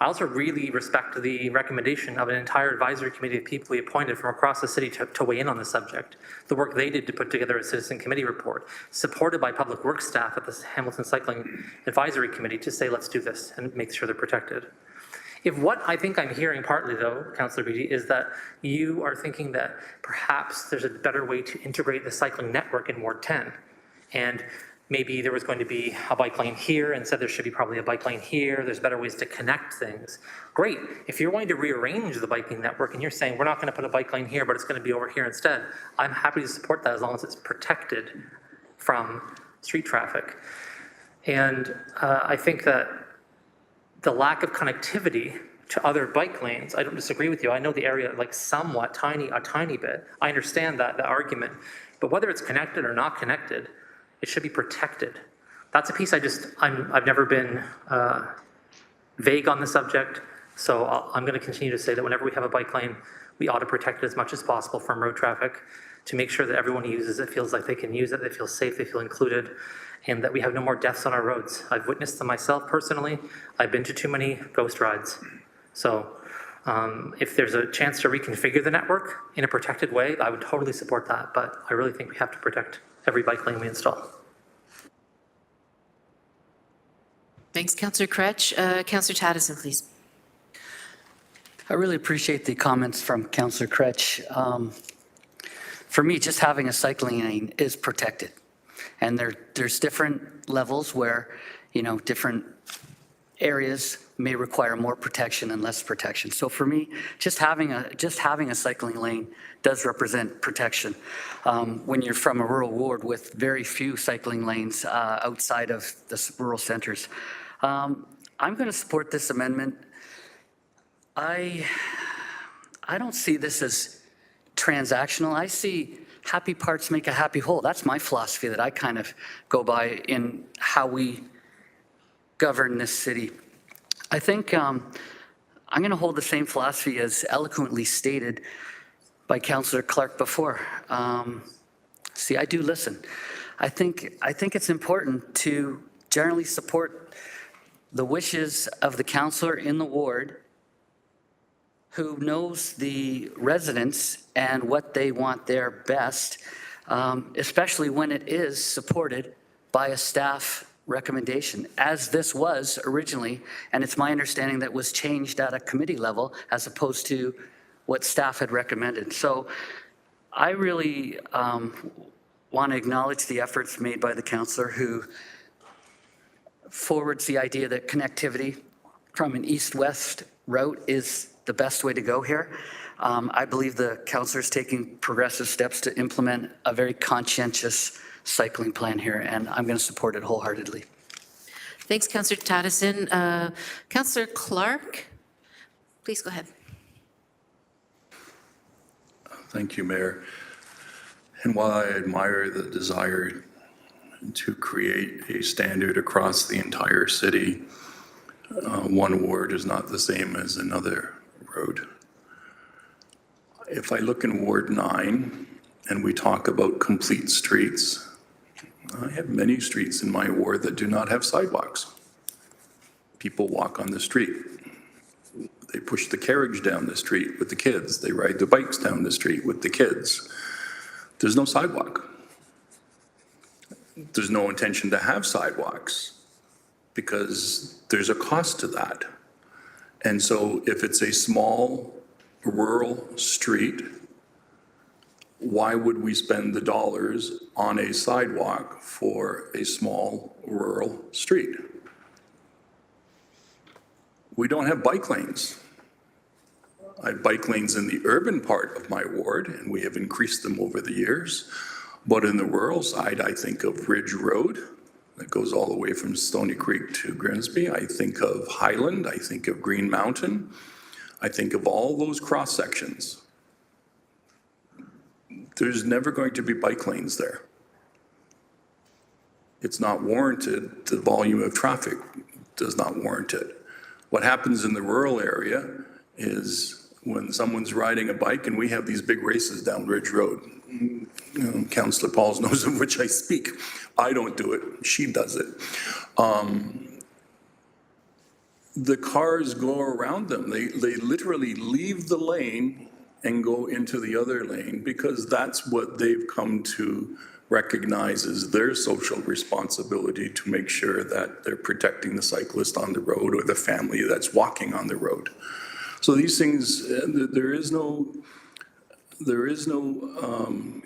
I also really respect the recommendation of an entire advisory committee of people we appointed from across the city to weigh in on the subject. The work they did to put together a citizen committee report, supported by public works staff at the Hamilton Cycling Advisory Committee to say, let's do this and make sure they're protected. If what I think I'm hearing partly, though, Councillor Beattie, is that you are thinking that perhaps there's a better way to integrate the cycling network in Ward 10, and maybe there was going to be a bike lane here and said there should be probably a bike lane here, there's better ways to connect things. Great, if you're going to rearrange the biking network and you're saying we're not going to put a bike lane here, but it's going to be over here instead, I'm happy to support that as long as it's protected from street traffic. And I think that the lack of connectivity to other bike lanes, I don't disagree with you. I know the area like somewhat a tiny bit. I understand that, the argument. But whether it's connected or not connected, it should be protected. That's a piece I've never been vague on the subject. So I'm going to continue to say that whenever we have a bike lane, we ought to protect it as much as possible from road traffic to make sure that everyone who uses it feels like they can use it, they feel safe, they feel included, and that we have no more deaths on our roads. I've witnessed them myself personally. I've been to too many ghost rides. So if there's a chance to reconfigure the network in a protected way, I would totally support that. But I really think we have to protect every bike lane we install. Thanks, Councillor Kretsch. Councillor Taddison, please. I really appreciate the comments from Councillor Kretsch. For me, just having a cycling lane is protected. And there's different levels where, different areas may require more protection and less protection. So for me, just having a cycling lane does represent protection. When you're from a rural ward with very few cycling lanes outside of the rural centers. I'm going to support this amendment. I don't see this as transactional. I see happy parts make a happy whole. That's my philosophy that I kind of go by in how we govern this city. I think I'm going to hold the same philosophy as eloquently stated by Councillor Clark before. See, I do listen. I think it's important to generally support the wishes of the councillor in the ward who knows the residents and what they want there best, especially when it is supported by a staff recommendation, as this was originally, and it's my understanding that was changed at a committee level as opposed to what staff had recommended. So I really want to acknowledge the efforts made by the councillor who forwards the idea that connectivity from an east-west route is the best way to go here. I believe the councillor is taking progressive steps to implement a very conscientious cycling plan here, and I'm going to support it wholeheartedly. Thanks, Councillor Taddison. Councillor Clark, please go ahead. Thank you, Mayor. And while I admire the desire to create a standard across the entire city, one ward is not the same as another road. If I look in Ward 9 and we talk about complete streets, I have many streets in my ward that do not have sidewalks. People walk on the street. They push the carriage down the street with the kids. They ride the bikes down the street with the kids. There's no sidewalk. There's no intention to have sidewalks because there's a cost to that. And so if it's a small rural street, why would we spend the dollars on a sidewalk for a small rural street? We don't have bike lanes. I have bike lanes in the urban part of my ward, and we have increased them over the years. But in the rural side, I think of Ridge Road that goes all the way from Stony Creek to Grimsby. I think of Highland. I think of Green Mountain. I think of all those cross sections. There's never going to be bike lanes there. It's not warranted. The volume of traffic does not warrant it. What happens in the rural area is when someone's riding a bike, and we have these big races down Ridge Road. Councillor Pauls knows of which I speak. I don't do it. She does it. the cars go around them. They literally leave the lane and go into the other lane because that's what they've come to recognize as their social responsibility to make sure that they're protecting the cyclist on the road or the family that's walking on the road. So these things, there is no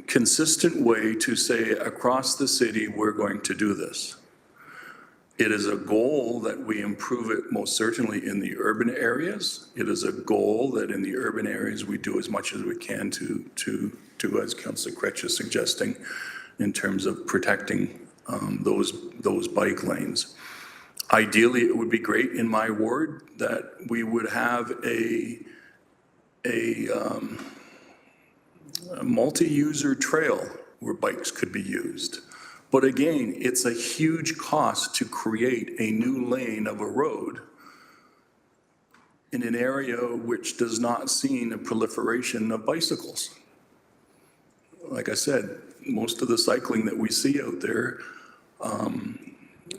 consistent way to say across the city, we're going to do this. It is a goal that we improve it most certainly in the urban areas. It is a goal that in the urban areas, we do as much as we can to as Councillor Kretsch is suggesting, in terms of protecting those bike lanes. Ideally, it would be great in my ward that we would have a multi-user trail where bikes could be used. But again, it's a huge cost to create a new lane of a road in an area which does not see a proliferation of bicycles. Like I said, most of the cycling that we see out there,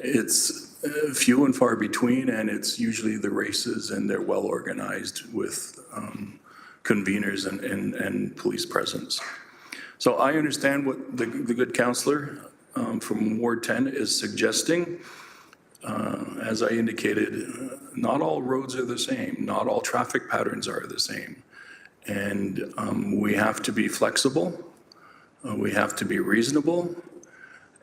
it's few and far between, and it's usually the races, and they're well organized with conveners and police presence. So I understand what the good councillor from Ward 10 is suggesting. As I indicated, not all roads are the same. Not all traffic patterns are the same. And we have to be flexible. We have to be reasonable.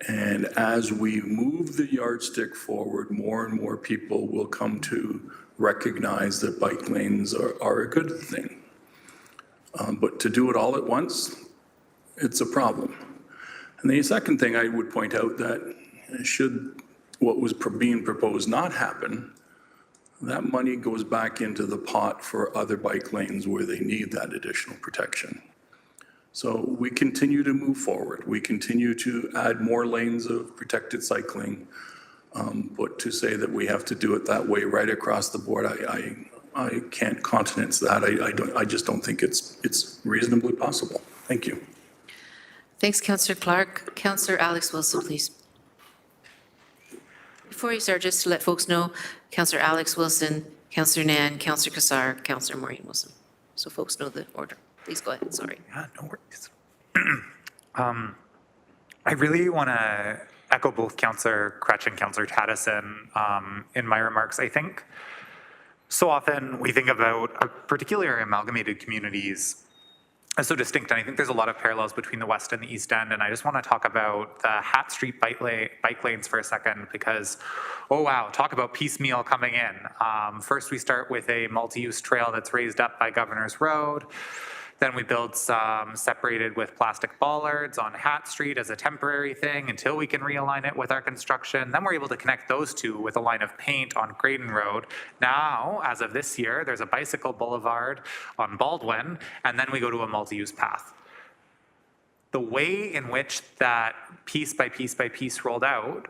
And as we move the yardstick forward, more and more people will come to recognize that bike lanes are a good thing. But to do it all at once, it's a problem. And the second thing I would point out that should what was being proposed not happen, that money goes back into the pot for other bike lanes where they need that additional protection. So we continue to move forward. We continue to add more lanes of protected cycling. But to say that we have to do it that way right across the board, I can't countenance that. I just don't think it's reasonably possible. Thank you. Thanks, Councillor Clark. Councillor Alex Wilson, please. Before you start, just to let folks know, Councillor Alex Wilson, Councillor Nan, Councillor Kassar, Councillor Maureen Wilson. So folks know the order. Please go ahead, sorry. Yeah, no worries. I really want to echo both Councillor Kretsch and Councillor Taddison in my remarks. I think so often we think about particularly amalgamated communities as so distinct, and I think there's a lot of parallels between the West and the East End, and I just want to talk about the Hat Street bike lanes for a second because, oh wow, talk about piecemeal coming in. First we start with a multi-use trail that's raised up by Governor's Road. Then we build some separated with plastic bollards on Hat Street as a temporary thing until we can realign it with our construction. Then we're able to connect those two with a line of paint on Graydon Road. Now, as of this year, there's a bicycle boulevard on Baldwin, and then we go to a multi-use path. The way in which that piece by piece by piece rolled out,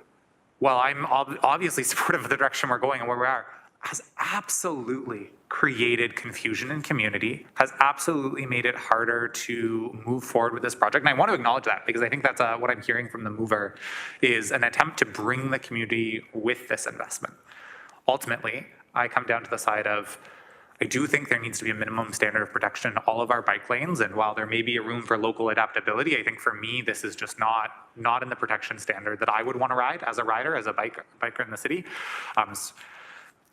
while I'm obviously supportive of the direction we're going and where we are, has absolutely created confusion in community, has absolutely made it harder to move forward with this project. And I want to acknowledge that because I think that's what I'm hearing from the mover is an attempt to bring the community with this investment. Ultimately, I come down to the side of, I do think there needs to be a minimum standard of protection in all of our bike lanes. And while there may be a room for local adaptability, I think for me, this is just not in the protection standard that I would want to ride as a rider, as a biker in the city.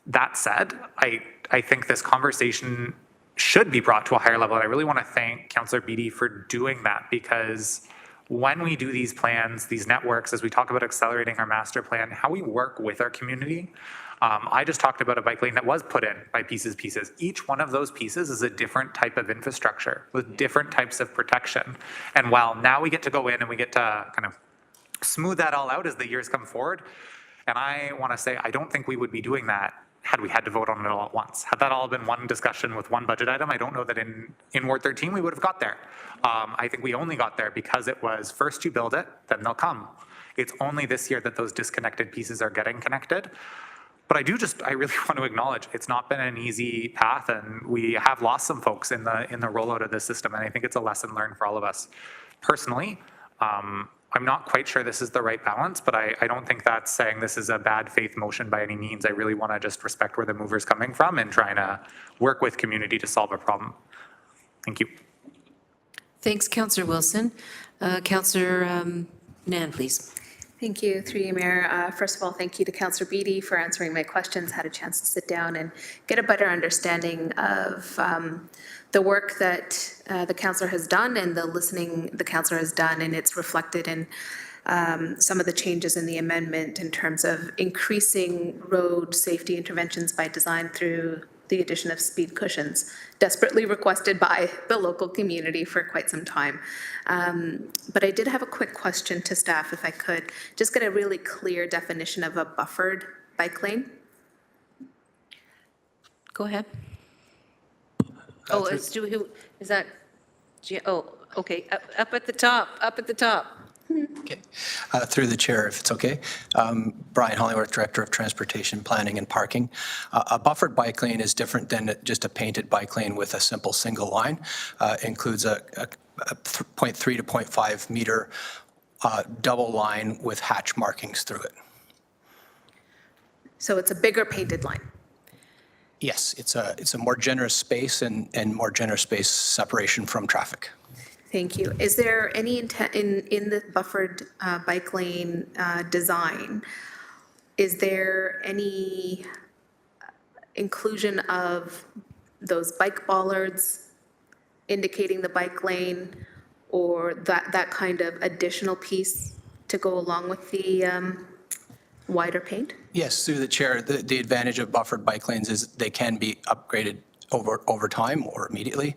That said, I think this conversation should be brought to a higher level. And I really want to thank Councillor Beattie for doing that because when we do these plans, these networks, as we talk about accelerating our master plan, how we work with our community. I just talked about a bike lane that was put in by pieces. Each one of those pieces is a different type of infrastructure with different types of protection. And while now we get to go in and we get to kind of smooth that all out as the years come forward, and I want to say, I don't think we would be doing that had we had to vote on it all at once. Had that all been one discussion with one budget item, I don't know that in Ward 13 we would have got there. I think we only got there because it was first you build it, then they'll come. It's only this year that those disconnected pieces are getting connected. But I really want to acknowledge it's not been an easy path and we have lost some folks in the rollout of this system. And I think it's a lesson learned for all of us. Personally, I'm not quite sure this is the right balance, but I don't think that's saying this is a bad faith motion by any means. I really want to just respect where the mover's coming from and trying to work with community to solve a problem. Thank you. Thanks, Councillor Wilson. Councillor Nan, please. Thank you, through you, Mayor. First of all, thank you to Councillor Beattie for answering my questions. Had a chance to sit down and get a better understanding of the work that the councillor has done and the listening the councillor has done, and it's reflected in some of the changes in the amendment in terms of increasing road safety interventions by design through the addition of speed cushions, desperately requested by the local community for quite some time. But I did have a quick question to staff, if I could. Just get a really clear definition of a buffered bike lane. Go ahead. Oh, is that, oh, okay, up at the top, up at the top. Okay. Through the chair, if it's okay. Brian Hollingworth, Director of Transportation Planning and Parking. A buffered bike lane is different than just a painted bike lane with a simple single line. Includes a 0.3 to 0.5 meter double line with hatch markings through it. So it's a bigger painted line. Yes, it's a more generous space and more generous space separation from traffic. Thank you. Is there any intent in the buffered bike lane design, is there any inclusion of those bike bollards indicating the bike lane, or that kind of additional piece to go along with the wider paint? Yes, through the chair, the advantage of buffered bike lanes is they can be upgraded over time or immediately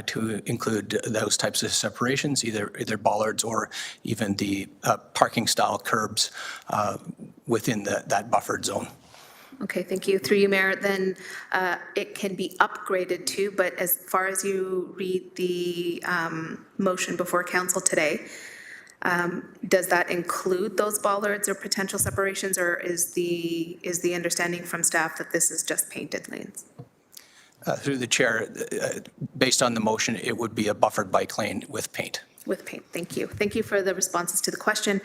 to include those types of separations, either bollards or even the parking style curbs within that buffered zone. Okay, thank you. Through you, Mayor, then it can be upgraded too, but as far as you read the motion before council today, does that include those bollards or potential separations, or is the understanding from staff that this is just painted lanes? Through the chair, based on the motion, it would be a buffered bike lane with paint. With paint, thank you. Thank you for the responses to the question.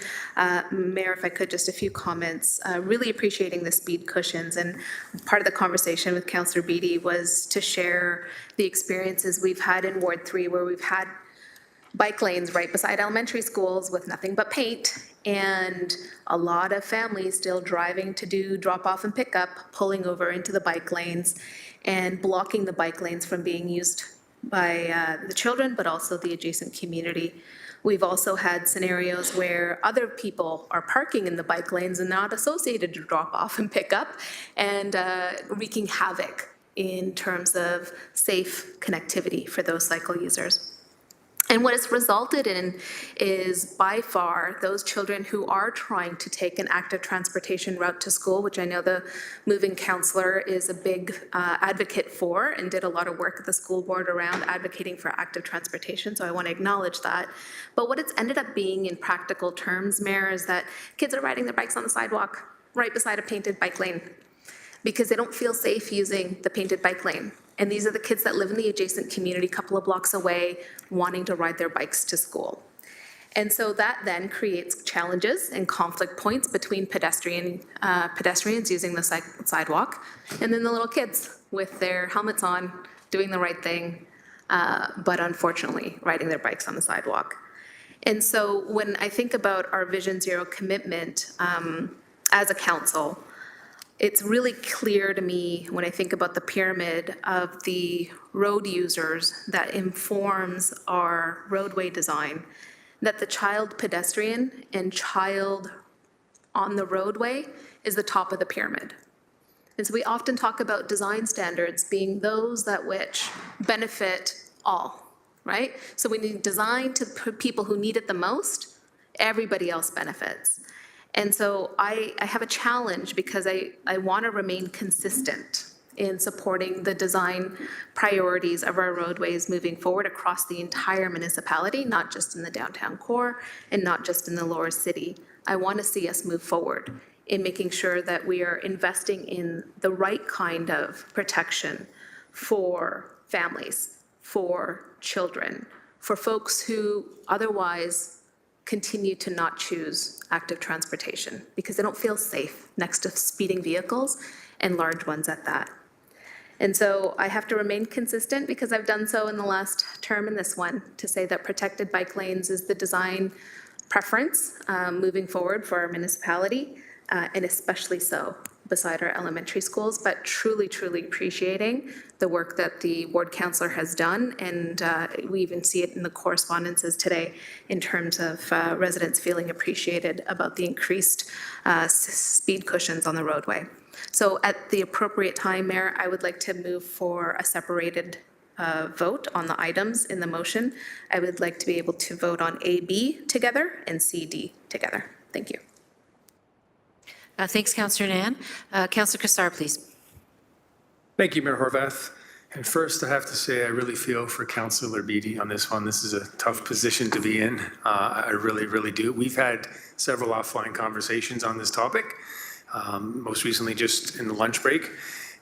Mayor, if I could, just a few comments. Really appreciating the speed cushions, and part of the conversation with Councillor Beattie was to share the experiences we've had in Ward 3, where we've had bike lanes right beside elementary schools with nothing but paint, and a lot of families still driving to do drop-off and pickup, pulling over into the bike lanes and blocking the bike lanes from being used by the children, but also the adjacent community. We've also had scenarios where other people are parking in the bike lanes and not associated to drop off and pick up, and wreaking havoc in terms of safe connectivity for those cycle users. And what it's resulted in is, by far, those children who are trying to take an active transportation route to school, which I know the moving counselor is a big advocate for and did a lot of work at the school board around advocating for active transportation, so I want to acknowledge that. But what it's ended up being in practical terms, Mayor, is that kids are riding their bikes on the sidewalk right beside a painted bike lane because they don't feel safe using the painted bike lane. And these are the kids that live in the adjacent community, a couple of blocks away, wanting to ride their bikes to school. And so that then creates challenges and conflict points between pedestrians using the sidewalk, and then the little kids with their helmets on, doing the right thing, but unfortunately riding their bikes on the sidewalk. And so when I think about our Vision Zero commitment as a council, it's really clear to me when I think about the pyramid of the road users that informs our roadway design, that the child pedestrian and child on the roadway is the top of the pyramid. And so we often talk about design standards being those that which benefit all, right? So when you design to people who need it the most, everybody else benefits. And so I have a challenge because I want to remain consistent in supporting the design priorities of our roadways moving forward across the entire municipality, not just in the downtown core and not just in the lower city. I want to see us move forward in making sure that we are investing in the right kind of protection for families, for children, for folks who otherwise continue to not choose active transportation because they don't feel safe next to speeding vehicles and large ones at that. And so I have to remain consistent because I've done so in the last term and this one to say that protected bike lanes is the design preference moving forward for our municipality, and especially so beside our elementary schools, but truly, truly appreciating the work that the ward councillor has done. And we even see it in the correspondences today in terms of residents feeling appreciated about the increased speed cushions on the roadway. So at the appropriate time, Mayor, I would like to move for a separated vote on the items in the motion. I would like to be able to vote on A, B together and C, D together. Thank you. Thanks, Councillor Nan. Councillor Cassar, please. Thank you, Mayor Horvath. And first, I have to say, I really feel for Councillor Beatty on this one. This is a tough position to be in. I really, really do. We've had several offline conversations on this topic, most recently just in the lunch break.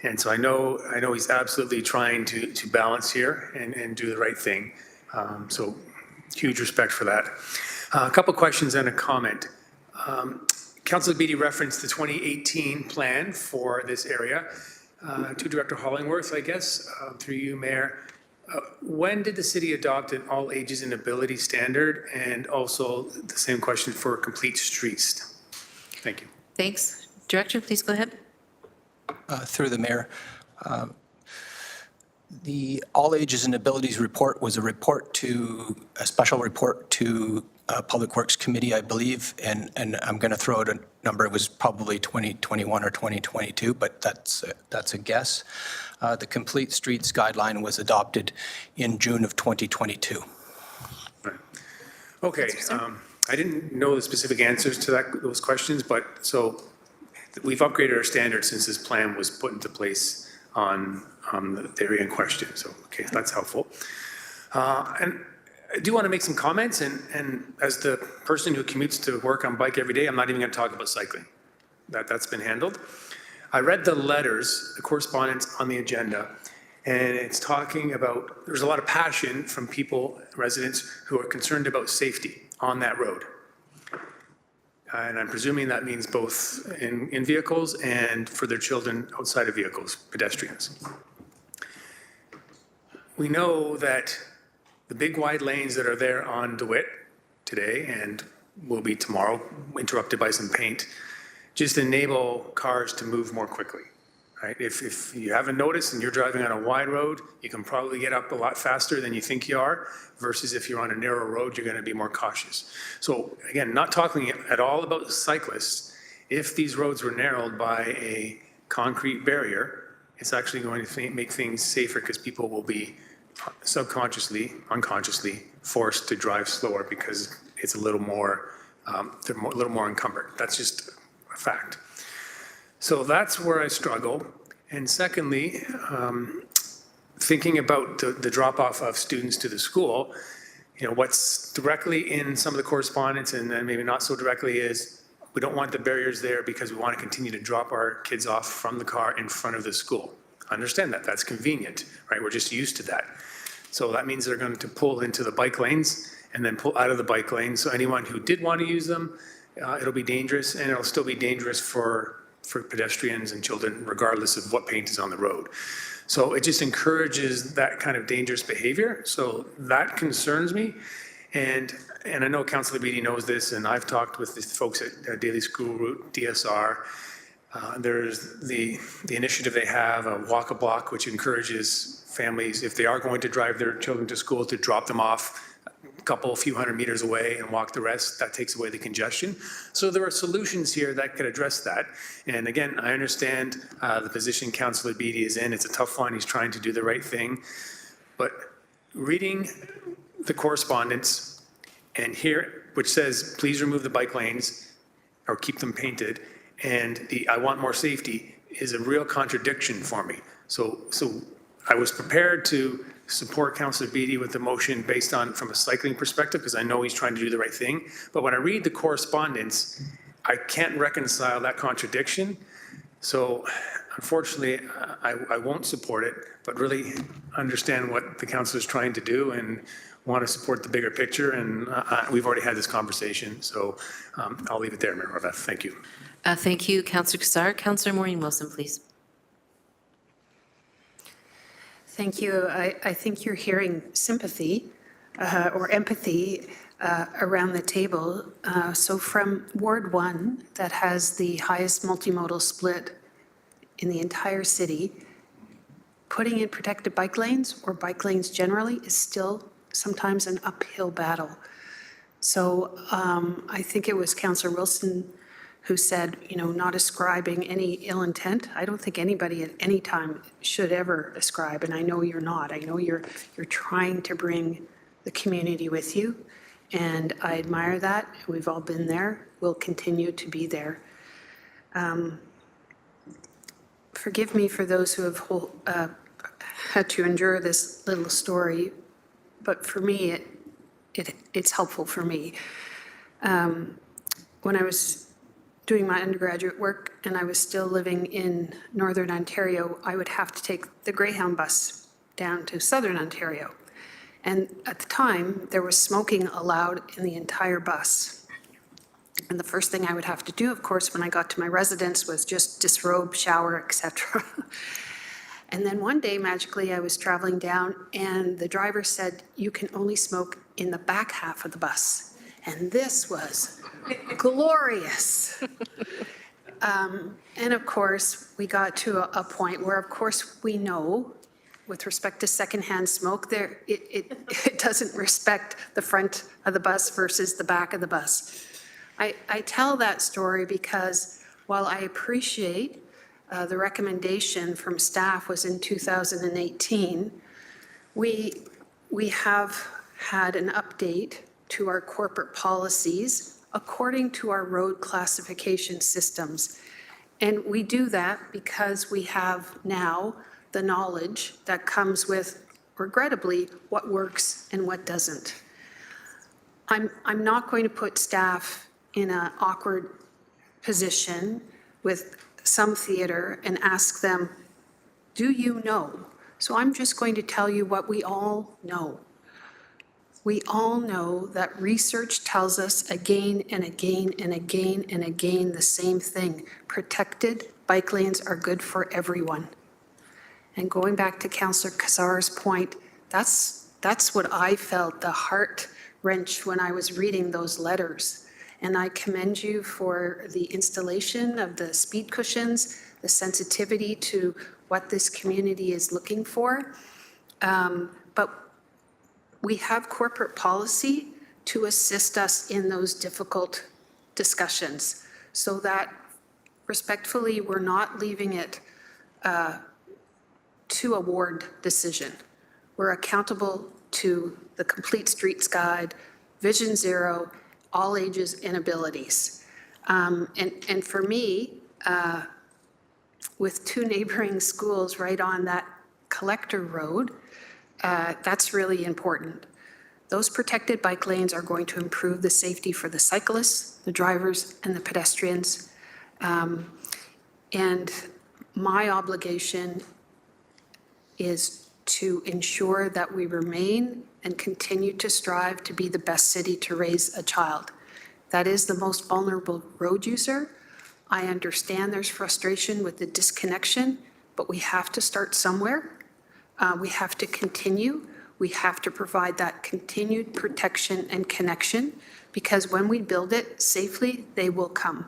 And so I know he's absolutely trying to balance here and do the right thing. So huge respect for that. A couple questions and a comment. Councillor Beatty referenced the 2018 plan for this area. To Director Hollingworth, I guess, through you, Mayor. When did the city adopt an all ages and ability standard? And also the same question for complete streets. Thank you. Thanks. Director, please go ahead. Through the mayor. The All Ages and Abilities report was a special report to Public Works Committee, I believe, and I'm going to throw out a number. It was probably 2021 or 2022, but that's a guess. The Complete Streets Guideline was adopted in June of 2022. Right. Okay. I didn't know the specific answers to those questions, but so we've upgraded our standards since this plan was put into place on the area in question. So, okay, that's helpful. And I do want to make some comments, and as the person who commutes to work on bike every day, I'm not even going to talk about cycling. That's been handled. I read the letters, the correspondence on the agenda, and it's talking about, there's a lot of passion from people, residents, who are concerned about safety on that road. And I'm presuming that means both in vehicles and for their children outside of vehicles, pedestrians. We know that the big wide lanes that are there on DeWitt today and will be tomorrow, interrupted by some paint, just enable cars to move more quickly, right? If you haven't noticed and you're driving on a wide road, you can probably get up a lot faster than you think you are, versus if you're on a narrow road, you're going to be more cautious. So again, not talking at all about cyclists. If these roads were narrowed by a concrete barrier, it's actually going to make things safer because people will be subconsciously, unconsciously forced to drive slower because it's a little more, they're a little more encumbered. That's just a fact. So that's where I struggle. And secondly, thinking about the drop-off of students to the school, you know, what's directly in some of the correspondence and then maybe not so directly is we don't want the barriers there because we want to continue to drop our kids off from the car in front of the school. I understand that. That's convenient, right? We're just used to that. So that means they're going to pull into the bike lanes and then pull out of the bike lanes. So anyone who did want to use them, it'll be dangerous, and it'll still be dangerous for pedestrians and children, regardless of what paint is on the road. So it just encourages that kind of dangerous behavior. So that concerns me. And I know Councillor Beatty knows this, and I've talked with the folks at Daily School Route, DSR. There's the initiative they have, a walk a block, which encourages families, if they are going to drive their children to school, to drop them off a few hundred meters away and walk the rest. That takes away the congestion. So there are solutions here that could address that. And again, I understand the position Councillor Beatty is in. It's a tough one. He's trying to do the right thing. But reading the correspondence and here, which says, please remove the bike lanes or keep them painted, and the I want more safety is a real contradiction for me. So I was prepared to support Councillor Beatty with the motion based on from a cycling perspective, because I know he's trying to do the right thing. But when I read the correspondence, I can't reconcile that contradiction. So unfortunately, I won't support it, but really understand what the council is trying to do and want to support the bigger picture, and we've already had this conversation, so I'll leave it there, Mayor Horvath. Thank you. Thank you, Councillor Kassar. Councillor Maureen Wilson, please. Thank you. I think you're hearing sympathy or empathy around the table. So from Ward 1, that has the highest multimodal split in the entire city, putting in protected bike lanes or bike lanes generally is still sometimes an uphill battle. So I think it was Councillor Wilson who said, you know, not ascribing any ill intent. I don't think anybody at any time should ever ascribe, and I know you're not. I know you're trying to bring the community with you, and I admire that. We've all been there. We'll continue to be there. Forgive me for those who have had to endure this little story, but for me, it's helpful for me. When I was doing my undergraduate work and I was still living in Northern Ontario, I would have to take the Greyhound bus down to Southern Ontario. And at the time, there was smoking allowed in the entire bus. And the first thing I would have to do, of course, when I got to my residence was just disrobe, shower, etc. And then one day, magically, I was traveling down and the driver said, you can only smoke in the back half of the bus. And this was glorious. And of course, we got to a point where, of course, we know, with respect to secondhand smoke, it doesn't respect the front of the bus versus the back of the bus. I tell that story because while I appreciate the recommendation from staff was in 2018, we have had an update to our corporate policies according to our road classification systems. And we do that because we have now the knowledge that comes with, regrettably, what works and what doesn't. I'm not going to put staff in an awkward position with some theater and ask them, do you know? So I'm just going to tell you what we all know. We all know that research tells us again and again and again and again the same thing. Protected bike lanes are good for everyone. And going back to Councillor Kassar's point, that's what I felt, the heart wrench when I was reading those letters. And I commend you for the installation of the speed cushions, the sensitivity to what this community is looking for. But we have corporate policy to assist us in those difficult discussions so that respectfully, we're not leaving it to a ward decision. We're accountable to the Complete Streets Guide, Vision Zero, all ages and abilities. And for me, with two neighboring schools right on that collector road, that's really important. Those protected bike lanes are going to improve the safety for the cyclists, the drivers, and the pedestrians. And my obligation is to ensure that we remain and continue to strive to be the best city to raise a child. That is the most vulnerable road user. I understand there's frustration with the disconnection, but we have to start somewhere. We have to continue. We have to provide that continued protection and connection, because when we build it safely, they will come.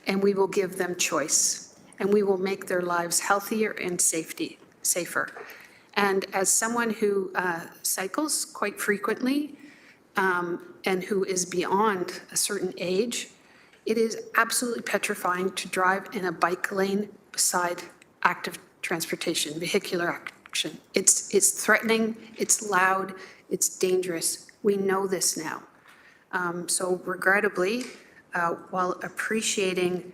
And we will give them choice. And we will make their lives healthier and safer. And as someone who cycles quite frequently and who is beyond a certain age, it is absolutely petrifying to drive in a bike lane beside active transportation, vehicular action. It's threatening, it's loud, it's dangerous. We know this now. So regrettably, while appreciating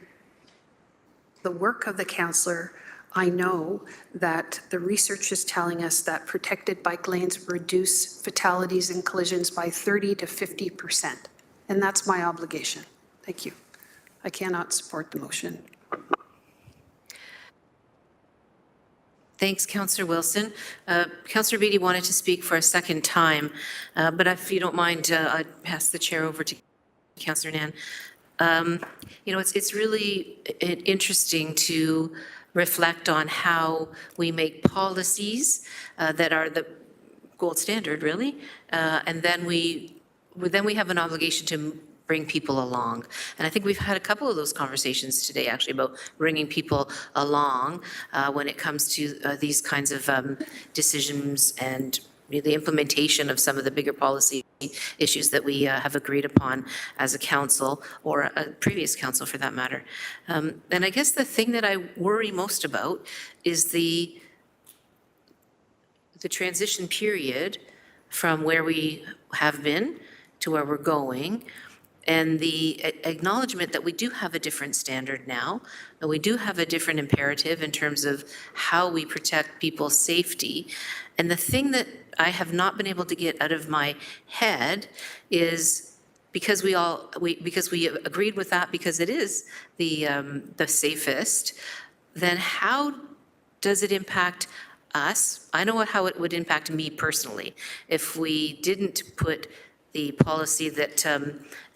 the work of the councillor, I know that the research is telling us that protected bike lanes reduce fatalities and collisions by 30 to 50%. And that's my obligation. Thank you. I cannot support the motion. Thanks, Councillor Wilson. Councillor Beatty wanted to speak for a second time, but if you don't mind, I'd pass the chair over to Councillor Nan. You know, it's really interesting to reflect on how we make policies that are the gold standard, really, and then we have an obligation to bring people along. And I think we've had a couple of those conversations today, actually, about bringing people along when it comes to these kinds of decisions and the implementation of some of the bigger policy issues that we have agreed upon as a council, or a previous council for that matter. And I guess the thing that I worry most about is the transition period from where we have been to where we're going, and the acknowledgement that we do have a different standard now, and we do have a different imperative in terms of how we protect people's safety. And the thing that I have not been able to get out of my head is, because we agreed with that because it is the safest, then how does it impact us? I know how it would impact me personally if we didn't put the policy that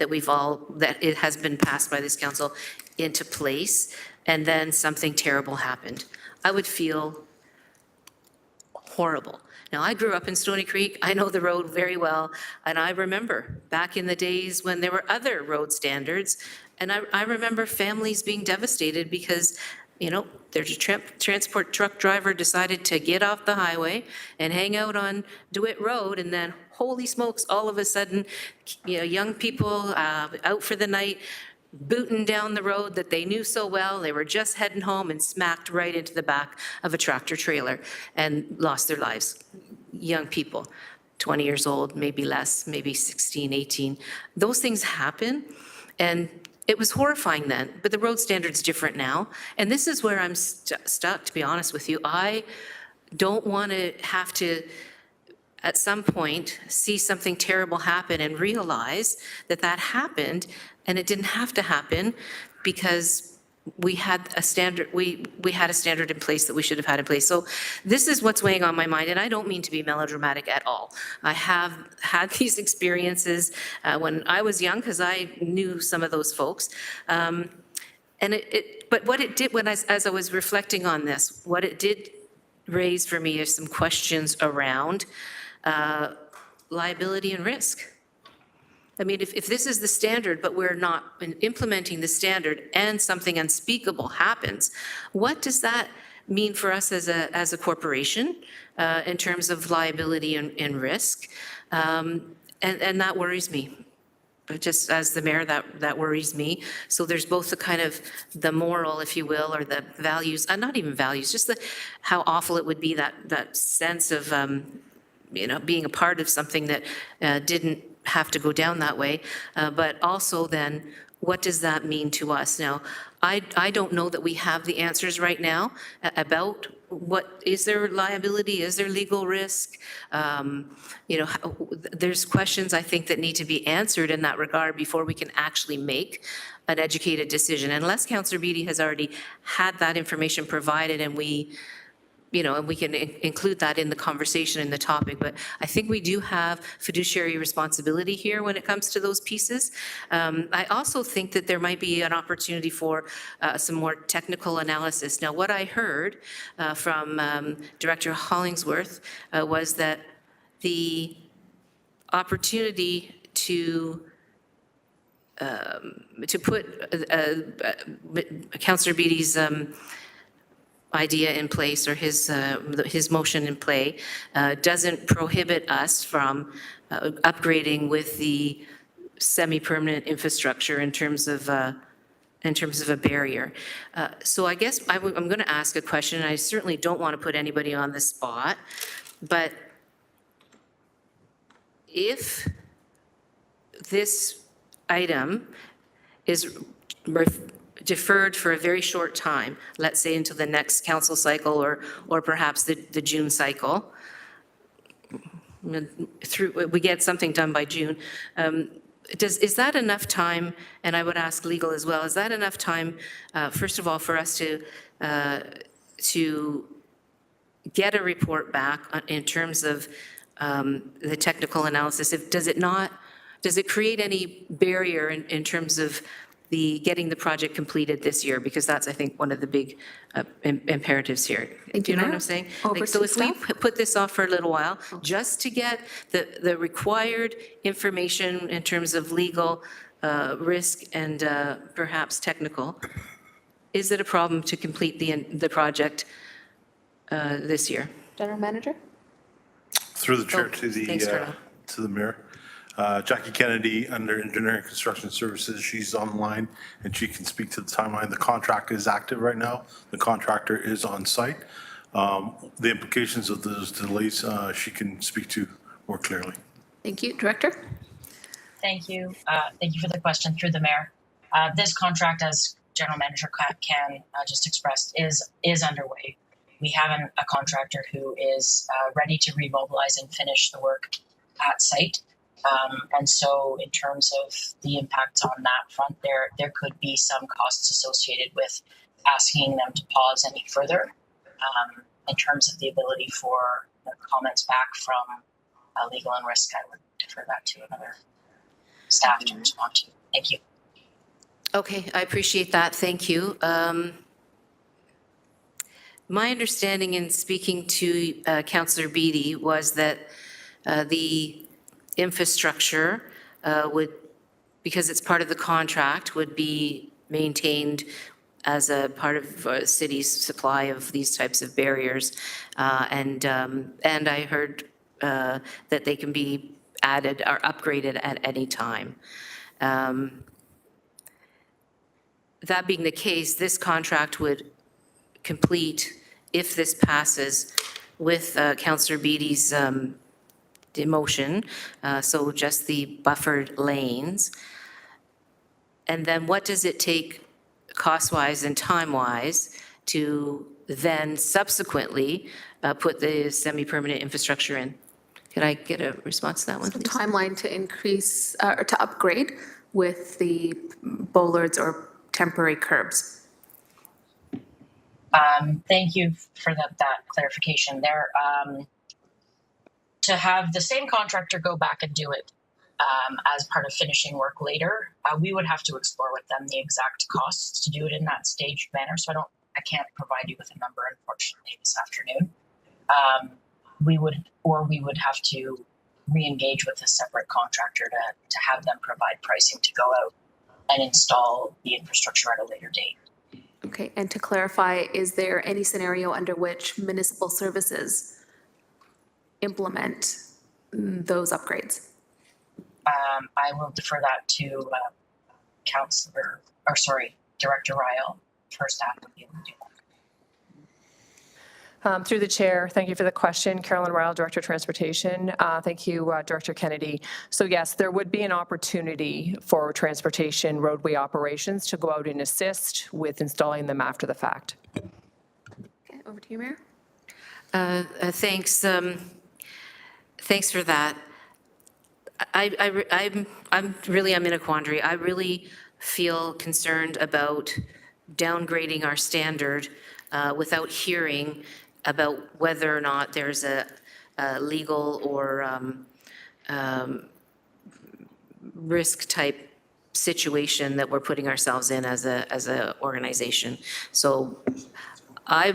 it has been passed by this council into place, and then something terrible happened. I would feel horrible. Now, I grew up in Stony Creek. I know the road very well, and I remember back in the days when there were other road standards, and I remember families being devastated because, you know, there's a transport truck driver decided to get off the highway and hang out on DeWitt Road, and then, holy smokes, all of a sudden, you know, young people out for the night, booting down the road that they knew so well, they were just heading home and smacked right into the back of a tractor trailer and lost their lives. Young people, 20 years old, maybe less, maybe 16, 18. Those things happen, and it was horrifying then, but the road standard's different now. And this is where I'm stuck, to be honest with you. I don't want to have to, at some point, see something terrible happen and realize that that happened, and it didn't have to happen because we had a standard, we had a standard in place that we should have had in place. So this is what's weighing on my mind, and I don't mean to be melodramatic at all. I have had these experiences when I was young, because I knew some of those folks. But what it did, as I was reflecting on this, what it did raise for me is some questions around liability and risk. I mean, if this is the standard, but we're not implementing the standard and something unspeakable happens, what does that mean for us as a corporation in terms of liability and risk? And that worries me. But just as the mayor, that worries me. So there's both the kind of the moral, if you will, or the values, not even values, just how awful it would be, that sense of you know, being a part of something that didn't have to go down that way, but also then, what does that mean to us? Now, I don't know that we have the answers right now about what, is there liability, is there legal risk? You know, there's questions I think that need to be answered in that regard before we can actually make an educated decision. Unless Councillor Beatty has already had that information provided, and we, you know, and we can include that in the conversation and the topic. But I think we do have fiduciary responsibility here when it comes to those pieces. I also think that there might be an opportunity for some more technical analysis. Now, what I heard from Director Hollingsworth was that the opportunity to put Councillor Beatty's idea in place, or his motion in play, doesn't prohibit us from upgrading with the semi-permanent infrastructure in terms of a barrier. So I guess I'm going to ask a question, and I certainly don't want to put anybody on the spot, but if this item is deferred for a very short time, let's say until the next council cycle, or perhaps the June cycle, we get something done by June. Is that enough time, and I would ask legal as well, is that enough time, first of all, for us to get a report back in terms of the technical analysis, does it create any barrier in terms of getting the project completed this year? Because that's, I think, one of the big imperatives here. Thank Do you you, know what Mayor. I'm saying? Over Like, so to if we staff. put this off for a little while, just to get the required information in terms of legal, risk, and perhaps technical, is it a problem to complete the project this year? General Manager? Through the chair thanks, Colonel. to the mayor. Jackie Kennedy, under Engineering and Construction Services, she's online and she can speak to the timeline. The contract is active right now. The contractor is on site. The implications of those delays, she can speak to more clearly. Thank you. Director? Thank you. Thank you for the question through the mayor. This contract, as General Manager Can just expressed, is underway. We have a contractor who is ready to remobilize and finish the work at site. And so in terms of the impacts on that front, there could be some costs associated with asking them to pause any further. In terms of the ability for comments back from legal and risk, I would defer that to another staff to respond to. Thank you. Okay, I appreciate that. Thank you. My understanding in speaking to Councillor Beatty was that the infrastructure would, because it's part of the contract, would be maintained as a part of a city's supply of these types of barriers. And I heard that they can be added or upgraded at any time. That being the case, this contract would complete, if this passes, with Councillor Beatty's motion, so just the buffered lanes. And then what does it take cost-wise and time-wise to then subsequently put the semi-permanent infrastructure in? Could I get a response to that one, So please? timeline to increase, or to upgrade with the bollards or temporary curbs. Thank you for that clarification there. To have the same contractor go back and do it as part of finishing work later, we would have to explore with them the exact costs to do it in that staged manner. So I can't provide you with a number, unfortunately, this afternoon. We would have to re-engage with a separate contractor to have them provide pricing to go out and install the infrastructure at a later date. Okay, and to clarify, is there any scenario under which municipal services implement those upgrades? I will defer that to Director Ryle. First staff would be able to do that. Through the chair, thank you for the question. Carolyn Ryle, Director of Transportation. Thank you, Director Kennedy. So yes, there would be an opportunity for transportation roadway operations to go out and assist with installing them after the fact. Okay, over to you, Mayor. Thanks. Thanks for that. I'm in a quandary. I really feel concerned about downgrading our standard without hearing about whether or not there's a legal or risk type situation that we're putting ourselves in as a organization. So I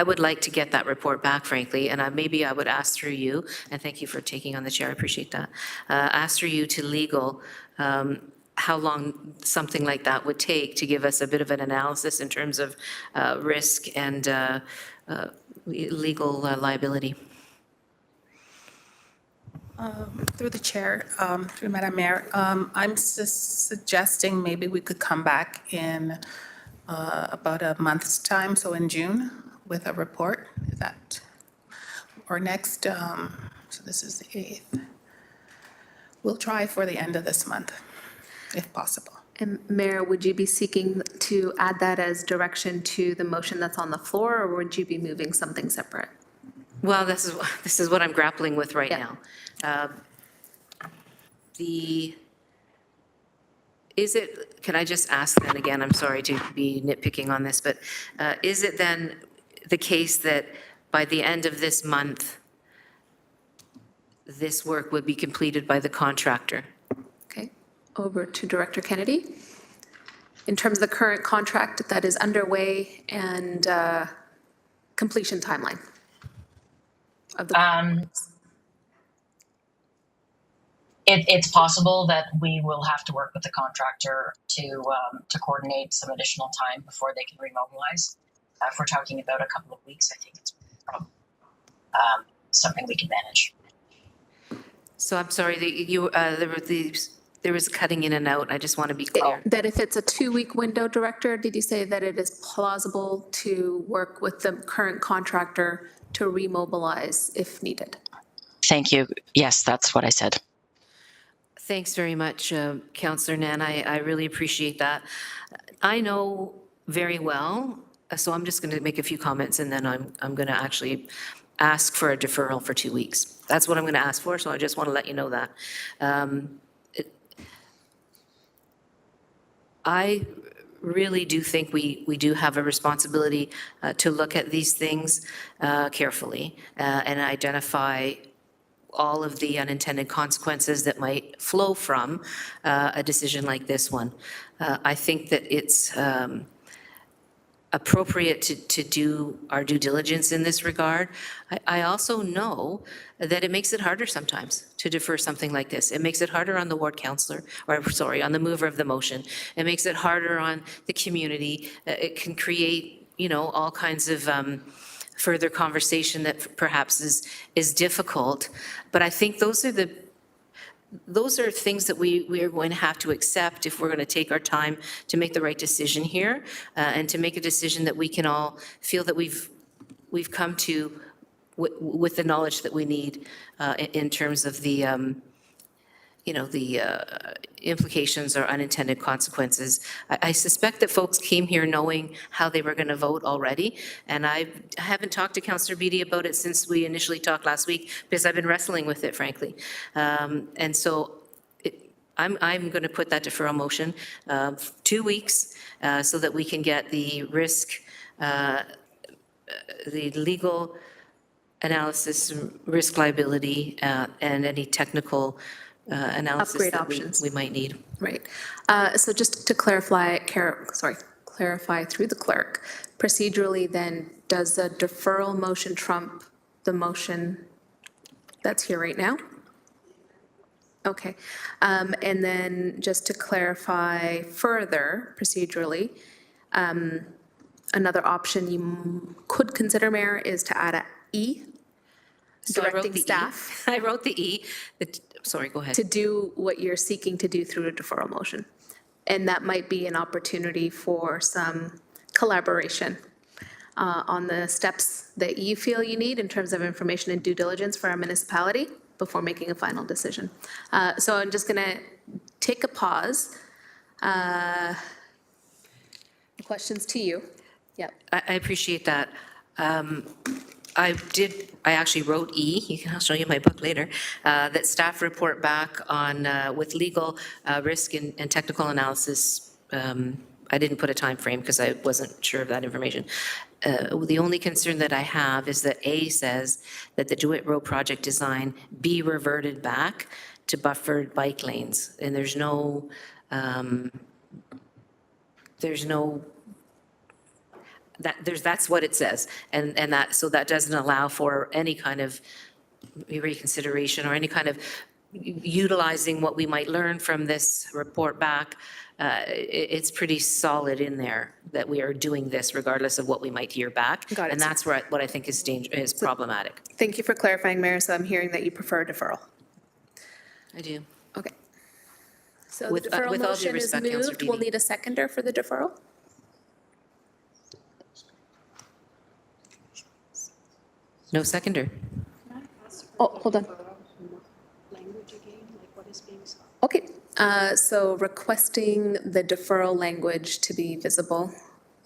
would like to get that report back, frankly, and maybe I would ask through you, and thank you for taking on the chair, I appreciate that, ask through you to legal, how long something like that would take to give us a bit of an analysis in terms of risk and legal liability. Through the chair, through Madam Mayor, I'm suggesting maybe we could come back in about a month's time, so in June, with a report. Is that, or next, so this is the 8th. We'll try for the end of this month, if possible. And Mayor, would you be seeking to add that as direction to the motion that's on the floor, or would you be moving something separate? Well, this is what I'm grappling with right now. Can I just ask then again, I'm sorry to be nitpicking on this, but is it then the case that by the end of this month, this work would be completed by the contractor. Okay, over to Director Kennedy. In terms of the current contract that is underway and completion timeline of the. It's possible that we will have to work with the contractor to coordinate some additional time before they can remobilize. If we're talking about a couple of weeks, I think it's probably something we can manage. So I'm sorry, there was cutting in and out. I just want to be clear. That if it's a 2-week window, Director, did you say that it is plausible to work with the current contractor to remobilize if needed? Thank you. Yes, that's what I said. Thanks very much, Councillor Nan. I really appreciate that. I know very well, so I'm just going to make a few comments and then I'm going to actually ask for a deferral for 2 weeks. That's what I'm going to ask for, so I just want to let you know that. I really do think we do have a responsibility to look at these things carefully and identify all of the unintended consequences that might flow from a decision like this one. I think that it's appropriate to do our due diligence in this regard. I also know that it makes it harder sometimes to defer something like this. It makes it harder on the ward councillor, or sorry, on the mover of the motion. It makes it harder on the community. It can create, you know, all kinds of further conversation that perhaps is difficult. But I think those are things that we are going to have to accept if we're going to take our time to make the right decision here and to make a decision that we can all feel that we've come to with the knowledge that we need in terms of the implications or unintended consequences. I suspect that folks came here knowing how they were going to vote already, and I haven't talked to Councillor Beattie about it since we initially talked last week because I've been wrestling with it, frankly. And so I'm going to put that deferral motion 2 weeks so that we can get the risk, the legal analysis, risk liability, and any technical analysis Upgrade that options. we might need. Right. So just to clarify through the clerk, procedurally then, does the deferral motion trump the motion that's here right now? Okay. And then just to clarify further procedurally, another option you could consider, Mayor, is to add a E, So I wrote directing the E. staff I wrote the E. Sorry, go ahead. to do what you're seeking to do through a deferral motion. And that might be an opportunity for some collaboration on the steps that you feel you need in terms of information and due diligence for our municipality before making a final decision. So I'm just going to take a pause. Questions to you? Yep. I appreciate that. I actually wrote E, I'll show you my book later, that staff report back on, with legal risk and technical analysis. I didn't put a time frame because I wasn't sure of that information. The only concern that I have is that A says that the DeWitt Road project design be reverted back to buffered bike lanes. And there's no that's what it says. And so that doesn't allow for any kind of reconsideration or any kind of utilizing what we might learn from this report back. It's pretty solid in there that we are doing this regardless of what we might hear back. Got it. And that's what I think is problematic. Thank you for clarifying, Mayor. So I'm hearing that you prefer deferral. I do. Okay. So With- the deferral with all due motion is respect, Councillor moved. We'll Beattie. need a seconder for the deferral. No seconder. Oh, hold on. Okay, so requesting the deferral language to be visible,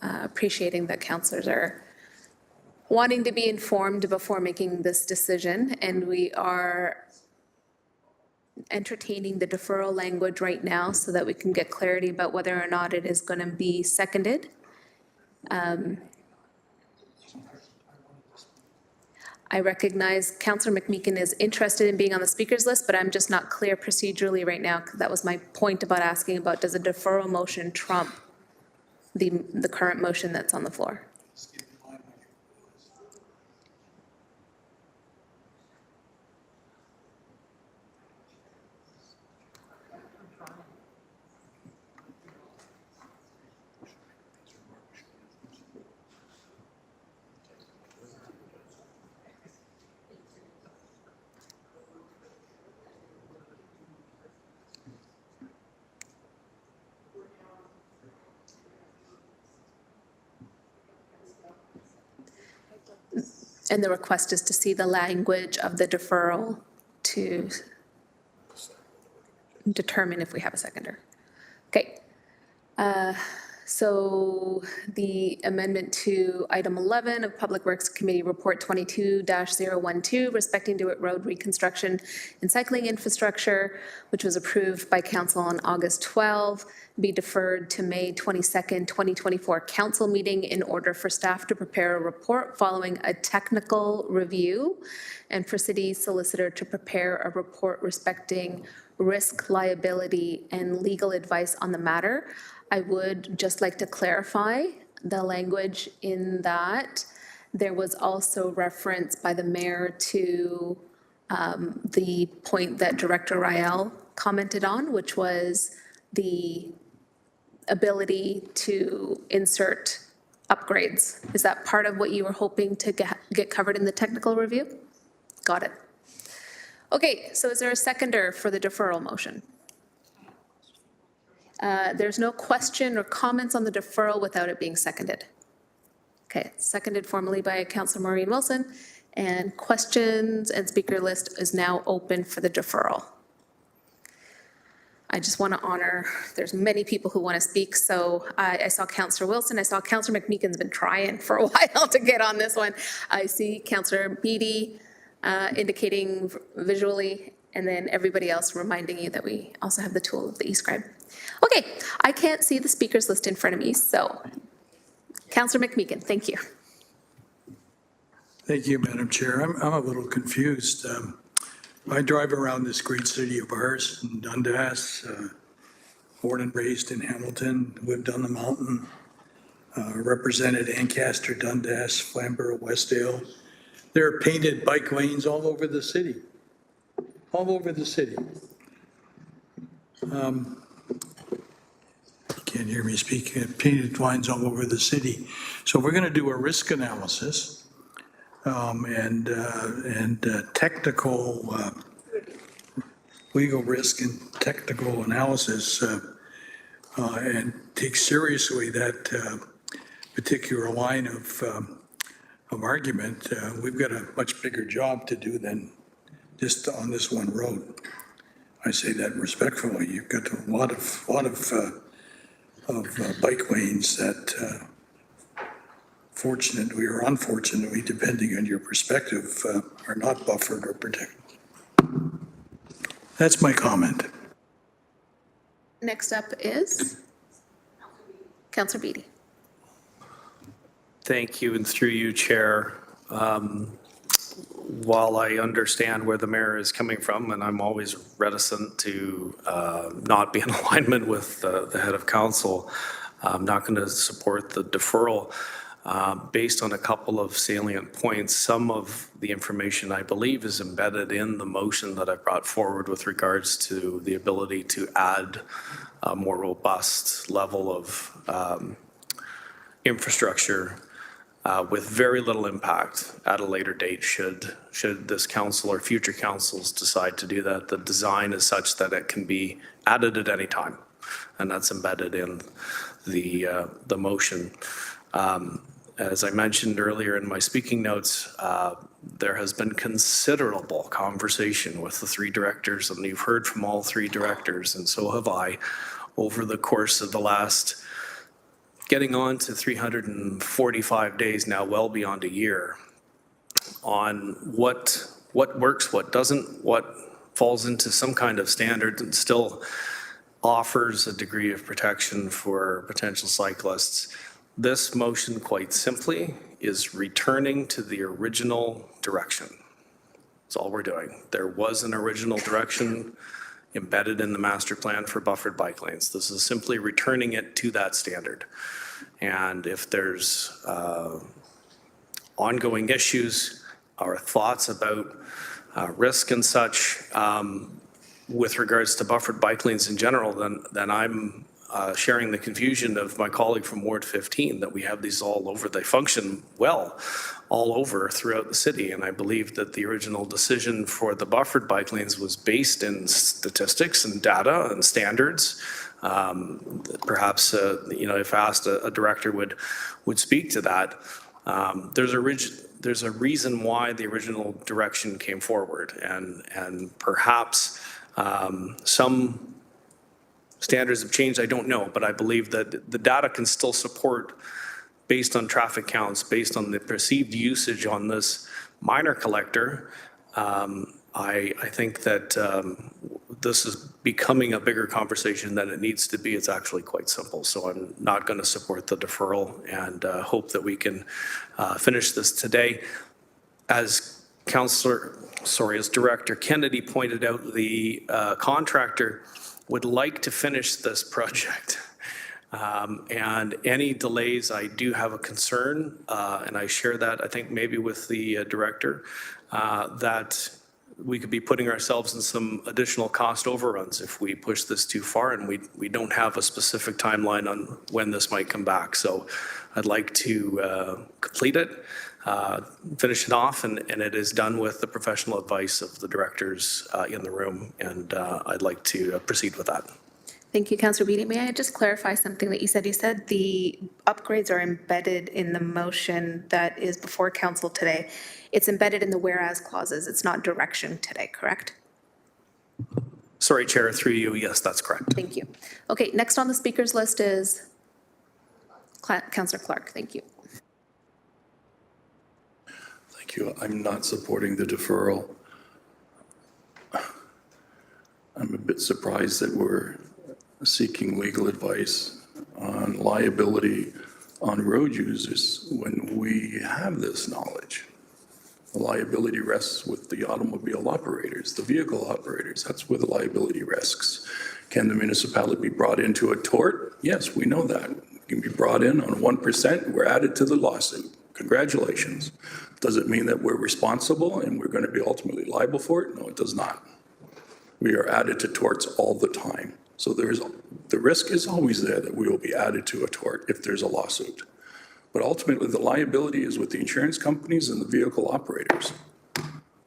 appreciating that councillors are wanting to be informed before making this decision, and we are entertaining the deferral language right now so that we can get clarity about whether or not it is going to be seconded. I recognize Councillor McMeekin is interested in being on the speakers list, but I'm just not clear procedurally right now. That was my point about asking about, does a deferral motion trump the current motion that's on the floor? And the request is to see the language of the deferral to determine if we have a seconder. Okay. So the amendment to item 11 of Public Works Committee Report 22-012, respecting DeWitt Road reconstruction and cycling infrastructure, which was approved by council on August 12, be deferred to May 22nd, 2024 council meeting in order for staff to prepare a report following a technical review, and for city solicitor to prepare a report respecting risk, liability, and legal advice on the matter. I would just like to clarify the language in that. There was also reference by the mayor to the point that Director Rael commented on, which was the ability to insert upgrades. Is that part of what you were hoping to get covered in the technical review? Got it. Okay, so is there a seconder for the deferral motion? There's no question or comments on the deferral without it being seconded. Okay, seconded formally by Councillor Maureen Wilson, and questions and speaker list is now open for the deferral. I just want to honor, there's many people who want to speak, so I saw Councillor Wilson, I saw Councillor McMeekin's been trying for a while to get on this one. I see Councillor Beattie indicating visually, and then everybody else reminding you that we also have the tool of the e-scribe. Okay, I can't see the speakers list in front of me, so Councillor McMeekin, thank you. Thank you, Madam Chair. I'm a little confused. I drive around this great city of ours in Dundas, born and raised in Hamilton, lived on the mountain, represented Ancaster, Dundas, Flamborough, Westdale. There are painted bike lanes all over the city, all over the city. Can't hear me speak. Painted lines all over the city. So we're going to do a risk analysis and technical, legal risk and technical analysis and take seriously that particular line of argument. We've got a much bigger job to do than just on this one road. I say that respectfully. You've got a lot of bike lanes that fortunately or unfortunately, depending on your perspective, are not buffered or protected. That's my comment. Next up is Councillor Beattie. Thank you, and through you, Chair. While I understand where the mayor is coming from, and I'm always reticent to not be in alignment with the head of council, I'm not going to support the deferral based on a couple of salient points. Some of the information, I believe, is embedded in the motion that I brought forward with regards to the ability to add a more robust level of infrastructure with very little impact at a later date should this council or future councils decide to do that. The design is such that it can be added at any time, and that's embedded in the motion. As I mentioned earlier in my speaking notes, there has been considerable conversation with the three directors, and you've heard from all three directors, and so have I, over the course of the last getting on to 345 days now, well beyond a year, on what works, what doesn't, what falls into some kind of standard and still offers a degree of protection for potential cyclists. This motion, quite simply, is returning to the original direction. That's all we're doing. There was an original direction embedded in the master plan for buffered bike lanes. This is simply returning it to that standard. And if there's ongoing issues or thoughts about risk and such with regards to buffered bike lanes in general, then I'm sharing the confusion of my colleague from Ward 15 that we have these all over. They function well all over throughout the city. And I believe that the original decision for the buffered bike lanes was based in statistics and data and standards. Perhaps, if asked, a director would speak to that. There's a reason why the original direction came forward, and perhaps some standards have changed, I don't know, but I believe that the data can still support, based on traffic counts, based on the perceived usage on this minor collector. I think that this is becoming a bigger conversation than it needs to be. It's actually quite simple. So I'm not going to support the deferral, and hope that we can finish this today. As Director Kennedy pointed out, the contractor would like to finish this project. And any delays, I do have a concern, and I share that, I think, maybe with the director, that we could be putting ourselves in some additional cost overruns if we push this too far, and we don't have a specific timeline on when this might come back. So I'd like to complete it, finish it off, and it is done with the professional advice of the directors in the room, and I'd like to proceed with that. Thank you, Councillor Beattie. May I just clarify something that you said? You said the upgrades are embedded in the motion that is before council today. It's embedded in the whereas clauses. It's not direction today, correct? Sorry, Chair, through you. Yes, that's correct. Thank you. Okay, next on the speakers list is Councillor Clark. Thank you. Thank you. I'm not supporting the deferral. I'm a bit surprised that we're seeking legal advice on liability on road users when we have this knowledge. The liability rests with the automobile operators, the vehicle operators. That's where the liability rests. Can the municipality be brought into a tort? Yes, we know that. It can be brought in on 1%. We're added to the lawsuit. Congratulations. Does it mean that we're responsible and we're going to be ultimately liable for it? No, it does not. We are added to torts all the time. So the risk is always there that we will be added to a tort if there's a lawsuit. But ultimately, the liability is with the insurance companies and the vehicle operators.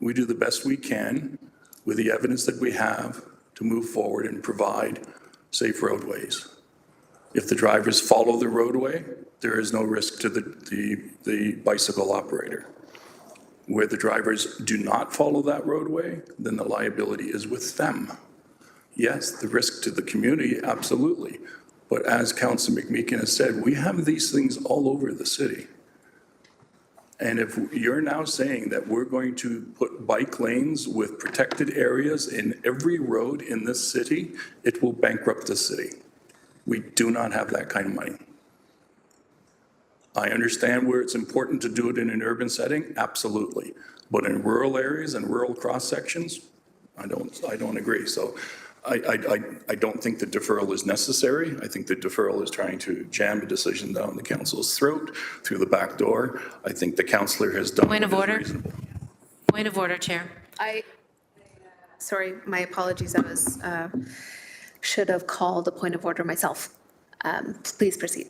We do the best we can with the evidence that we have to move forward and provide safe roadways. If the drivers follow the roadway, there is no risk to the bicycle operator. Where the drivers do not follow that roadway, then the liability is with them. Yes, the risk to the community, absolutely. But as Councillor McMeekin has said, we have these things all over the city. And if you're now saying that we're going to put bike lanes with protected areas in every road in this city, it will bankrupt the city. We do not have that kind of money. I understand where it's important to do it in an urban setting, absolutely. But in rural areas and rural cross sections, I don't agree. So I don't think the deferral is necessary. I think the deferral is trying to jam a decision down the council's throat through the back door. I think the councillor has done Point of what is order. reasonable. Point of order, Chair. Sorry, my apologies. I should have called a point of order myself. Please proceed.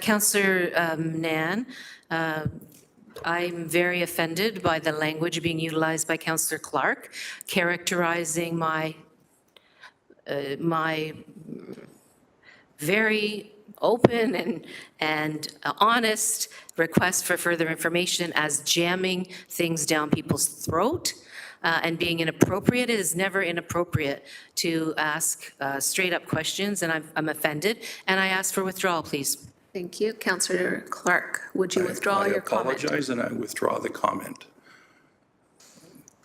Councillor Nan, I'm very offended by the language being utilized by Councillor Clark, characterizing my very open and honest request for further information as jamming things down people's throat and being inappropriate. It is never inappropriate to ask straight-up questions, and I'm offended, and I ask for withdrawal, please. Thank you. Councillor Clark, would you withdraw your comment? I apologize, and I withdraw the comment.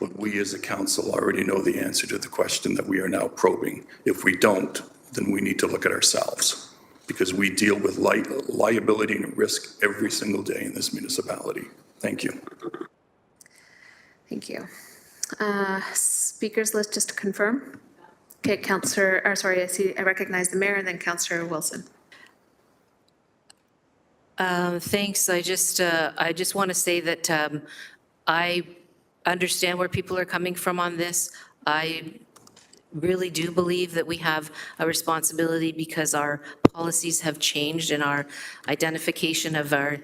But we as a council already know the answer to the question that we are now probing. If we don't, then we need to look at ourselves. because we deal with liability and risk every single day in this municipality. Thank you. Thank you. Speakers list just to confirm. Okay, I recognize the mayor and then Councillor Wilson. Thanks. I just want to say that I understand where people are coming from on this. I really do believe that we have a responsibility because our policies have changed and our identification of our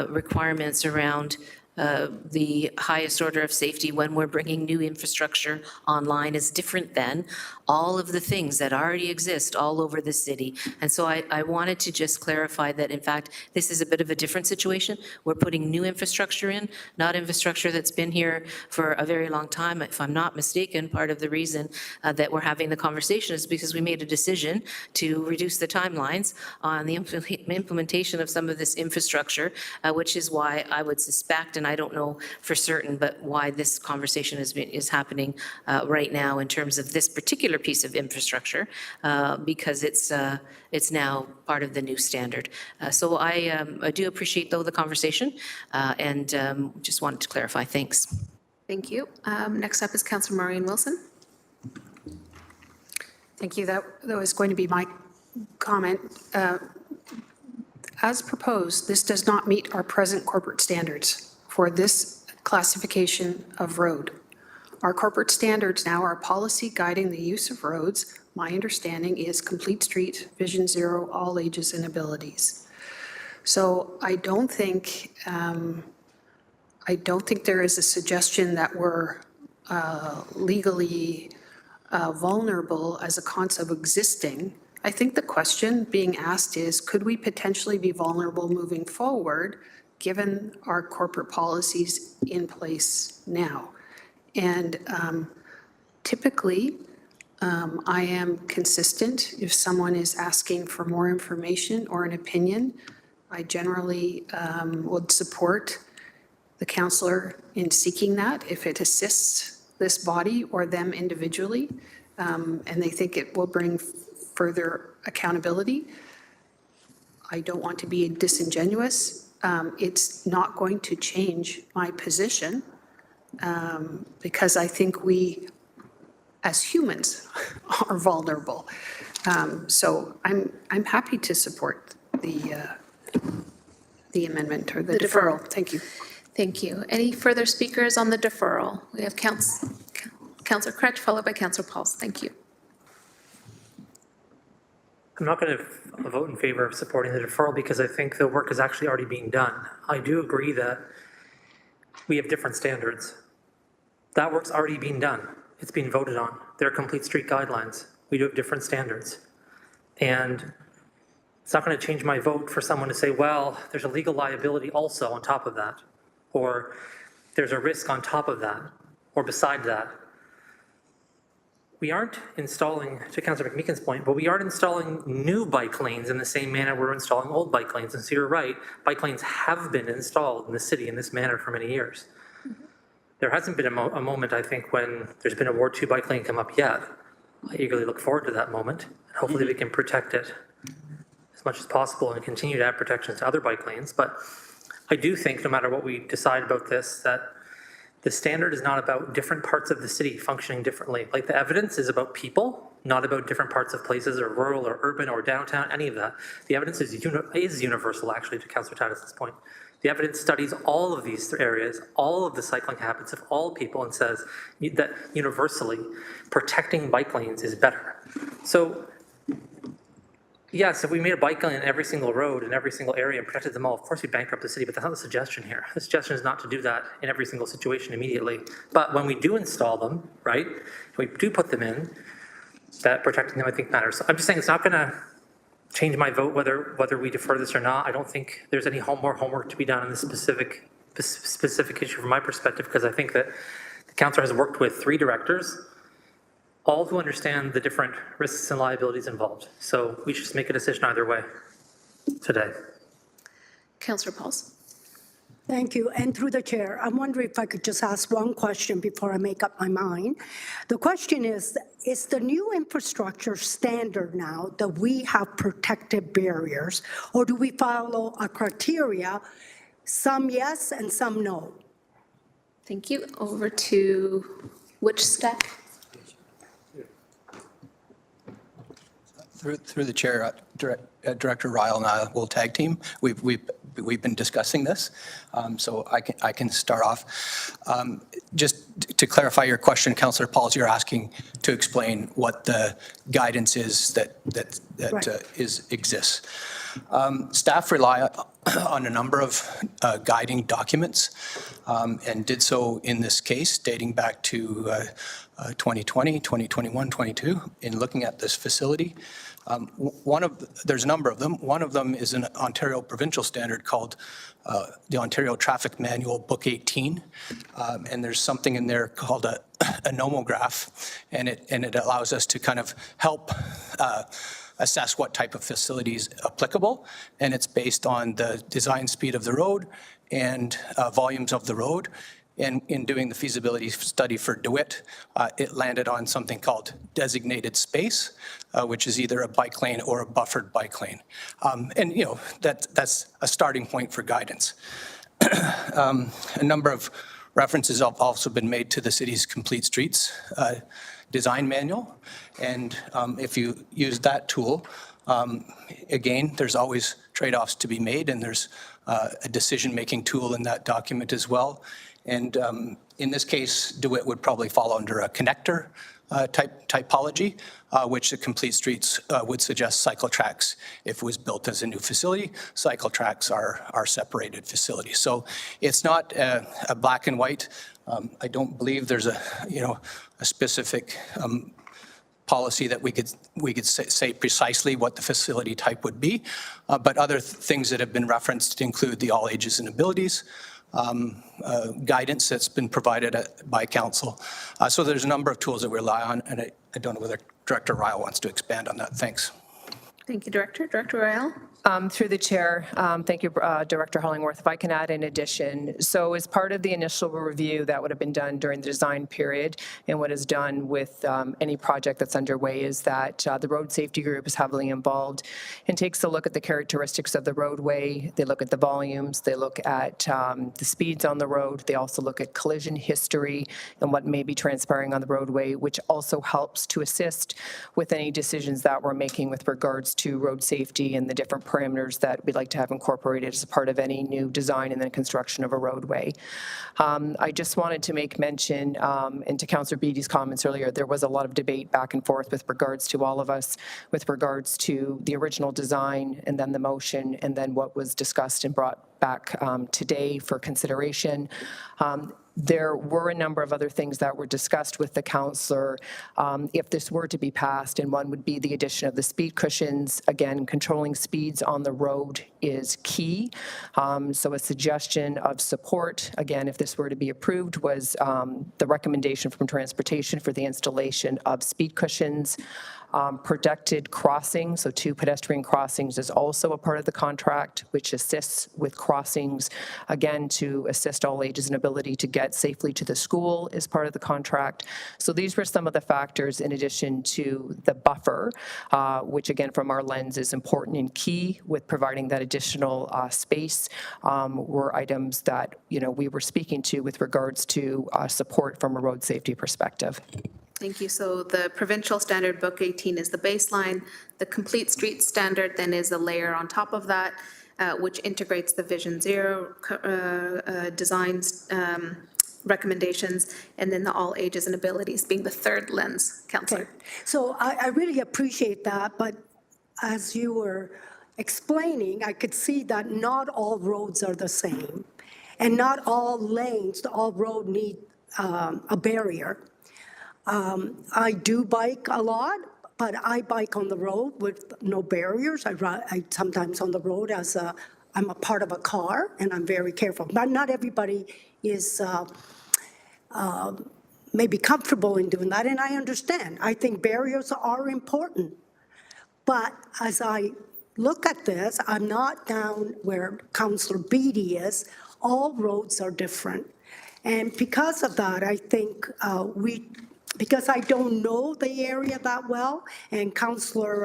requirements around the highest order of safety when we're bringing new infrastructure online is different than all of the things that already exist all over the city. And so I wanted to just clarify that, in fact, this is a bit of a different situation. We're putting new infrastructure in, not infrastructure that's been here for a very long time. If I'm not mistaken, part of the reason that we're having the conversation is because we made a decision to reduce the timelines on the implementation of some of this infrastructure, which is why I would suspect, and I don't know for certain, but why this conversation is happening right now in terms of this particular piece of infrastructure, because it's now part of the new standard. So I do appreciate, though, the conversation, and just wanted to clarify. Thanks. Thank you. Next up is Councillor Maureen Wilson. Thank you. That was going to be my comment. As proposed, this does not meet our present corporate standards for this classification of road. Our corporate standards now are policy guiding the use of roads. My understanding is complete street, vision zero, all ages and abilities. So I don't think there is a suggestion that we're legally vulnerable as a concept existing. I think the question being asked is, could we potentially be vulnerable moving forward given our corporate policies in place now? And typically, I am consistent. If someone is asking for more information or an opinion, I generally would support the councillor in seeking that if it assists this body or them individually, and they think it will bring further accountability. I don't want to be disingenuous. It's not going to change my position because I think we, as humans, are vulnerable. So I'm happy to support the amendment or the deferral. Thank you. Thank you. Any further speakers on the deferral? We have Councillor Crutch, followed by Councillor Pauls. Thank you. I'm not going to vote in favor of supporting the deferral because I think the work is actually already being done. I do agree that we have different standards. That work's already being done. It's being voted on. There are complete street guidelines. We do have different standards. And it's not going to change my vote for someone to say, well, there's a legal liability also on top of that, or there's a risk on top of that, or beside that. We aren't installing, to Councillor McMeekin's point, but we aren't installing new bike lanes in the same manner we're installing old bike lanes. And so you're right, bike lanes have been installed in the city in this manner for many years. There hasn't been a moment, I think, when there's been a Ward 2 bike lane come up yet. I eagerly look forward to that moment. Hopefully we can protect it as much as possible and continue to add protections to other bike lanes. But I do think no matter what we decide about this, that the standard is not about different parts of the city functioning differently. Like the evidence is about people, not about different parts of places or rural or urban or downtown, any of that. The evidence is universal, actually, to Councillor Titus's point. The evidence studies all of these areas, all of the cycling habits of all people, and says that universally protecting bike lanes is better. So yes, if we made a bike lane in every single road in every single area and protected them all, of course we'd bankrupt the city, but that's not the suggestion here. The suggestion is not to do that in every single situation immediately. But when we do install them, right, we do put them in, that protecting them I think matters. So I'm just saying it's not gonna change my vote whether we defer this or not. I don't think there's any more homework to be done on this specific issue from my perspective, because I think that the council has worked with 3 directors, all who understand the different risks and liabilities involved. So we should just make a decision either way today. Councillor Pauls. Thank you. And through the chair, I'm wondering if I could just ask one question before I make up my mind. The question is the new infrastructure standard now that we have protective barriers, or do we follow a criteria, some yes and some no? Thank you. Over to which step? Through the chair, Director Ryle and I will tag team. We've been discussing this, so I can start off. Just to clarify your question, Councillor Pauls, you're asking to explain what the guidance is that exists. Staff rely on a number of guiding documents and did so in this case dating back to 2020, 2021, 22 in looking at this facility. There's a number of them. One of them is an Ontario provincial standard called the Ontario Traffic Manual Book 18, and there's something in there called a nomograph, and it allows us to kind of help assess what type of facility is applicable, and it's based on the design speed of the road and volumes of the road. And in doing the feasibility study for DeWitt, it landed on something called designated space, which is either a bike lane or a buffered bike lane. And that's a starting point for guidance. A number of references have also been made to the city's Complete Streets design manual. And if you use that tool, again, there's always trade-offs to be made, and there's a decision-making tool in that document as well. And in this case, DeWitt would probably fall under a connector typology, which the Complete Streets would suggest cycle tracks. If it was built as a new facility, cycle tracks are separated facilities. So it's not a black and white. I don't believe there's a specific policy that we could say precisely what the facility type would be, but other things that have been referenced include the all ages and abilities, guidance that's been provided by council. So there's a number of tools that we rely on, and I don't know whether Director Ryle wants to expand on that. Thanks. Thank you, Director. Director Ryle? Through the chair, thank you, Director Hollingworth. If I can add in addition, so as part of the initial review that would have been done during the design period, and what is done with any project that's underway is that the road safety group is heavily involved and takes a look at the characteristics of the roadway. They look at the volumes, they look at the speeds on the road. They also look at collision history and what may be transpiring on the roadway, which also helps to assist with any decisions that we're making with regards to road safety and the different parameters that we'd like to have incorporated as a part of any new design and then construction of a roadway. I just wanted to make mention, and to Councillor Beatty's comments earlier, there was a lot of debate back and forth with regards to all of us, with regards to the original design and then the motion and then what was discussed and brought back today for consideration. There were a number of other things that were discussed with the councillor if this were to be passed, and one would be the addition of the speed cushions. Again, controlling speeds on the road is key. So a suggestion of support, again, if this were to be approved, was the recommendation from transportation for the installation of speed cushions. Protected crossings, so 2 pedestrian crossings is also a part of the contract, which assists with crossings, again, to assist all ages and ability to get safely to the school is part of the contract. So these were some of the factors in addition to the buffer, which again, from our lens is important and key with providing that additional space, were items that, we were speaking to with regards to support from a road safety perspective. Thank you. So the provincial standard Book 18 is the baseline. The Complete Streets standard then is a layer on top of that, which integrates the Vision Zero designs recommendations, and then the all ages and abilities being the third lens. Councillor. Okay. So I really appreciate that, but as you were explaining, I could see that not all roads are the same, and not all lanes, all road need a barrier. I do bike a lot, but I bike on the road with no barriers. I sometimes on the road as I'm a part of a car, and I'm very careful. But not everybody is maybe comfortable in doing that, and I understand. I think barriers are important. But as I look at this, I'm not down where Councillor Beatty is all roads are different. And because of that, I think because I don't know the area that well, and Councillor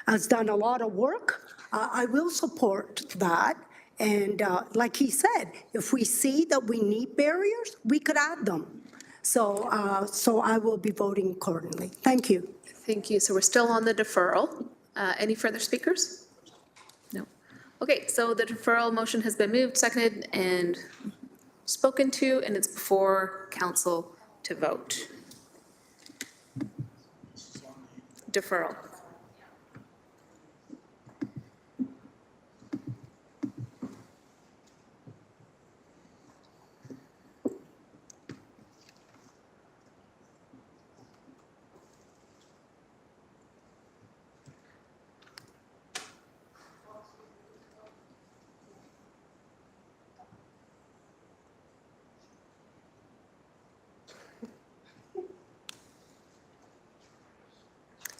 has done a lot of work, I will support that. And like he said, if we see that we need barriers, we could add them. So, so I will be voting accordingly. Thank you. Thank you. So we're still on the deferral. Any further speakers? No. Okay, so the deferral motion has been moved, seconded, and spoken to, and it's before council to vote. Deferral.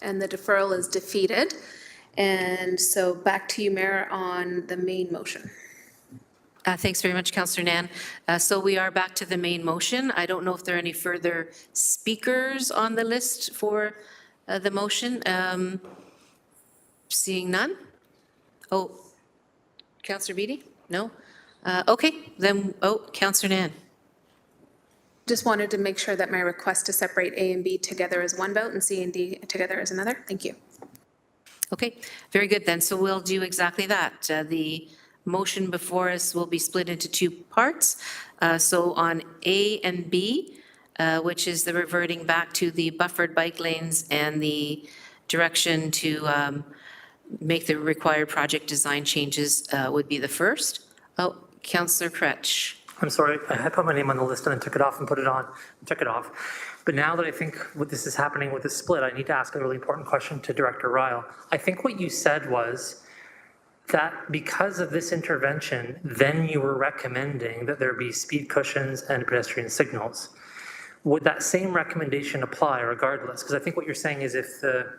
And the deferral is defeated. And so back to you, Mayor, on the main motion. Thanks very much, Councillor Nan. So we are back to the main motion. I don't know if there are any further speakers on the list for the motion. Seeing none? Oh, Councillor Beattie? No? Okay, then, Councillor Nan. Just wanted to make sure that my request to separate A and B together as one vote and C and D together as another. Thank you. Okay, very good then. So we'll do exactly that. The motion before us will be split into two parts. So on A and B, which is the reverting back to the buffered bike lanes and the direction to make the required project design changes would be the first. Oh, Councillor Kretsch. I'm sorry, I had put my name on the list and then took it off and put it on, took it off. But now that I think what this is happening with this split, I need to ask a really important question to Director Ryle. I think what you said was that because of this intervention, then you were recommending that there be speed cushions and pedestrian signals. Would that same recommendation apply regardless? Because I think what you're saying is if the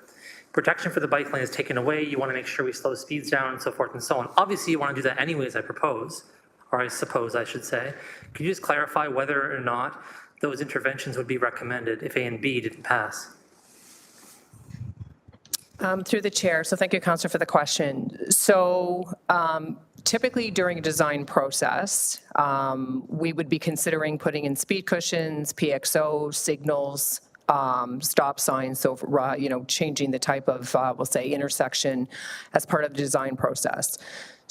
protection for the bike lane is taken away, you want to make sure we slow speeds down and so forth and so on. Obviously, you want to do that anyways, I propose. Or I suppose I should say. Could you just clarify whether or not those interventions would be recommended if A and B didn't pass? Through the chair, so thank you, Councillor, for the question. So typically during a design process, we would be considering putting in speed cushions, PXO, signals, stop signs, so, changing the type of, we'll say, intersection as part of the design process.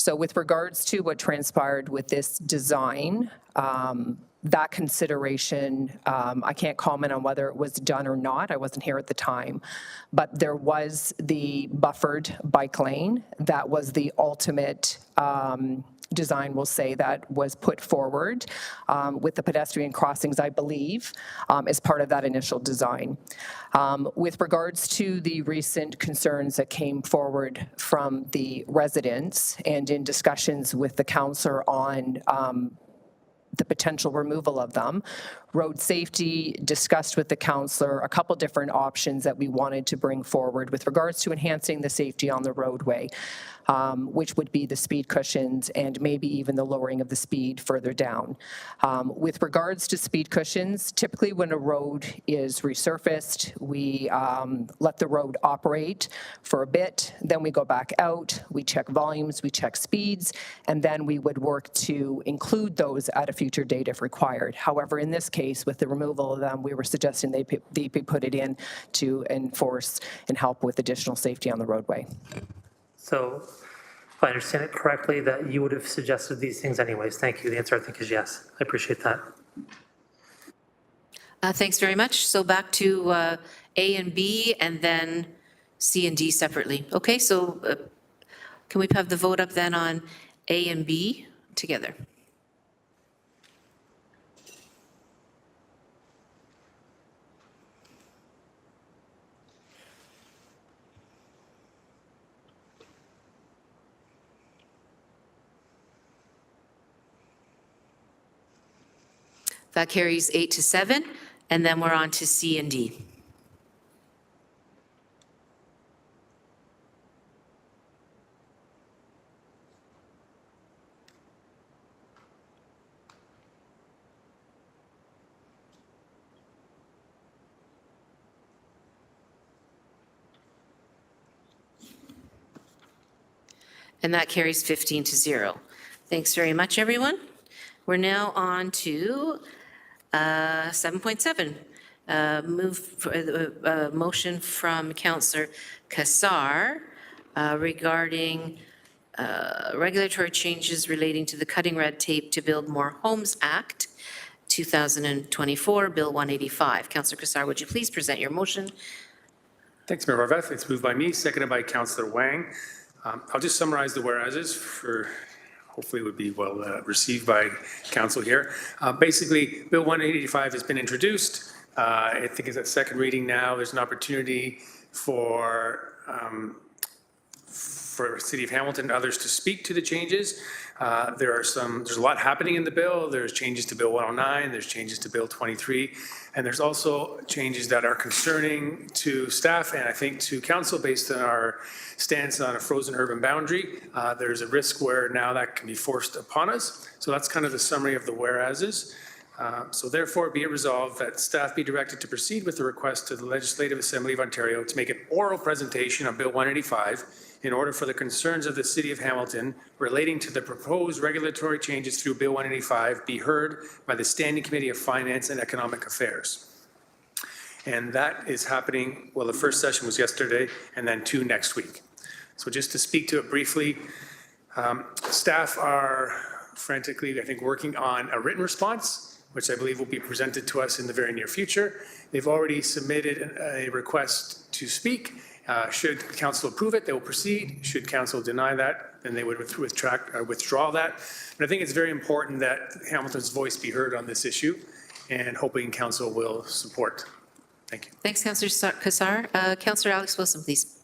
So with regards to what transpired with this design, that consideration, I can't comment on whether it was done or not. I wasn't here at the time. But there was the buffered bike lane. That was the ultimate design, we'll say, that was put forward with the pedestrian crossings, I believe, as part of that initial design. With regards to the recent concerns that came forward from the residents and in discussions with the councillor on the potential removal of them. Road safety discussed with the councillor a couple different options that we wanted to bring forward with regards to enhancing the safety on the roadway, which would be the speed cushions and maybe even the lowering of the speed further down. With regards to speed cushions, typically when a road is resurfaced, we let the road operate for a bit, then we go back out, we check volumes, we check speeds, and then we would work to include those at a future date if required. However, in this case, with the removal of them, we were suggesting they be put it in to enforce and help with additional safety on the roadway. So if I understand it correctly, that you would have suggested these things anyways. Thank you. The answer, I think, is yes. I appreciate that. Thanks very much. So back to A and B and then C and D separately. Okay, so can we have the vote up then on A and B together? That carries 8-7, and then we're on to C and D. And that carries 15-0. Thanks very much, everyone. We're now on to 7.7. Motion from Councillor Kassar regarding regulatory changes relating to the Cutting Red Tape to Build More Homes Act, 2024, Bill 185. Councillor Kassar, would you please present your motion? Thanks, Mayor Horvath. It's moved by me, seconded by Councillor Wang. I'll just summarize the whereases for, hopefully it would be well received by council here. Basically, Bill 185 has been introduced. I think it's at second reading now. There's an opportunity for City of Hamilton and others to speak to the changes. There's a lot happening in the bill. There's changes to Bill 109, there's changes to Bill 23, and there's also changes that are concerning to staff and I think to council based on our stance on a frozen urban boundary. There's a risk where now that can be forced upon us. So that's kind of the summary of the whereases. So therefore, be it resolved that staff be directed to proceed with the request to the Legislative Assembly of Ontario to make an oral presentation on Bill 185 in order for the concerns of the City of Hamilton relating to the proposed regulatory changes through Bill 185 be heard by the Standing Committee of Finance and Economic Affairs. And that is happening, well, the first session was yesterday and then 2 next week. So just to speak to it briefly, staff are frantically, I think, working on a written response, which I believe will be presented to us in the very near future. They've already submitted a request to speak. Should council approve it, they will proceed. Should council deny that, then they would withdraw that. And I think it's very important that Hamilton's voice be heard on this issue, and hoping council will support. Thank you. Thanks, Councillor Kassar. Councillor Alex Wilson, please.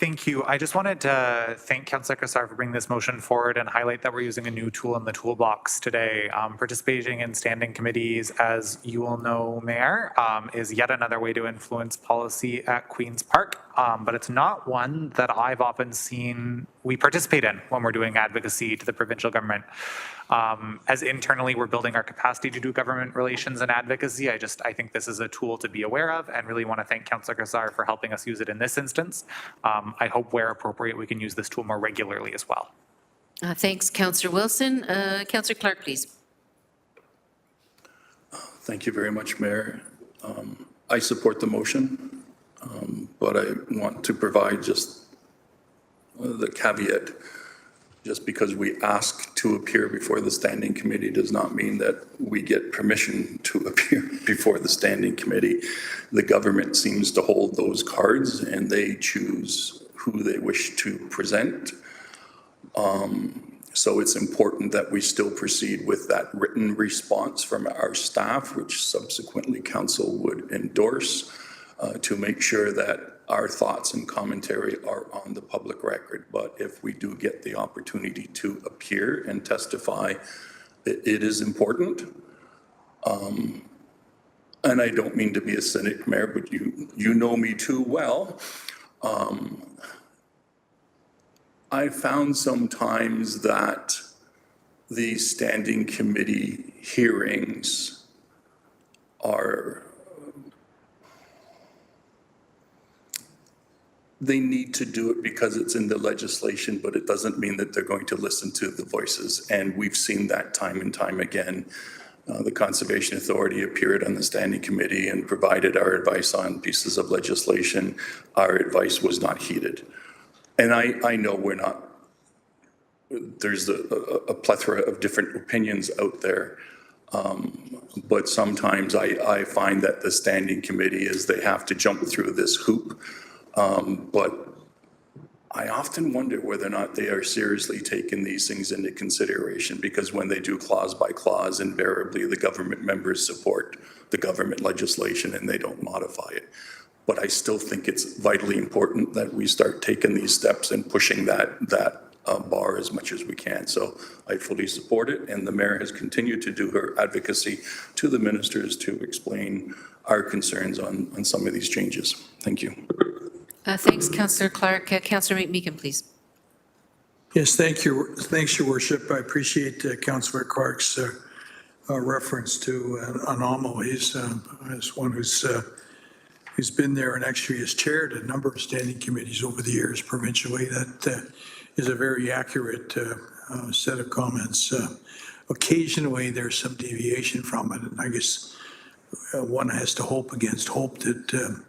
Thank you. I just wanted to thank Councillor Kassar for bringing this motion forward and highlight that we're using a new tool in the toolbox today. Participating in standing committees, as you will know, Mayor, is yet another way to influence policy at Queen's Park, but it's not one that I've often seen we participate in when we're doing advocacy to the provincial government. As internally we're building our capacity to do government relations and advocacy, I think this is a tool to be aware of and really want to thank Councillor Kassar for helping us use it in this instance. I hope where appropriate we can use this tool more regularly as well. Thanks, Councillor Wilson. Councillor Clark, please. Thank you very much, Mayor. I support the motion, but I want to provide just the caveat. Just because we ask to appear before the standing committee does not mean that we get permission to appear before the standing committee. The government seems to hold those cards and they choose who they wish to present. So it's important that we still proceed with that written response from our staff, which subsequently council would endorse, to make sure that our thoughts and commentary are on the public record. But if we do get the opportunity to appear and testify, it is important. And I don't mean to be a cynic, Mayor, but you know me too well. I found sometimes that the standing committee hearings are, they need to do it because it's in the legislation, but it doesn't mean that they're going to listen to the voices. And we've seen that time and time again. The Conservation Authority appeared on the standing committee and provided our advice on pieces of legislation. Our advice was not heeded. And I know we're not, there's a plethora of different opinions out there. But sometimes I find that the standing committee is they have to jump through this hoop. But I often wonder whether or not they are seriously taking these things into consideration, because when they do clause by clause, invariably the government members support the government legislation and they don't modify it. But I still think it's vitally important that we start taking these steps and pushing that bar as much as we can. So I fully support it, and the mayor has continued to do her advocacy to the ministers to explain our concerns on some of these changes. Thank you. Thanks, Councillor Clark. Councillor Meekin, please. Yes, thank you. Thanks, Your Worship. I appreciate Councillor Clark's reference to anomalies as one who's who's been there and actually has chaired a number of standing committees over the years provincially. That is a very accurate set of comments. Occasionally, there's some deviation from it, and I guess one has to hope against hope that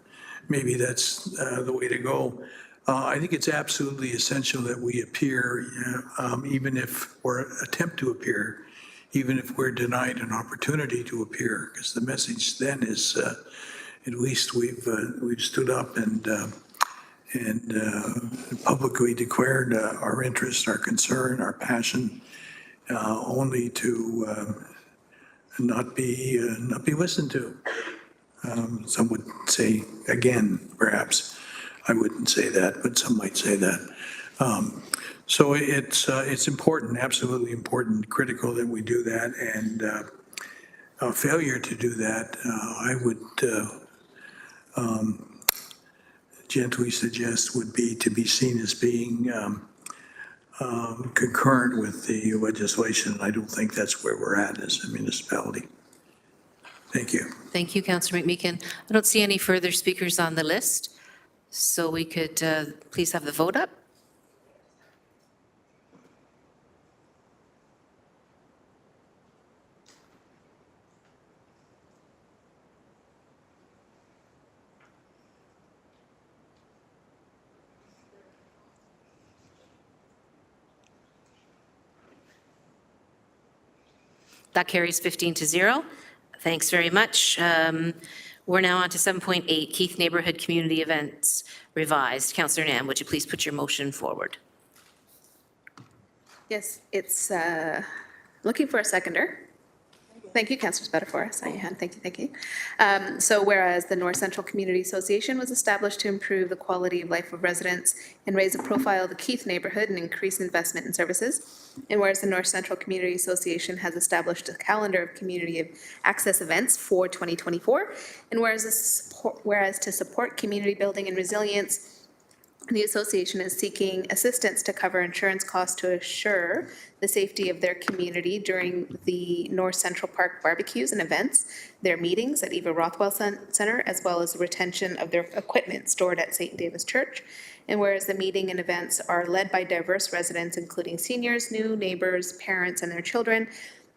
maybe that's the way to go. I think it's absolutely essential that we appear, even if we're attempt to appear, even if we're denied an opportunity to appear, because the message then is, at least we've stood up and publicly declared our interest, our concern, our passion, only to not be listened to. Some would say again, perhaps. I wouldn't say that, but some might say that. So it's important, absolutely important, critical that we do that, and a failure to do that, I would gently suggest would be to be seen as being concurrent with the legislation. I don't think that's where we're at as a municipality. Thank you. Thank you, Councillor McMeekin. I don't see any further speakers on the list, so we could please have the vote up. That carries 15-0. Thanks very much. We're now on to 7.8, Keith Neighborhood Community Events Revised. Councillor Nam, would you please put your motion forward? Yes, it's looking for a seconder. Thank you, Councillor Spatafora. Sign your hand. Thank you. So whereas the North Central Community Association was established to improve the quality of life of residents and raise the profile of the Keith neighborhood and increase investment in services, and whereas the North Central Community Association has established a calendar of community access events for 2024, and whereas to support community building and resilience, the association is seeking assistance to cover insurance costs to assure the safety of their community during the North Central Park barbecues and events, their meetings at Eva Rothwell Center, as well as the retention of their equipment stored at St. Davis Church. And whereas the meeting and events are led by diverse residents, including seniors, new neighbors, parents, and their children,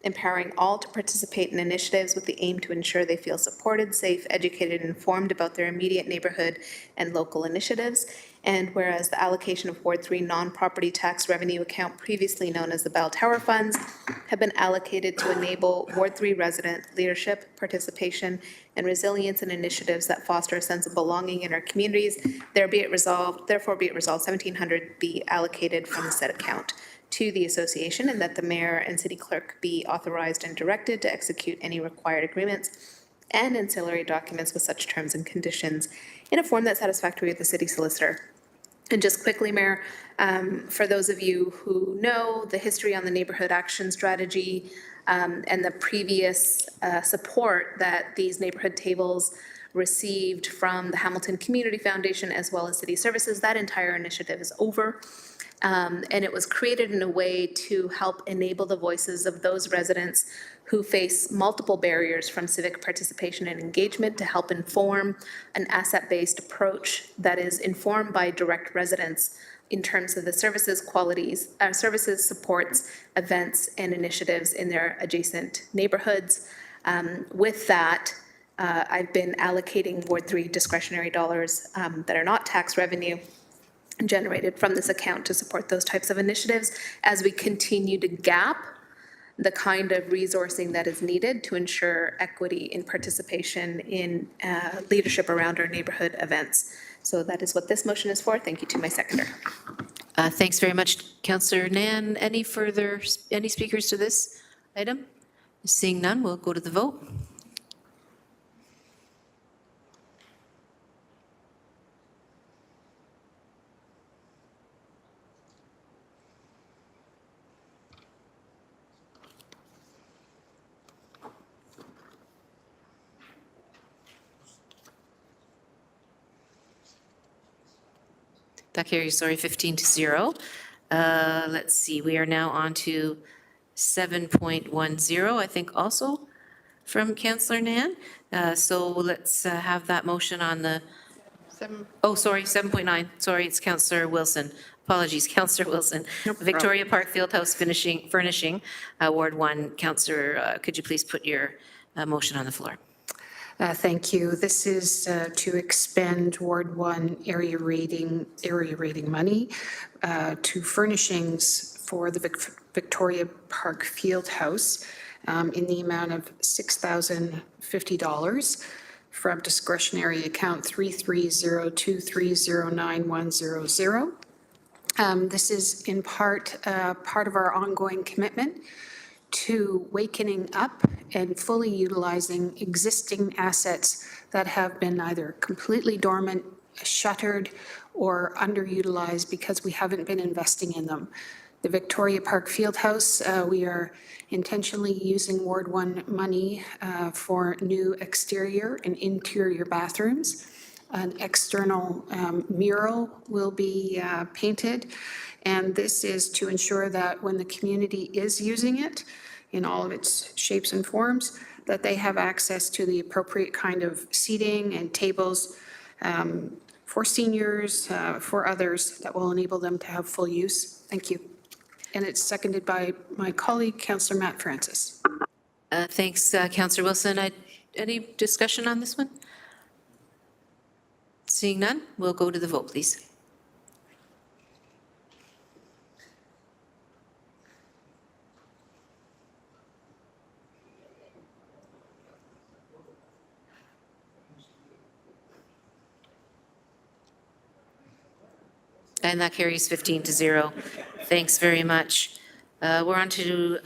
empowering all to participate in initiatives with the aim to ensure they feel supported, safe, educated, and informed about their immediate neighborhood and local initiatives. And whereas the allocation of Ward 3 non-property tax revenue account, previously known as the Bell Tower Funds, have been allocated to enable Ward 3 resident leadership, participation, and resilience in initiatives that foster a sense of belonging in our communities, therefore be it resolved, $1,700 be allocated from the said account to the association, and that the mayor and city clerk be authorized and directed to execute any required agreements and ancillary documents with such terms and conditions in a form that's satisfactory with the city solicitor. And just quickly, Mayor, for those of you who know the history on the neighborhood action strategy and the previous support that these neighborhood tables received from the Hamilton Community Foundation as well as City Services, that entire initiative is over. And it was created in a way to help enable the voices of those residents who face multiple barriers from civic participation and engagement to help inform an asset-based approach that is informed by direct residents in terms of the services, services, supports, events, and initiatives in their adjacent neighborhoods. With that, I've been allocating Ward 3 discretionary dollars that are not tax revenue generated from this account to support those types of initiatives as we continue to gap the kind of resourcing that is needed to ensure equity in participation in leadership around our neighborhood events. So that is what this motion is for. Thank you to my seconder. Thanks very much, Councillor Nan. Any speakers to this item? Seeing none, we'll go to the vote. That carries, 15-0. Let's see, we are now on to 7.10, I think also. from Councillor Nan. So let's have that motion on the, oh, sorry, 7.9. Sorry, it's Councillor Wilson. Apologies, Councillor Wilson. Victoria Park Fieldhouse furnishing, Ward 1. Councillor, could you please put your motion on the floor? Thank you. This is to expend Ward 1 area rating money to furnishings for the Victoria Park Fieldhouse in the amount of $6,050 from discretionary account 330230910. This is in part of our ongoing commitment to wakening up and fully utilizing existing assets that have been either completely dormant, shuttered, or underutilized because we haven't been investing in them. The Victoria Park Fieldhouse, we are intentionally using Ward 1 money for new exterior and interior bathrooms. An external mural will be painted, and this is to ensure that when the community is using it in all of its shapes and forms, that they have access to the appropriate kind of seating and tables for seniors, for others, that will enable them to have full use. Thank you. And it's seconded by my colleague, Councillor Matt Francis. Thanks, Councillor Wilson. Any discussion on this one? Seeing none, we'll go to the vote, please. And that carries 15-0. Thanks very much. We're on to,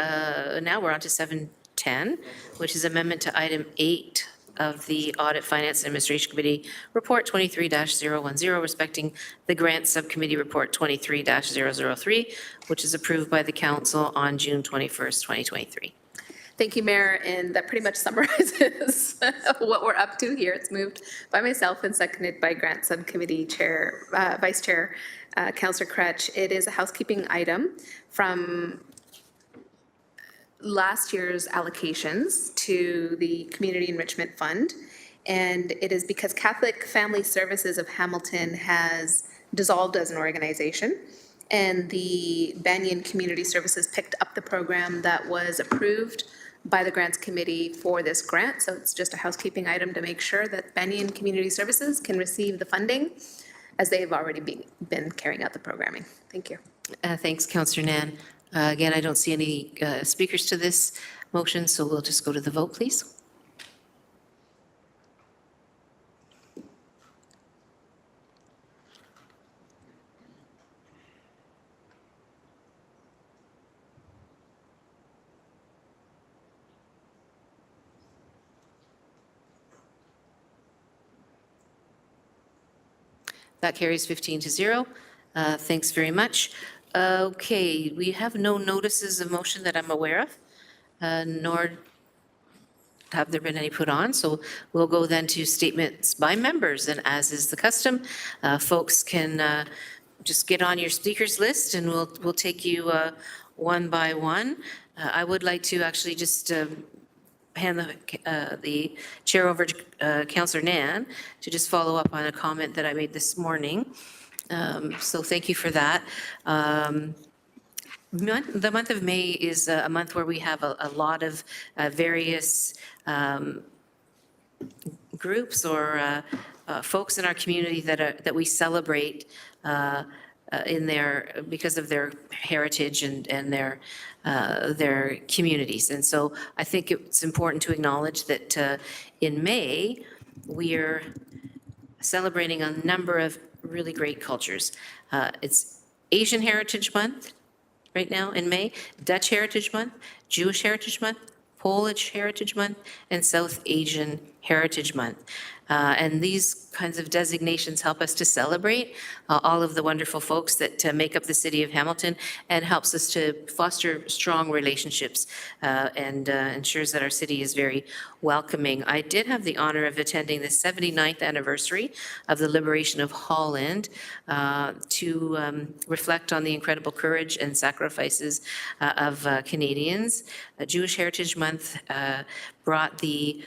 now we're on to 7:10, which is amendment to item 8 of the Audit, Finance, and Administration Committee Report 23-010, respecting the Grant Subcommittee Report 23-003, which is approved by the Council on June 21st, 2023. Thank you, Mayor, and that pretty much summarizes what we're up to here. It's moved by myself and seconded by Grant Subcommittee Chair, Vice Chair, Councillor Kretsch. It is a housekeeping item from last year's allocations to the Community Enrichment Fund, and it is because Catholic Family Services of Hamilton has dissolved as an organization, and the Banyan Community Services picked up the program that was approved by the Grants Committee for this grant. So it's just a housekeeping item to make sure that Banyan Community Services can receive the funding as they have already been carrying out the programming. Thank you. Thanks, Councillor Nan. Again, I don't see any speakers to this motion, so we'll just go to the vote, please. That carries 15-0. Thanks very much. Okay, we have no notices of motion that I'm aware of, nor have there been any put on. So we'll go then to statements by members, and as is the custom, folks can just get on your speakers list, and we'll take you one by one. I would like to actually just hand the chair over to Councillor Nan to just follow up on a comment that I made this morning. So thank you for that. The month of May is a month where we have a lot of various groups or folks in our community that we celebrate because of their heritage and their communities. And so I think it's important to acknowledge that in May, we are celebrating a number of really great cultures. It's Asian Heritage Month right now in May, Dutch Heritage Month, Jewish Heritage Month, Polish Heritage Month, and South Asian Heritage Month. And these kinds of designations help us to celebrate all of the wonderful folks that make up the city of Hamilton, and helps us to foster strong relationships and ensures that our city is very welcoming. I did have the honor of attending the 79th anniversary of the liberation of Holland to reflect on the incredible courage and sacrifices of Canadians. Jewish Heritage Month brought the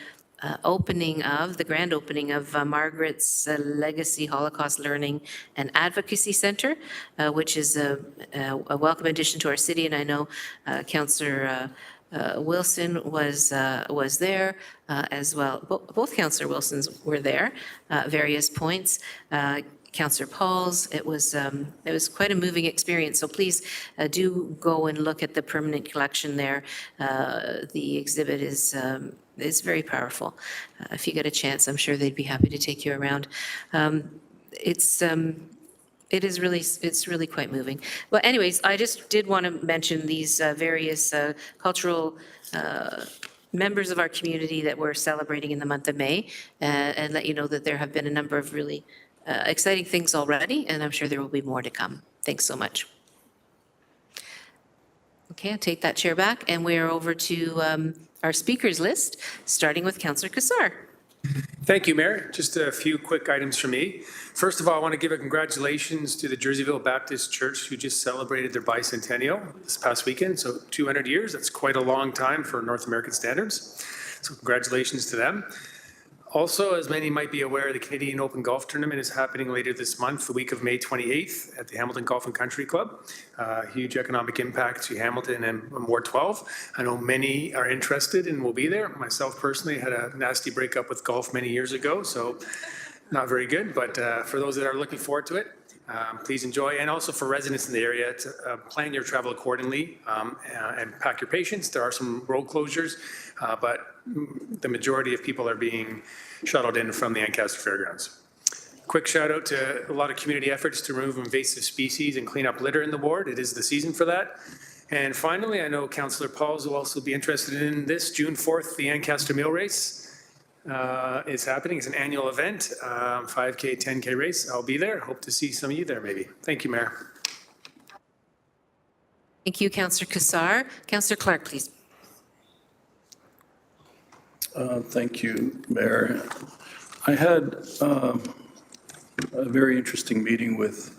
grand opening of Margaret's Legacy Holocaust Learning and Advocacy Center, which is a welcome addition to our city. And I know Councillor Wilson was there as well. Both Councillor Wilsons were there at various points. Councillor Pauls. It was quite a moving experience. So please do go and look at the permanent collection there. The exhibit is very powerful. If you get a chance, I'm sure they'd be happy to take you around. It's really quite moving. Well, anyways, I just did want to mention these various cultural members of our community that we're celebrating in the month of May, and let you know that there have been a number of really exciting things already, and I'm sure there will be more to come. Thanks so much. Okay, I'll take that chair back, and we're over to our speakers list, starting with Councillor Kassar. Thank you, Mayor. Just a few quick items from me. First of all, I want to give a congratulations to the Jerseyville Baptist Church, who just celebrated their bicentennial this past weekend. So 200 years, that's quite a long time for North American standards. So congratulations to them. Also, as many might be aware, the Canadian Open Golf Tournament is happening later this month, the week of May 28th at the Hamilton Golf and Country Club. Huge economic impact to Hamilton and Ward 12. I know many are interested and will be there. Myself personally had a nasty breakup with golf many years ago, so not very good. But for those that are looking forward to it, please enjoy. And also for residents in the area, to plan your travel accordingly and pack your patience. There are some road closures, but the majority of people are being shuttled in from the Ancaster Fairgrounds. Quick shout out to a lot of community efforts to remove invasive species and clean up litter in the ward. It is the season for that. And finally, I know Councillor Pauls will also be interested in this. June 4th, the Ancaster Mill Race is happening. It's an annual event, 5K, 10K race. I'll be there. Hope to see some of you there maybe. Thank you, Mayor. Thank you, Councillor Kassar. Councillor Clark, please. Thank you, Mayor. I had a very interesting meeting with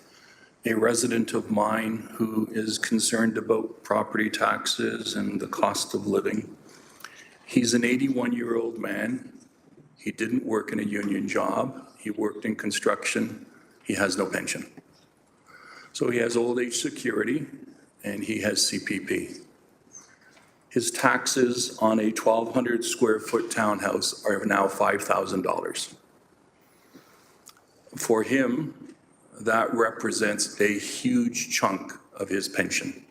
a resident of mine who is concerned about property taxes and the cost of living. He's an 81-year-old man. He didn't work in a union job. He worked in construction. He has no pension. So he has old age security and he has CPP. His taxes on a 1,200 square foot townhouse are now $5,000. For him, that represents a huge chunk of his pension.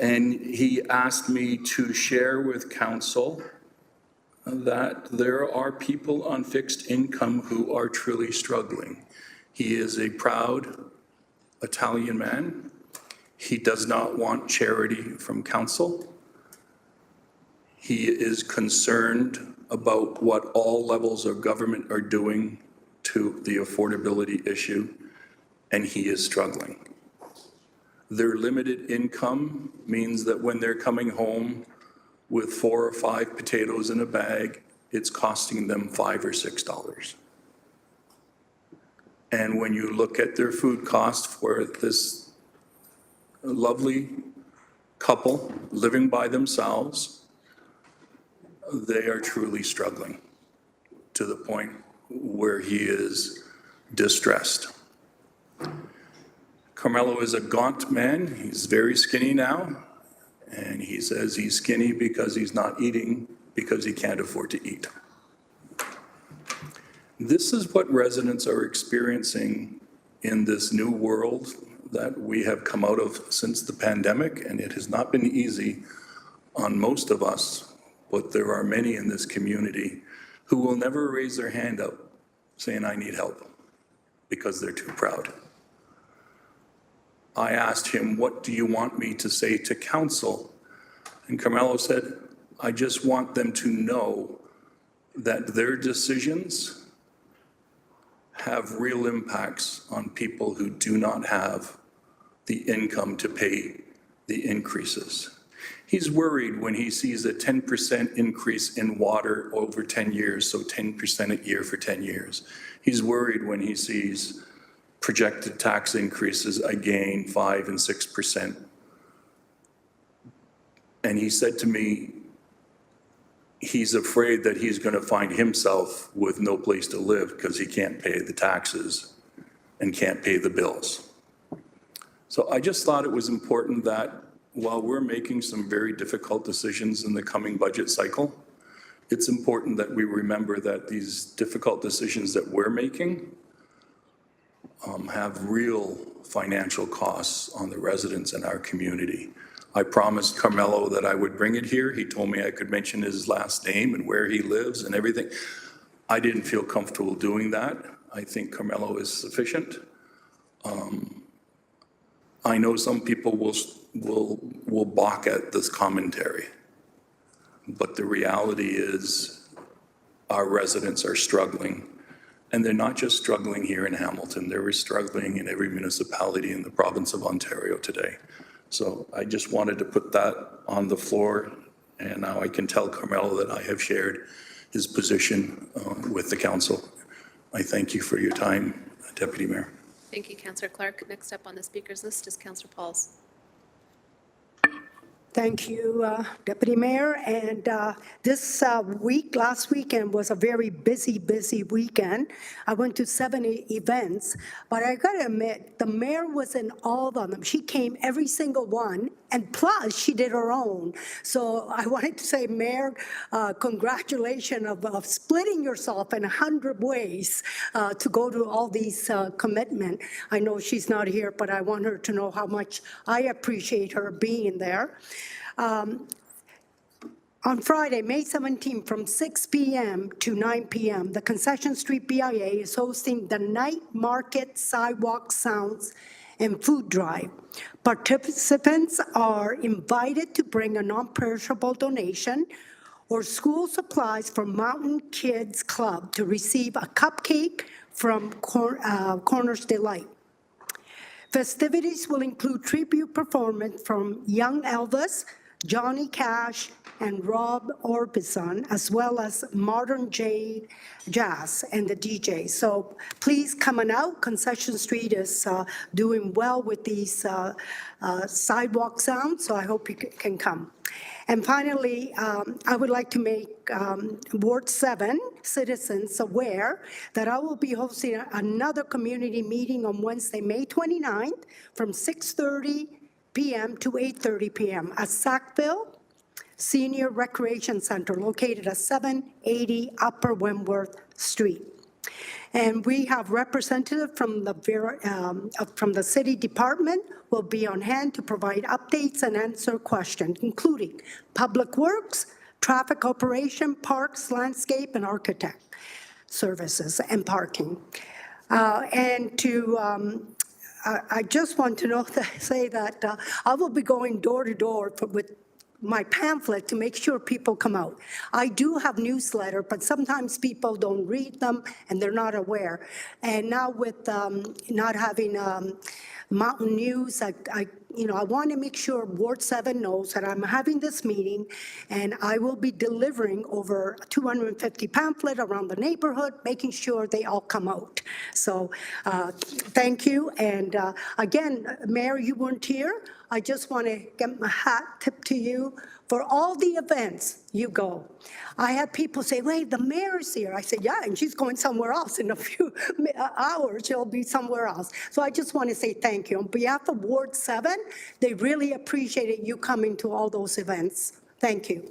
And he asked me to share with council that there are people on fixed income who are truly struggling. He is a proud Italian man. He does not want charity from council. He is concerned about what all levels of government are doing to the affordability issue, and he is struggling. Their limited income means that when they're coming home with 4 or 5 potatoes in a bag, it's costing them $5 or $6. And when you look at their food cost for this lovely couple living by themselves, they are truly struggling to the point where he is distressed. Carmelo is a gaunt man. He's very skinny now, and he says he's skinny because he's not eating because he can't afford to eat. This is what residents are experiencing in this new world that we have come out of since the pandemic, and it has not been easy on most of us, but there are many in this community who will never raise their hand up saying, I need help, because they're too proud. I asked him, what do you want me to say to council? And Carmelo said, I just want them to know that their decisions have real impacts on people who do not have the income to pay the increases. He's worried when he sees a 10% increase in water over 10 years, so 10% a year for 10 years. He's worried when he sees projected tax increases again 5 and 6%. And he said to me, he's afraid that he's going to find himself with no place to live because he can't pay the taxes and can't pay the bills. So I just thought it was important that while we're making some very difficult decisions in the coming budget cycle, it's important that we remember that these difficult decisions that we're making have real financial costs on the residents in our community. I promised Carmelo that I would bring it here. He told me I could mention his last name and where he lives and everything. I didn't feel comfortable doing that. I think Carmelo is sufficient. I know some people will balk at this commentary, but the reality is our residents are struggling. And they're not just struggling here in Hamilton, they're struggling in every municipality in the province of Ontario today. So I just wanted to put that on the floor, and now I can tell Carmelo that I have shared his position with the council. I thank you for your time, Deputy Mayor. Thank you, Councillor Clark. Next up on the speakers list is Councillor Pauls. Thank you, Deputy Mayor. And this last weekend was a very busy weekend. I went to 7 events, but I got to admit, the mayor was in all of them. She came every single one, and plus she did her own. So I wanted to say, Mayor, congratulations of splitting yourself in 100 ways to go to all these commitments. I know she's not here, but I want her to know how much I appreciate her being there. On Friday, May 17, from 6 p.m. to 9 p.m., the Concession Street BIA is hosting the Night Market Sidewalk Sounds and Food Drive. Participants are invited to bring a non-perishable donation or school supplies from Mountain Kids Club to receive a cupcake from Corner's Delight. Festivities will include tribute performance from Young Elvis, Johnny Cash, and Rob Orbison, as well as Modern Jazz and the DJ. So please come on out. Concession Street is doing well with these sidewalk sounds, so I hope you can come. And finally, I would like to make Ward 7 citizens aware that I will be hosting another community meeting on Wednesday, May 29th, from 6:30 p.m. to 8:30 p.m. at Sackville Senior Recreation Center, located at 780 Upper Wentworth Street. And we have representative from the city department will be on hand to provide updates and answer questions, including public works, traffic operation, parks, landscape, and architect services and parking. I just want to say that I will be going door to door with my pamphlet to make sure people come out. I do have newsletter, but sometimes people don't read them and they're not aware. And now with not having Mountain News, I want to make sure Ward 7 knows that I'm having this meeting, and I will be delivering over 250 pamphlets around the neighborhood, making sure they all come out. So thank you. And again, Mayor, you weren't here. I just want to get my hat tipped to you for all the events you go. I had people say, wait, the mayor's here. I said, yeah, and she's going somewhere else. In a few hours, she'll be somewhere else. So I just want to say thank you. On behalf of Ward 7, they really appreciated you coming to all those events. Thank you.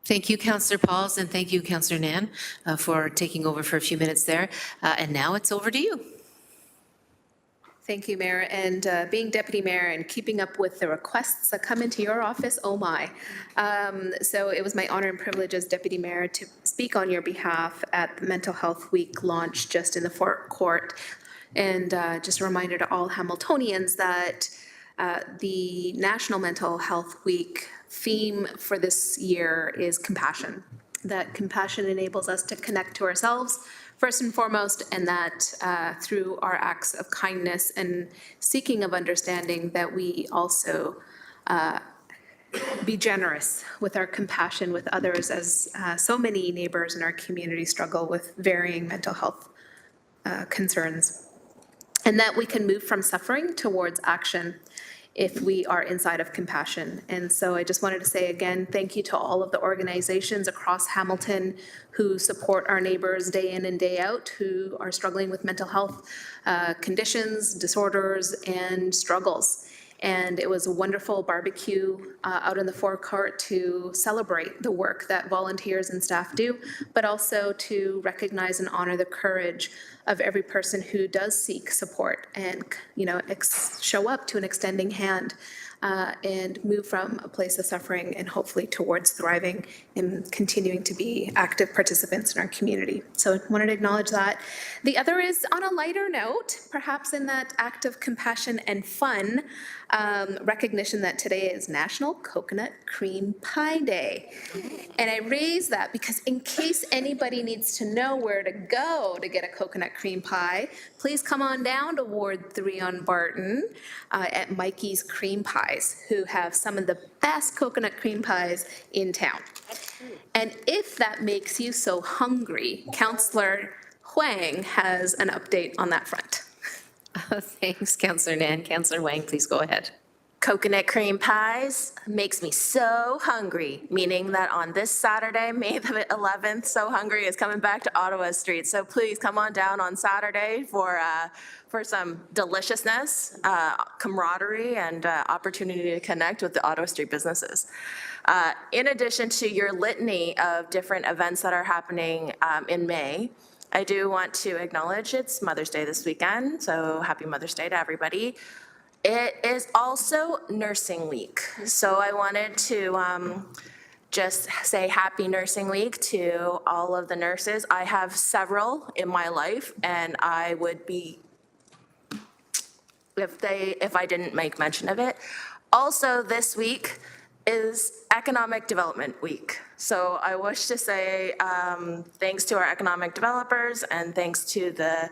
Thank you, Councillor Pauls, and thank you, Councillor Nan, for taking over for a few minutes there. And now it's over to you. Thank you, Mayor. And being Deputy Mayor and keeping up with the requests that come into your office, oh my. So it was my honor and privilege as Deputy Mayor to speak on your behalf at the Mental Health Week launch just in the forecourt. And just a reminder to all Hamiltonians that the National Mental Health Week theme for this year is compassion. that compassion enables us to connect to ourselves first and foremost, and that through our acts of kindness and seeking of understanding, that we also be generous with our compassion with others, as so many neighbors in our community struggle with varying mental health concerns. And that we can move from suffering towards action if we are inside of compassion. And so I just wanted to say again, thank you to all of the organizations across Hamilton who support our neighbors day in and day out, who are struggling with mental health conditions, disorders, and struggles. And it was a wonderful barbecue out in the forecourt to celebrate the work that volunteers and staff do, but also to recognize and honor the courage of every person who does seek support and, you know, show up to an extending hand and move from a place of suffering and hopefully towards thriving and continuing to be active participants in our community. So I wanted to acknowledge that. The other is on a lighter note, perhaps in that act of compassion and fun, recognition that today is National Coconut Cream Pie Day. And I raise that because in case anybody needs to know where to go to get a coconut cream pie, please come on down to Ward 3 on Barton at Mikey's Cream Pies, who have some of the best coconut cream pies in town. And if that makes you so hungry, Councillor Huang has an update on that front. Thanks, Councillor Nan. Councillor Wang, please go ahead. Coconut cream pies makes me so hungry, meaning that on this Saturday, May the 11th, So Hungry is coming back to Ottawa Street. So please come on down on Saturday for some deliciousness, camaraderie, and opportunity to connect with the Ottawa Street businesses. In addition to your litany of different events that are happening in May, I do want to acknowledge it's Mother's Day this weekend, so happy Mother's Day to everybody. It is also Nursing Week, so I wanted to just say Happy Nursing Week to all of the nurses. I have several in my life, and I would be, if I didn't make mention of it. Also this week is Economic Development Week. So I wish to say thanks to our economic developers and thanks to the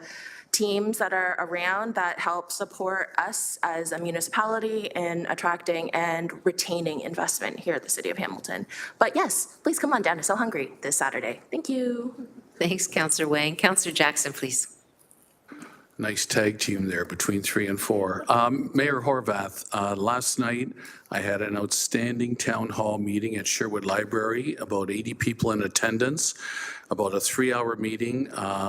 teams that are around that help support us as a municipality in attracting and retaining investment here at the City of Hamilton. But yes, please come on down to So Hungry this Saturday. Thank you. Thanks, Councillor Wang. Councillor Jackson, please. Nice tag team there between 3 and 4. Mayor Horvath, last night I had an outstanding town hall meeting at Sherwood Library, about 80 people in attendance, about a 3-hour meeting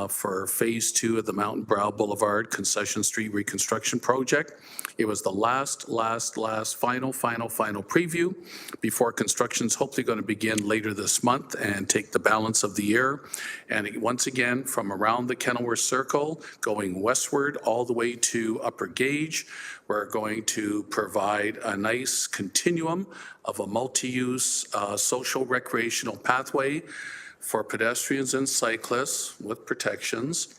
for Phase 2 of the Mountain Brow Boulevard Concession Street Reconstruction Project. It was the last final preview before construction's hopefully going to begin later this month and take the balance of the year. And once again, from around the Kenilworth Circle, going westward all the way to Upper Gage, we're going to provide a nice continuum of a multi-use social recreational pathway for pedestrians and cyclists with protections.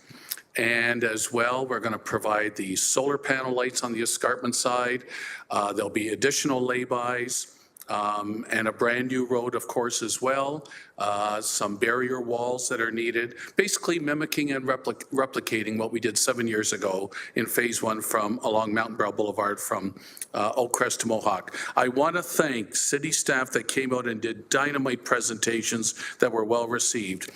And as well, we're going to provide the solar panel lights on the escarpment side. There'll be additional laybys and a brand new road, of course, as well. Some barrier walls that are needed, basically mimicking and replicating what we did 7 years ago in Phase 1 from along Mountain Brow Boulevard from Oak Crest to Mohawk. I want to thank city staff that came out and did dynamite presentations that were well received.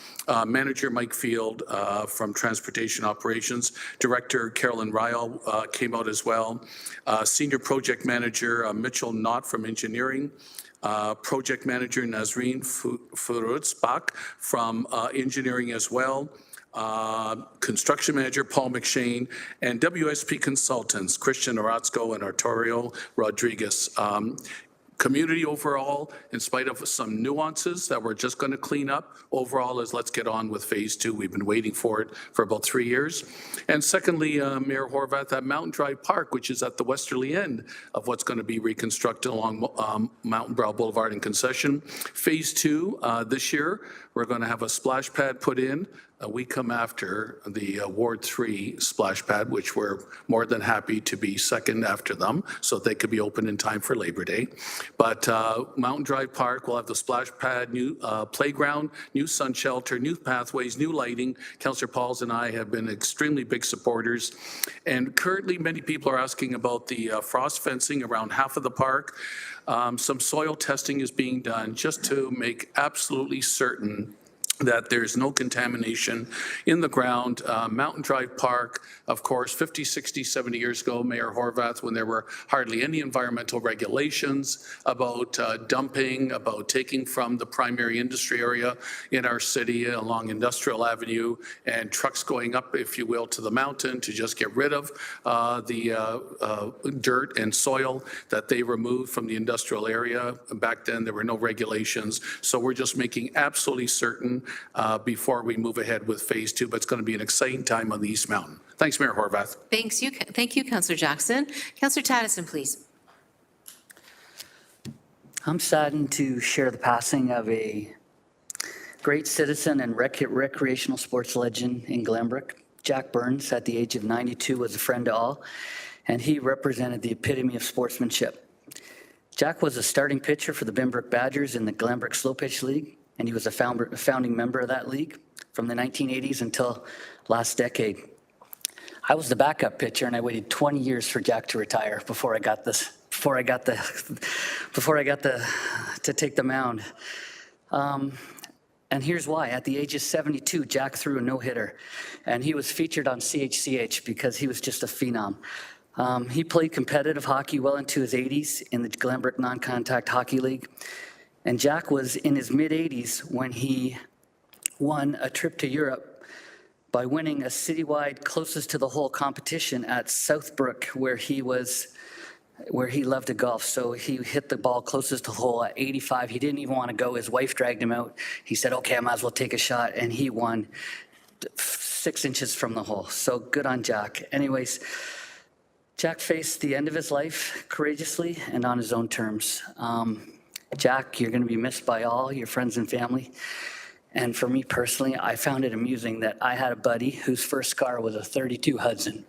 Manager Mike Field from Transportation Operations, Director Carolyn Ryle came out as well. Senior Project Manager Mitchell Knott from Engineering. Project Manager Nazreen Furutzbach from Engineering as well. Construction Manager Paul McShane, and WSP Consultants Christian Orozco and Arturo Rodriguez. Community overall, in spite of some nuances that we're just going to clean up, overall is let's get on with Phase 2. We've been waiting for it for about 3 years. And secondly, Mayor Horvath, at Mountain Drive Park, which is at the westerly end of what's going to be reconstructed along Mountain Brow Boulevard and Concession. Phase 2 this year, we're going to have a splash pad put in, we come after the Ward 3 splash pad, which we're more than happy to be second after them, so they could be open in time for Labor Day. But Mountain Drive Park will have the splash pad, new playground, new sun shelter, new pathways, new lighting. Councillor Pauls and I have been extremely big supporters. And currently, many people are asking about the frost fencing around half of the park. Some soil testing is being done just to make absolutely certain that there's no contamination in the ground. Mountain Drive Park, of course, 50, 60, 70 years ago, Mayor Horvath, when there were hardly any environmental regulations about dumping, about taking from the primary industry area in our city along Industrial Avenue, and trucks going up, if you will, to the mountain to just get rid of the dirt and soil that they removed from the industrial area. Back then, there were no regulations. So we're just making absolutely certain before we move ahead with phase 2, but it's going to be an exciting time on the East Mountain. Thanks, Mayor Horvath. Thank you, Councillor Jackson. Councillor Tattison, please. I'm saddened to share the passing of a great citizen and recreational sports legend in Glenbrook. Jack Burns, at the age of 92, was a friend to all, and he represented the epitome of sportsmanship. Jack was a starting pitcher for the Binbrook Badgers in the Glenbrook Slow Pitch League, and he was a founding member of that league from the 1980s until last decade. I was the backup pitcher, and I waited 20 years for Jack to retire before I got to take the mound. And here's why. At the age of 72, Jack threw a no-hitter, and he was featured on CHCH because he was just a phenom. He played competitive hockey well into his 80s in the Glenbrook Non-Contact Hockey League. And Jack was in his mid-80s when he won a trip to Europe by winning a citywide closest to the hole competition at Southbrook, where he loved to golf. So he hit the ball closest to the hole at 85. He didn't even want to go. His wife dragged him out. He said, okay, I might as well take a shot. And he won 6 inches from the hole. So good on Jack. Anyways, Jack faced the end of his life courageously and on his own terms. Jack, you're going to be missed by all your friends and family. And for me personally, I found it amusing that I had a buddy whose first car was a 32 Hudson.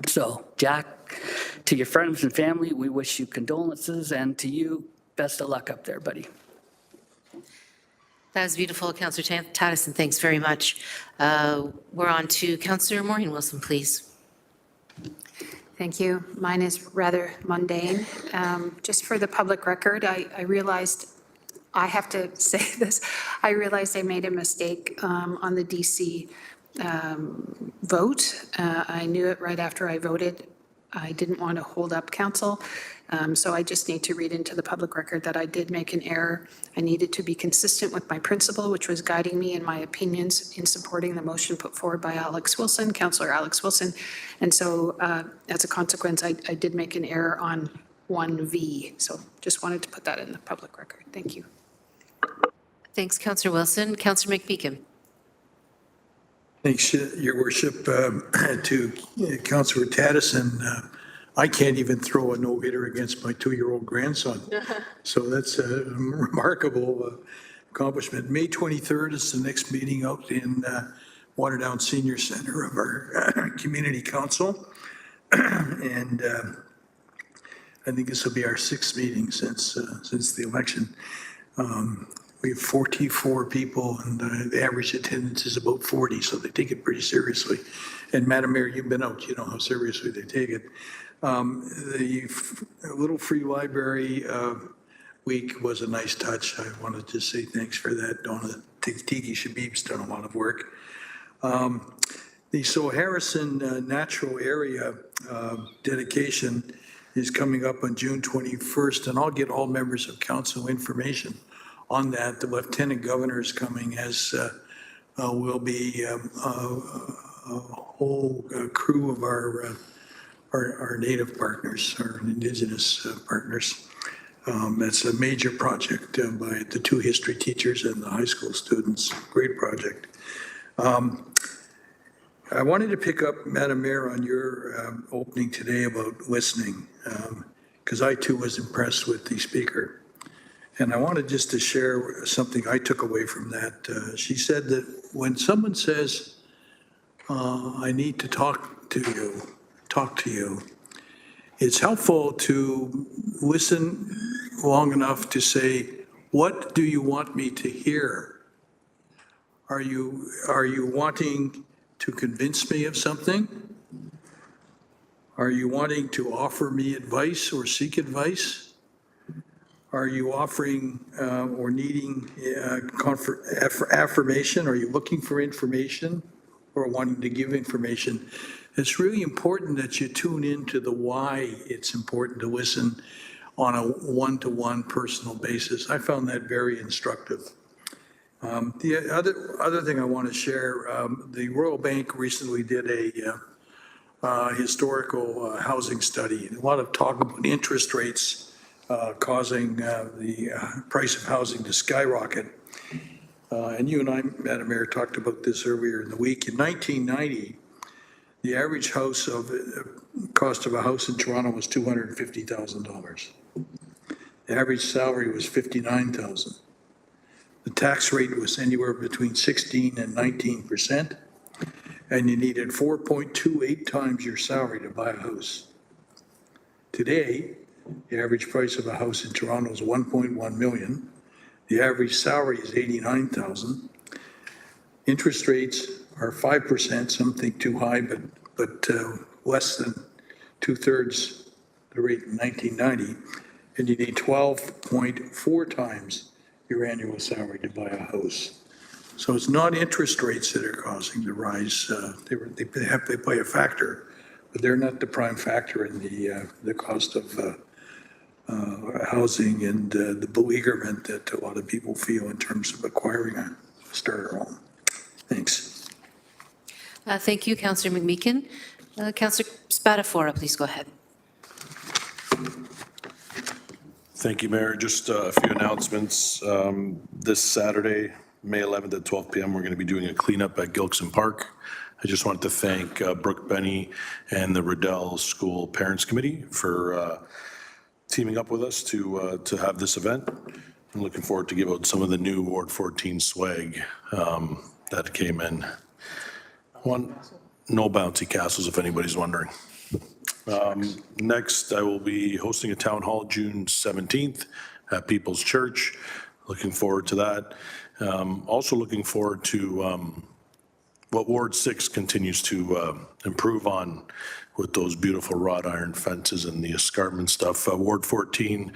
So, Jack, to your friends and family, we wish you condolences, and to you, best of luck up there, buddy. That was beautiful, Councillor Tattison. Thanks very much. We're on to Councillor Maureen Wilson, please. Thank you. Mine is rather mundane. Just for the public record, I realized, I have to say this, I realized I made a mistake on the DC vote. I knew it right after I voted. I didn't want to hold up council. So I just need to read into the public record that I did make an error. I needed to be consistent with my principle, which was guiding me in my opinions in supporting the motion put forward by Alex Wilson, Councillor Alex Wilson. And so as a consequence, I did make an error on 1V. So just wanted to put that in the public record. Thank you. Thanks, Councillor Wilson. Councillor McMeekin. Thanks, Your Worship. To Councillor Tattison, I can't even throw a no-hitter against my 2-year-old grandson. So that's a remarkable accomplishment. May 23rd is the next meeting out in Waterdown Senior Center of our Community Council. And I think this will be our 6th meeting since the election. We have 44 people, and the average attendance is about 40, so they take it pretty seriously. And Madam Mayor, you've been out, you know how seriously they take it. The Little Free Library Week was a nice touch. I wanted to say thanks for that. Donna Tiki Shabib's done a lot of work. The So Harrison Natural Area dedication is coming up on June 21st, and I'll get all members of council information on that. The Lieutenant Governor is coming, as will be a whole crew of our Native partners, our Indigenous partners. That's a major project by the 2 history teachers and the high school students. Great project. I wanted to pick up, Madam Mayor, on your opening today about listening, because I too was impressed with the speaker. And I wanted just to share something I took away from that. She said that when someone says, I need to talk to you, it's helpful to listen long enough to say, what do you want me to hear? Are you wanting to convince me of something? Are you wanting to offer me advice or seek advice? Are you offering or needing affirmation? Are you looking for information or wanting to give information? It's really important that you tune into the why it's important to listen on a one-to-one personal basis. I found that very instructive. The other thing I want to share, the Royal Bank recently did a historical housing study. A lot of talk about interest rates causing the price of housing to skyrocket. And you and I, Madam Mayor, talked about this earlier in the week. In 1990, the average cost of a house in Toronto was $250,000. The average salary was $59,000. The tax rate was anywhere between 16 and 19%, and you needed 4.28 times your salary to buy a house. Today, the average price of a house in Toronto is $1.1 million. The average salary is $89,000. Interest rates are 5%, some think too high, but less than two-thirds the rate in 1990, and you need 12.4 times your annual salary to buy a house. So it's not interest rates that are causing the rise. They play a factor, but they're not the prime factor in the cost of housing and the beleaguerment that a lot of people feel in terms of acquiring a starter home. Thanks. Thank you, Councillor McMeekin. Councillor Spatafora, please go ahead. Thank you, Mayor. Just a few announcements. This Saturday, May 11th at 12 p.m., we're going to be doing a cleanup at Gilkson Park. I just wanted to thank Brooke Benny and the Riddell School Parents Committee for teaming up with us to have this event. I'm looking forward to give out some of the new Ward 14 swag that came in. No bouncy castles, if anybody's wondering. Next, I will be hosting a town hall June 17th at People's Church. Looking forward to that. Also looking forward to what Ward 6 continues to improve on with those beautiful wrought iron fences and the escarpment stuff. Ward 14,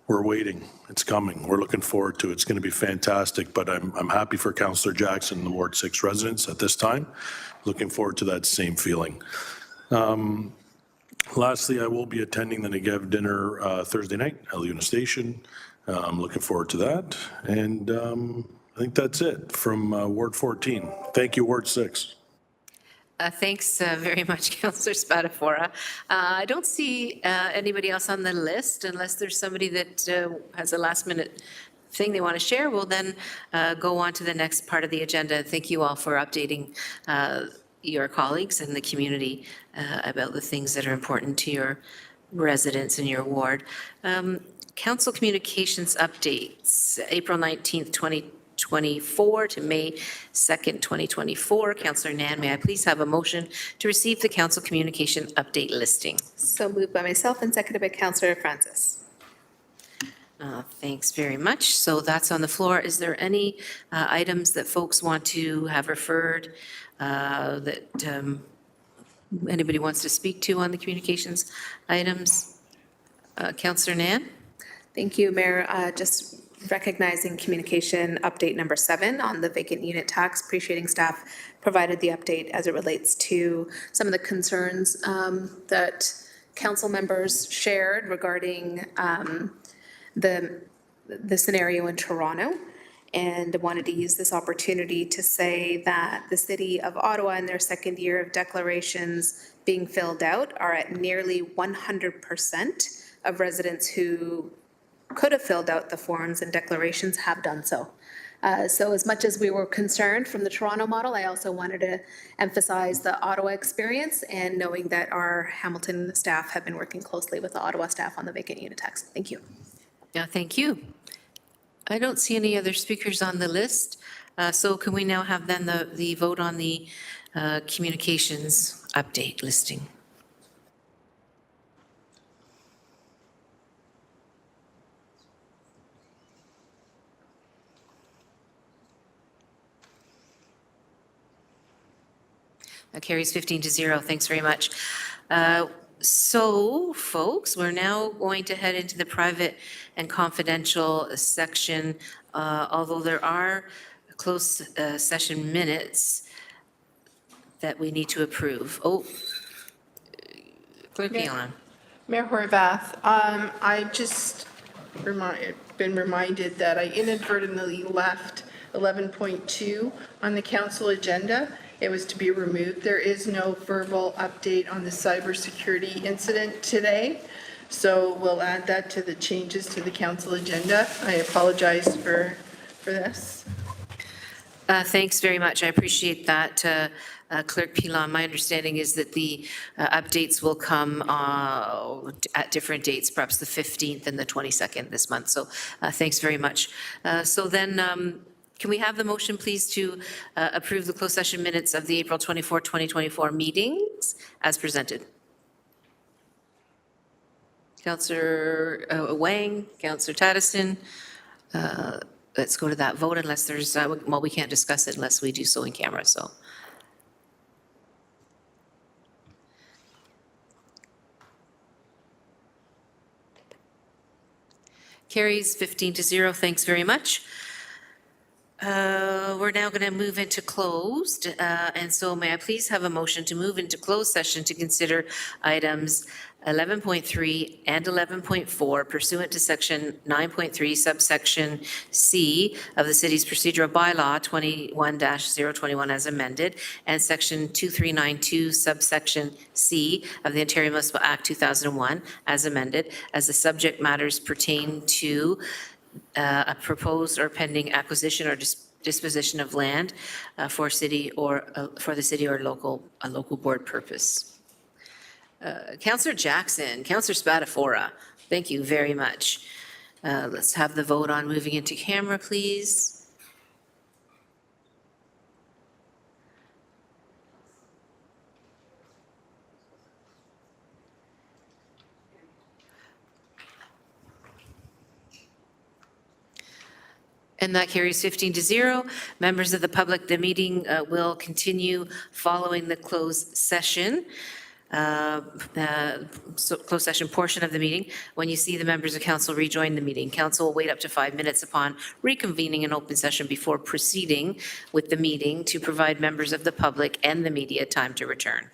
we're waiting. It's coming. We're looking forward to it. It's going to be fantastic, but I'm happy for Councillor Jackson and the Ward 6 residents at this time. Looking forward to that same feeling. Lastly, I will be attending the Negev dinner Thursday night at Luna Station. I'm looking forward to that. And I think that's it from Ward 14. Thank you, Ward 6. Thanks very much, Councillor Spatafora. I don't see anybody else on the list unless there's somebody that has a last-minute thing they want to share. We'll then go on to the next part of the agenda. Thank you all for updating your colleagues and the community about the things that are important to your residents in your ward. Council communications updates, April 19th, 2024 to May 2nd, 2024. Councillor Nan, may I please have a motion to receive the council communication update listing? So moved by myself and seconded by Councillor Francis. Thanks very much. So that's on the floor. Is there any items that folks want to have referred that anybody wants to speak to on the communications items? Councillor Nan? Thank you, Mayor. Just recognizing communication update number 7 on the vacant unit tax. Appreciating staff provided the update as it relates to some of the concerns that council members shared regarding the scenario in Toronto, and wanted to use this opportunity to say that the City of Ottawa in their second year of declarations being filled out are at nearly 100% of residents who could have filled out the forms and declarations have done so. So as much as we were concerned from the Toronto model, I also wanted to emphasize the Ottawa experience and knowing that our Hamilton staff have been working closely with the Ottawa staff on the vacant unit tax. Thank you. Yeah, thank you. I don't see any other speakers on the list. So can we now have then the vote on the communications update listing? That carries 15-0. Thanks very much. So, folks, we're now going to head into the private and confidential section. Although there are closed session minutes that we need to approve. Oh, Clerk Phelan. Mayor Horvath, I just been reminded that I inadvertently left 11.2 on the council agenda. It was to be removed. There is no verbal update on the cybersecurity incident today, so we'll add that to the changes to the council agenda. I apologize for this. Thanks very much. I appreciate that, Clerk Pilon. My understanding is that the updates will come at different dates, perhaps the 15th and the 22nd this month. So thanks very much. So then, can we have the motion, please, to approve the closed session minutes of the April 24, 2024 meetings as presented? Councillor Wang, Councillor Taddison. Let's go to that vote unless there's, well, we can't discuss it unless we do so in camera, so. Carries 15-0. Thanks very much. We're now going to move into closed, and so may I please have a motion to move into closed session to consider items 11.3 and 11.4 pursuant to section 9.3 subsection C of the city's procedural bylaw 21-021 as amended, and section 2392 subsection C of the Ontario Municipal Act 2001 as amended, as the subject matters pertain to a proposed or pending acquisition or disposition of land for city or for the city or a local board purpose. Councillor Jackson, Councillor Spatafora, thank you very much. Let's have the vote on moving into camera, please. And that carries 15-0. Members of the public, the meeting will continue following the closed session. Closed session portion of the meeting. When you see the members of council rejoin the meeting, council will wait up to 5 minutes upon reconvening an open session before proceeding with the meeting to provide members of the public and the media time to return.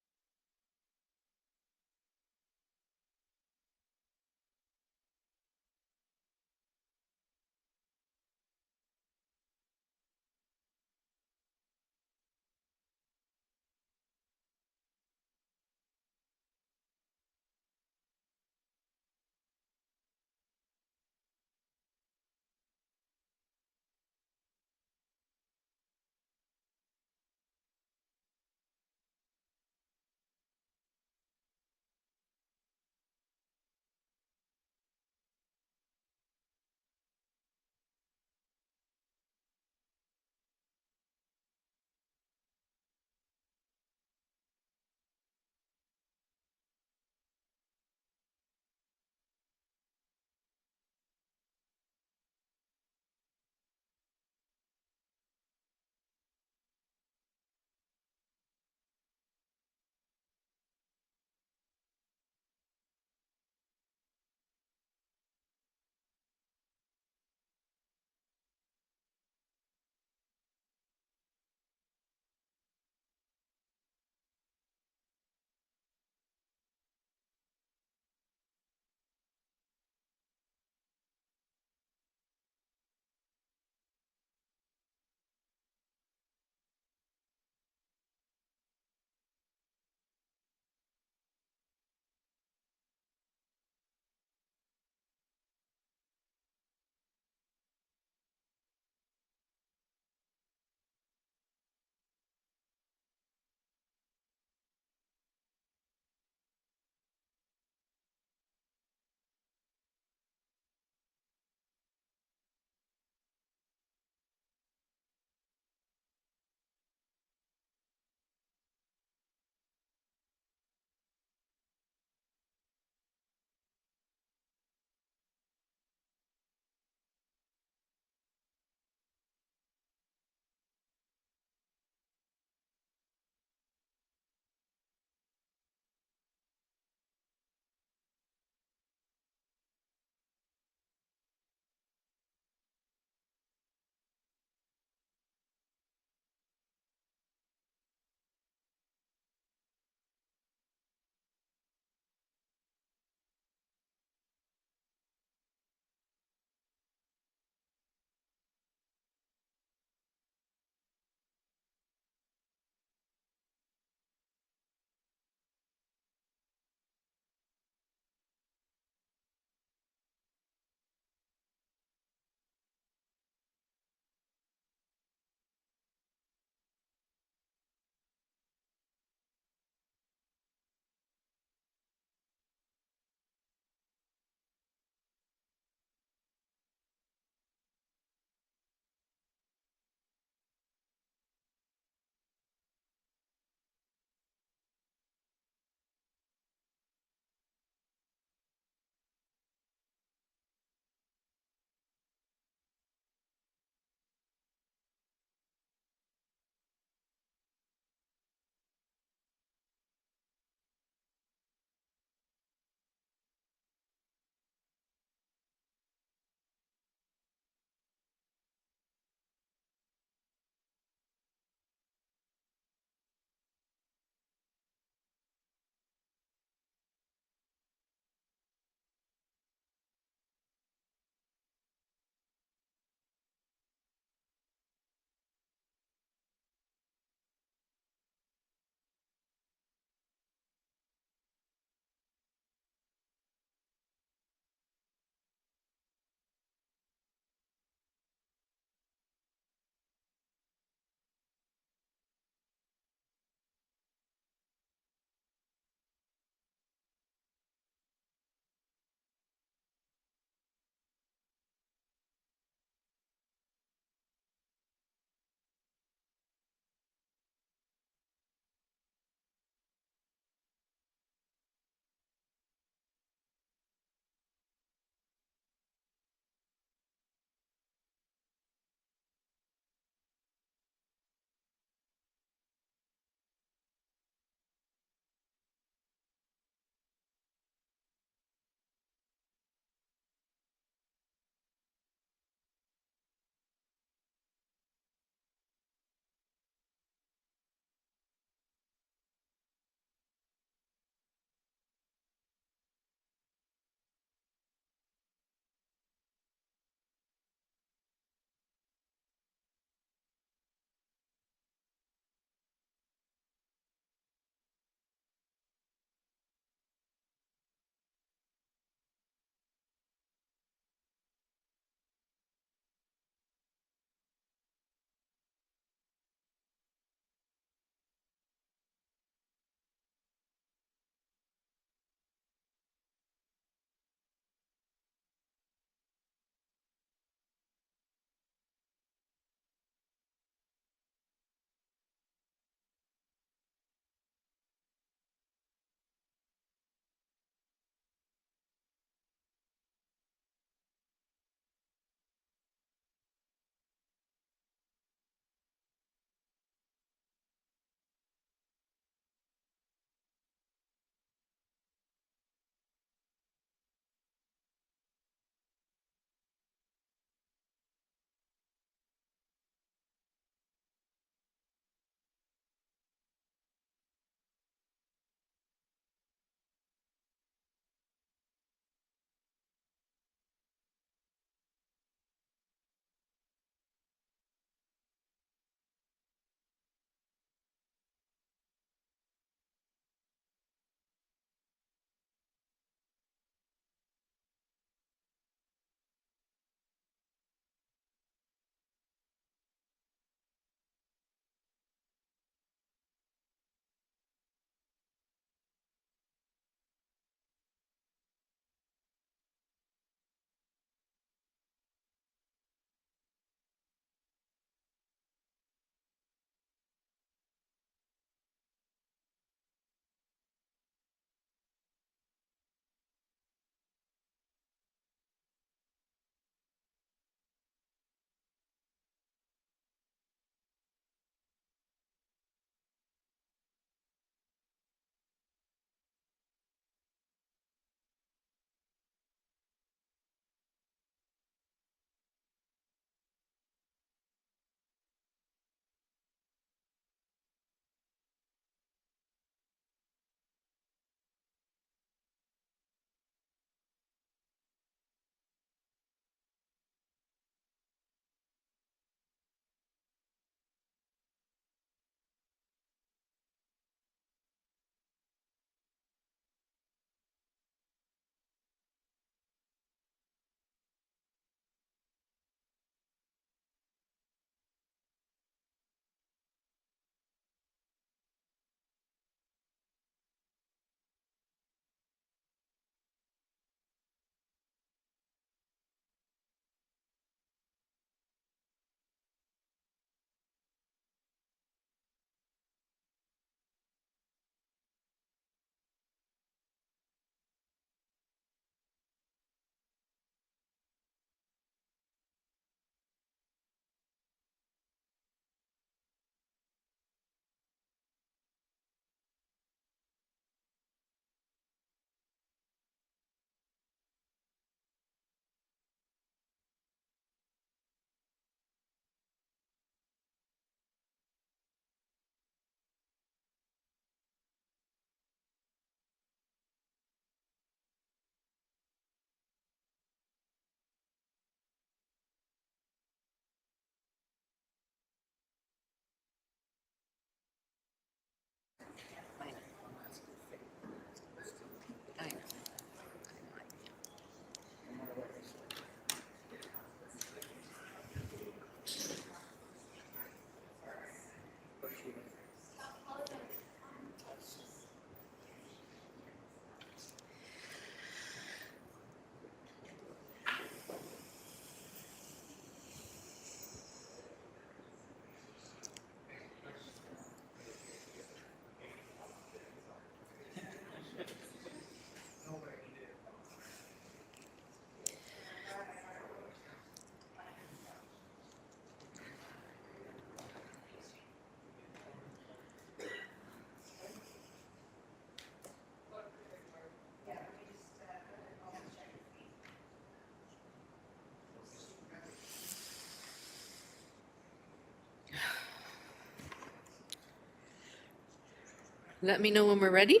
Let me know when we're ready.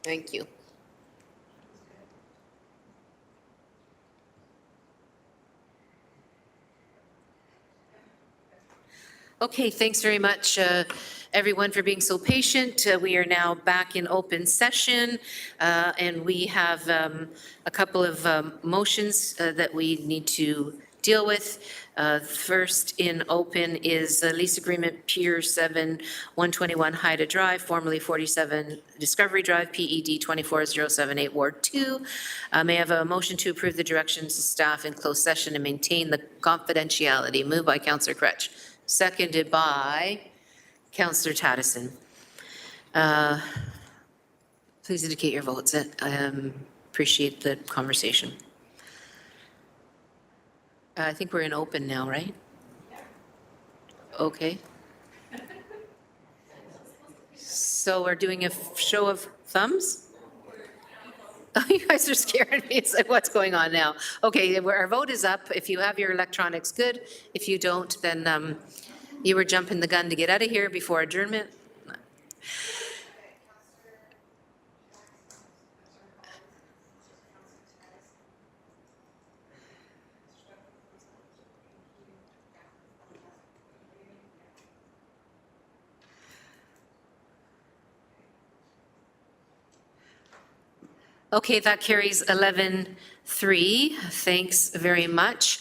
Thank you. Okay, thanks very much, everyone, for being so patient. We are now back in open session, and we have a couple of motions that we need to deal with. First in open is lease agreement Pier 7, 121 Haida Drive, formerly 47 Discovery Drive, PED 24078, Ward 2. May I have a motion to approve the directions to staff in closed session and maintain the confidentiality? Moved by Councillor Cretch, seconded by Councillor Tattison. Please indicate your votes. I appreciate the conversation. I think we're in open now, right? Okay. So we're doing a show of thumbs? Oh, you guys are scaring me. It's like, what's going on now? Okay, our vote is up. If you have your electronics, good. If you don't, then you were jumping the gun to get out of here before adjournment. Okay, that carries 11-3. Thanks very much.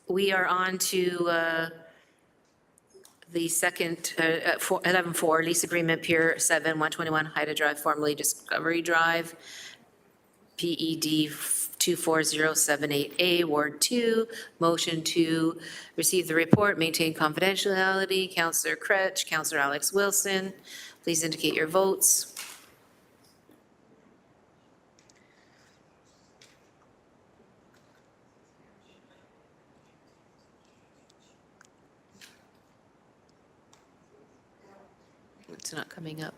We are on to the second, 11-4, lease agreement Pier 7, 121 Haida Drive, formerly Discovery Drive, PED 24078A, Ward 2. Motion to receive the report, maintain confidentiality. Councillor Cretch, Councillor Alex Wilson. Please indicate your votes. It's not coming up.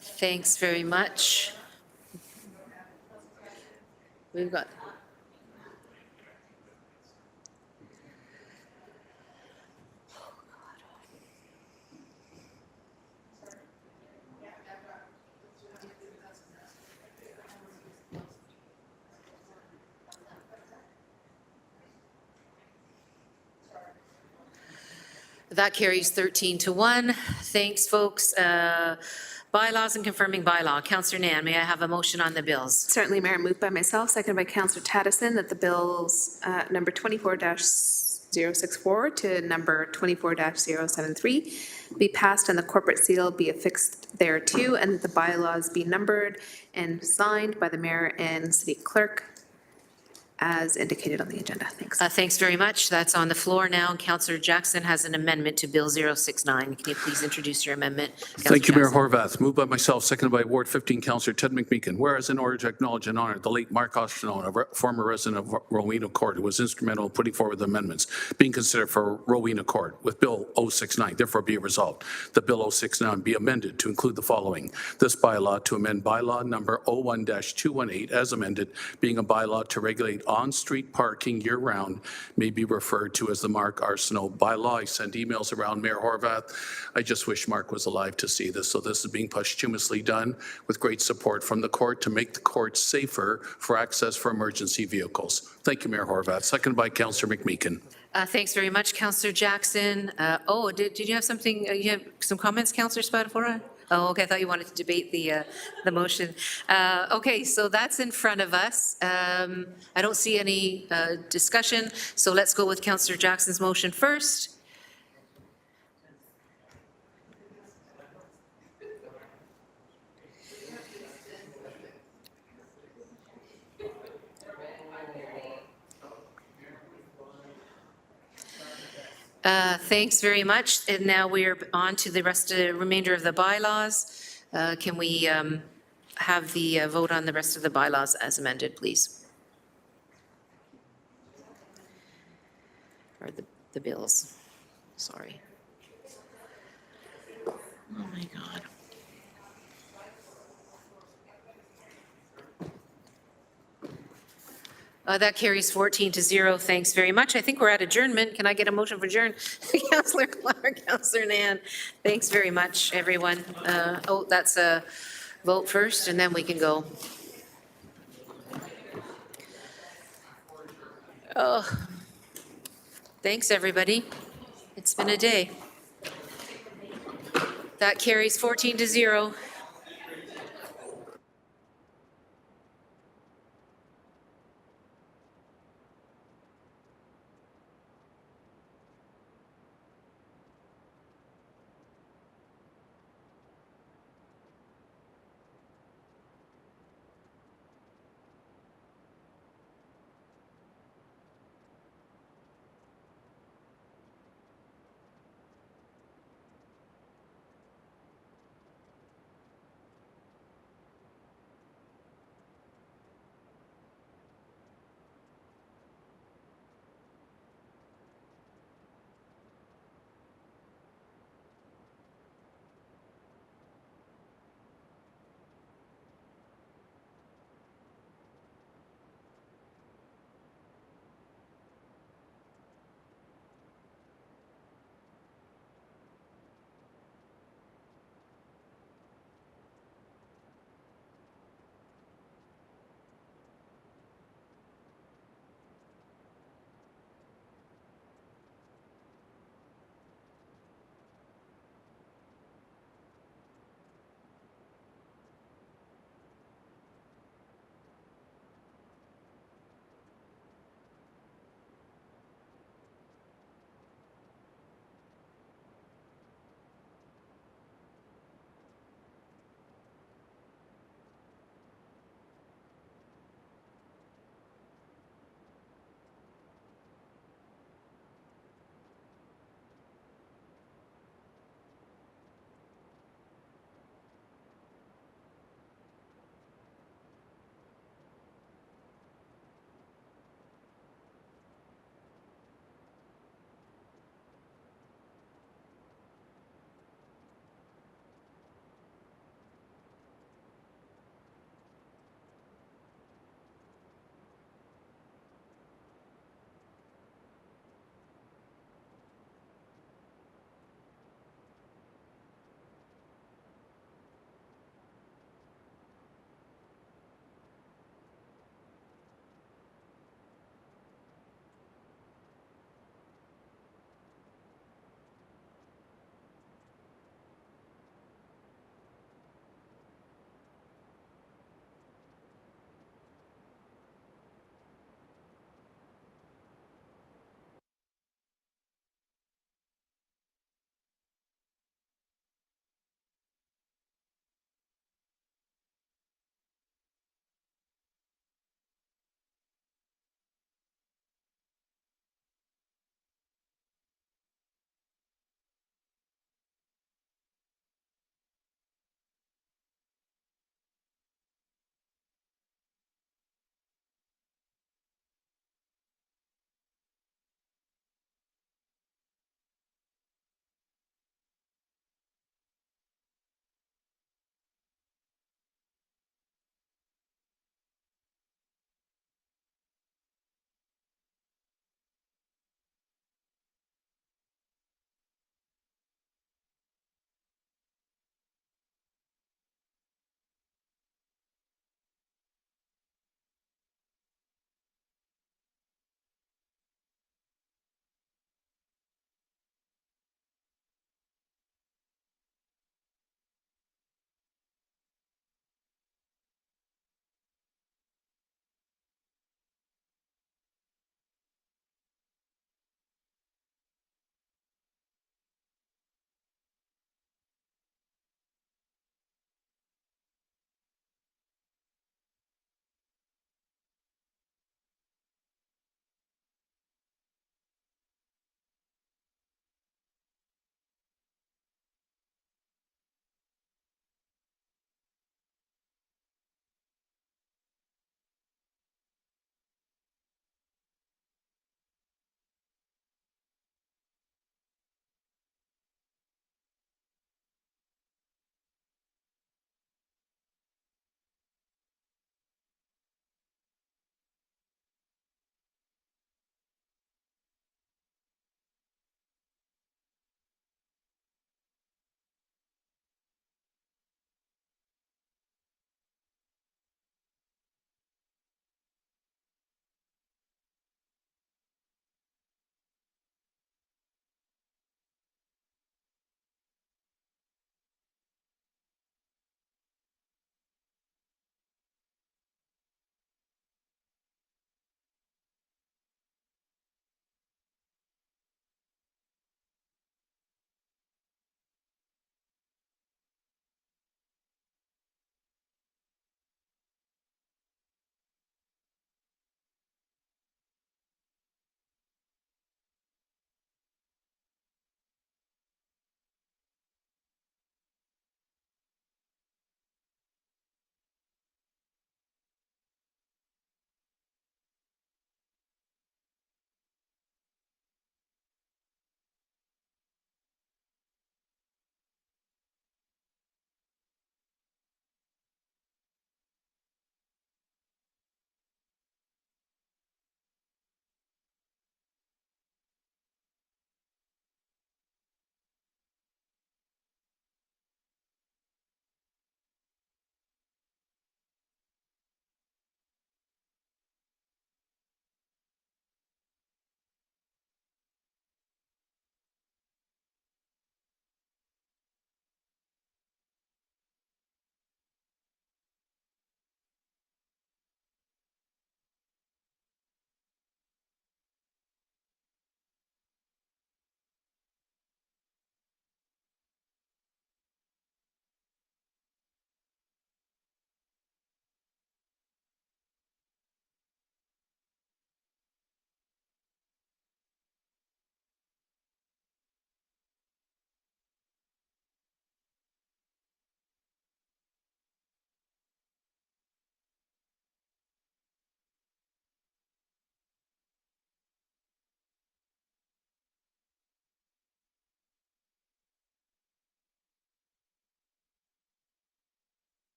Thanks very much. We've got. That carries 13-1. Thanks, folks. Bylaws and confirming bylaw. Councillor Nan, may I have a motion on the bills? Certainly, Mayor. Moved by myself, seconded by Councillor Tattison, that the bills number 24-064 to number 24-073 be passed and the corporate seal be affixed thereto, and that the bylaws be numbered and signed by the mayor and city clerk as indicated on the agenda. Thanks. Thanks very much. That's on the floor now. Councillor Jackson has an amendment to Bill 069. Can you please introduce your amendment? Thank you, Mayor Horvath. Moved by myself, seconded by Ward 15, Councillor Ted McMeekin. Whereas in order to acknowledge and honor the late Mark Osternon, a former resident of Rowena Court, who was instrumental in putting forward the amendments being considered for Rowena Court with Bill 069, therefore be it resolved that Bill 069 be amended to include the following. This bylaw to amend bylaw number 01-218 as amended, being a bylaw to regulate on-street parking year-round, may be referred to as the Mark Arsenault bylaw. I sent emails around Mayor Horvath. I just wish Mark was alive to see this. So this is being posthumously done with great support from the court to make the court safer for access for emergency vehicles. Thank you, Mayor Horvath. Seconded by Councillor McMeekin. Thanks very much, Councillor Jackson. Did you have something, you have some comments, Councillor Spadafora? Oh, okay, I thought you wanted to debate the motion. Okay, so that's in front of us. I don't see any discussion, so let's go with Councillor Jackson's motion first. Thanks very much. And now we're on to the remainder of the bylaws. Can we have the vote on the rest of the bylaws as amended, please? Or the bills, sorry. Oh my God. That carries 14 to 0. Thanks very much. I think we're at adjournment. Can I get a motion for adjourn? Councillor Clark, Councillor Nan. Thanks very much, everyone. That's a vote first, and then we can go. Oh, thanks, everybody. It's been a day. That carries 14 to 0.